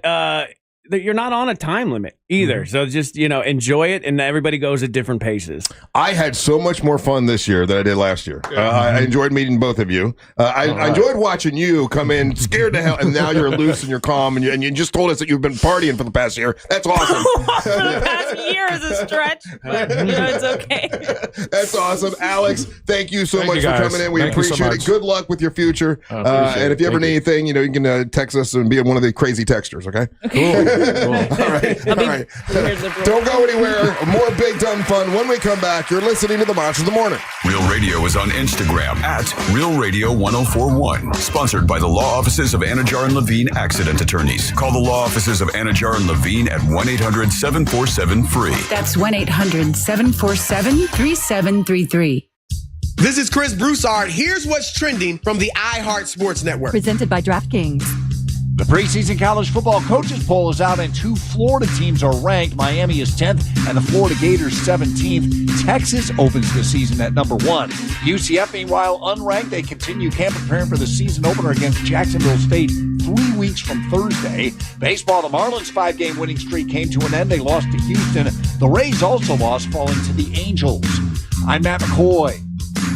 Speaker 16: you're not on a time limit either. So just, enjoy it, and everybody goes at different paces.
Speaker 5: I had so much more fun this year than I did last year. I enjoyed meeting both of you. I enjoyed watching you come in scared to hell, and now you're loose and you're calm, and you just told us that you've been partying for the past year. That's awesome.
Speaker 13: For the past year is a stretch, but it's okay.
Speaker 5: That's awesome. Alex, thank you so much for coming in. We appreciate it. Good luck with your future. And if you ever need anything, you can text us and be one of the crazy texters, okay?
Speaker 8: Cool.
Speaker 5: All right. Don't go anywhere. More Big Dumb Fun when we come back. You're listening to the Monsters of the Morning.
Speaker 7: Real Radio is on Instagram at Real Radio 1041. Sponsored by the law offices of Anajar and Levine Accident Attorneys. Call the law offices of Anajar and Levine at 1-800-747-FREE.
Speaker 10: That's 1-800-747-3733.
Speaker 11: This is Chris Broussard. Here's what's trending from the iHeart Sports Network.
Speaker 12: Presented by DraftKings.
Speaker 14: The preseason college football coaches poll is out, and 2 Florida teams are ranked. Miami is 10th, and the Florida Gators 17th. Texas opens the season at number 1. UCF, meanwhile, unranked. They continue camp preparing for the season opener against Jacksonville State 3 weeks from Thursday. Baseball, the Marlins' 5-game winning streak came to an end. They lost to Houston. The Rays also lost, falling to the Angels. I'm Matt McCoy.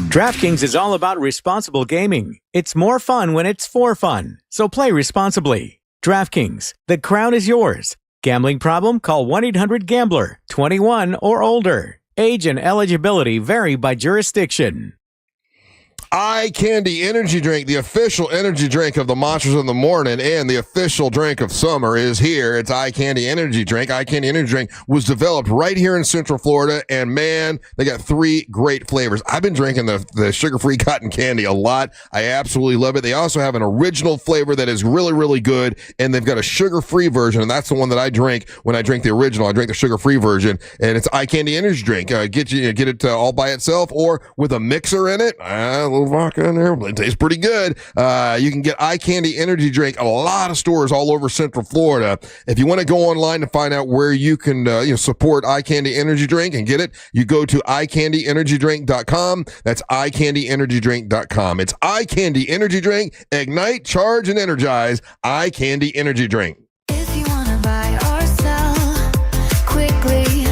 Speaker 15: DraftKings is all about responsible gaming. It's more fun when it's for fun. So play responsibly. DraftKings, the crown is yours. Gambling problem? Call 1-800-GAMBLER. 21 or older. Age and eligibility vary by jurisdiction.
Speaker 5: Eye Candy Energy Drink, the official energy drink of the Monsters in the Morning and the official drink of summer, is here. It's Eye Candy Energy Drink. Eye Candy Energy Drink was developed right here in Central Florida, and man, they got 3 great flavors. I've been drinking the sugar-free cotton candy a lot. I absolutely love it. They also have an original flavor that is really, really good, and they've got a sugar-free version, and that's the one that I drink when I drink the original. I drink the sugar-free version, and it's Eye Candy Energy Drink. Get it all by itself or with a mixer in it. A little vodka in there. It tastes pretty good. You can get Eye Candy Energy Drink at a lot of stores all over Central Florida. If you want to go online to find out where you can support Eye Candy Energy Drink and get it, you go to eyecandyenergydrink.com. That's eyecandyenergydrink.com. It's Eye Candy Energy Drink. Ignite, charge, and energize. Eye Candy Energy Drink.
Speaker 12: If you want to buy or sell quickly,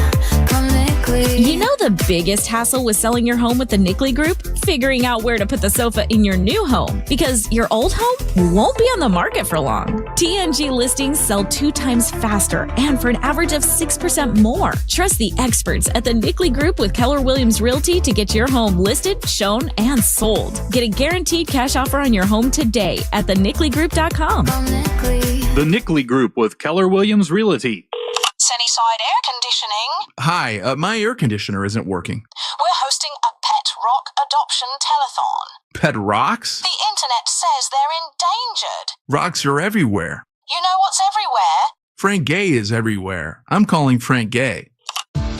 Speaker 12: come Nickley.
Speaker 24: You know the biggest hassle with selling your home with the Nickley Group? Figuring out where to put the sofa in your new home, because your old home won't be on the market for long. TNG listings sell 2 times faster and for an average of 6% more. Trust the experts at the Nickley Group with Keller Williams Realty to get your home listed, shown, and sold. Get a guaranteed cash offer on your home today at thenickley.com.
Speaker 27: The Nickley Group with Keller Williams Realty.
Speaker 28: Sunnyside Air Conditioning.
Speaker 27: Hi, my air conditioner isn't working.
Speaker 28: We're hosting a pet rock adoption telethon.
Speaker 27: Pet rocks?
Speaker 28: The internet says they're endangered.
Speaker 27: Rocks are everywhere.
Speaker 28: You know what's everywhere?
Speaker 27: Frank Gay is everywhere. I'm calling Frank Gay.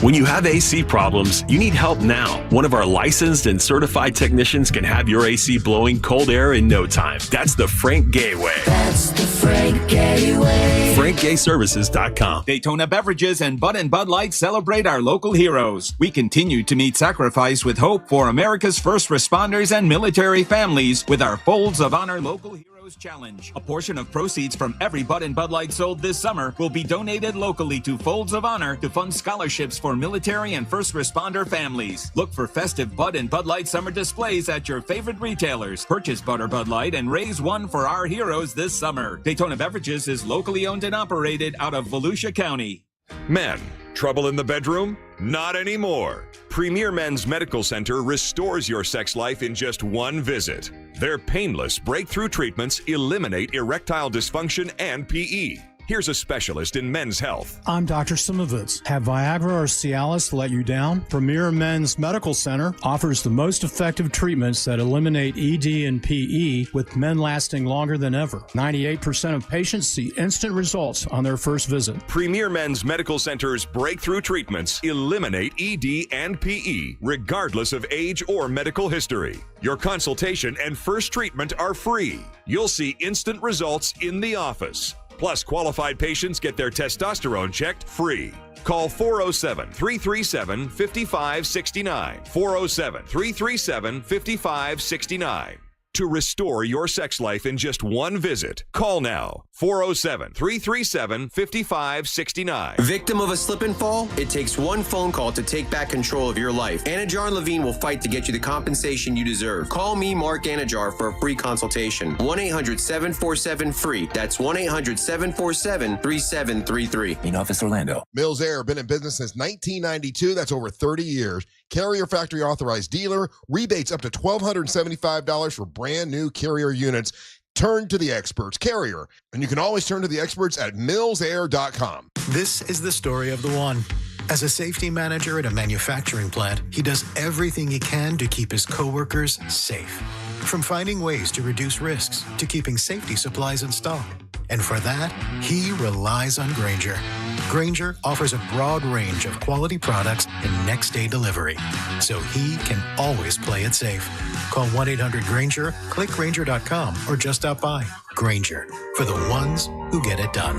Speaker 29: When you have AC problems, you need help now. One of our licensed and certified technicians can have your AC blowing cold air in no time. That's the Frank Gay way.
Speaker 19: That's the Frank Gay way.
Speaker 29: FrankGayServices.com.
Speaker 30: Daytona Beverages and Bud Light celebrate our local heroes. We continue to meet sacrifice with hope for America's first responders and military families with our Folds of Honor Local Heroes Challenge. A portion of proceeds from every Bud Light sold this summer will be donated locally to Folds of Honor to fund scholarships for military and first responder families. Look for festive Bud Light summer displays at your favorite retailers. Purchase Bud Light and raise one for our heroes this summer. Daytona Beverages is locally owned and operated out of Volusia County.
Speaker 31: Men, trouble in the bedroom? Not anymore. Premier Men's Medical Center restores your sex life in just one visit. Their painless breakthrough treatments eliminate erectile dysfunction and PE. Here's a specialist in men's health.
Speaker 32: I'm Dr. Simovitz. Have Viagra or Cialis let you down? Premier Men's Medical Center offers the most effective treatments that eliminate ED and PE, with men lasting longer than ever. 98% of patients see instant results on their first visit.
Speaker 31: Premier Men's Medical Center's breakthrough treatments eliminate ED and PE, regardless of age or medical history. Your consultation and first treatment are free. You'll see instant results in the office. Plus, qualified patients get their testosterone checked free. Call 407-337-5569. 407-337-5569. To restore your sex life in just one visit, call now. 407-337-5569.
Speaker 33: Victim of a slip and fall? It takes one phone call to take back control of your life. Anajar and Levine will fight to get you the compensation you deserve. Call me, Mark Anajar, for a free consultation. 1-800-747-FREE. That's 1-800-747-3733.
Speaker 34: In Office Orlando.
Speaker 5: Mills Air, been in business since 1992. That's over 30 years. Carrier Factory Authorized Dealer. Rebates up to $1,275 for brand new Carrier units. Turn to the experts, Carrier. And you can always turn to the experts at millsair.com.
Speaker 1: This is the story of the one. As a safety manager at a manufacturing plant, he does everything he can to keep his coworkers safe. From finding ways to reduce risks to keeping safety supplies in stock. And for that, he relies on Grainger. Grainger offers a broad range of quality products and next-day delivery, so he can always play it safe. Call 1-800-GRAINGER, click Grainger.com, or just stop by. Grainger, for the ones who get it done.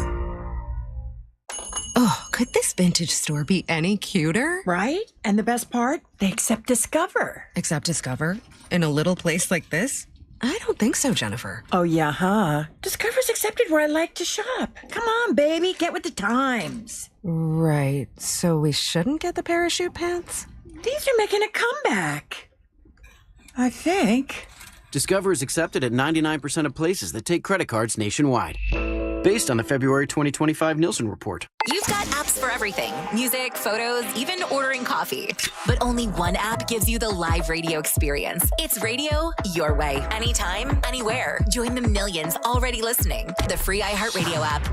Speaker 2: Oh, could this vintage store be any cuter?
Speaker 3: Right? And the best part? They accept Discover.
Speaker 2: Accept Discover? In a little place like this? I don't think so, Jennifer.
Speaker 3: Oh, yeah, huh? Discover's accepted where I like to shop. Come on, baby, get with the times.
Speaker 2: Right, so we shouldn't get the parachute pants?
Speaker 3: These are making a comeback. I think.
Speaker 9: Discover is accepted at 99% of places that take credit cards nationwide. Based on the February 2025 Nielsen report.
Speaker 10: You've got apps for everything. Music, photos, even ordering coffee. But only one app gives you the live radio experience. It's radio your way. Anytime, anywhere. Join the millions already listening. The free iHeartRadio app.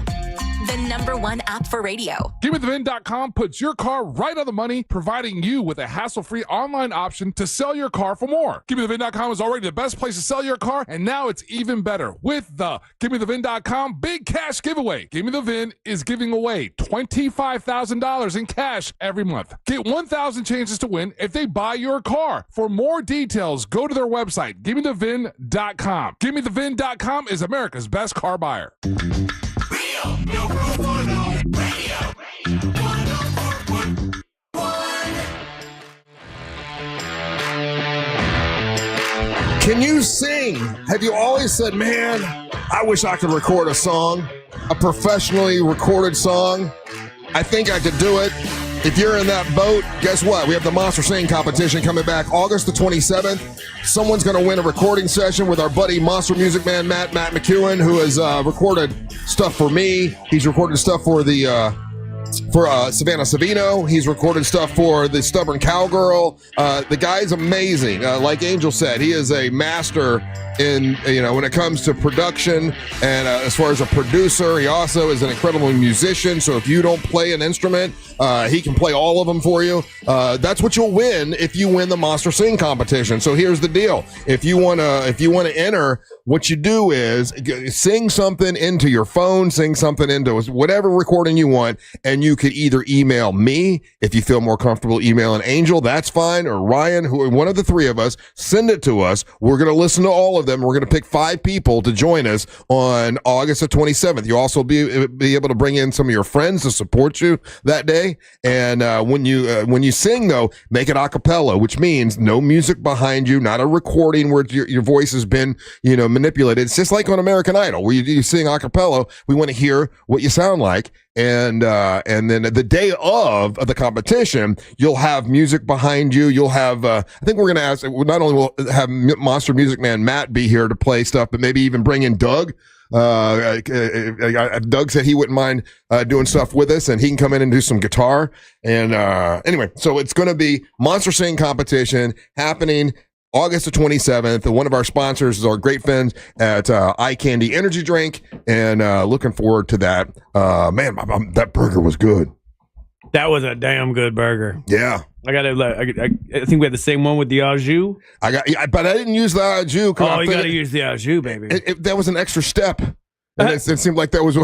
Speaker 10: The #1 app for radio.
Speaker 6: GiveMeTheVin.com puts your car right on the money, providing you with a hassle-free online option to sell your car for more. GiveMeTheVin.com is already the best place to sell your car, and now it's even better with the GiveMeTheVin.com Big Cash Giveaway. Give Me The Vin is giving away $25,000 in cash every month. Get 1,000 chances to win if they buy your car. For more details, go to their website, GiveMeTheVin.com. GiveMeTheVin.com is America's best car buyer.
Speaker 5: Can you sing? Have you always said, man, I wish I could record a song, a professionally recorded song? I think I could do it. If you're in that boat, guess what? We have the Monster Sing competition coming back August the 27th. Someone's going to win a recording session with our buddy Monster Music Man Matt McEwen, who has recorded stuff for me. He's recorded stuff for the Savannah Savino. He's recorded stuff for the Stubborn Cowgirl. The guy's amazing. Like Angel said, he is a master in, when it comes to production, and as far as a producer, he also is an incredible musician. So if you don't play an instrument, he can play all of them for you. That's what you'll win if you win the Monster Sing competition. So here's the deal: if you want to enter, what you do is sing something into your phone, sing something into whatever recording you want, and you could either email me if you feel more comfortable emailing Angel, that's fine, or Ryan, who one of the three of us. Send it to us. We're going to listen to all of them. We're going to pick 5 people to join us on August the 27th. You'll also be able to bring in some of your friends to support you that day. And when you sing, though, make it a cappella, which means no music behind you, not a recording where your voice has been manipulated. It's just like on American Idol, where you sing a cappella. We want to hear what you sound like. And then the day of the competition, you'll have music behind you. You'll have, I think we're going to ask, not only will have Monster Music Man Matt be here to play stuff, but maybe even bring in Doug. Doug said he wouldn't mind doing stuff with us, and he can come in and do some guitar. And anyway, so it's going to be Monster Sing competition happening August the 27th. One of our sponsors is our great friends at Eye Candy Energy Drink, and looking forward to that. Man, that burger was good.
Speaker 16: That was a damn good burger.
Speaker 5: Yeah.
Speaker 16: I think we had the same one with the au jus.
Speaker 5: But I didn't use the au jus.
Speaker 16: Oh, you got to use the au jus, baby.
Speaker 5: That was an extra step. And it seemed like that was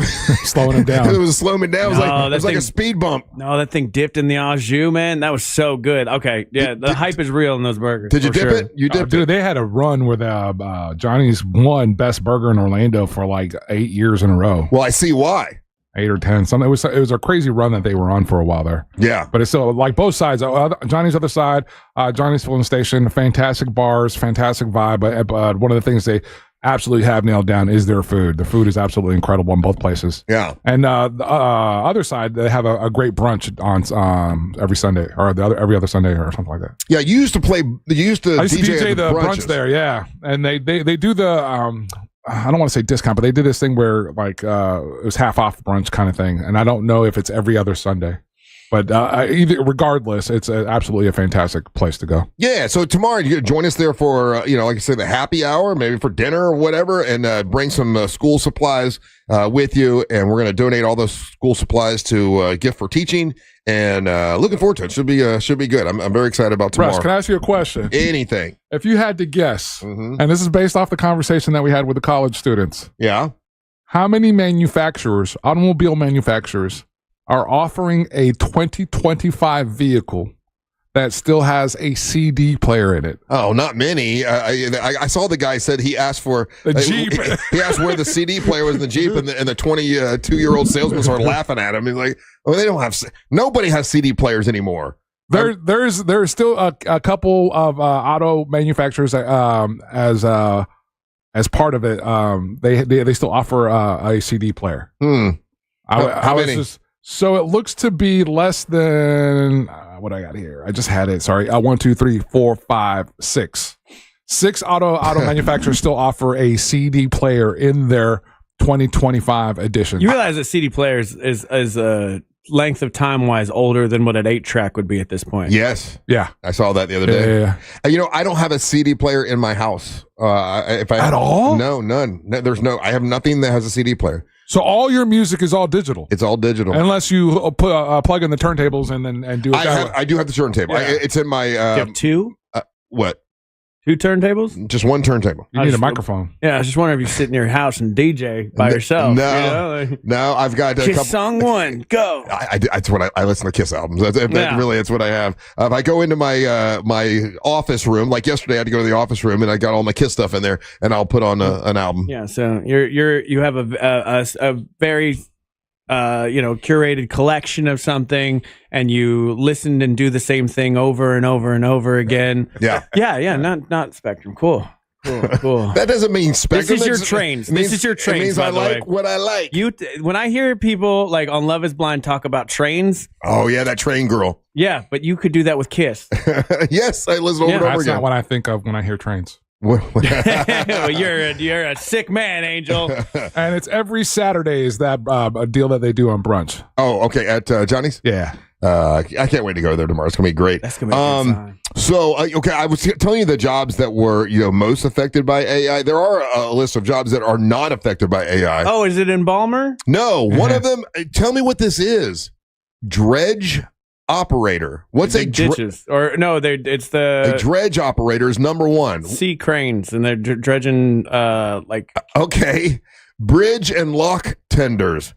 Speaker 6: slowing him down.
Speaker 5: It was slowing me down. It was like a speed bump.
Speaker 16: No, that thing dipped in the au jus, man. That was so good. Okay, yeah, the hype is real in those burgers.
Speaker 5: Did you dip it? You dipped
Speaker 6: dude,
Speaker 5: it.
Speaker 6: They had a run where Johnny's won best burger in Orlando for like 8 years in a row.
Speaker 5: Well, I see why.
Speaker 6: 8 or 10. Something. It was a crazy run that they were on for a while there.
Speaker 5: Yeah,
Speaker 6: but it's still like both sides. Johnny's other side, Johnny's filling station, fantastic bars, fantastic vibe. But one of the things they absolutely have nailed down is their food. The food is absolutely incredible in both places.
Speaker 5: Yeah.
Speaker 6: And the other side, they have a great brunch on every Sunday, or every other Sunday or something like that.
Speaker 5: Yeah, you used to DJ
Speaker 6: the brunch there, yeah. And they do the I don't want to say discount, but they did this thing where like it was half off brunch kind of thing. And I don't know if it's every other Sunday. But regardless, it's absolutely a fantastic place to go.
Speaker 5: Yeah, so tomorrow you can join us there for, like I said, the happy hour, maybe for dinner or whatever, and bring some school supplies with you. And we're going to donate all those school supplies to Gift for Teaching. And looking forward to it. Should be good. I'm very excited about tomorrow.
Speaker 6: Russ, can I ask you a question?
Speaker 5: Anything.
Speaker 6: If you had to guess, and this is based off the conversation that we had with the college students.
Speaker 5: Yeah.
Speaker 6: How many manufacturers, automobile manufacturers, are offering a 2025 vehicle that still has a CD player in it?
Speaker 5: Oh, not many. I saw the guy said he asked for
Speaker 6: the Jeep.
Speaker 5: He asked where the CD player was in the Jeep, and the 22-year-old salesman started laughing at him. He's like, "Oh, they don't have. Nobody has CD players anymore."
Speaker 6: There's still a couple of auto manufacturers as part of it. They still offer a CD player.
Speaker 5: How many?
Speaker 6: So it looks to be less than what I got here. I just had it. Sorry. 1, 2, 3, 4, 5, 6. 6 auto manufacturers still offer a CD player in their 2025 edition.
Speaker 16: You realize that CD players is a length of time wise older than what an 8-track would be at this point.
Speaker 5: Yes.
Speaker 6: Yeah.
Speaker 5: I saw that the other day.
Speaker 6: Yeah.
Speaker 5: I don't have a CD player in my house.
Speaker 6: At all?
Speaker 5: No, none. No, I have nothing that has a CD player.
Speaker 6: So all your music is all digital.
Speaker 5: It's all digital,
Speaker 6: unless you plug in the turntables and do it.
Speaker 5: I do have the turntable.
Speaker 6: Yeah.
Speaker 5: It's in my.
Speaker 16: Do you have 2?
Speaker 5: What?
Speaker 16: 2 turntables?
Speaker 5: Just one turntable.
Speaker 6: You need a microphone.
Speaker 16: Yeah, I was just wondering if you sit in your house and DJ by yourself.
Speaker 5: No, no, I've got a
Speaker 16: Kiss
Speaker 5: couple.
Speaker 16: song 1, go.
Speaker 5: That's what I listen to Kiss albums. That's what I have. If I go into my my office room, like yesterday, I had to go to the office room and I got all my Kiss stuff in there, and I'll put on an album.
Speaker 16: Yeah, so you have a very curated collection of something, and you listen and do the same thing over and over and over again.
Speaker 5: Yeah.
Speaker 16: Yeah. Not Spectrum. Cool.
Speaker 5: That doesn't mean Spectrum.
Speaker 16: This is your trains. This is your trains.
Speaker 5: It means I like what I like.
Speaker 16: When I hear people like on Love Is Blind talk about trains.
Speaker 5: Oh yeah, that train girl.
Speaker 16: Yeah, but you could do that with Kiss.
Speaker 5: Yes, I listen over and over
Speaker 6: That's
Speaker 5: again.
Speaker 6: not what I think of when I hear trains.
Speaker 16: Well, you're a sick man, Angel.
Speaker 6: And it's every Saturday is that a deal that they do on brunch.
Speaker 5: Oh, okay, at Johnny's.
Speaker 6: Yeah.
Speaker 5: I can't wait to go there tomorrow. It's gonna be great.
Speaker 16: That's gonna be a good time.
Speaker 5: So, okay, I was telling you the jobs that were most affected by AI. There are a list of jobs that are not affected by AI.
Speaker 16: Oh, is it Embalmer?
Speaker 5: No, one of them. Tell me what this is. Dredge operator. What's a
Speaker 16: ditches? Or no, it's the
Speaker 5: a dredge operator is number 1.
Speaker 16: Sea cranes, and they're dredging
Speaker 5: Okay, bridge and lock tenders.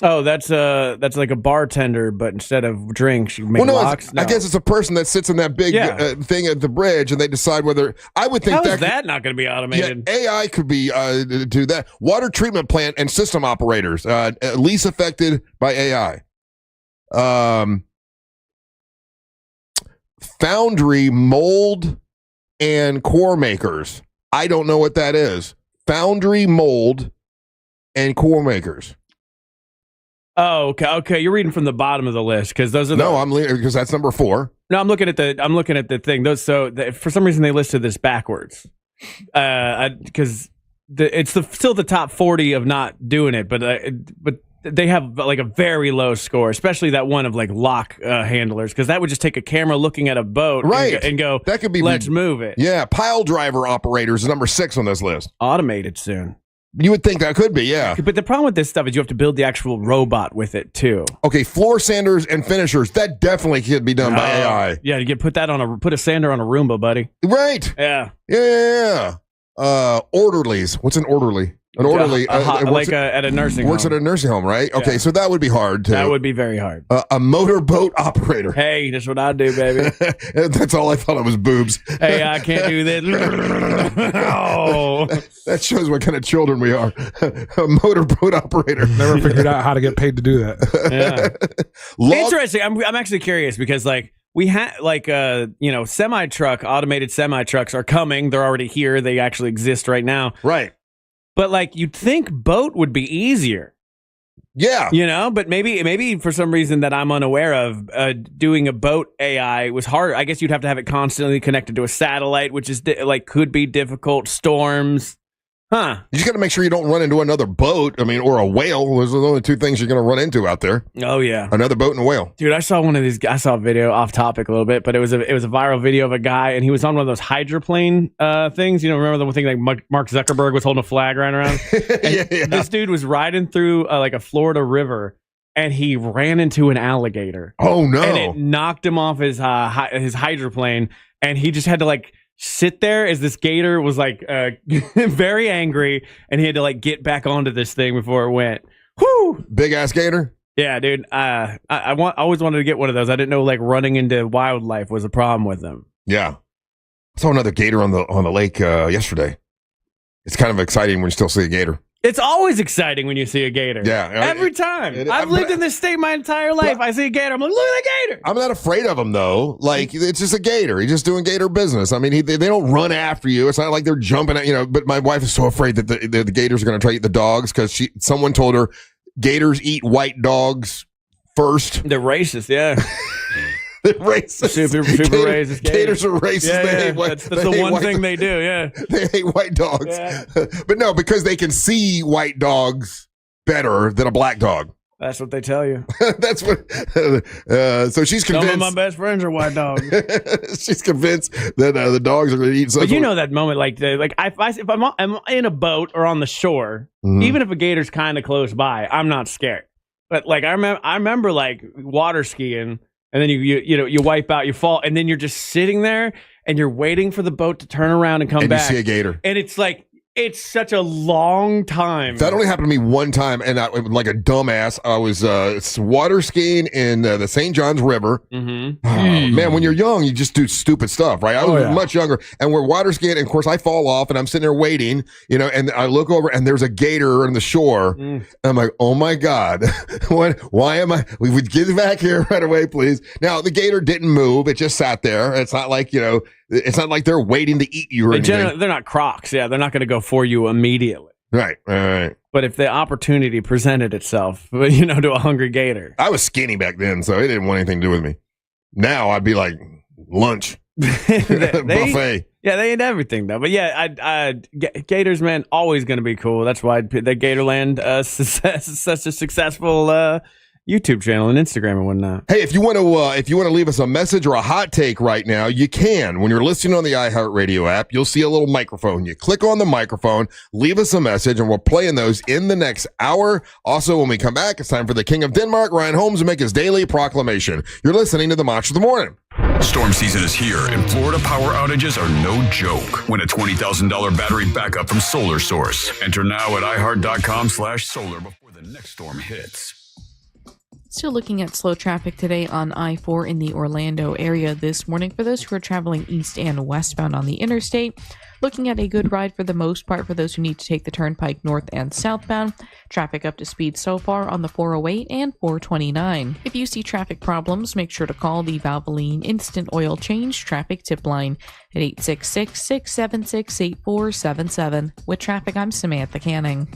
Speaker 16: Oh, that's like a bartender, but instead of drinks, you make locks.
Speaker 5: I guess it's a person that sits in that big thing at the bridge, and they decide whether. I would think
Speaker 16: How is that not going to be automated?
Speaker 5: Yeah, AI could be do that. Water treatment plant and system operators, least affected by AI. Foundry, mold, and core makers. I don't know what that is. Foundry, mold, and core makers.
Speaker 16: Oh, okay. You're reading from the bottom of the list because those are
Speaker 5: I'm reading because that's number 4.
Speaker 16: No, I'm looking at the thing. Those for some reason they listed this backwards. Because it's still the top 40 of not doing it, but they have like a very low score, especially that one of like lock handlers, because that would just take a camera looking at a boat,
Speaker 5: right,
Speaker 16: and go.
Speaker 5: That could be.
Speaker 16: Let's move it.
Speaker 5: Yeah, pile driver operators is number 6 on this list.
Speaker 16: Automated soon.
Speaker 5: You would think that could be, yeah.
Speaker 16: But the problem with this stuff is you have to build the actual robot with it too.
Speaker 5: Okay, floor sanders and finishers, that definitely could be done by AI.
Speaker 16: Yeah, you can put a sander on a Roomba, buddy.
Speaker 5: Right.
Speaker 16: Yeah.
Speaker 5: Yeah. Orderlies. What's an orderly? An orderly,
Speaker 16: at a nursing
Speaker 5: works
Speaker 16: home.
Speaker 5: at a nursing home, right? Okay,
Speaker 16: Yeah.
Speaker 5: so that would be hard too.
Speaker 16: That would be very hard.
Speaker 5: A motorboat operator.
Speaker 16: Hey, that's what I do, baby.
Speaker 5: That's all I thought it was boobs.
Speaker 16: Hey, I can't do this. Oh,
Speaker 5: that shows what kind of children we are. A motorboat operator.
Speaker 6: Never figured out how to get paid to do that.
Speaker 16: Yeah. Interesting. I'm actually curious because we had automated semi trucks are coming. They're already here. They actually exist right now.
Speaker 5: Right.
Speaker 16: But you'd think boat would be easier.
Speaker 5: Yeah.
Speaker 16: But maybe for some reason that I'm unaware of, doing a boat AI was hard. I guess you'd have to have it constantly connected to a satellite, which is could be difficult. Storms. Huh.
Speaker 5: You just got to make sure you don't run into another boat. I mean, or a whale. Those are the only two things you're going to run into out there.
Speaker 16: Oh, yeah.
Speaker 5: Another boat and a whale.
Speaker 16: Dude, I saw one of these. I saw a video off topic a little bit, but it was a viral video of a guy, and he was on one of those hydroplane things. You know, remember the thing like Mark Zuckerberg was holding a flag right around? And this dude was riding through like a Florida river, and he ran into an alligator.
Speaker 5: Oh, no.
Speaker 16: And it knocked him off his hydroplane, and he just had to like sit there as this gator was like very angry, and he had to like get back onto this thing before it went. Whoo!
Speaker 5: Big ass gator.
Speaker 16: Yeah, dude. I always wanted to get one of those. I didn't know like running into wildlife was a problem with them.
Speaker 5: Yeah, I saw another gator on the lake yesterday. It's kind of exciting when you still see a gator.
Speaker 16: It's always exciting when you see a gator.
Speaker 5: Yeah.
Speaker 16: Every time. I've lived in this state my entire life. I see a gator. I'm like, look at that gator.
Speaker 5: I'm not afraid of him, though. Like, it's just a gator. He's just doing gator business. I mean, they don't run after you. It's not like they're jumping at, but my wife is so afraid that the gators are going to try to eat the dogs because someone told her gators eat white dogs first.
Speaker 16: They're racist, yeah.
Speaker 5: They're racist.
Speaker 16: Super racist.
Speaker 5: Gators are racist.
Speaker 16: Yeah,
Speaker 5: They hate white,
Speaker 16: that's the one thing they do, yeah.
Speaker 5: They hate white dogs.
Speaker 16: Yeah.
Speaker 5: But no, because they can see white dogs better than a black dog.
Speaker 16: That's what they tell you.
Speaker 5: That's what. So she's convinced.
Speaker 16: Some of my best friends are white dogs.
Speaker 5: She's convinced that the dogs are going to eat something.
Speaker 16: But you know that moment, if I'm in a boat or on the shore, even if a gator's kind of close by, I'm not scared. But like I remember like water skiing. And then you wipe out, you fall, and then you're just sitting there and you're waiting for the boat to turn around and come back.
Speaker 5: And you see a gator.
Speaker 16: And it's like, it's such a long time.
Speaker 5: That only happened to me one time, and like a dumbass, I was water skiing in the St. Johns River.
Speaker 16: Mm-hmm.
Speaker 5: Oh, man, when you're young, you just do stupid stuff, right? I was much younger, and we're water skiing, and of course, I fall off, and I'm sitting there waiting, and I look over, and there's a gator on the shore. And I'm like, oh my God, why am I? We would get back here right away, please. Now, the gator didn't move. It just sat there. It's not like, it's not like they're waiting to eat you or anything.
Speaker 16: They're not crocs. Yeah, they're not going to go for you immediately.
Speaker 5: Right.
Speaker 16: But if the opportunity presented itself, to a hungry gator.
Speaker 5: I was skinny back then, so it didn't want anything to do with me. Now I'd be like, lunch. Buffet.
Speaker 16: Yeah, they eat everything, though. But yeah, gators, man, always going to be cool. That's why the Gatorland is such a successful YouTube channel and Instagram and whatnot.
Speaker 5: Hey, if you want to leave us a message or a hot take right now, you can. When you're listening on the iHeartRadio app, you'll see a little microphone. You click on the microphone, leave us a message, and we're playing those in the next hour. Also, when we come back, it's time for the King of Denmark, Ryan Holmes, to make his daily proclamation. You're listening to the Monster of the Morning.
Speaker 31: Storm season is here, and Florida power outages are no joke. Win a $20,000 battery backup from Solar Source. Enter now at iHeart.com/solar before the next storm hits.
Speaker 4: Still looking at slow traffic today on I-4 in the Orlando area this morning for those who are traveling east and westbound on the interstate. Looking at a good ride for the most part for those who need to take the turnpike north and southbound. Traffic up to speed so far on the 408 and 429. If you see traffic problems, make sure to call the Valvoline Instant Oil Change Traffic Tip Line at 866-676-8477. With traffic, I'm Samantha Canning.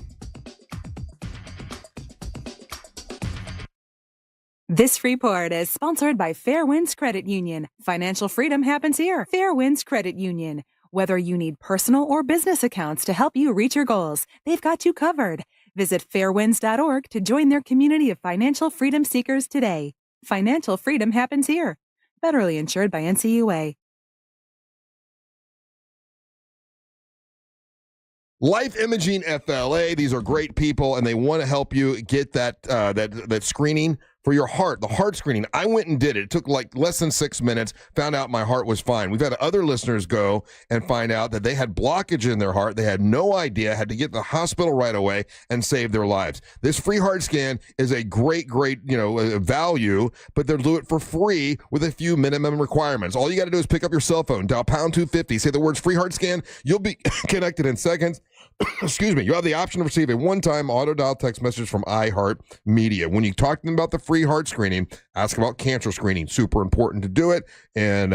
Speaker 7: This report is sponsored by Fairwinds Credit Union. Financial freedom happens here. Fairwinds Credit Union. Whether you need personal or business accounts to help you reach your goals, they've got you covered. Visit fairwinds.org to join their community of financial freedom seekers today. Financial freedom happens here. Federally insured by NCUA.
Speaker 5: Life Imaging FLA. These are great people, and they want to help you get that screening for your heart, the heart screening. I went and did it. It took like less than 6 minutes, found out my heart was fine. We've had other listeners go and find out that they had blockage in their heart. They had no idea, had to get to the hospital right away and save their lives. This free heart scan is a great, value, but they'll do it for free with a few minimum requirements. All you got to do is pick up your cell phone, dial pound 250, say the words free heart scan. You'll be connected in seconds. Excuse me. You have the option to receive a one-time auto-dial text message from iHeart Media. When you talk to them about the free heart screening, ask about cancer screening. Super important to do it. And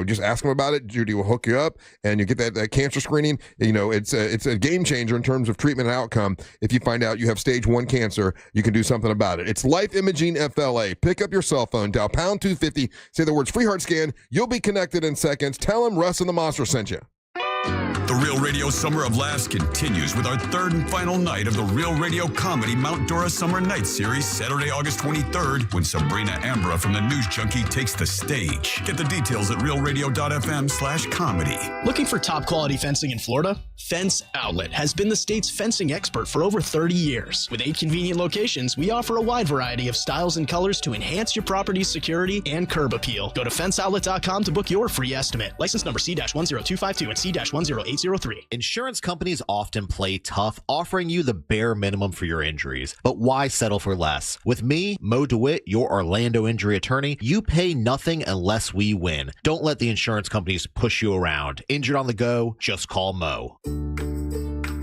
Speaker 5: just ask them about it. Judy will hook you up, and you get that cancer screening. It's a game changer in terms of treatment and outcome. If you find out you have stage 1 cancer, you can do something about it. It's Life Imaging FLA. Pick up your cell phone, dial pound 250, say the words free heart scan. You'll be connected in seconds. Tell them Russ and the Monster sent you.
Speaker 31: The Real
Speaker 8: Radio Summer of Laughs continues with our third and final night of the Real Radio Comedy Mount Dora Summer Night Series, Saturday, August 23rd, when Sabrina Ambra from the News Junkie takes the stage. Get the details at realradio.fm/comedy.
Speaker 11: Looking for top quality fencing in Florida? Fence Outlet has been the state's fencing expert for over 30 years. With 8 convenient locations, we offer a wide variety of styles and colors to enhance your property's security and curb appeal. Go to fenceoutlet.com to book your free estimate. License number C-10252 and C-10803.
Speaker 13: Insurance companies often play tough, offering you the bare minimum for your injuries. But why settle for less? With me, Mo DeWitt, your Orlando injury attorney, you pay nothing unless we win. Don't let the insurance companies push you around. Injured on the go? Just call Mo.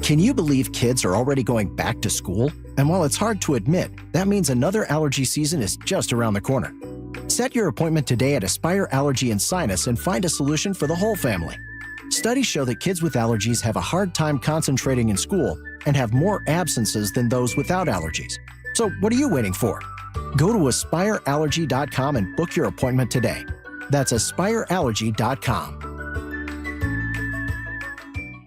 Speaker 14: Can you believe kids are already going back to school? And while it's hard to admit, that means another allergy season is just around the corner. Set your appointment today at Aspire Allergy and Sinus and find a solution for the whole family. Studies show that kids with allergies have a hard time concentrating in school and have more absences than those without allergies. So what are you waiting for? Go to aspireallergy.com and book your appointment today. That's aspireallergy.com.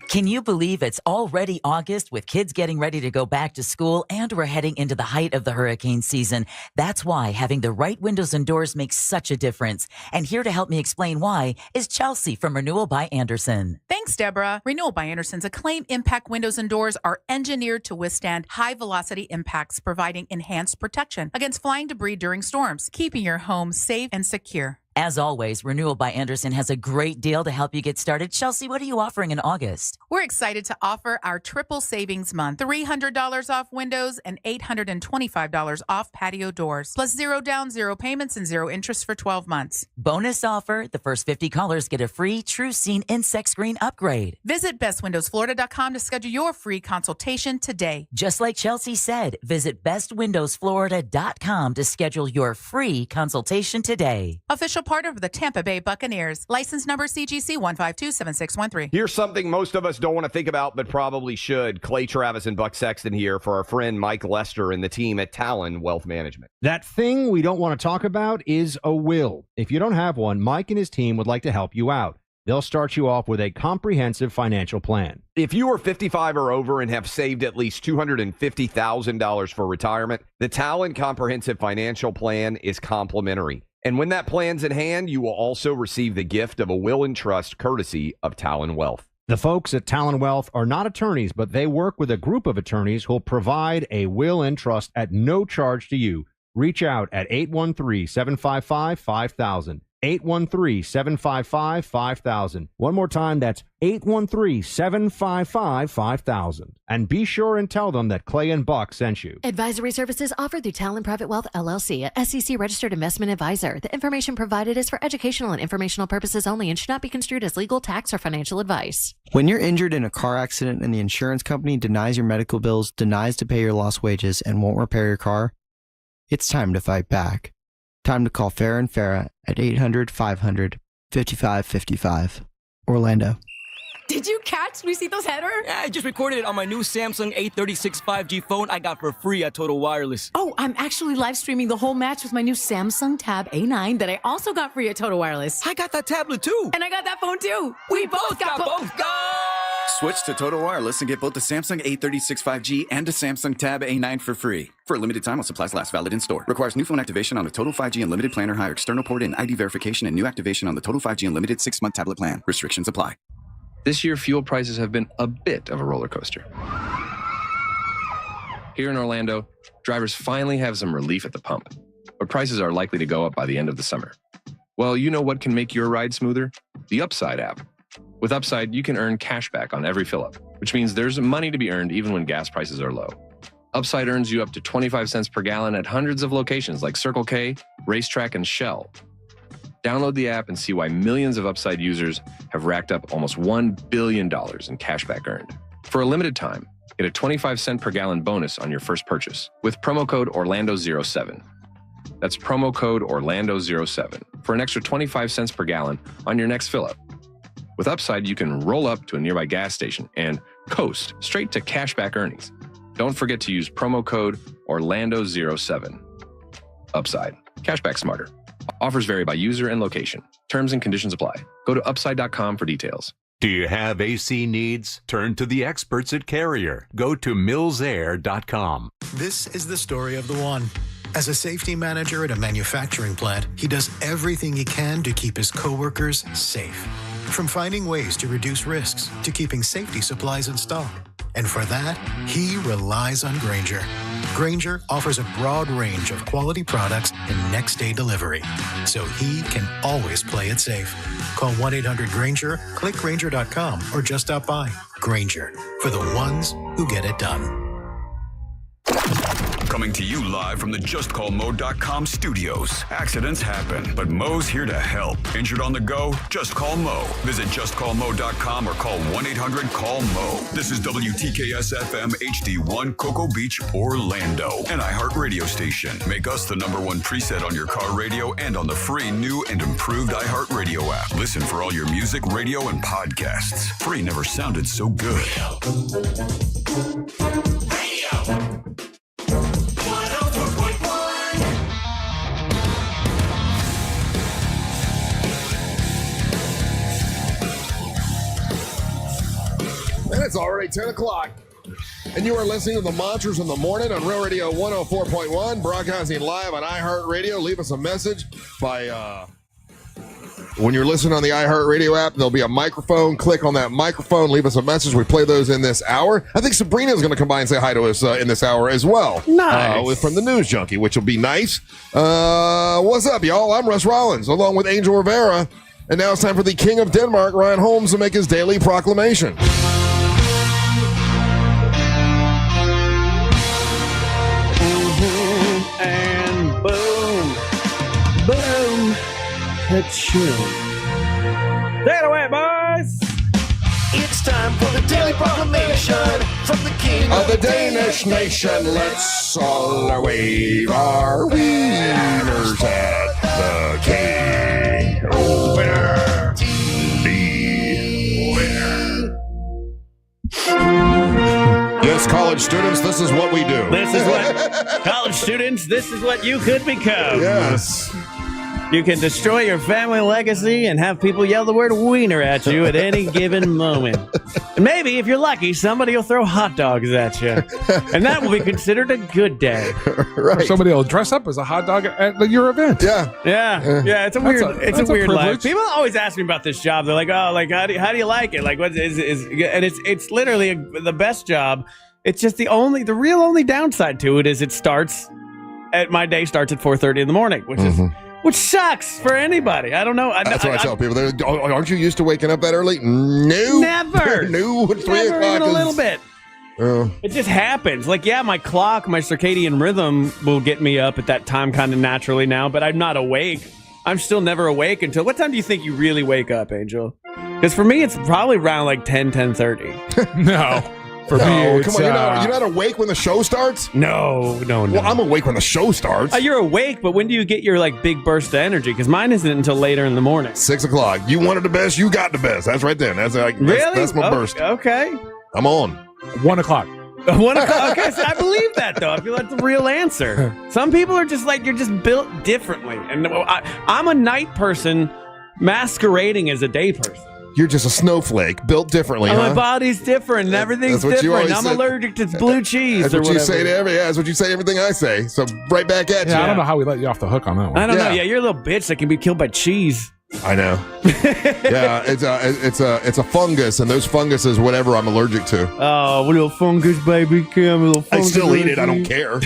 Speaker 15: Can you believe it's already August with kids getting ready to go back to school and we're heading into the height of the hurricane season? That's why having the right windows and doors makes such a difference. And here to help me explain why is Chelsea from Renewal by Andersen.
Speaker 17: Thanks, Deborah. Renewal by Andersen's acclaimed impact windows and doors are engineered to withstand high-velocity impacts, providing enhanced protection against flying debris during storms, keeping your home safe and secure.
Speaker 15: As always, Renewal by Andersen has a great deal to help you get started. Chelsea, what are you offering in August?
Speaker 17: We're excited to offer our triple savings month, $300 off windows and $825 off patio doors, plus 0 down, 0 payments, and 0 interest for 12 months.
Speaker 15: Bonus offer, the first 50 callers get a free True Scene insect screen upgrade.
Speaker 17: Visit bestwindowsflorida.com to schedule your free consultation today.
Speaker 15: Just like Chelsea said, visit bestwindowsflorida.com to schedule your free consultation today.
Speaker 17: Official part of the Tampa Bay Buccaneers. License number CGC 1527613.
Speaker 18: Here's something most of us don't want to think about, but probably should. Clay Travis and Buck Sexton here for our friend Mike Lester and the team at Talon Wealth Management.
Speaker 20: That thing we don't want to talk about is a will. If you don't have one, Mike and his team would like to help you out. They'll start you off with a comprehensive financial plan.
Speaker 18: If you are 55 or over and have saved at least $250,000 for retirement, the Talon Comprehensive Financial Plan is complimentary. And when that plan's in hand, you will also receive the gift of a will and trust courtesy of Talon Wealth.
Speaker 20: The folks at Talon Wealth are not attorneys, but they work with a group of attorneys who'll provide a will and trust at no charge to you. Reach out at 813-755-5000. 813-755-5000. One more time, that's 813-755-5000. And be sure and tell them that Clay and Buck sent you.
Speaker 21: Advisory services offered through Talon Private Wealth, LLC, a SEC registered investment advisor. The information provided is for educational and informational purposes only and should not be construed as legal, tax, or financial advice.
Speaker 22: When you're injured in a car accident and the insurance company denies your medical bills, denies to pay your lost wages, and won't repair your car, it's time to fight back. Time to call Farah and Farah at 800-500-5555. Orlando.
Speaker 23: Did you catch Luisito's header?
Speaker 25: Yeah, I just recorded it on my new Samsung A36 5G phone I got for free at Total Wireless.
Speaker 23: Oh, I'm actually live streaming the whole match with my new Samsung Tab A9 that I also got free at Total Wireless.
Speaker 25: I got that tablet too.
Speaker 23: And I got that phone too. We both got both. Go!
Speaker 26: Switch to Total Wireless and get both the Samsung A36 5G and the Samsung Tab A9 for free. For a limited time while supplies last, valid in store. Requires new phone activation on the Total 5G Unlimited plan or higher external port and ID verification and new activation on the Total 5G Unlimited 6-month tablet plan. Restrictions apply.
Speaker 34: This year, fuel prices have been a bit of a roller coaster. Here in Orlando, drivers finally have some relief at the pump, but prices are likely to go up by the end of the summer. Well, you know what can make your ride smoother? The Upside app. With Upside, you can earn cash back on every fill-up, which means there's money to be earned even when gas prices are low. Upside earns you up to 25 cents per gallon at hundreds of locations like Circle K, Racetrack, and Shell. Download the app and see why millions of Upside users have racked up almost $1 billion in cash back earned. For a limited time, get a 25-cent per gallon bonus on your first purchase with promo code Orlando07. That's promo code Orlando07 for an extra 25 cents per gallon on your next fill-up. With Upside, you can roll up to a nearby gas station and coast straight to cashback earnings. Don't forget to use promo code Orlando07. Upside. Cashback smarter. Offers vary by user and location. Terms and conditions apply. Go to upside.com for details.
Speaker 31: Do you have AC needs? Turn to the experts at Carrier. Go to millsair.com.
Speaker 1: This is the story of the one. As a safety manager at a manufacturing plant, he does everything he can to keep his coworkers safe. From finding ways to reduce risks to keeping safety supplies in stock. And for that, he relies on Grainger. Grainger offers a broad range of quality products and next-day delivery, so he can always play it safe. Call 1-800-GRAINGER, click Grainger.com, or just stop by. Grainger, for the ones who get it done.
Speaker 8: Coming to you live from the JustCallMo.com studios. Accidents happen, but Mo's here to help. Injured on the go? Just call Mo. Visit JustCallMo.com or call 1-800-CALL-MO. This is WTKS-FM HD1 Cocoa Beach, Orlando. An iHeart radio station. Make us the #1 preset on your car radio and on the free new and improved iHeart radio app. Listen for all your music, radio, and podcasts. Free never sounded so good. Radio.
Speaker 5: And it's already 10 o'clock. And you are listening to the Monsters in the Morning on Real Radio 104.1, broadcasting live on iHeartRadio. Leave us a message by, when you're listening on the iHeartRadio app, there'll be a microphone. Click on that microphone. Leave us a message. We play those in this hour. I think Sabrina's going to come by and say hi to us in this hour as well.
Speaker 16: Nice.
Speaker 5: From the News Junkie, which will be nice. What's up, y'all? I'm Russ Rollins, along with Angel Rivera. And now it's time for the King of Denmark, Ryan Holmes, to make his daily proclamation.
Speaker 2: And boom, boom, ka-choo. Take it away, boys.
Speaker 3: It's time for the daily proclamation from the king
Speaker 5: of the Danish nation. Let's all wave our wieners at the king. Oh, winner. The winner. Yes, college students, this is what we do.
Speaker 2: This is what college students, this is what you could become.
Speaker 5: Yes.
Speaker 2: You can destroy your family legacy and have people yell the word wiener at you at any given moment. And maybe, if you're lucky, somebody will throw hot dogs at you. And that will be considered a good day.
Speaker 5: Right.
Speaker 6: Or somebody will dress up as a hot dog at your event.
Speaker 5: Yeah.
Speaker 2: Yeah, it's a weird
Speaker 6: privilege.
Speaker 2: life. People always ask me about this job. They're like, "Oh, like how do you like it? Like what is and it's literally the best job. It's just the real only downside to it is my day starts at 4:30 in the morning, which sucks for anybody. I don't know.
Speaker 5: That's what I tell people. Aren't you used to waking up that early? No.
Speaker 2: Never.
Speaker 5: No. 3
Speaker 2: Never
Speaker 5: o'clock
Speaker 2: even a little bit. It just happens. Like, yeah, my clock, my circadian rhythm will get me up at that time kind of naturally now, but I'm not awake. I'm still never awake until... What time do you think you really wake up, Angel? Because for me, it's probably around like 10:30.
Speaker 6: No. For me,
Speaker 5: come on, you're not awake when the show starts?
Speaker 2: No.
Speaker 5: Well, I'm awake when the show starts.
Speaker 2: You're awake, but when do you get your like big burst of energy? Because mine isn't until later in the morning.
Speaker 5: 6 o'clock. You wanted the best, you got the best. That's right then. That's
Speaker 2: really?
Speaker 5: That's my burst.
Speaker 2: Okay.
Speaker 5: I'm on.
Speaker 6: 1 o'clock.
Speaker 2: 1 o'clock. Okay, so I believe that though. I feel that's the real answer. Some people are just like, you're just built differently, and I'm a night person masquerading as a day person.
Speaker 5: You're just a snowflake, built differently, huh?
Speaker 2: My body's different, and everything's different. I'm allergic to blue cheese.
Speaker 5: That's what you say to that's what you say to everything I say. So right back at you.
Speaker 6: I don't know how we let you off the hook on that one.
Speaker 2: I don't know. Yeah, you're a little bitch that can be killed by cheese.
Speaker 5: I know. Yeah, it's a fungus, and those funguses, whatever I'm allergic to.
Speaker 2: Oh, little fungus, baby.
Speaker 5: I still eat it. I don't care.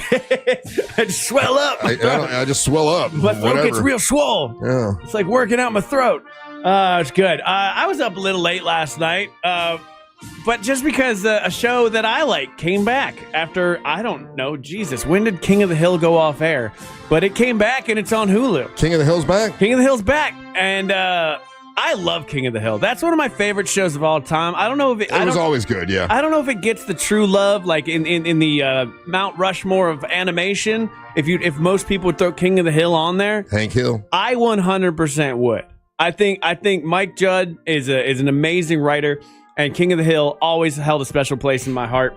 Speaker 2: I just swell up.
Speaker 5: I just swell up.
Speaker 2: My throat gets real swole.
Speaker 5: Yeah.
Speaker 2: It's like working out my throat. It's good. I was up a little late last night, but just because a show that I like came back after, I don't know, Jesus, when did King of the Hill go off air? But it came back and it's on Hulu.
Speaker 5: King of the Hill's back?
Speaker 2: King of the Hill's back. And I love King of the Hill. That's one of my favorite shows of all time. I don't know if it
Speaker 5: was always good, yeah.
Speaker 2: I don't know if it gets the true love, like in the Mount Rushmore of animation. If most people would throw King of the Hill on there,
Speaker 5: Hank Hill,
Speaker 2: I 100% would. I think Mike Judd is an amazing writer, and King of the Hill always held a special place in my heart.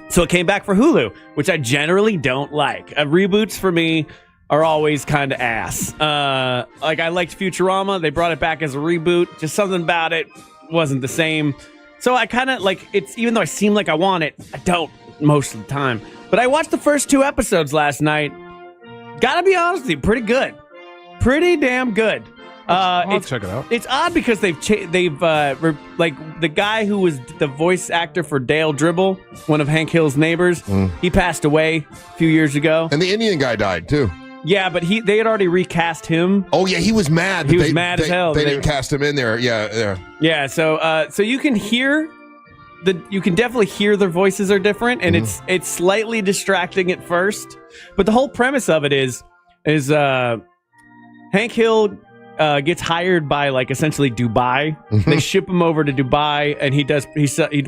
Speaker 2: So it came back for Hulu, which I generally don't like. Reboots for me are always kind of ass. Like I liked Futurama. They brought it back as a reboot. Just something about it. wasn't the same. So I kind of like it's, even though I seem like I want it, I don't most of the time. But I watched the first 2 episodes last night. Gotta be honest with you, pretty good. Pretty damn good.
Speaker 6: I'll check it out.
Speaker 2: It's odd because they've like the guy who was the voice actor for Dale Dribble, one of Hank Hill's neighbors, he passed away a few years ago.
Speaker 5: And the Indian guy died too.
Speaker 2: Yeah, but they had already recast him.
Speaker 5: Oh yeah, he was mad.
Speaker 2: He was mad as hell.
Speaker 5: They didn't cast him in there. Yeah.
Speaker 2: Yeah, so you can hear you can definitely hear their voices are different, and it's slightly distracting at first. But the whole premise of it is Hank Hill gets hired by like essentially Dubai. They ship him over to Dubai, and he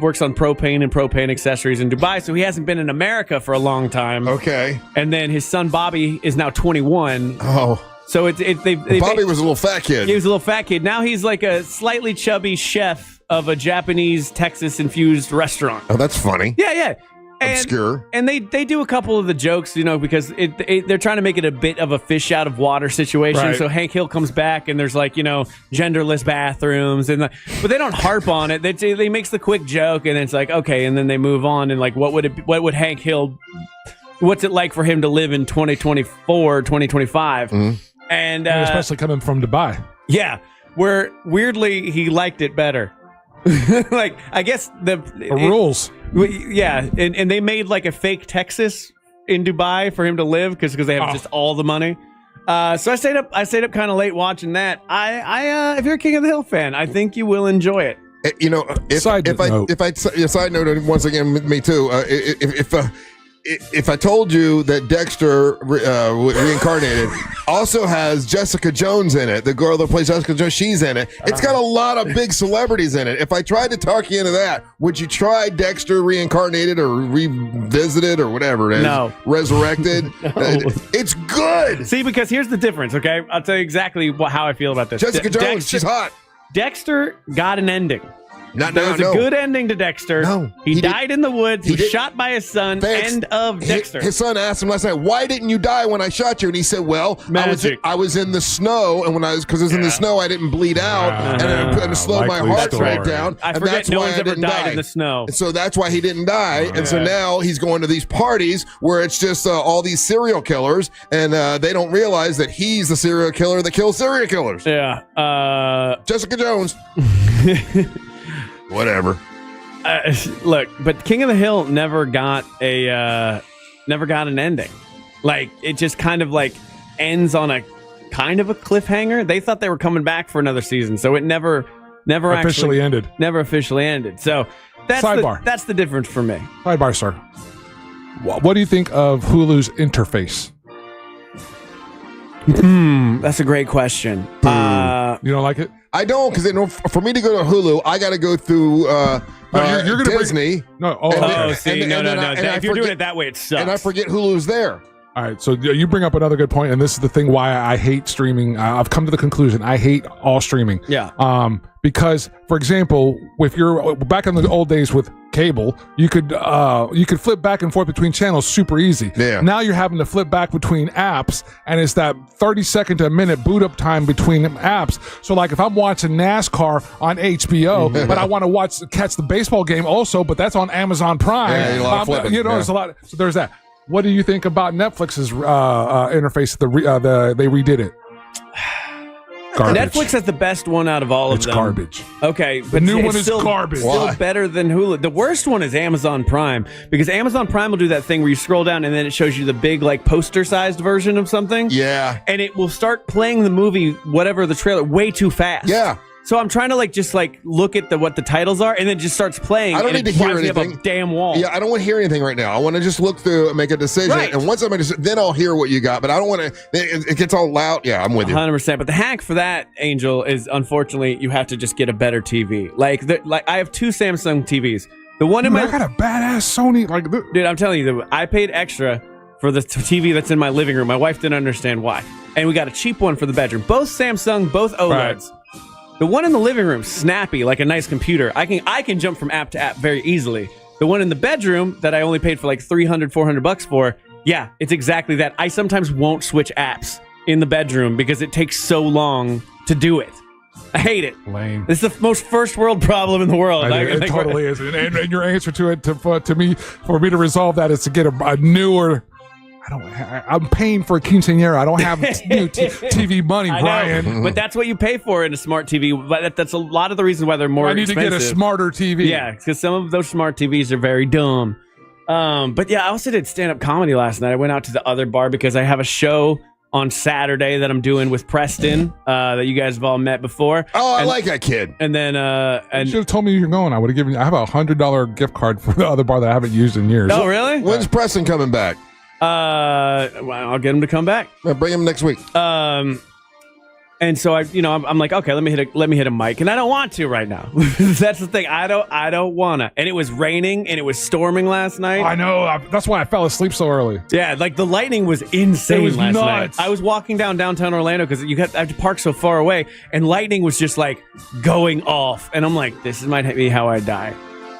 Speaker 2: works on propane and propane accessories in Dubai. So he hasn't been in America for a long time.
Speaker 5: Okay.
Speaker 2: And then his son Bobby is now 21.
Speaker 5: Oh.
Speaker 2: So
Speaker 5: Bobby was a little fat kid.
Speaker 2: He was a little fat kid. Now he's like a slightly chubby chef of a Japanese Texas-infused restaurant.
Speaker 5: Oh, that's funny.
Speaker 2: Yeah.
Speaker 5: Obscure.
Speaker 2: And they do a couple of the jokes, because they're trying to make it a bit of a fish out of water situation.
Speaker 6: Right.
Speaker 2: So Hank Hill comes back and there's like, genderless bathrooms, but they don't harp on it. They makes the quick joke and it's like, okay, and then they move on and like what would Hank Hill, what's it like for him to live in 2024, 2025? And
Speaker 6: especially coming from Dubai.
Speaker 2: Yeah, where weirdly he liked it better. Like, I guess the
Speaker 6: rules.
Speaker 2: Yeah, and they made like a fake Texas in Dubai for him to live because they have just all the money. So I stayed up kind of late watching that. I if you're a King of the Hill fan, I think you will enjoy it.
Speaker 5: Side note, once again, me too. If I told you that Dexter reincarnated also has Jessica Jones in it, the girl that plays Jessica Jones, she's in it. It's got a lot of big celebrities in it. If I tried to talk you into that, would you try Dexter reincarnated or revisited or whatever it is?
Speaker 2: No.
Speaker 5: Resurrected?
Speaker 2: No.
Speaker 5: It's good.
Speaker 2: See, because here's the difference, okay? I'll tell you exactly how I feel about this.
Speaker 5: Jessica Jones, she's hot.
Speaker 2: There was a
Speaker 5: No.
Speaker 2: good ending to Dexter.
Speaker 5: No,
Speaker 2: he died in the woods. He was shot by his son. End of Dexter.
Speaker 5: His son asked him last night, "Why didn't you die when I shot you?" And he said, "Well, I was in the snow, and because I was in the snow, I didn't bleed out, and it slowed my heart rate down.
Speaker 2: I
Speaker 5: and
Speaker 2: forget
Speaker 5: that's
Speaker 2: no
Speaker 5: why
Speaker 2: one's
Speaker 5: I
Speaker 2: ever
Speaker 5: didn't
Speaker 2: died
Speaker 5: die
Speaker 2: in the snow.
Speaker 5: And so that's why he didn't die. And so now he's going to these parties where it's just all these serial killers, and they don't realize that he's the serial killer that kills serial killers.
Speaker 2: Yeah.
Speaker 5: Jessica Jones. Whatever.
Speaker 2: Look, but King of the Hill never got an ending. Like, it just kind of like ends on a kind of a cliffhanger. They thought they were coming back for another season, so it never
Speaker 6: officially ended.
Speaker 2: Never officially ended. So that's the difference for me.
Speaker 6: Sidebar, sir. What do you think of Hulu's interface?
Speaker 2: That's a great question.
Speaker 6: You don't like it?
Speaker 5: I don't, because for me to go to Hulu, I got to go through
Speaker 6: you're gonna
Speaker 5: Disney.
Speaker 2: If you're doing it that way, it sucks.
Speaker 5: And I forget Hulu's there.
Speaker 6: All right, so you bring up another good point, and this is the thing why I hate streaming. I've come to the conclusion I hate all streaming.
Speaker 2: Yeah.
Speaker 6: Because, for example, if you're back in the old days with cable, you could flip back and forth between channels super easy.
Speaker 5: Yeah.
Speaker 6: Now you're having to flip back between apps, and it's that 30-second to a minute boot up time between apps. So, like, if I'm watching NASCAR on HBO, but I want to catch the baseball game also, but that's on Amazon Prime.
Speaker 5: Yeah, a lot of flipping.
Speaker 6: There's a lot. So there's that. What do you think about Netflix's interface? They redid it. Garbage.
Speaker 2: Netflix has the best one out of all of them.
Speaker 6: It's garbage.
Speaker 2: Okay, but
Speaker 6: The new
Speaker 2: it's
Speaker 6: one is
Speaker 2: still,
Speaker 6: garbage.
Speaker 2: Still
Speaker 6: Why?
Speaker 2: better than Hulu. The worst one is Amazon Prime, because Amazon Prime will do that thing where you scroll down and then it shows you the big like poster-sized version of something.
Speaker 5: Yeah,
Speaker 2: and it will start playing the movie, whatever the trailer, way too fast.
Speaker 5: Yeah.
Speaker 2: So I'm trying to look at what the titles are, and then it just starts playing.
Speaker 5: I don't need to hear anything.
Speaker 2: Up a damn wall.
Speaker 5: Yeah, I don't want to hear anything right now. I want to just look through and make a decision.
Speaker 2: Right.
Speaker 5: And once I make a decision, then I'll hear what you got. But I don't want to. It gets all loud. Yeah, I'm with you.
Speaker 2: 100%. But the hack for that, Angel, is unfortunately you have to just get a better TV. Like I have 2 Samsung TVs. The one in my
Speaker 6: I got a badass Sony.
Speaker 2: Dude, I'm telling you, I paid extra for the TV that's in my living room. My wife didn't understand why, and we got a cheap one for the bedroom. Both Samsung, both OLEDs.
Speaker 6: Right.
Speaker 2: The one in the living room, snappy, like a nice computer. I can jump from app to app very easily. The one in the bedroom that I only paid for like $300-$400 for, yeah, it's exactly that. I sometimes won't switch apps in the bedroom because it takes so long to do it. I hate it.
Speaker 6: Lame.
Speaker 2: It's the most first world problem in the world.
Speaker 6: It totally is. And your answer to it, to me, for me to resolve that, is to get a newer. I'm paying for a quinceañera. I don't have new TV money, Brian.
Speaker 2: But that's what you pay for in a smart TV. But that's a lot of the reasons why they're more expensive.
Speaker 6: I need to get a smarter TV.
Speaker 2: Yeah, because some of those smart TVs are very dumb. But yeah, I also did stand-up comedy last night. I went out to the other bar because I have a show on Saturday that I'm doing with Preston that you guys have all met before.
Speaker 5: Oh, I like that kid.
Speaker 2: And then
Speaker 6: you should have told me you're going. I would have given you. I have a $100 gift card for the other bar that I haven't used in years.
Speaker 2: Oh, really?
Speaker 5: When's Preston coming back?
Speaker 2: Well, I'll get him to come back.
Speaker 5: Bring him next week.
Speaker 2: And so I'm like, okay, let me hit a mic, and I don't want to right now. That's the thing. I don't wanna. And it was raining and it was storming last night.
Speaker 6: I know. That's why I fell asleep so early.
Speaker 2: Yeah, like the lightning was insane.
Speaker 6: It was
Speaker 2: last
Speaker 6: nuts.
Speaker 2: night. I was walking downtown Orlando because I have to park so far away, and lightning was just like going off, and I'm like, this might be how I die.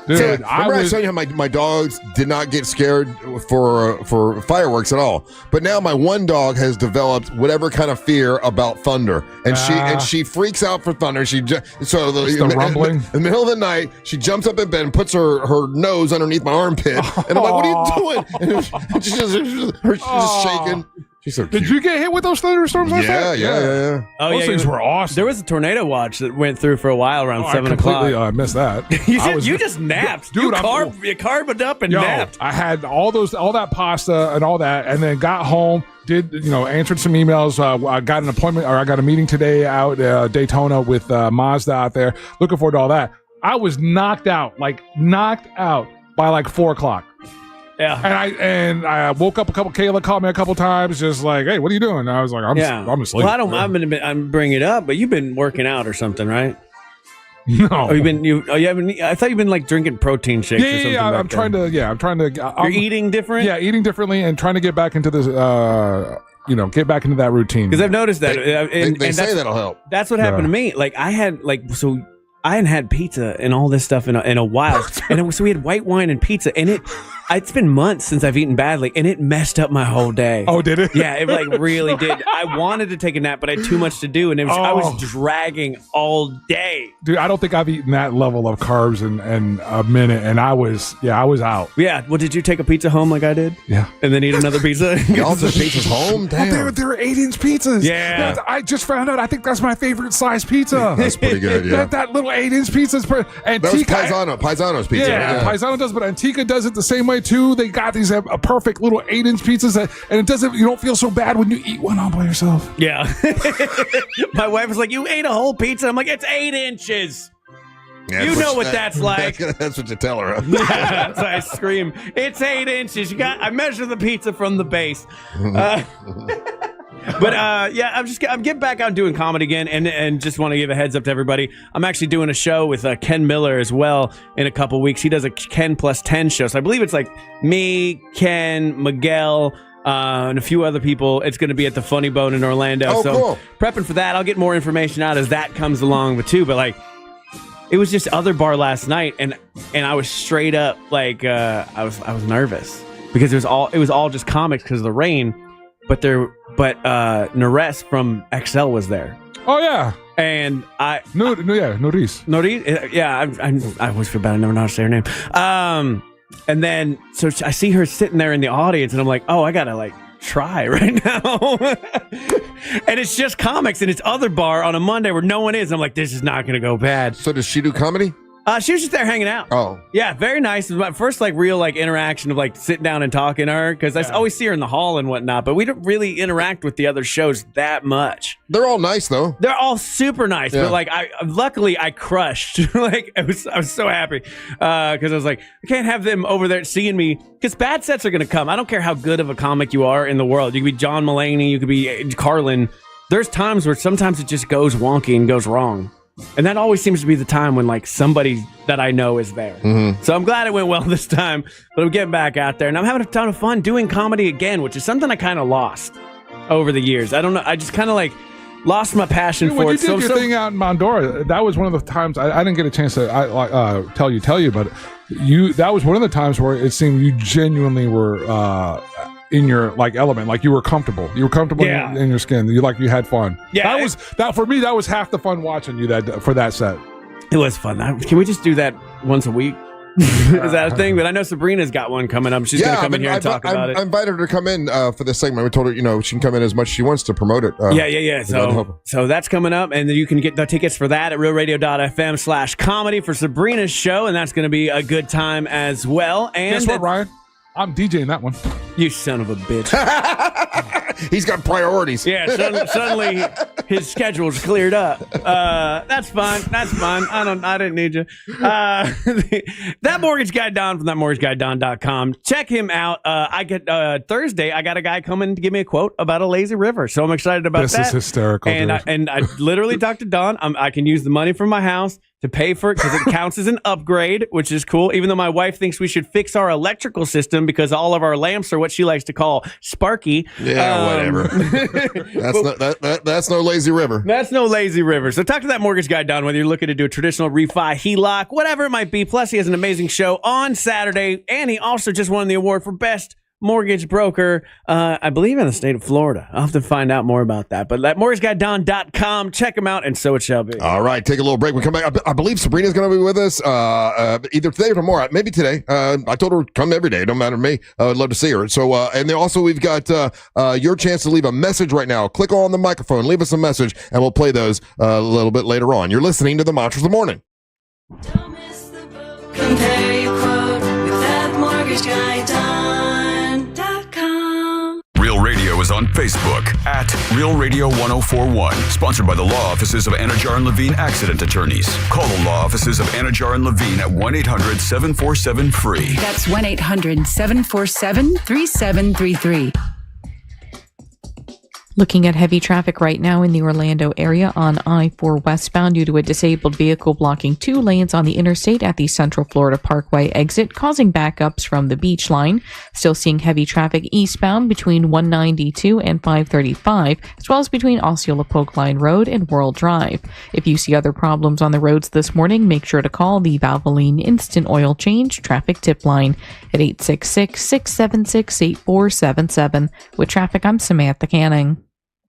Speaker 5: Dude, remember I was telling you how my dogs did not get scared for fireworks at all, but now my one dog has developed whatever kind of fear about thunder, and she freaks out for thunder.
Speaker 6: The rumbling
Speaker 5: in the middle of the night, she jumps up in bed and puts her nose underneath my armpit, and I'm like, "What are you doing?" And she's just shaking. She's so cute.
Speaker 6: Did you get hit with those thunderstorms last night?
Speaker 5: Yeah.
Speaker 2: Oh,
Speaker 6: those things were awesome.
Speaker 2: There was a tornado watch that went through for a while around 7 o'clock.
Speaker 6: I missed that.
Speaker 2: You just napped.
Speaker 6: Dude,
Speaker 2: you carved up and napped.
Speaker 6: I had all that pasta and all that, and then got home, answered some emails. I got an appointment, or I got a meeting today out Daytona with Mazda out there. Looking forward to all that. I was knocked out by like 4 o'clock.
Speaker 2: Yeah,
Speaker 6: and I woke up Kayla called me a couple times, just like, "Hey, what are you doing?" And I was like, "I'm asleep."
Speaker 2: Well, I'm bringing it up, but you've been working out or something, right?
Speaker 6: No,
Speaker 2: I thought you've been like drinking protein shakes. or something.
Speaker 6: I'm trying to.
Speaker 2: You're eating different.
Speaker 6: Yeah, eating differently, and trying to get back into this. Get back into that routine.
Speaker 2: Because I've noticed that,
Speaker 5: they say that'll help.
Speaker 2: That's what happened to me. Like I hadn't had pizza and all this stuff in a while, so we had white wine and pizza, and it's been months since I've eaten badly, and it messed up my whole day.
Speaker 6: Oh, did it?
Speaker 2: Yeah, it like really did. I wanted to take a nap, but I had too much to do, and I was dragging all day.
Speaker 6: Dude, I don't think I've eaten that level of carbs in a minute, and I was out.
Speaker 2: Yeah, well, did you take a pizza home like I did?
Speaker 6: Yeah,
Speaker 2: and then eat another pizza.
Speaker 5: Y'all took pizzas home? Damn,
Speaker 6: they're 8-inch pizzas.
Speaker 2: Yeah,
Speaker 6: I just found out. I think that's my favorite size pizza.
Speaker 5: That's pretty good. Yeah,
Speaker 6: that little 8-inch pizza is and
Speaker 5: that was Paisano's pizza.
Speaker 6: Yeah, Paisano does, but Antica does it the same way too. They got these a perfect little 8-inch pizzas, and you don't feel so bad when you eat one all by yourself.
Speaker 2: Yeah, my wife was like, "You ate a whole pizza." I'm like, "It's 8 inches."
Speaker 5: Yeah,
Speaker 2: you know what that's like.
Speaker 5: That's what you tell her.
Speaker 2: Yeah, so I scream, "It's 8 inches." I measure the pizza from the base. But I'm getting back out doing comedy again, and just want to give a heads up to everybody. I'm actually doing a show with Ken Miller as well in a couple weeks. He does a Ken plus 10 show, so I believe it's like me, Ken, Miguel, and a few other people. It's going to be at the Funny Bone in Orlando.
Speaker 5: Oh,
Speaker 2: so
Speaker 5: cool.
Speaker 2: Prepping for that. I'll get more information out as that comes along, but like. It was just other bar last night, and I was straight up like I was nervous because it was all just comics because of the rain, but Nares from XL was there.
Speaker 6: Oh yeah,
Speaker 2: and
Speaker 6: Noris.
Speaker 2: Yeah, I always feel bad. I never know how to say her name. And then so I see her sitting there in the audience, and I'm like, oh, I gotta like try right now. And it's just comics, and it's other bar on a Monday where no one is. I'm like, this is not gonna go bad.
Speaker 5: So does she do comedy?
Speaker 2: She was just there hanging out.
Speaker 5: Oh.
Speaker 2: Yeah, very nice. It was my first real interaction of sitting down and talking to her, because I always see her in the hall and whatnot, but we don't really interact with the other shows that much.
Speaker 5: They're all nice though.
Speaker 2: They're all super nice,
Speaker 5: Yeah.
Speaker 2: but luckily I crushed. I was so happy because I was like, I can't have them over there seeing me, because bad sets are gonna come. I don't care how good of a comic you are in the world. You could be John Mulaney, you could be Carlin. There's times where sometimes it just goes wonky and goes wrong. And that always seems to be the time when somebody that I know is there.
Speaker 5: Mm-hmm.
Speaker 2: So I'm glad it went well this time, but I'm getting back out there, and I'm having a ton of fun doing comedy again, which is something I kind of lost over the years. I don't know. I just kind of lost my passion for it.
Speaker 6: When you did your thing out in Mondora, that was one of the times I didn't get a chance to tell you, but that was one of the times where it seemed you genuinely were in your like element, like you were comfortable. You were comfortable in your skin. You had fun.
Speaker 2: Yeah,
Speaker 6: that for me. That was half the fun watching you for that set.
Speaker 2: It was fun. Can we just do that once a week? Is that a thing? But I know Sabrina's got one coming up. She's going to come in here and talk about it.
Speaker 5: I invited her to come in for this segment. We told her, she can come in as much as she wants to promote it.
Speaker 2: Yeah. So that's coming up, and then you can get the tickets for that at realradio.fm/comedy for Sabrina's show, and that's going to be a good time as well. And
Speaker 6: guess what, Ryan? I'm DJing that one.
Speaker 2: You son of a bitch.
Speaker 5: He's got priorities.
Speaker 2: Yeah, suddenly his schedule's cleared up. That's fine. I didn't need you. That mortgage guy Don from thatmortgageguyDon.com. Check him out. I get Thursday. I got a guy coming to give me a quote about a lazy river, so I'm excited about that.
Speaker 6: This is hysterical.
Speaker 2: And I literally talked to Don. I can use the money from my house to pay for it because it counts as an upgrade, which is cool. Even though my wife thinks we should fix our electrical system because all of our lamps are what she likes to call sparky.
Speaker 5: Yeah, whatever. That's no lazy river.
Speaker 2: That's no lazy river. So talk to that mortgage guy, Don, whether you're looking to do a traditional refi, HELOC, whatever it might be. Plus, he has an amazing show on Saturday, and he also just won the award for best mortgage broker, I believe in the state of Florida. I'll have to find out more about that. But mortgageguyDon.com, check him out, and so it shall be.
Speaker 5: All right, take a little break. We come back. I believe Sabrina's going to be with us either today or tomorrow. Maybe today. I told her come every day. It don't matter to me. I would love to see her. So, and then also we've got your chance to leave a message right now. Click on the microphone, leave us a message, and we'll play those a little bit later on. You're listening to the Monsters of the Morning.
Speaker 3: Compare your quote with that mortgage guy Don.com.
Speaker 8: Real Radio is on Facebook at Real Radio 1041. Sponsored by the law offices of Anajar and Levine Accident Attorneys. Call the law offices of Anajar and Levine at 1-800-747-FREE.
Speaker 4: That's 1-800-747-3733.
Speaker 7: Looking at heavy traffic right now in the Orlando area on I-4 westbound due to a disabled vehicle blocking 2 lanes on the interstate at the Central Florida Parkway exit, causing backups from the beach line. Still seeing heavy traffic eastbound between 192 and 535, as well as between Osceola Polk Line Road and World Drive. If you see other problems on the roads this morning, make sure to call the Valvoline Instant Oil Change Traffic Tip Line at 866-676-8477. With traffic, I'm Samantha Canning.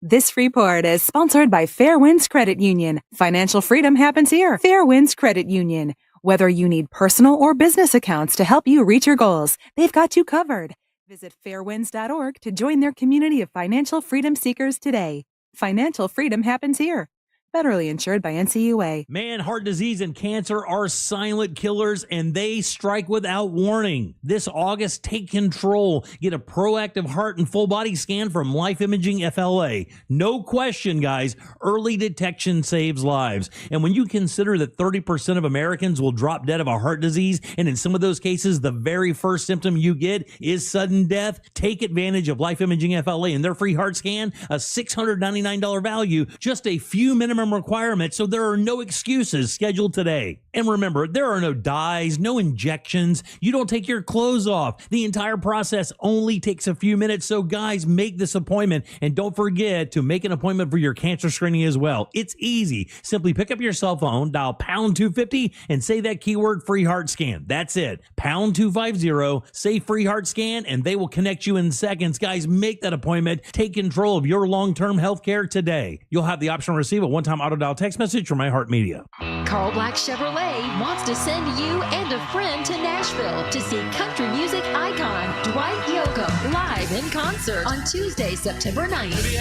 Speaker 9: This report is sponsored by Fairwinds Credit Union. Financial freedom happens here. Fairwinds Credit Union. Whether you need personal or business accounts to help you reach your goals, they've got you covered. Visit fairwinds.org to join their community of financial freedom seekers today. Financial freedom happens here. Federally insured by NCUA.
Speaker 10: Man, heart disease and cancer are silent killers, and they strike without warning. This August, take control. Get a proactive heart and full body scan from Life Imaging FLA. No question, guys, early detection saves lives. And when you consider that 30% of Americans will drop dead of a heart disease, and in some of those cases, the very first symptom you get is sudden death, take advantage of Life Imaging FLA and their free heart scan, a $699 value, just a few minimum requirements, so there are no excuses. Scheduled today. And remember, there are no dyes, no injections. You don't take your clothes off. The entire process only takes a few minutes, so guys, make this appointment, and don't forget to make an appointment for your cancer screening as well. It's easy. Simply pick up your cell phone, dial pound 250, and say that keyword free heart scan. That's it. Pound 250, say free heart scan, and they will connect you in seconds. Guys, make that appointment. Take control of your long-term health care today. You'll have the option to receive a one-time auto dial text message from iHeartMedia.
Speaker 21: Carl Black Chevrolet wants to send you and a friend to Nashville to see country music icon Dwight Yoakam live in concert on Tuesday, September 9th.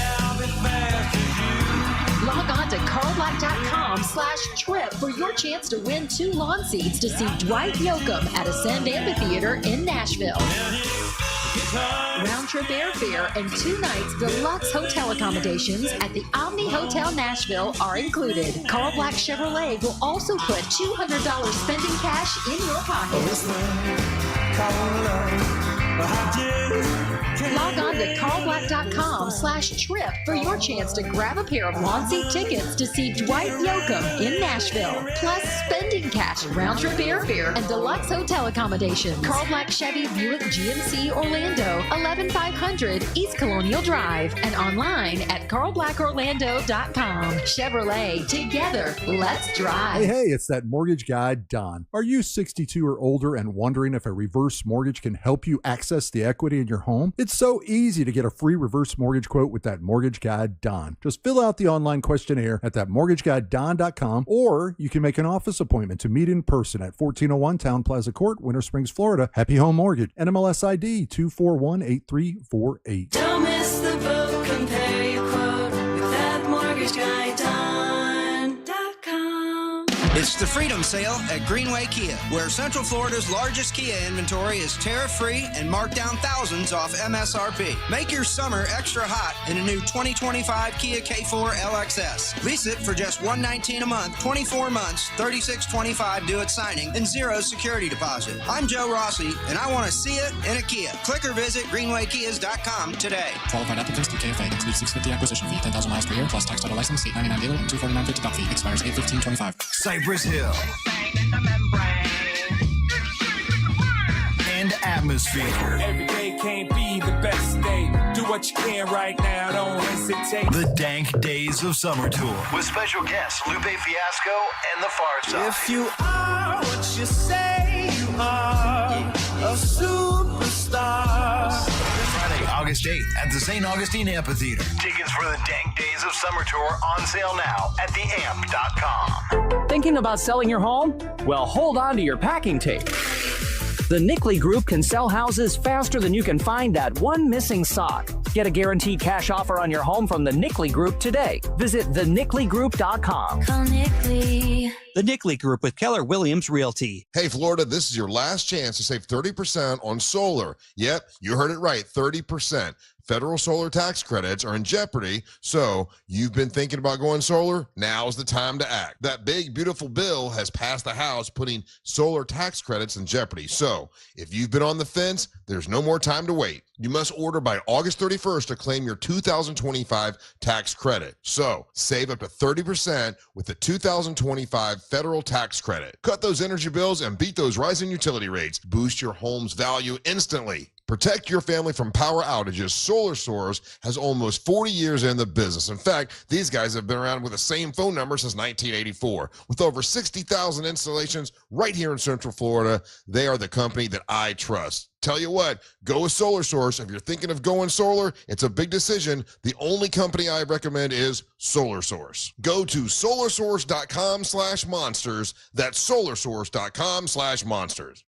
Speaker 21: Log on to carlblack.com/trip for your chance to win 2 lawn seats to see Dwight Yoakam at Ascend Amphitheater in Nashville. Round-trip airfare and 2 nights deluxe hotel accommodations at the Omni Hotel Nashville are included. Carl Black Chevrolet will also put $200 spending cash in your pocket. Log on to carlblack.com/trip for your chance to grab a pair of lawn seat tickets to see Dwight Yoakam in Nashville. Plus spending cash, round-trip airfare, and deluxe hotel accommodations. Carl Black Chevy Buick GMC Orlando, 11500 East Colonial Drive, and online at carlblackorlando.com. Chevrolet, together, let's drive.
Speaker 11: Hey, it's that mortgage guy, Don. Are you 62 or older and wondering if a reverse mortgage can help you access the equity in your home? It's It's so easy to get a free reverse mortgage quote with That Mortgage Guy Don. Just fill out the online questionnaire at thatmortgageguyDon.com, or you can make an office appointment to meet in person at 1401 Town Plaza Court, Winter Springs, Florida. Happy Home Mortgage, NMLS ID 2418348.
Speaker 3: Don't miss the boat, compare your quote with thatmortgageguyDon.com.
Speaker 4: It's the Freedom Sale at Greenway Kia, where Central Florida's largest Kia inventory is tariff-free and marked down thousands off MSRP. Make your summer extra hot in a new 2025 Kia K4 LXS. Lease it for just $119 a month, 24 months, $36.25 due at signing, and zero security deposit. I'm Joe Rossi, and I want to see it in a Kia. Click or visit greenwaykias.com today.
Speaker 12: Qualified applicants through KFA includes $650 acquisition fee, 10,000 miles per year, plus tax title license, $899 dealer, and $249.50 doc fee. Expires 8/15/25.
Speaker 3: Cypress Hill. And atmosphere.
Speaker 13: Every day can't be the best day. Do what you can right now, don't hesitate.
Speaker 3: The Dank Days of Summer Tour. With special guests Lupe Fiasco and The Far Side.
Speaker 13: If you are what you say you are, a superstar.
Speaker 3: Friday, August 8th at the St. Augustine Amphitheater. Tickets for the Dank Days of Summer Tour on sale now at theamp.com.
Speaker 14: Thinking about selling your home? Well, hold on to your packing tape. The Nickley Group can sell houses faster than you can find that one missing sock. Get a guaranteed cash offer on your home from the Nickley Group today. Visit thenickley.group.com.
Speaker 21: Call Nickley.
Speaker 14: The Nickley Group with Keller Williams Realty.
Speaker 5: Hey, Florida, this is your last chance to save 30% on solar. Yep, you heard it right, 30%. Federal solar tax credits are in jeopardy, so you've been thinking about going solar? Now's the time to act. That big, beautiful bill has passed the House, putting solar tax credits in jeopardy. So if you've been on the fence, there's no more time to wait. You must order by August 31st to claim your 2025 tax credit. So save up to 30% with the 2025 federal tax credit. Cut those energy bills and beat those rising utility rates. Boost your home's value instantly. Protect your family from power outages. Solar Source has almost 40 years in the business. In fact, these guys have been around with the same phone number since 1984. With over 60,000 installations right here in Central Florida, they are the company that I trust. Tell you what, go with Solar Source. If you're thinking of going solar, it's a big decision. The only company I recommend is Solar Source. Go to solarsource.com/monsters. That's solarsource.com/monsters.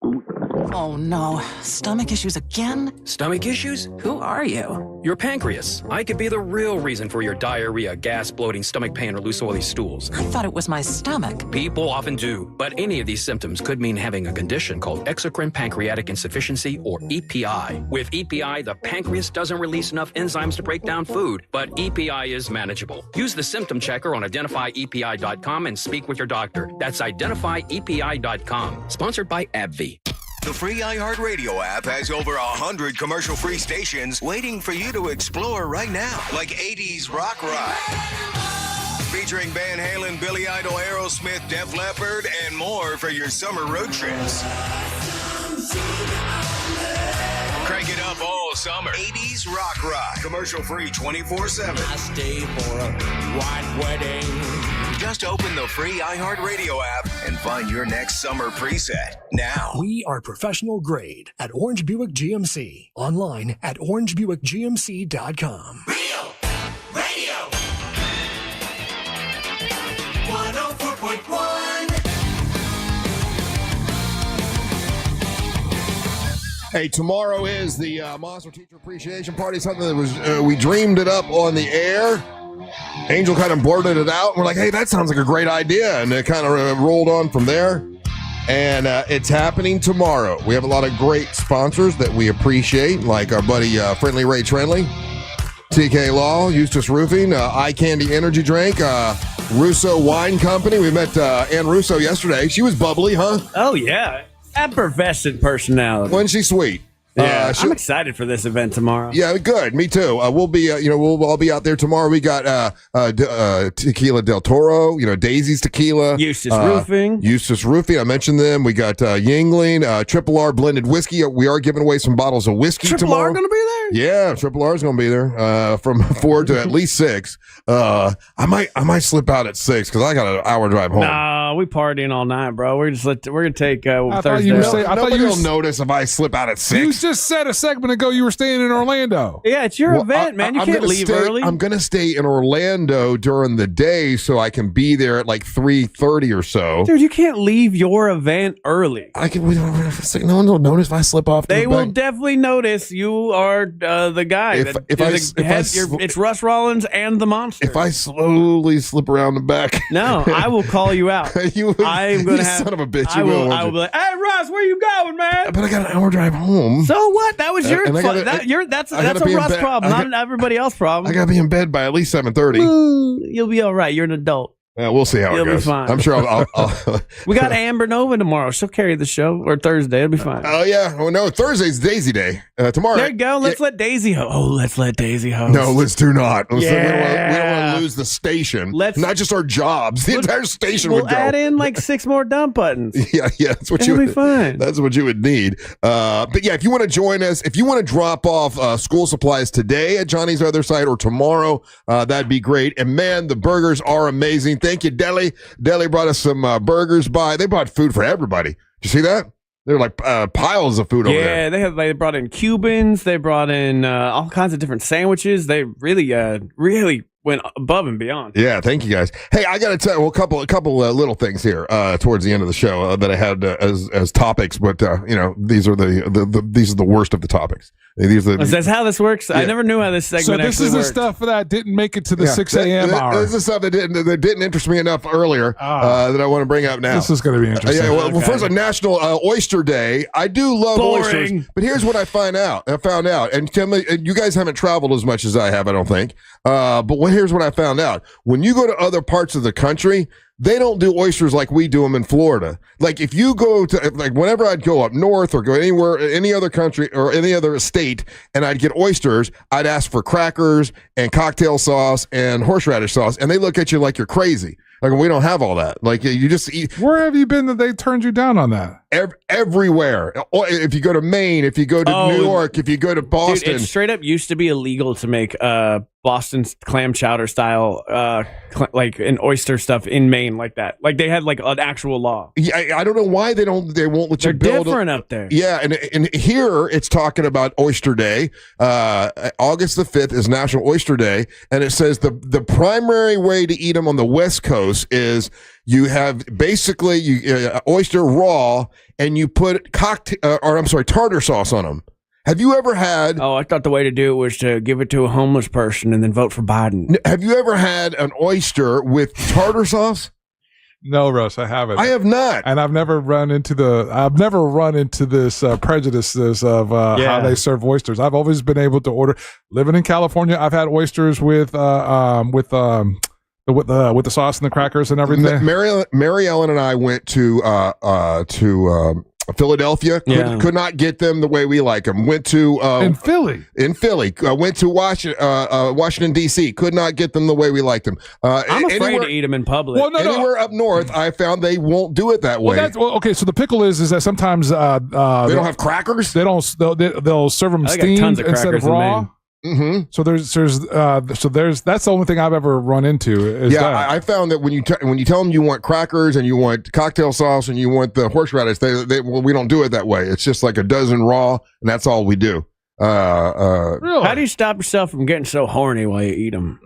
Speaker 15: Oh no, stomach issues again?
Speaker 17: Stomach issues?
Speaker 15: Who are you?
Speaker 17: Your pancreas. I could be the real reason for your diarrhea, gas, bloating, stomach pain, or loose oily stools.
Speaker 15: I thought it was my stomach.
Speaker 17: People often do, but any of these symptoms could mean having a condition called exocrine pancreatic insufficiency, or EPI. With EPI, the pancreas doesn't release enough enzymes to break down food, but EPI is manageable. Use the symptom checker on identifyepi.com and speak with your doctor. That's identifyepi.com. Sponsored by AbbVie.
Speaker 19: The free iHeartRadio app has over 100 commercial-free stations waiting for you to explore right now, like 80s Rock Ride, featuring Van Halen, Billy Idol, Aerosmith, Def Leppard, and more for your summer road trips. Crank it up all summer. 80s Rock Ride, commercial-free 24/7.
Speaker 13: I stay for a white wedding.
Speaker 19: Just open the free iHeartRadio app and find your next summer preset now.
Speaker 24: We are professional grade at Orange Buick GMC. Online at orangebuickgmc.com.
Speaker 3: Real Radio 104.1.
Speaker 5: Hey, tomorrow is the Monster Teacher Appreciation Party, something that was we dreamed it up on the air. Angel kind of blurted it out. And we're like, hey, that sounds like a great idea. And it kind of rolled on from there. And it's happening tomorrow. We have a lot of great sponsors that we appreciate, like our buddy Friendly Ray Trenley, TK Law, Eustace Roofing, Eye Candy Energy Drink, Russo Wine Company. We met Ann Russo yesterday. She was bubbly, huh?
Speaker 2: Oh, yeah. Effervescent personality.
Speaker 5: Wasn't she sweet?
Speaker 2: Yeah, I'm excited for this event tomorrow.
Speaker 5: Yeah, good. Me too. We'll be, we'll all be out there tomorrow. We got Tequila Del Toro, Daisy's Tequila,
Speaker 2: Eustace Roofing.
Speaker 5: I mentioned them. We got Yingling, Triple R blended whiskey. We are giving away some bottles of whiskey tomorrow.
Speaker 2: Triple R going to be there?
Speaker 5: Yeah, Triple R is going to be there from 4 to at least 6. I might slip out at 6 because I got an hour drive home.
Speaker 2: Nah, we partying all night, bro. We're gonna take
Speaker 6: I
Speaker 2: Thursday.
Speaker 6: thought
Speaker 5: Nobody will notice if I slip out at 6.
Speaker 6: just said a segment ago you were staying in Orlando.
Speaker 2: Yeah, it's your event, man. You can't leave early.
Speaker 5: I'm going to stay in Orlando during the day so I can be there at like 3:30 or so.
Speaker 2: Dude, you can't leave your event early.
Speaker 5: No one will notice if I slip off.
Speaker 2: They will definitely notice you are the guy. It's Russ Rollins and the Monster.
Speaker 5: If I slowly slip around the back.
Speaker 2: No, I will call you out. I'm going to have.
Speaker 5: Son of a bitch.
Speaker 2: I will be like, hey, Russ, where you going, man?
Speaker 5: But I got an hour drive home.
Speaker 2: So what? That was your fault. That's a Russ problem, not everybody else's problem.
Speaker 5: I got to be in bed by at least 7:30.
Speaker 2: You'll be all right. You're an adult.
Speaker 5: Yeah, we'll see how it goes.
Speaker 2: You'll be fine.
Speaker 5: I'm sure I'll
Speaker 2: We got Amber Nova tomorrow. She'll carry the show. Or Thursday. It'll be fine.
Speaker 5: Oh, yeah. Oh, no. Thursday's Daisy Day. Tomorrow.
Speaker 2: There you go. Let's let Daisy host. Oh, let's let Daisy host.
Speaker 5: No, let's do not. We don't
Speaker 2: Yeah.
Speaker 5: want to lose the station. Not just our jobs. The entire station
Speaker 2: We'll
Speaker 5: would go.
Speaker 2: add in like 6 more dump buttons.
Speaker 5: Yeah, that's what
Speaker 2: It'll be fine.
Speaker 5: That's what you would need. But yeah, if you want to join us, if you want to drop off school supplies today at Johnny's Other Side or tomorrow, that'd be great. And man, the burgers are amazing. Thank you, Deli. Deli brought us some burgers by. They brought food for everybody. Did you see that? They're like piles of food over there.
Speaker 2: Yeah, they brought in Cubans. They brought in all kinds of different sandwiches. They really went above and beyond.
Speaker 5: Yeah, thank you guys. Hey, I got to tell you a couple little things here towards the end of the show that I had as topics, but these are the worst of the topics.
Speaker 2: That's how this works.
Speaker 5: Yeah.
Speaker 2: I never knew how this segment.
Speaker 6: So this
Speaker 2: actually
Speaker 6: is the
Speaker 2: worked.
Speaker 6: stuff that didn't make it to the 6 a.m. hour.
Speaker 5: This is stuff that didn't interest me enough earlier that I want to bring up now.
Speaker 6: This is going to be interesting.
Speaker 5: Well, first, National Oyster Day. I do love oysters, but here's what I found out, and tell me, you guys haven't traveled as much as I have, I don't think. But here's what I found out: when you go to other parts of the country, they don't do oysters like we do them in Florida. Like if you go to, like whenever I'd go up north or go anywhere, any other country or any other state, and I'd get oysters, I'd ask for crackers and cocktail sauce and horseradish sauce, and they look at you like you're crazy. Like we don't have all that. Like you just eat.
Speaker 6: Where have you been that they turned you down on that?
Speaker 5: Everywhere. If you go to Maine, if you go to New York, if you go to Boston,
Speaker 2: dude, it straight up used to be illegal to make Boston clam chowder style like an oyster stuff in Maine like that. Like they had like an actual law.
Speaker 5: Yeah, I don't know why they won't let you build.
Speaker 2: They're different up there.
Speaker 5: Yeah, and here it's talking about Oyster Day. August the 5th is National Oyster Day, and it says the primary way to eat them on the West Coast is you have basically oyster raw, and you put tartar sauce on them. Have you ever had...
Speaker 2: Oh, I thought the way to do it was to give it to a homeless person and then vote for Biden.
Speaker 5: Have you ever had an oyster with tartar sauce?
Speaker 6: No, Russ, I haven't.
Speaker 5: I have not.
Speaker 6: And I've never run into this prejudices of how they serve oysters. I've always been able to order. Living in California, I've had oysters with the sauce and the crackers and everything.
Speaker 5: Mary Ellen and I went to Philadelphia. Could not get them the way we like them. Went to
Speaker 6: in Philly.
Speaker 5: Went to Washington D.C. Could not get them the way we like them.
Speaker 2: I'm afraid to eat them in public.
Speaker 5: Well, anywhere up north, I found they won't do it that way.
Speaker 6: Okay. So the pickle is that sometimes they
Speaker 5: don't have crackers.
Speaker 6: They'll serve them steamed instead of raw.
Speaker 5: Mm-hmm.
Speaker 6: So that's the only thing I've ever run into.
Speaker 5: I found that when you tell them you want crackers and you want cocktail sauce and you want the horseradish, we don't do it that way. It's just like a dozen raw, and that's all we do.
Speaker 2: Really? How do you stop yourself from getting so horny while you eat them?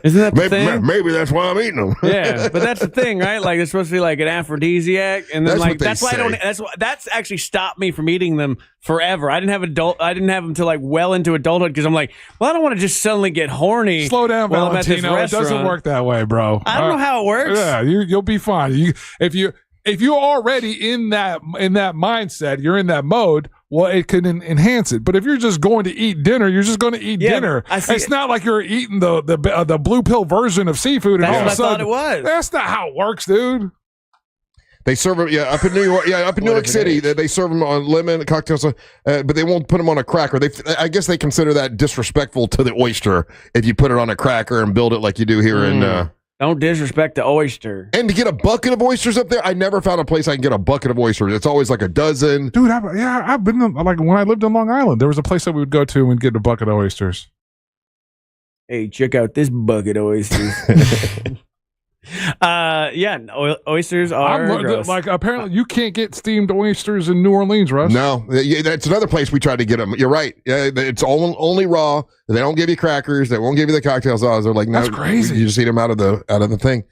Speaker 2: Isn't that the thing?
Speaker 5: Maybe that's why I'm eating them.
Speaker 2: Yeah, but that's the thing, right? Like it's supposed to be like an aphrodisiac, and then that's why I don't. That's actually stopped me from eating them forever. I didn't have them till like well into adulthood because I'm like, well, I don't want to just suddenly get horny.
Speaker 6: Slow down,
Speaker 2: while I'm at this
Speaker 6: Valentino. It doesn't work that way, bro.
Speaker 2: I don't know how it works.
Speaker 6: Yeah, you'll be fine. If you're already in that mindset, you're in that mode. Well, it can enhance it. But if you're just going to eat dinner, you're just going to eat dinner. It's not like you're eating the blue pill version of seafood. And
Speaker 2: that's
Speaker 6: all
Speaker 2: what
Speaker 6: of a sudden,
Speaker 2: I thought it was.
Speaker 6: That's not how it works, dude.
Speaker 5: They serve them, up in New York. Yeah, up in New York City, they serve them on lemon cocktails, but they won't put them on a cracker. I guess they consider that disrespectful to the oyster if you put it on a cracker and build it like you do here in.
Speaker 2: Don't disrespect the oyster.
Speaker 5: And to get a bucket of oysters up there, I never found a place I can get a bucket of oysters. It's always like a dozen.
Speaker 6: Dude, I've been like when I lived in Long Island, there was a place that we would go to and get a bucket of oysters.
Speaker 2: Hey, check out this bucket of oysters. Oysters are gross.
Speaker 6: Like apparently you can't get steamed oysters in New Orleans, Russ.
Speaker 5: No, that's another place we tried to get them. You're right. Yeah, it's only raw. They don't give you crackers. They won't give you the cocktail sauce. They're like, no,
Speaker 6: that's crazy.
Speaker 5: You just eat them out of the thing.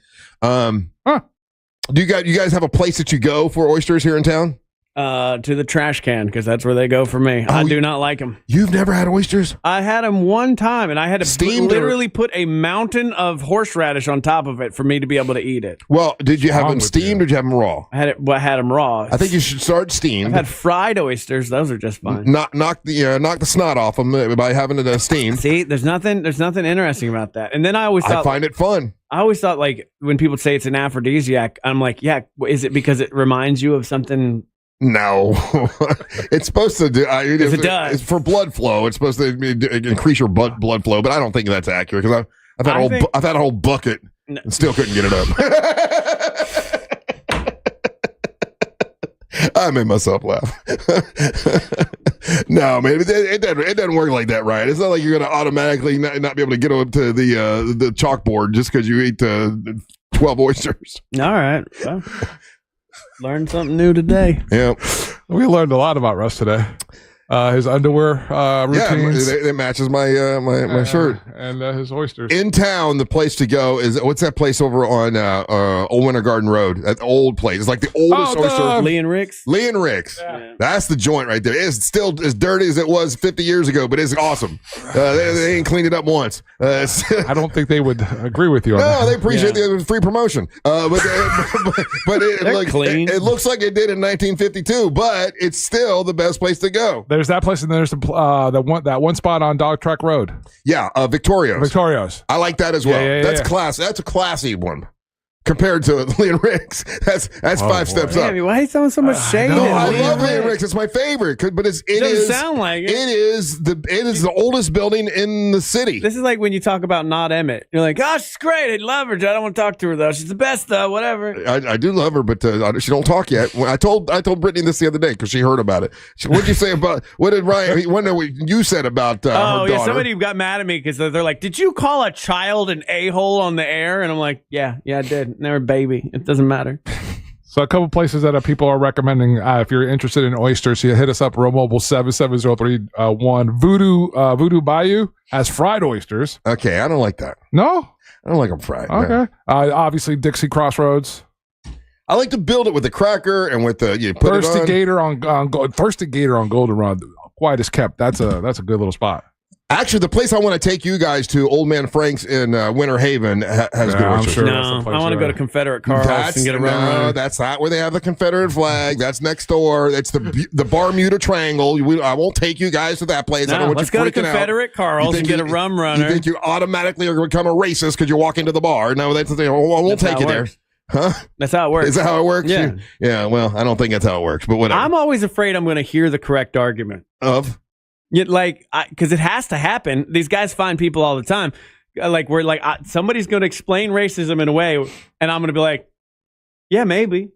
Speaker 5: Do you guys have a place that you go for oysters here in town?
Speaker 2: To the trash can, because that's where they go for me. I do not like them.
Speaker 5: You've never had oysters?
Speaker 2: I had them one time, and I had to literally put a mountain of horseradish on top of it for me to be able to eat it.
Speaker 5: Well, did you have them steamed or did you have them raw?
Speaker 2: I had them raw.
Speaker 5: I think you should start steamed.
Speaker 2: I've had fried oysters; those are just fine.
Speaker 5: Knock the snot off them by having it steamed.
Speaker 2: See, there's nothing interesting about that. And then I
Speaker 5: find it fun.
Speaker 2: I always thought, like, when people say it's an aphrodisiac, I'm like, yeah, is it because it reminds you of something?
Speaker 5: No, it's supposed to do.
Speaker 2: It does.
Speaker 5: It's for blood flow. It's supposed to increase your blood flow, but I don't think that's accurate because I've had a whole bucket and still couldn't get it up. I made myself laugh. No, man, it doesn't work like that, right? It's not like you're going to automatically not be able to get up to the chalkboard just because you ate 12 oysters.
Speaker 2: All right. Well. Learned something new today.
Speaker 5: Yeah.
Speaker 6: We learned a lot about Russ today. His underwear routines.
Speaker 5: Yeah, it matches my shirt.
Speaker 6: And his oysters.
Speaker 5: In town, the place to go is, what's that place over on Old Winter Garden Road? That old place. It's like the oldest oyster.
Speaker 2: Lee and Rick's?
Speaker 5: Lee and Rick's. Yeah. That's the joint right there. It's still as dirty as it was 50 years ago, but it's awesome. They ain't cleaned it up once.
Speaker 6: I don't think they would agree with you on that.
Speaker 5: No, they appreciate the free promotion. But it looks like it did in 1952, but it's still the best place to go.
Speaker 6: There's that place, and there's that one spot on Dog Track Road.
Speaker 5: Yeah, Victorio's.
Speaker 6: Victorio's.
Speaker 5: I like that as well.
Speaker 6: Yeah,
Speaker 5: that's class. That's a classy one compared to Lee and Rick's. That's 5 steps up.
Speaker 2: Why are you throwing so much shade?
Speaker 5: No, I love Lee and Rick's. It's my favorite, but it
Speaker 2: doesn't sound like it.
Speaker 5: It is the oldest building in the city.
Speaker 2: This is like when you talk about Not Emmett. You're like, oh, she's great. I love her. I don't want to talk to her though. She's the best though. Whatever.
Speaker 5: I do love her, but she don't talk yet. I told Brittany this the other day because she heard about it. What'd you say about what did Ryan? What you said about her daughter?
Speaker 2: Yeah. Somebody got mad at me because they're like, did you call a child an a-hole on the air? And I'm like, yeah, I did. And they're a baby. It doesn't matter.
Speaker 6: So a couple places that people are recommending, if you're interested in oysters, you hit us up, Road Mobile 77031. Voodoo Bayou has fried oysters.
Speaker 5: Okay, I don't like that.
Speaker 6: No?
Speaker 5: I don't like them fried.
Speaker 6: Okay.
Speaker 5: No.
Speaker 6: Obviously, Dixie Crossroads.
Speaker 5: I like to build it with the cracker and with the you put
Speaker 6: Thirsty
Speaker 5: it on.
Speaker 6: Thirsty Gator on Golden Rod. Quiet as kept. That's a good little spot.
Speaker 5: Actually, the place I want to take you guys to, Old Man Frank's in Winter Haven, has good oysters.
Speaker 2: Sure I want to go to Confederate Carl's and get a runner.
Speaker 5: No, that's not where they have the Confederate flag. That's next door. It's the Bermuda Triangle. I won't take you guys to that place. I don't want
Speaker 2: let's
Speaker 5: you
Speaker 2: go to
Speaker 5: freaking
Speaker 2: Confederate Carl's and get a rum runner.
Speaker 5: You think you automatically are going to become a racist because you walk into the bar? No, that's the thing. I won't take you there. Huh?
Speaker 2: That's how it works.
Speaker 5: Is that how it works?
Speaker 2: Yeah.
Speaker 5: Yeah, well, I don't think that's how it works, but whatever.
Speaker 2: I'm always afraid I'm going to hear the correct argument.
Speaker 5: Of?
Speaker 2: Because it has to happen. These guys find people all the time. Somebody's going to explain racism in a way, and I'm going to be like, yeah, maybe.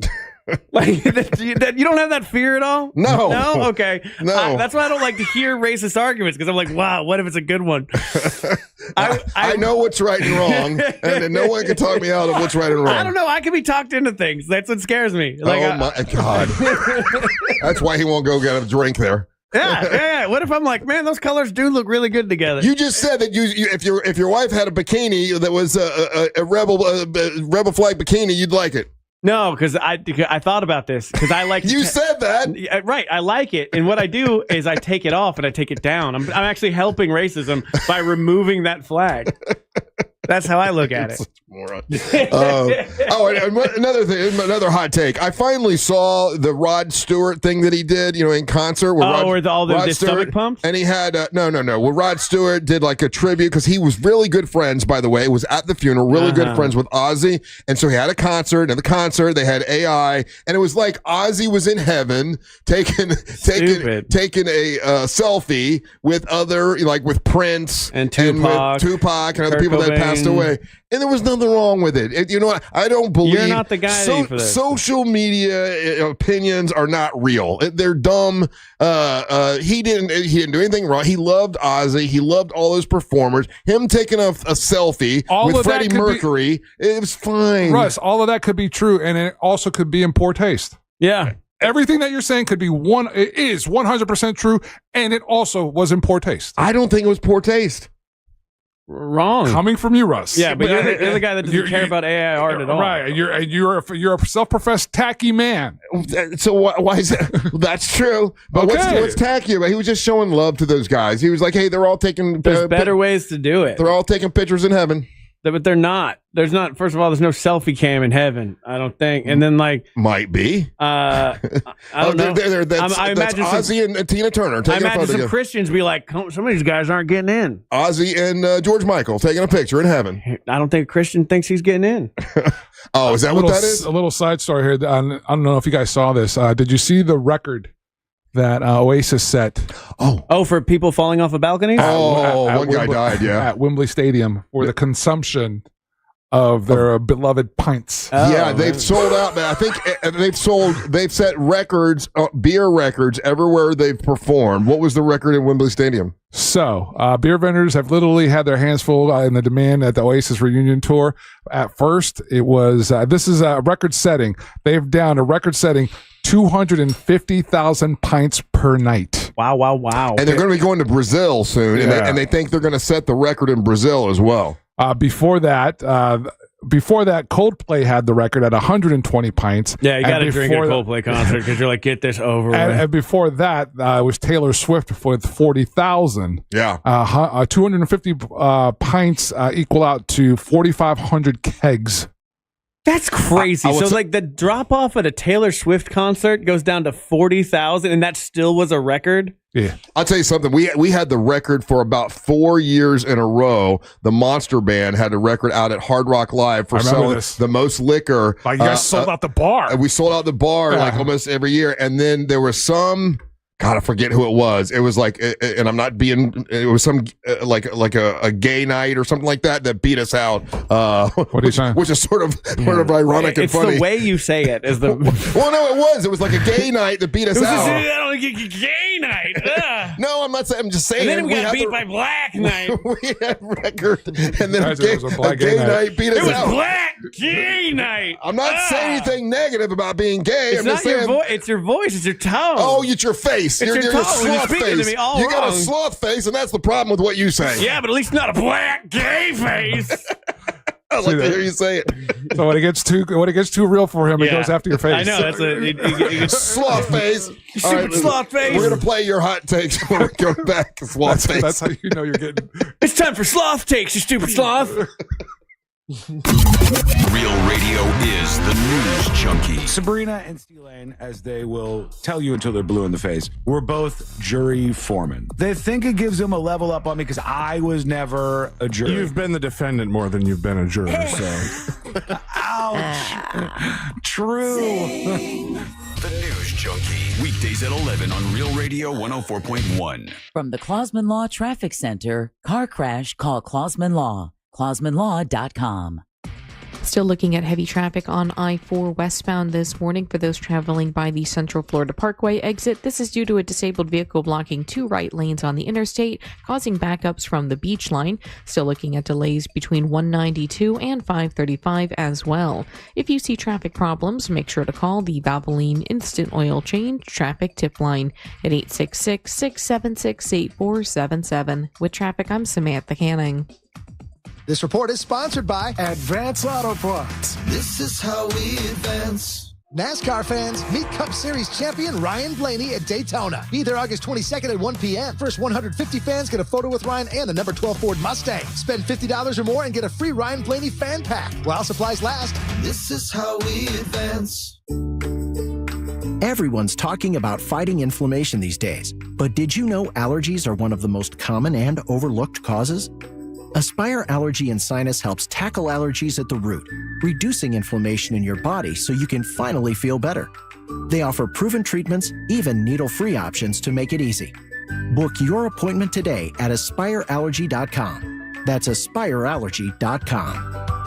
Speaker 2: You don't have that fear at all?
Speaker 5: No.
Speaker 2: Okay.
Speaker 5: No.
Speaker 2: That's why I don't like to hear racist arguments, because I'm like, wow, what if it's a good one?
Speaker 5: I know what's right and wrong, and no one can talk me out of what's right and wrong.
Speaker 2: I don't know. I can be talked into things. That's what scares me.
Speaker 5: My God. That's why he won't go get a drink there.
Speaker 2: Yeah. What if I'm like, man, those colors do look really good together?
Speaker 5: You just said that if your wife had a bikini that was a rebel flag bikini, you'd like it.
Speaker 2: No, because I thought about this because I like.
Speaker 5: You said that,
Speaker 2: right? I like it, and what I do is I take it off and I take it down. I'm actually helping racism by removing that flag. That's how I look at it.
Speaker 5: Moron. Another thing, another hot take. I finally saw the Rod Stewart thing that he did, in concert.
Speaker 2: Where all the stomach pumps?
Speaker 5: And he had, no. Well, Rod Stewart did like a tribute because he was really good friends, by the way, was at the funeral, really good friends with Ozzy. And so he had a concert, and at the concert they had AI, and it was like Ozzy was in heaven taking a selfie with other, like with Prince
Speaker 2: and Tupac
Speaker 5: and other people that passed away. And there was nothing wrong with it. You know what? I don't believe
Speaker 2: You're not the guy for this.
Speaker 5: Social media opinions are not real. They're dumb. He didn't do anything wrong. He loved Ozzy. He loved all those performers. Him taking a selfie with Freddie Mercury, it was fine.
Speaker 6: Russ, all of that could be true, and it also could be in poor taste.
Speaker 2: Yeah.
Speaker 6: Everything that you're saying it is 100% true, and it also was in poor taste.
Speaker 5: I don't think it was poor taste.
Speaker 2: Wrong.
Speaker 6: Coming from you, Russ.
Speaker 2: Yeah, but you're the guy that doesn't care about AI art at all.
Speaker 6: Right. You're a self-professed tacky man.
Speaker 5: So why is that? That's true. But what's tacky about? He was just showing love to those guys. He was like, hey, they're all taking.
Speaker 2: There's better ways to do it.
Speaker 5: They're all taking pictures in heaven.
Speaker 2: But they're not. There's not. First of all, there's no selfie cam in heaven, I don't think. And then
Speaker 5: might be.
Speaker 2: I don't know.
Speaker 5: That's Ozzy and Tina Turner.
Speaker 2: I imagine some Christians be like, some of these guys aren't getting in.
Speaker 5: Ozzy and George Michael taking a picture in heaven.
Speaker 2: I don't think a Christian thinks he's getting in.
Speaker 5: Oh, is that what that is?
Speaker 6: A little side story here. I don't know if you guys saw this. Did you see the record that Oasis set?
Speaker 2: Oh, for people falling off of balconies?
Speaker 5: One guy died, yeah.
Speaker 6: At Wembley Stadium for the consumption of their beloved pints.
Speaker 5: Yeah, they've sold out, man. I think they've set records, beer records everywhere they've performed. What was the record in Wembley Stadium?
Speaker 6: So, beer vendors have literally had their hands full in the demand at the Oasis reunion tour. At first, it was, this is a record setting. They've down a record setting 250,000 pints per night.
Speaker 2: Wow.
Speaker 5: And they're going to be going to Brazil soon, and they think they're going to set the record in Brazil as well.
Speaker 6: Before that, Coldplay had the record at 120 pints.
Speaker 2: Yeah, you got to drink at a Coldplay concert because you're like, get this over with.
Speaker 6: And before that, it was Taylor Swift with 40,000.
Speaker 5: Yeah.
Speaker 6: 250 pints equal out to 4,500 kegs.
Speaker 2: That's crazy. So like the drop off at a Taylor Swift concert goes down to 40,000 and that still was a record?
Speaker 6: Yeah.
Speaker 5: I'll tell you something. We had the record for about 4 years in a row. The Monster Band had a record out at Hard Rock Live for selling the most liquor.
Speaker 6: Like you guys sold out the bar.
Speaker 5: We sold out the bar like almost every year. And then there was some... God, I forget who it was. It was like, and I'm not being, it was some, like a gay night or something like that beat us out.
Speaker 6: What are you saying?
Speaker 5: Which is sort of ironic and funny.
Speaker 2: It's the way you say it is the...
Speaker 5: Well, no, it was. It was like a gay night that beat us out.
Speaker 2: It was a gay night.
Speaker 5: No, I'm not saying, I'm just saying.
Speaker 2: And then we got beat by black night.
Speaker 5: We had record, and then a gay night beat us out.
Speaker 2: It was black gay night.
Speaker 5: I'm not saying anything negative about being gay.
Speaker 2: It's
Speaker 5: I'm
Speaker 2: not
Speaker 5: just saying,
Speaker 2: your voice. It's your voice. It's your tone.
Speaker 5: Oh, it's your face.
Speaker 2: It's
Speaker 5: you're
Speaker 2: your
Speaker 5: a
Speaker 2: tone.
Speaker 5: sloth
Speaker 2: You're speaking
Speaker 5: face.
Speaker 2: to me all
Speaker 5: you got a
Speaker 2: wrong.
Speaker 5: sloth face, and that's the problem with what you say.
Speaker 2: Yeah, but at least not a black gay face.
Speaker 5: I like to hear you say it.
Speaker 6: So when it gets too real for him, it goes after your face.
Speaker 2: I know. That's
Speaker 5: sloth face.
Speaker 2: Stupid sloth face.
Speaker 5: We're gonna play your hot takes when we go back. Sloth face.
Speaker 6: That's how you know you're getting.
Speaker 2: It's time for sloth takes, you stupid sloth.
Speaker 8: Real radio is the news junkie.
Speaker 18: Sabrina and Steelane, as they will tell you until they're blue in the face, were both jury foremen. They think it gives them a level up on me because I was never a jury.
Speaker 20: You've been the defendant more than you've been a juror, so.
Speaker 18: Ouch. True.
Speaker 8: The News Junkie. Weekdays at 11 on Real Radio 104.1.
Speaker 22: From the Clausman Law Traffic Center, car crash, call Clausman Law. ClausmanLaw.com.
Speaker 7: Still looking at heavy traffic on I-4 westbound this morning for those traveling by the Central Florida Parkway exit. This is due to a disabled vehicle blocking 2 right lanes on the interstate, causing backups from the beach line. Still looking at delays between 192 and 535 as well. If you see traffic problems, make sure to call the Valvoline Instant Oil Change Traffic Tip Line at 866-676-8477. With traffic, I'm Samantha Canning.
Speaker 24: This report is sponsored by Advance Auto Parts.
Speaker 13: This is how we advance.
Speaker 24: NASCAR fans, meet Cup Series champion Ryan Blaney at Daytona. Be there August 22nd at 1 p.m. First 150 fans get a photo with Ryan and the number 12 Ford Mustang. Spend $50 or more and get a free Ryan Blaney fan pack while supplies last.
Speaker 13: This is how we advance.
Speaker 23: Everyone's talking about fighting inflammation these days. But did you know allergies are one of the most common and overlooked causes? Aspire Allergy and Sinus helps tackle allergies at the root, reducing inflammation in your body so you can finally feel better. They offer proven treatments, even needle-free options to make it easy. Book your appointment today at AspireAllergy.com. That's AspireAllergy.com.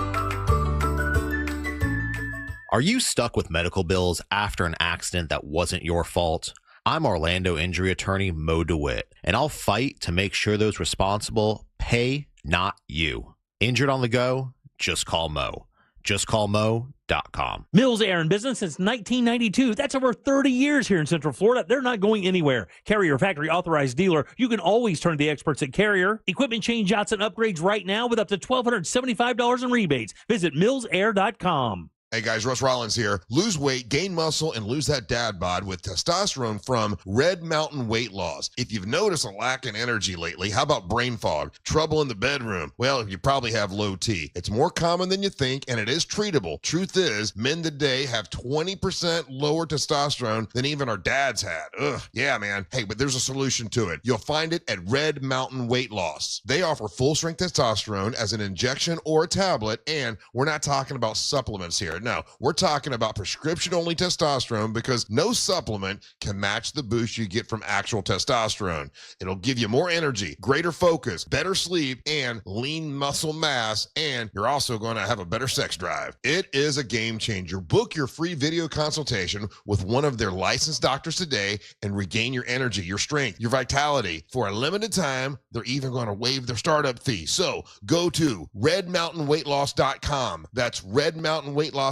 Speaker 1: Are you stuck with medical bills after an accident that wasn't your fault? I'm Orlando injury attorney Mo DeWitt, and I'll fight to make sure those responsible pay, not you. Injured on the go? Just call Mo. JustCallMo.com.
Speaker 9: Mills Air in business since 1992. That's over 30 years here in Central Florida. They're not going anywhere. Carrier factory authorized dealer. You can always turn to the experts at Carrier. Equipment changeouts and upgrades right now with up to $1,275 in rebates. Visit millsair.com.
Speaker 5: Hey guys, Russ Rollins here. Lose weight, gain muscle, and lose that dad bod with testosterone from Red Mountain Weight Loss. If you've noticed a lack in energy lately, how about brain fog, trouble in the bedroom? Well, you probably have low T. It's more common than you think, and it is treatable. Truth is, men today have 20% lower testosterone than even our dads had. Ugh, yeah, man. Hey, but there's a solution to it. You'll find it at Red Mountain Weight Loss. They offer full-strength testosterone as an injection or a tablet, and we're not talking about supplements here. No, we're talking about prescription-only testosterone because no supplement can match the boost you get from actual testosterone. It'll give you more energy, greater focus, better sleep, and lean muscle mass, and you're also going to have a better sex drive. It is a game changer. Book your free video consultation with one of their licensed doctors today and regain your energy, your strength, your vitality. For a limited time, they're even going to waive their startup fee. So go to redmountainweightloss.com. That's redmountainweightloss.com.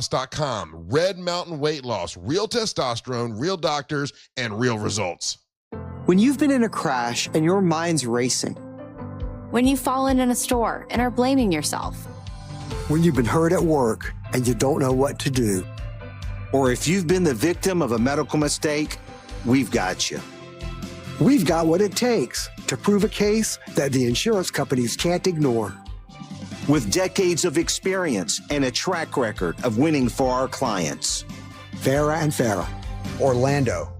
Speaker 5: Red Mountain Weight Loss, real testosterone, real doctors, and real results.
Speaker 10: When you've been in a crash and your mind's racing.
Speaker 16: When you've fallen in a store and are blaming yourself.
Speaker 10: When you've been hurt at work and you don't know what to do. Or if you've been the victim of a medical mistake, we've got you. We've got what it takes to prove a case that the insurance companies can't ignore. With decades of experience and a track record of winning for our clients. Farah and Farah, Orlando.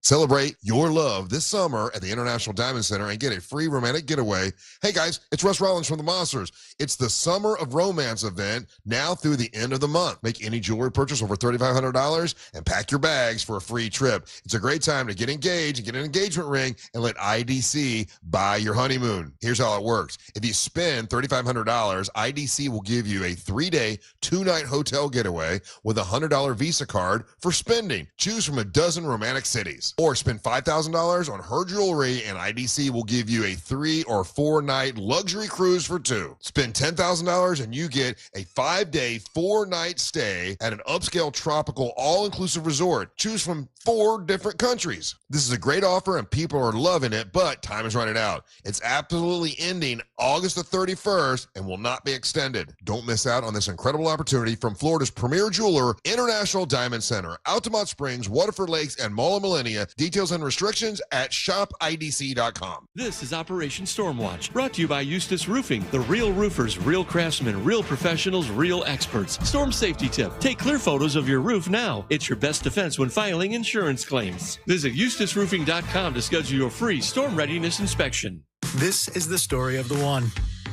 Speaker 5: Celebrate your love this summer at the International Diamond Center and get a free romantic getaway. Hey guys, it's Russ Rollins from the Monsters. It's the Summer of Romance event now through the end of the month. Make any jewelry purchase over $3,500 and pack your bags for a free trip. It's a great time to get engaged and get an engagement ring and let IDC buy your honeymoon. Here's how it works. If you spend $3,500, IDC will give you a 3-day, 2-night hotel getaway with a $100 Visa card for spending. Choose from a dozen romantic cities. Or spend $5,000 on her jewelry and IDC will give you a 3 or 4-night luxury cruise for 2. Spend $10,000 and you get a 5-day, 4-night stay at an upscale tropical all-inclusive resort. Choose from 4 different countries. This is a great offer and people are loving it, but time is running out. It's absolutely ending August the 31st and will not be extended. Don't miss out on this incredible opportunity from Florida's premier jeweler, International Diamond Center, Altamont Springs, Waterford Lakes, and Mall Millennia. Details and restrictions at shopidc.com.
Speaker 25: This is Operation Stormwatch, brought to you by Eustis Roofing, the real roofers, real craftsmen, real professionals, real experts. Storm safety tip: take clear photos of your roof now. It's your best defense when filing insurance claims. Visit eustisroofing.com to schedule your free storm readiness inspection.
Speaker 26: This is the story of the one.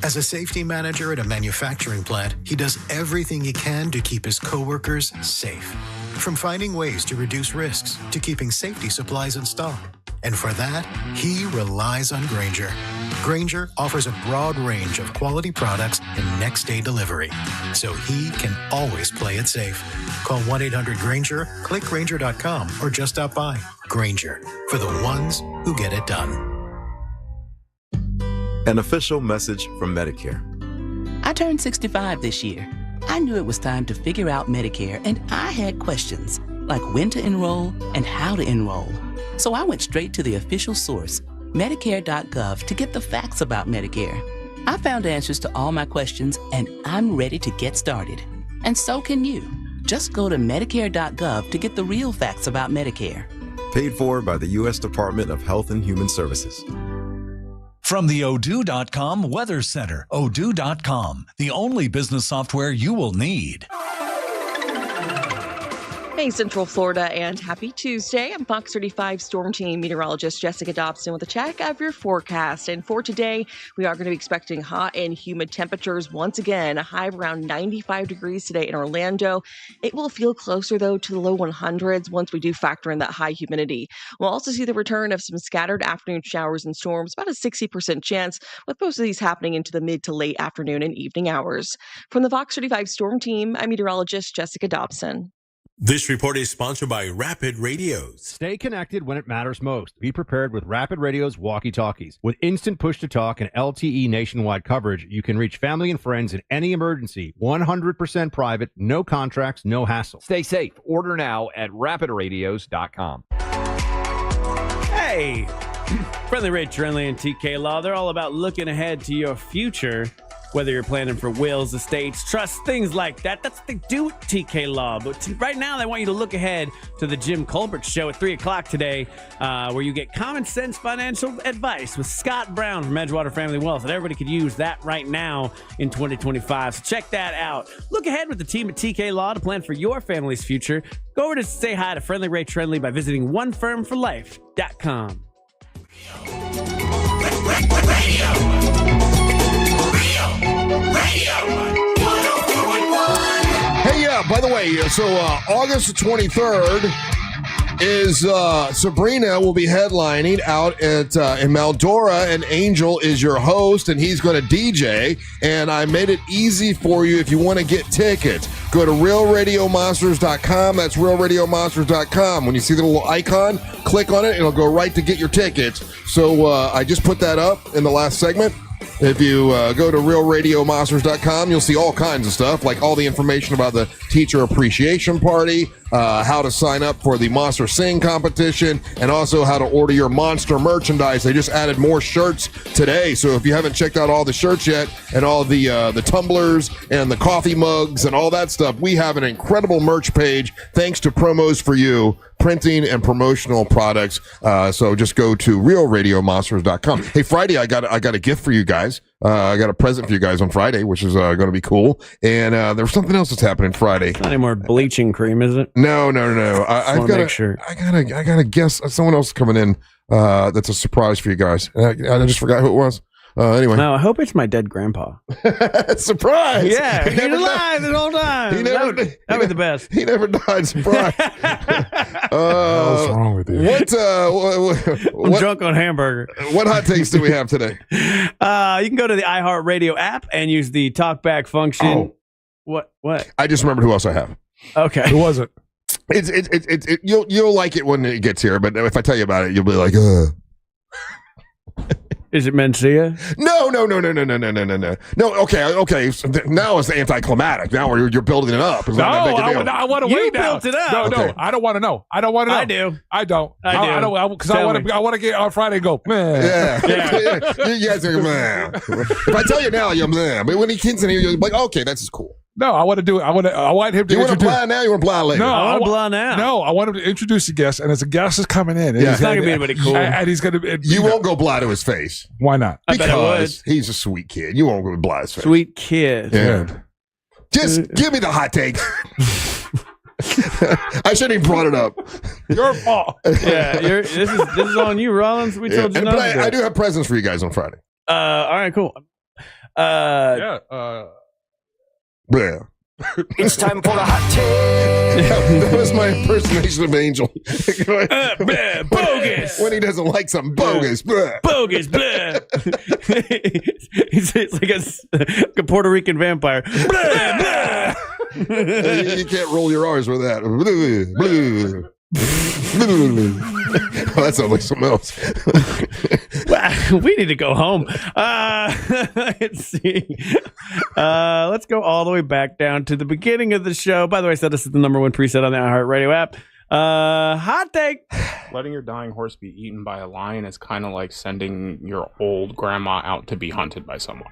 Speaker 26: As a safety manager at a manufacturing plant, he does everything he can to keep his coworkers safe. From finding ways to reduce risks to keeping safety supplies in stock. And for that, he relies on Grainger. Grainger offers a broad range of quality products and next-day delivery, so he can always play it safe. Call 1-800-GRAINGER, click Grainger.com, or just stop by. Grainger, for the ones who get it done.
Speaker 27: An official message from Medicare.
Speaker 28: I turned 65 this year. I knew it was time to figure out Medicare, and I had questions, like when to enroll and how to enroll. So I went straight to the official source, Medicare.gov, to get the facts about Medicare. I found answers to all my questions, and I'm ready to get started. And so can you. Just go to Medicare.gov to get the real facts about Medicare.
Speaker 27: Paid for by the U.S. Department of Health and Human Services.
Speaker 29: From the Odoo.com Weather Center, Odoo.com, the only business software you will need.
Speaker 3: Hey, Central Florida, and happy Tuesday. I'm Fox 35 Storm Team meteorologist Jessica Dobson with a check of your forecast. And for today, we are going to be expecting hot and humid temperatures once again, a high of around 95 degrees today in Orlando. It will feel closer, though, to the low 100s once we do factor in that high humidity. We'll also see the return of some scattered afternoon showers and storms, about a 60% chance, with most of these happening into the mid to late afternoon and evening hours. From the Fox 35 Storm Team, I'm meteorologist Jessica Dobson.
Speaker 4: This report is sponsored by Rapid Radios.
Speaker 11: Stay connected when it matters most. Be prepared with Rapid Radio's walkie-talkies. With instant push-to-talk and LTE nationwide coverage, you can reach family and friends in any emergency. 100% private, no contracts, no hassle.
Speaker 12: Stay safe. Order now at rapidradios.com.
Speaker 2: Hey, Friendly Ray Trenley and TK Law, they're all about looking ahead to your future. Whether you're planning for wills, estates, trusts, things like that. That's what they do at TK Law. But right now, they want you to look ahead to the Jim Colbert Show at 3 o'clock today, where you get common sense financial advice with Scott Brown from Edgewater Family Wealth. And everybody could use that right now in 2025. So check that out. Look ahead with the team at TK Law to plan for your family's future. Go over to say hi to Friendly Ray Trenley by visiting onefirmforlife.com.
Speaker 5: Hey, by the way, so August 23rd is Sabrina will be headlining out at in Maldora, and Angel is your host, and he's going to DJ. And I made it easy for you if you want to get tickets. Go to realradiomonsters.com. That's realradiomonsters.com. When you see the little icon, click on it. It'll go right to get your tickets. So I just put that up in the last segment. If you go to realradiomonsters.com, you'll see all kinds of stuff, like all the information about the Teacher Appreciation Party, how to sign up for the Monster Sing competition, and also how to order your Monster merchandise. They just added more shirts today, so if you haven't checked out all the shirts yet, and all the tumblers and the coffee mugs and all that stuff, we have an incredible merch page thanks to Promos for You, printing and promotional products. So just go to realradiomonsters.com. Hey, Friday, I got a gift for you guys. I got a present for you guys on Friday, which is going to be cool. And there's something else that's happening Friday.
Speaker 2: It's not any more bleaching cream, is it?
Speaker 5: No. I got a guess. Someone else coming in. That's a surprise for you guys. I just forgot who it was. Anyway.
Speaker 2: No, I hope it's my dead grandpa.
Speaker 5: Surprise!
Speaker 2: Yeah, he's alive the whole time. That would be the best.
Speaker 5: He never died. Surprise!
Speaker 6: What's wrong with you?
Speaker 2: I'm drunk on hamburger.
Speaker 5: What hot takes do we have today?
Speaker 2: You can go to the iHeartRadio app and use the talkback function.
Speaker 5: Oh.
Speaker 2: What?
Speaker 5: I just remembered who else I have.
Speaker 2: Okay.
Speaker 6: Who was it?
Speaker 5: You'll like it when it gets here, but if I tell you about it, you'll be like,
Speaker 2: Is it Mencia?
Speaker 5: No. No, okay. So now it's anticlimactic. Now you're building it up.
Speaker 6: I want to wait now.
Speaker 2: You built it up.
Speaker 6: No, I don't want to know. I don't want to know.
Speaker 2: I do.
Speaker 6: I don't.
Speaker 2: I do.
Speaker 6: Because I want to get on Friday and go, man.
Speaker 5: Yeah. You guys are, man. If I tell you now, you're, man. But when he gets in here, you're like, okay, that's cool.
Speaker 6: No, I want to do it. I want him to
Speaker 5: You want to
Speaker 6: introduce.
Speaker 5: blind now? You want to blind later?
Speaker 6: No,
Speaker 2: I want to blind now.
Speaker 6: No, I want him to introduce the guest, and as a guest is coming in,
Speaker 5: Yeah.
Speaker 2: It's not going to be anybody cool.
Speaker 6: and he's going to.
Speaker 5: You won't go blind to his face.
Speaker 6: Why not?
Speaker 2: I bet I would.
Speaker 5: Because he's a sweet kid. You won't go blind to his face.
Speaker 2: Sweet kid.
Speaker 5: Yeah. Just give me the hot take. I shouldn't even brought it up.
Speaker 6: Your fault.
Speaker 2: Yeah, this is on you, Rollins. We told you not
Speaker 5: But
Speaker 2: to do
Speaker 5: I
Speaker 2: it.
Speaker 5: do have presents for you guys on Friday.
Speaker 2: All right, cool.
Speaker 5: Yeah.
Speaker 24: It's time for the hot take.
Speaker 5: That was my impersonation of Angel.
Speaker 2: Bogus.
Speaker 5: When he doesn't like something, bogus.
Speaker 2: Bogus. It's like a Puerto Rican vampire.
Speaker 5: You can't roll your R's with that. Oh, that sounds like something else.
Speaker 2: We need to go home. Let's see. Let's go all the way back down to the beginning of the show. By the way, I said this is the #1 preset on the iHeartRadio app. Hot take.
Speaker 14: Letting your dying horse be eaten by a lion is kind of like sending your old grandma out to be hunted by someone.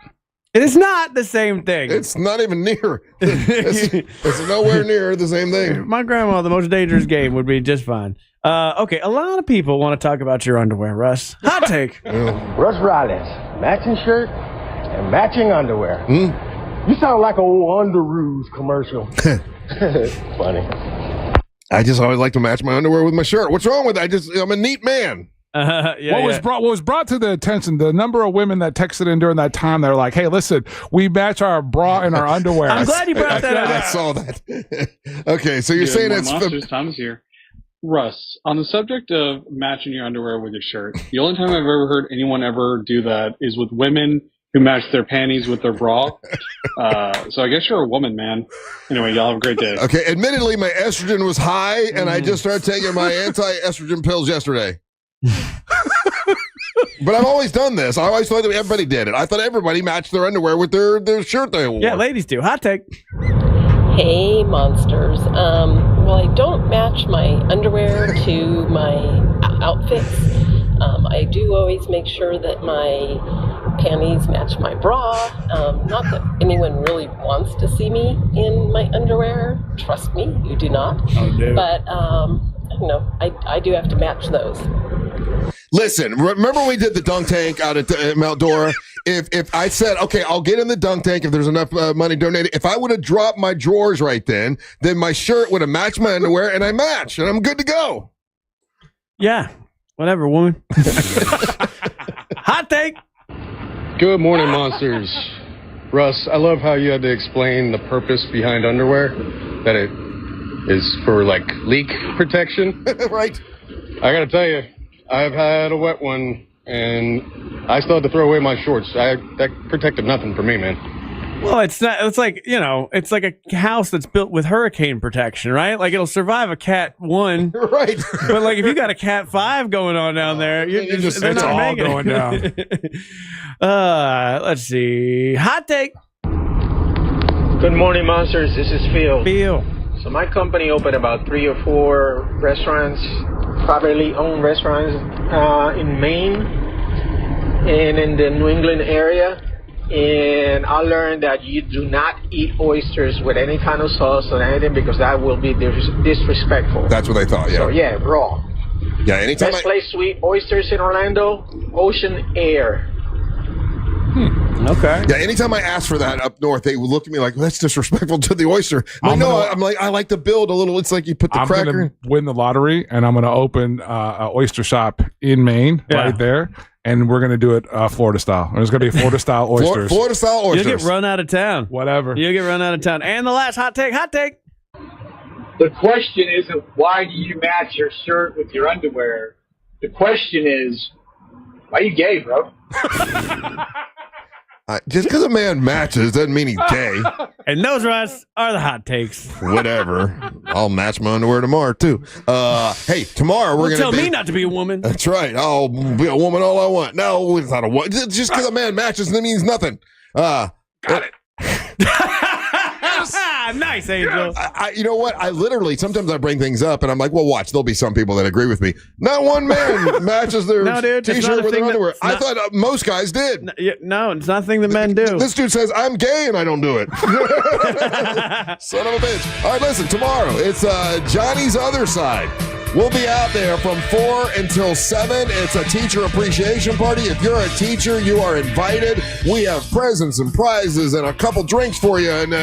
Speaker 2: It is not the same thing.
Speaker 5: It's not even near. It's nowhere near the same thing.
Speaker 2: My grandma, the most dangerous game would be just fine. Okay, a lot of people want to talk about your underwear, Russ. Hot take.
Speaker 15: Russ Rollins, matching shirt and matching underwear. You sound like an old Underoos commercial. Funny.
Speaker 5: I just always like to match my underwear with my shirt. What's wrong with that? I'm a neat man.
Speaker 6: What was brought to the attention, the number of women that texted in during that time, they're like, hey, listen, we match our bra and our underwear.
Speaker 2: I'm glad you brought that up.
Speaker 5: I saw that. Okay, so you're saying it's...
Speaker 7: Tom's here. Russ, on the subject of matching your underwear with your shirt, the only time I've ever heard anyone ever do that is with women who match their panties with their bra. So I guess you're a woman, man. Anyway, y'all have a great day.
Speaker 5: Okay, admittedly, my estrogen was high, and I just started taking my anti-estrogen pills yesterday. But I've always done this. I always thought that everybody did it. I thought everybody matched their underwear with their shirt they wore.
Speaker 2: Yeah, ladies do. Hot take.
Speaker 8: Hey, monsters. Well, I don't match my underwear to my outfits. I do always make sure that my panties match my bra. Not that anyone really wants to see me in my underwear. Trust me, you do not.
Speaker 2: Oh, dude.
Speaker 8: But, I do have to match those.
Speaker 5: Listen, remember when we did the dunk tank out at Mount Dora? If I said, okay, I'll get in the dunk tank if there's enough money donated. If I would have dropped my drawers right then my shirt would have matched my underwear, and I match, and I'm good to go.
Speaker 2: Yeah, whatever, woman. Hot take.
Speaker 13: Good morning, monsters. Russ, I love how you had to explain the purpose behind underwear, that it is for, leak protection.
Speaker 5: Right.
Speaker 13: I got to tell you, I've had a wet one, and I still had to throw away my shorts. That protected nothing for me, man.
Speaker 2: Well, it's not. It's like it's like a house that's built with hurricane protection, right? Like it'll survive a Cat 1,
Speaker 5: right?
Speaker 2: But if you got a Cat 5 going on down there,
Speaker 6: it's all going down.
Speaker 2: Let's see. Hot take.
Speaker 17: Good morning, monsters. This is Phil. So my company opened about 3 or 4 restaurants, privately owned restaurants in Maine and in the New England area. And I learned that you do not eat oysters with any kind of sauce or anything because that will be disrespectful.
Speaker 5: That's what I thought, yeah.
Speaker 17: So yeah, raw.
Speaker 5: Yeah, anytime
Speaker 17: Best place to eat oysters in Orlando, Ocean Air.
Speaker 2: Okay.
Speaker 5: Yeah, anytime I ask for that up north, they would look at me like, well, that's disrespectful to the oyster. I'm like, I like to build a little, it's like you put the cracker.
Speaker 6: I'm going to win the lottery, and I'm going to open an oyster shop in Maine right there, and we're going to do it Florida style. There's going to be Florida-style oysters.
Speaker 5: Florida-style oysters.
Speaker 2: You'll get run out of town.
Speaker 6: Whatever.
Speaker 2: You'll get run out of town. And the last hot take.
Speaker 18: The question isn't why do you match your shirt with your underwear. The question is, why are you gay, bro?
Speaker 5: Just because a man matches doesn't mean he's gay.
Speaker 2: And those, Russ, are the hot takes.
Speaker 5: Whatever. I'll match my underwear tomorrow, too. Hey, tomorrow we're going to
Speaker 2: tell me not to be a woman.
Speaker 5: That's right. I'll be a woman all I want. No, it's not a woman. Just because a man matches, that means nothing.
Speaker 6: Got it.
Speaker 2: Nice, Angel.
Speaker 5: You know what? I literally, sometimes I bring things up and I'm like, well, watch, there'll be some people that agree with me. Not one man matches their t-shirt with their underwear. I thought most guys did.
Speaker 2: No, it's not a thing that men do.
Speaker 5: This dude says, I'm gay and I don't do it. Son of a bitch. All right, listen, tomorrow, it's Johnny's Other Side. We'll be out there from 4 until 7. It's a teacher appreciation party. If you're a teacher, you are invited. We have presents and prizes and a couple drinks for you and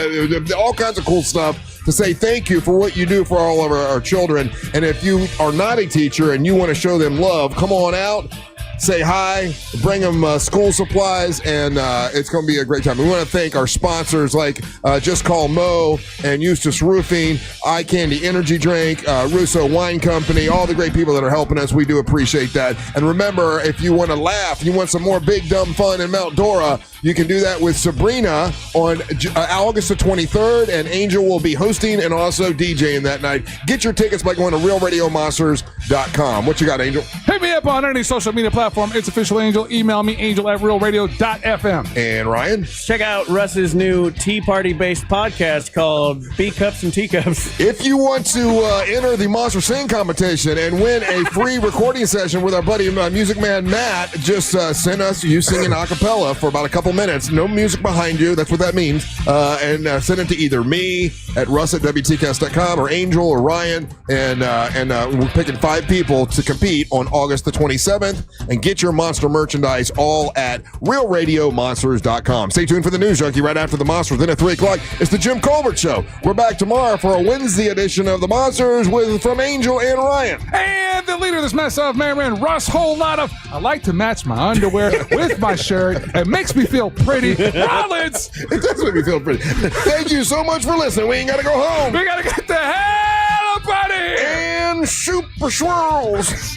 Speaker 5: all kinds of cool stuff to say thank you for what you do for all of our children. And if you are not a teacher and you want to show them love, come on out. Say hi, bring them school supplies, and it's going to be a great time. We want to thank our sponsors like Just Call Mo and Eustace Roofing, Eye Candy Energy Drink, Russo Wine Company, all the great people that are helping us. We do appreciate that. And remember, if you want to laugh, you want some more big dumb fun in Mount Dora, you can do that with Sabrina on August the 23rd, and Angel will be hosting and also DJing that night. Get your tickets by going to realradiomonsters.com. What you got, Angel?
Speaker 6: Hit me up on any social media platform. It's Official Angel. Email me, angel@realradio.fm.
Speaker 5: And Ryan?
Speaker 2: Check out Russ's new Tea Party-based podcast called B Cups and Teacups.
Speaker 5: If you want to enter the Monster Sing competition and win a free recording session with our buddy Music Man Matt, just send us you singing a cappella for about a couple minutes. No music behind you. That's what that means. And send it to either me at russ@wtcast.com or Angel or Ryan. And we're picking 5 people to compete on August the 27th. And get your Monster merchandise all at realradiomonsters.com. Stay tuned for the News Junkie right after the Monsters. Then at 3 o'clock, it's the Jim Colbert Show. We're back tomorrow for a Wednesday edition of the Monsters from Angel and Ryan.
Speaker 6: And the leader of this mess of man, Russ, whole lot of, I like to match my underwear with my shirt. It makes me feel pretty. Rollins!
Speaker 5: It does make me feel pretty. Thank you so much for listening. We ain't got to go home.
Speaker 6: We got to get the hell up out of here.
Speaker 5: And super swirls.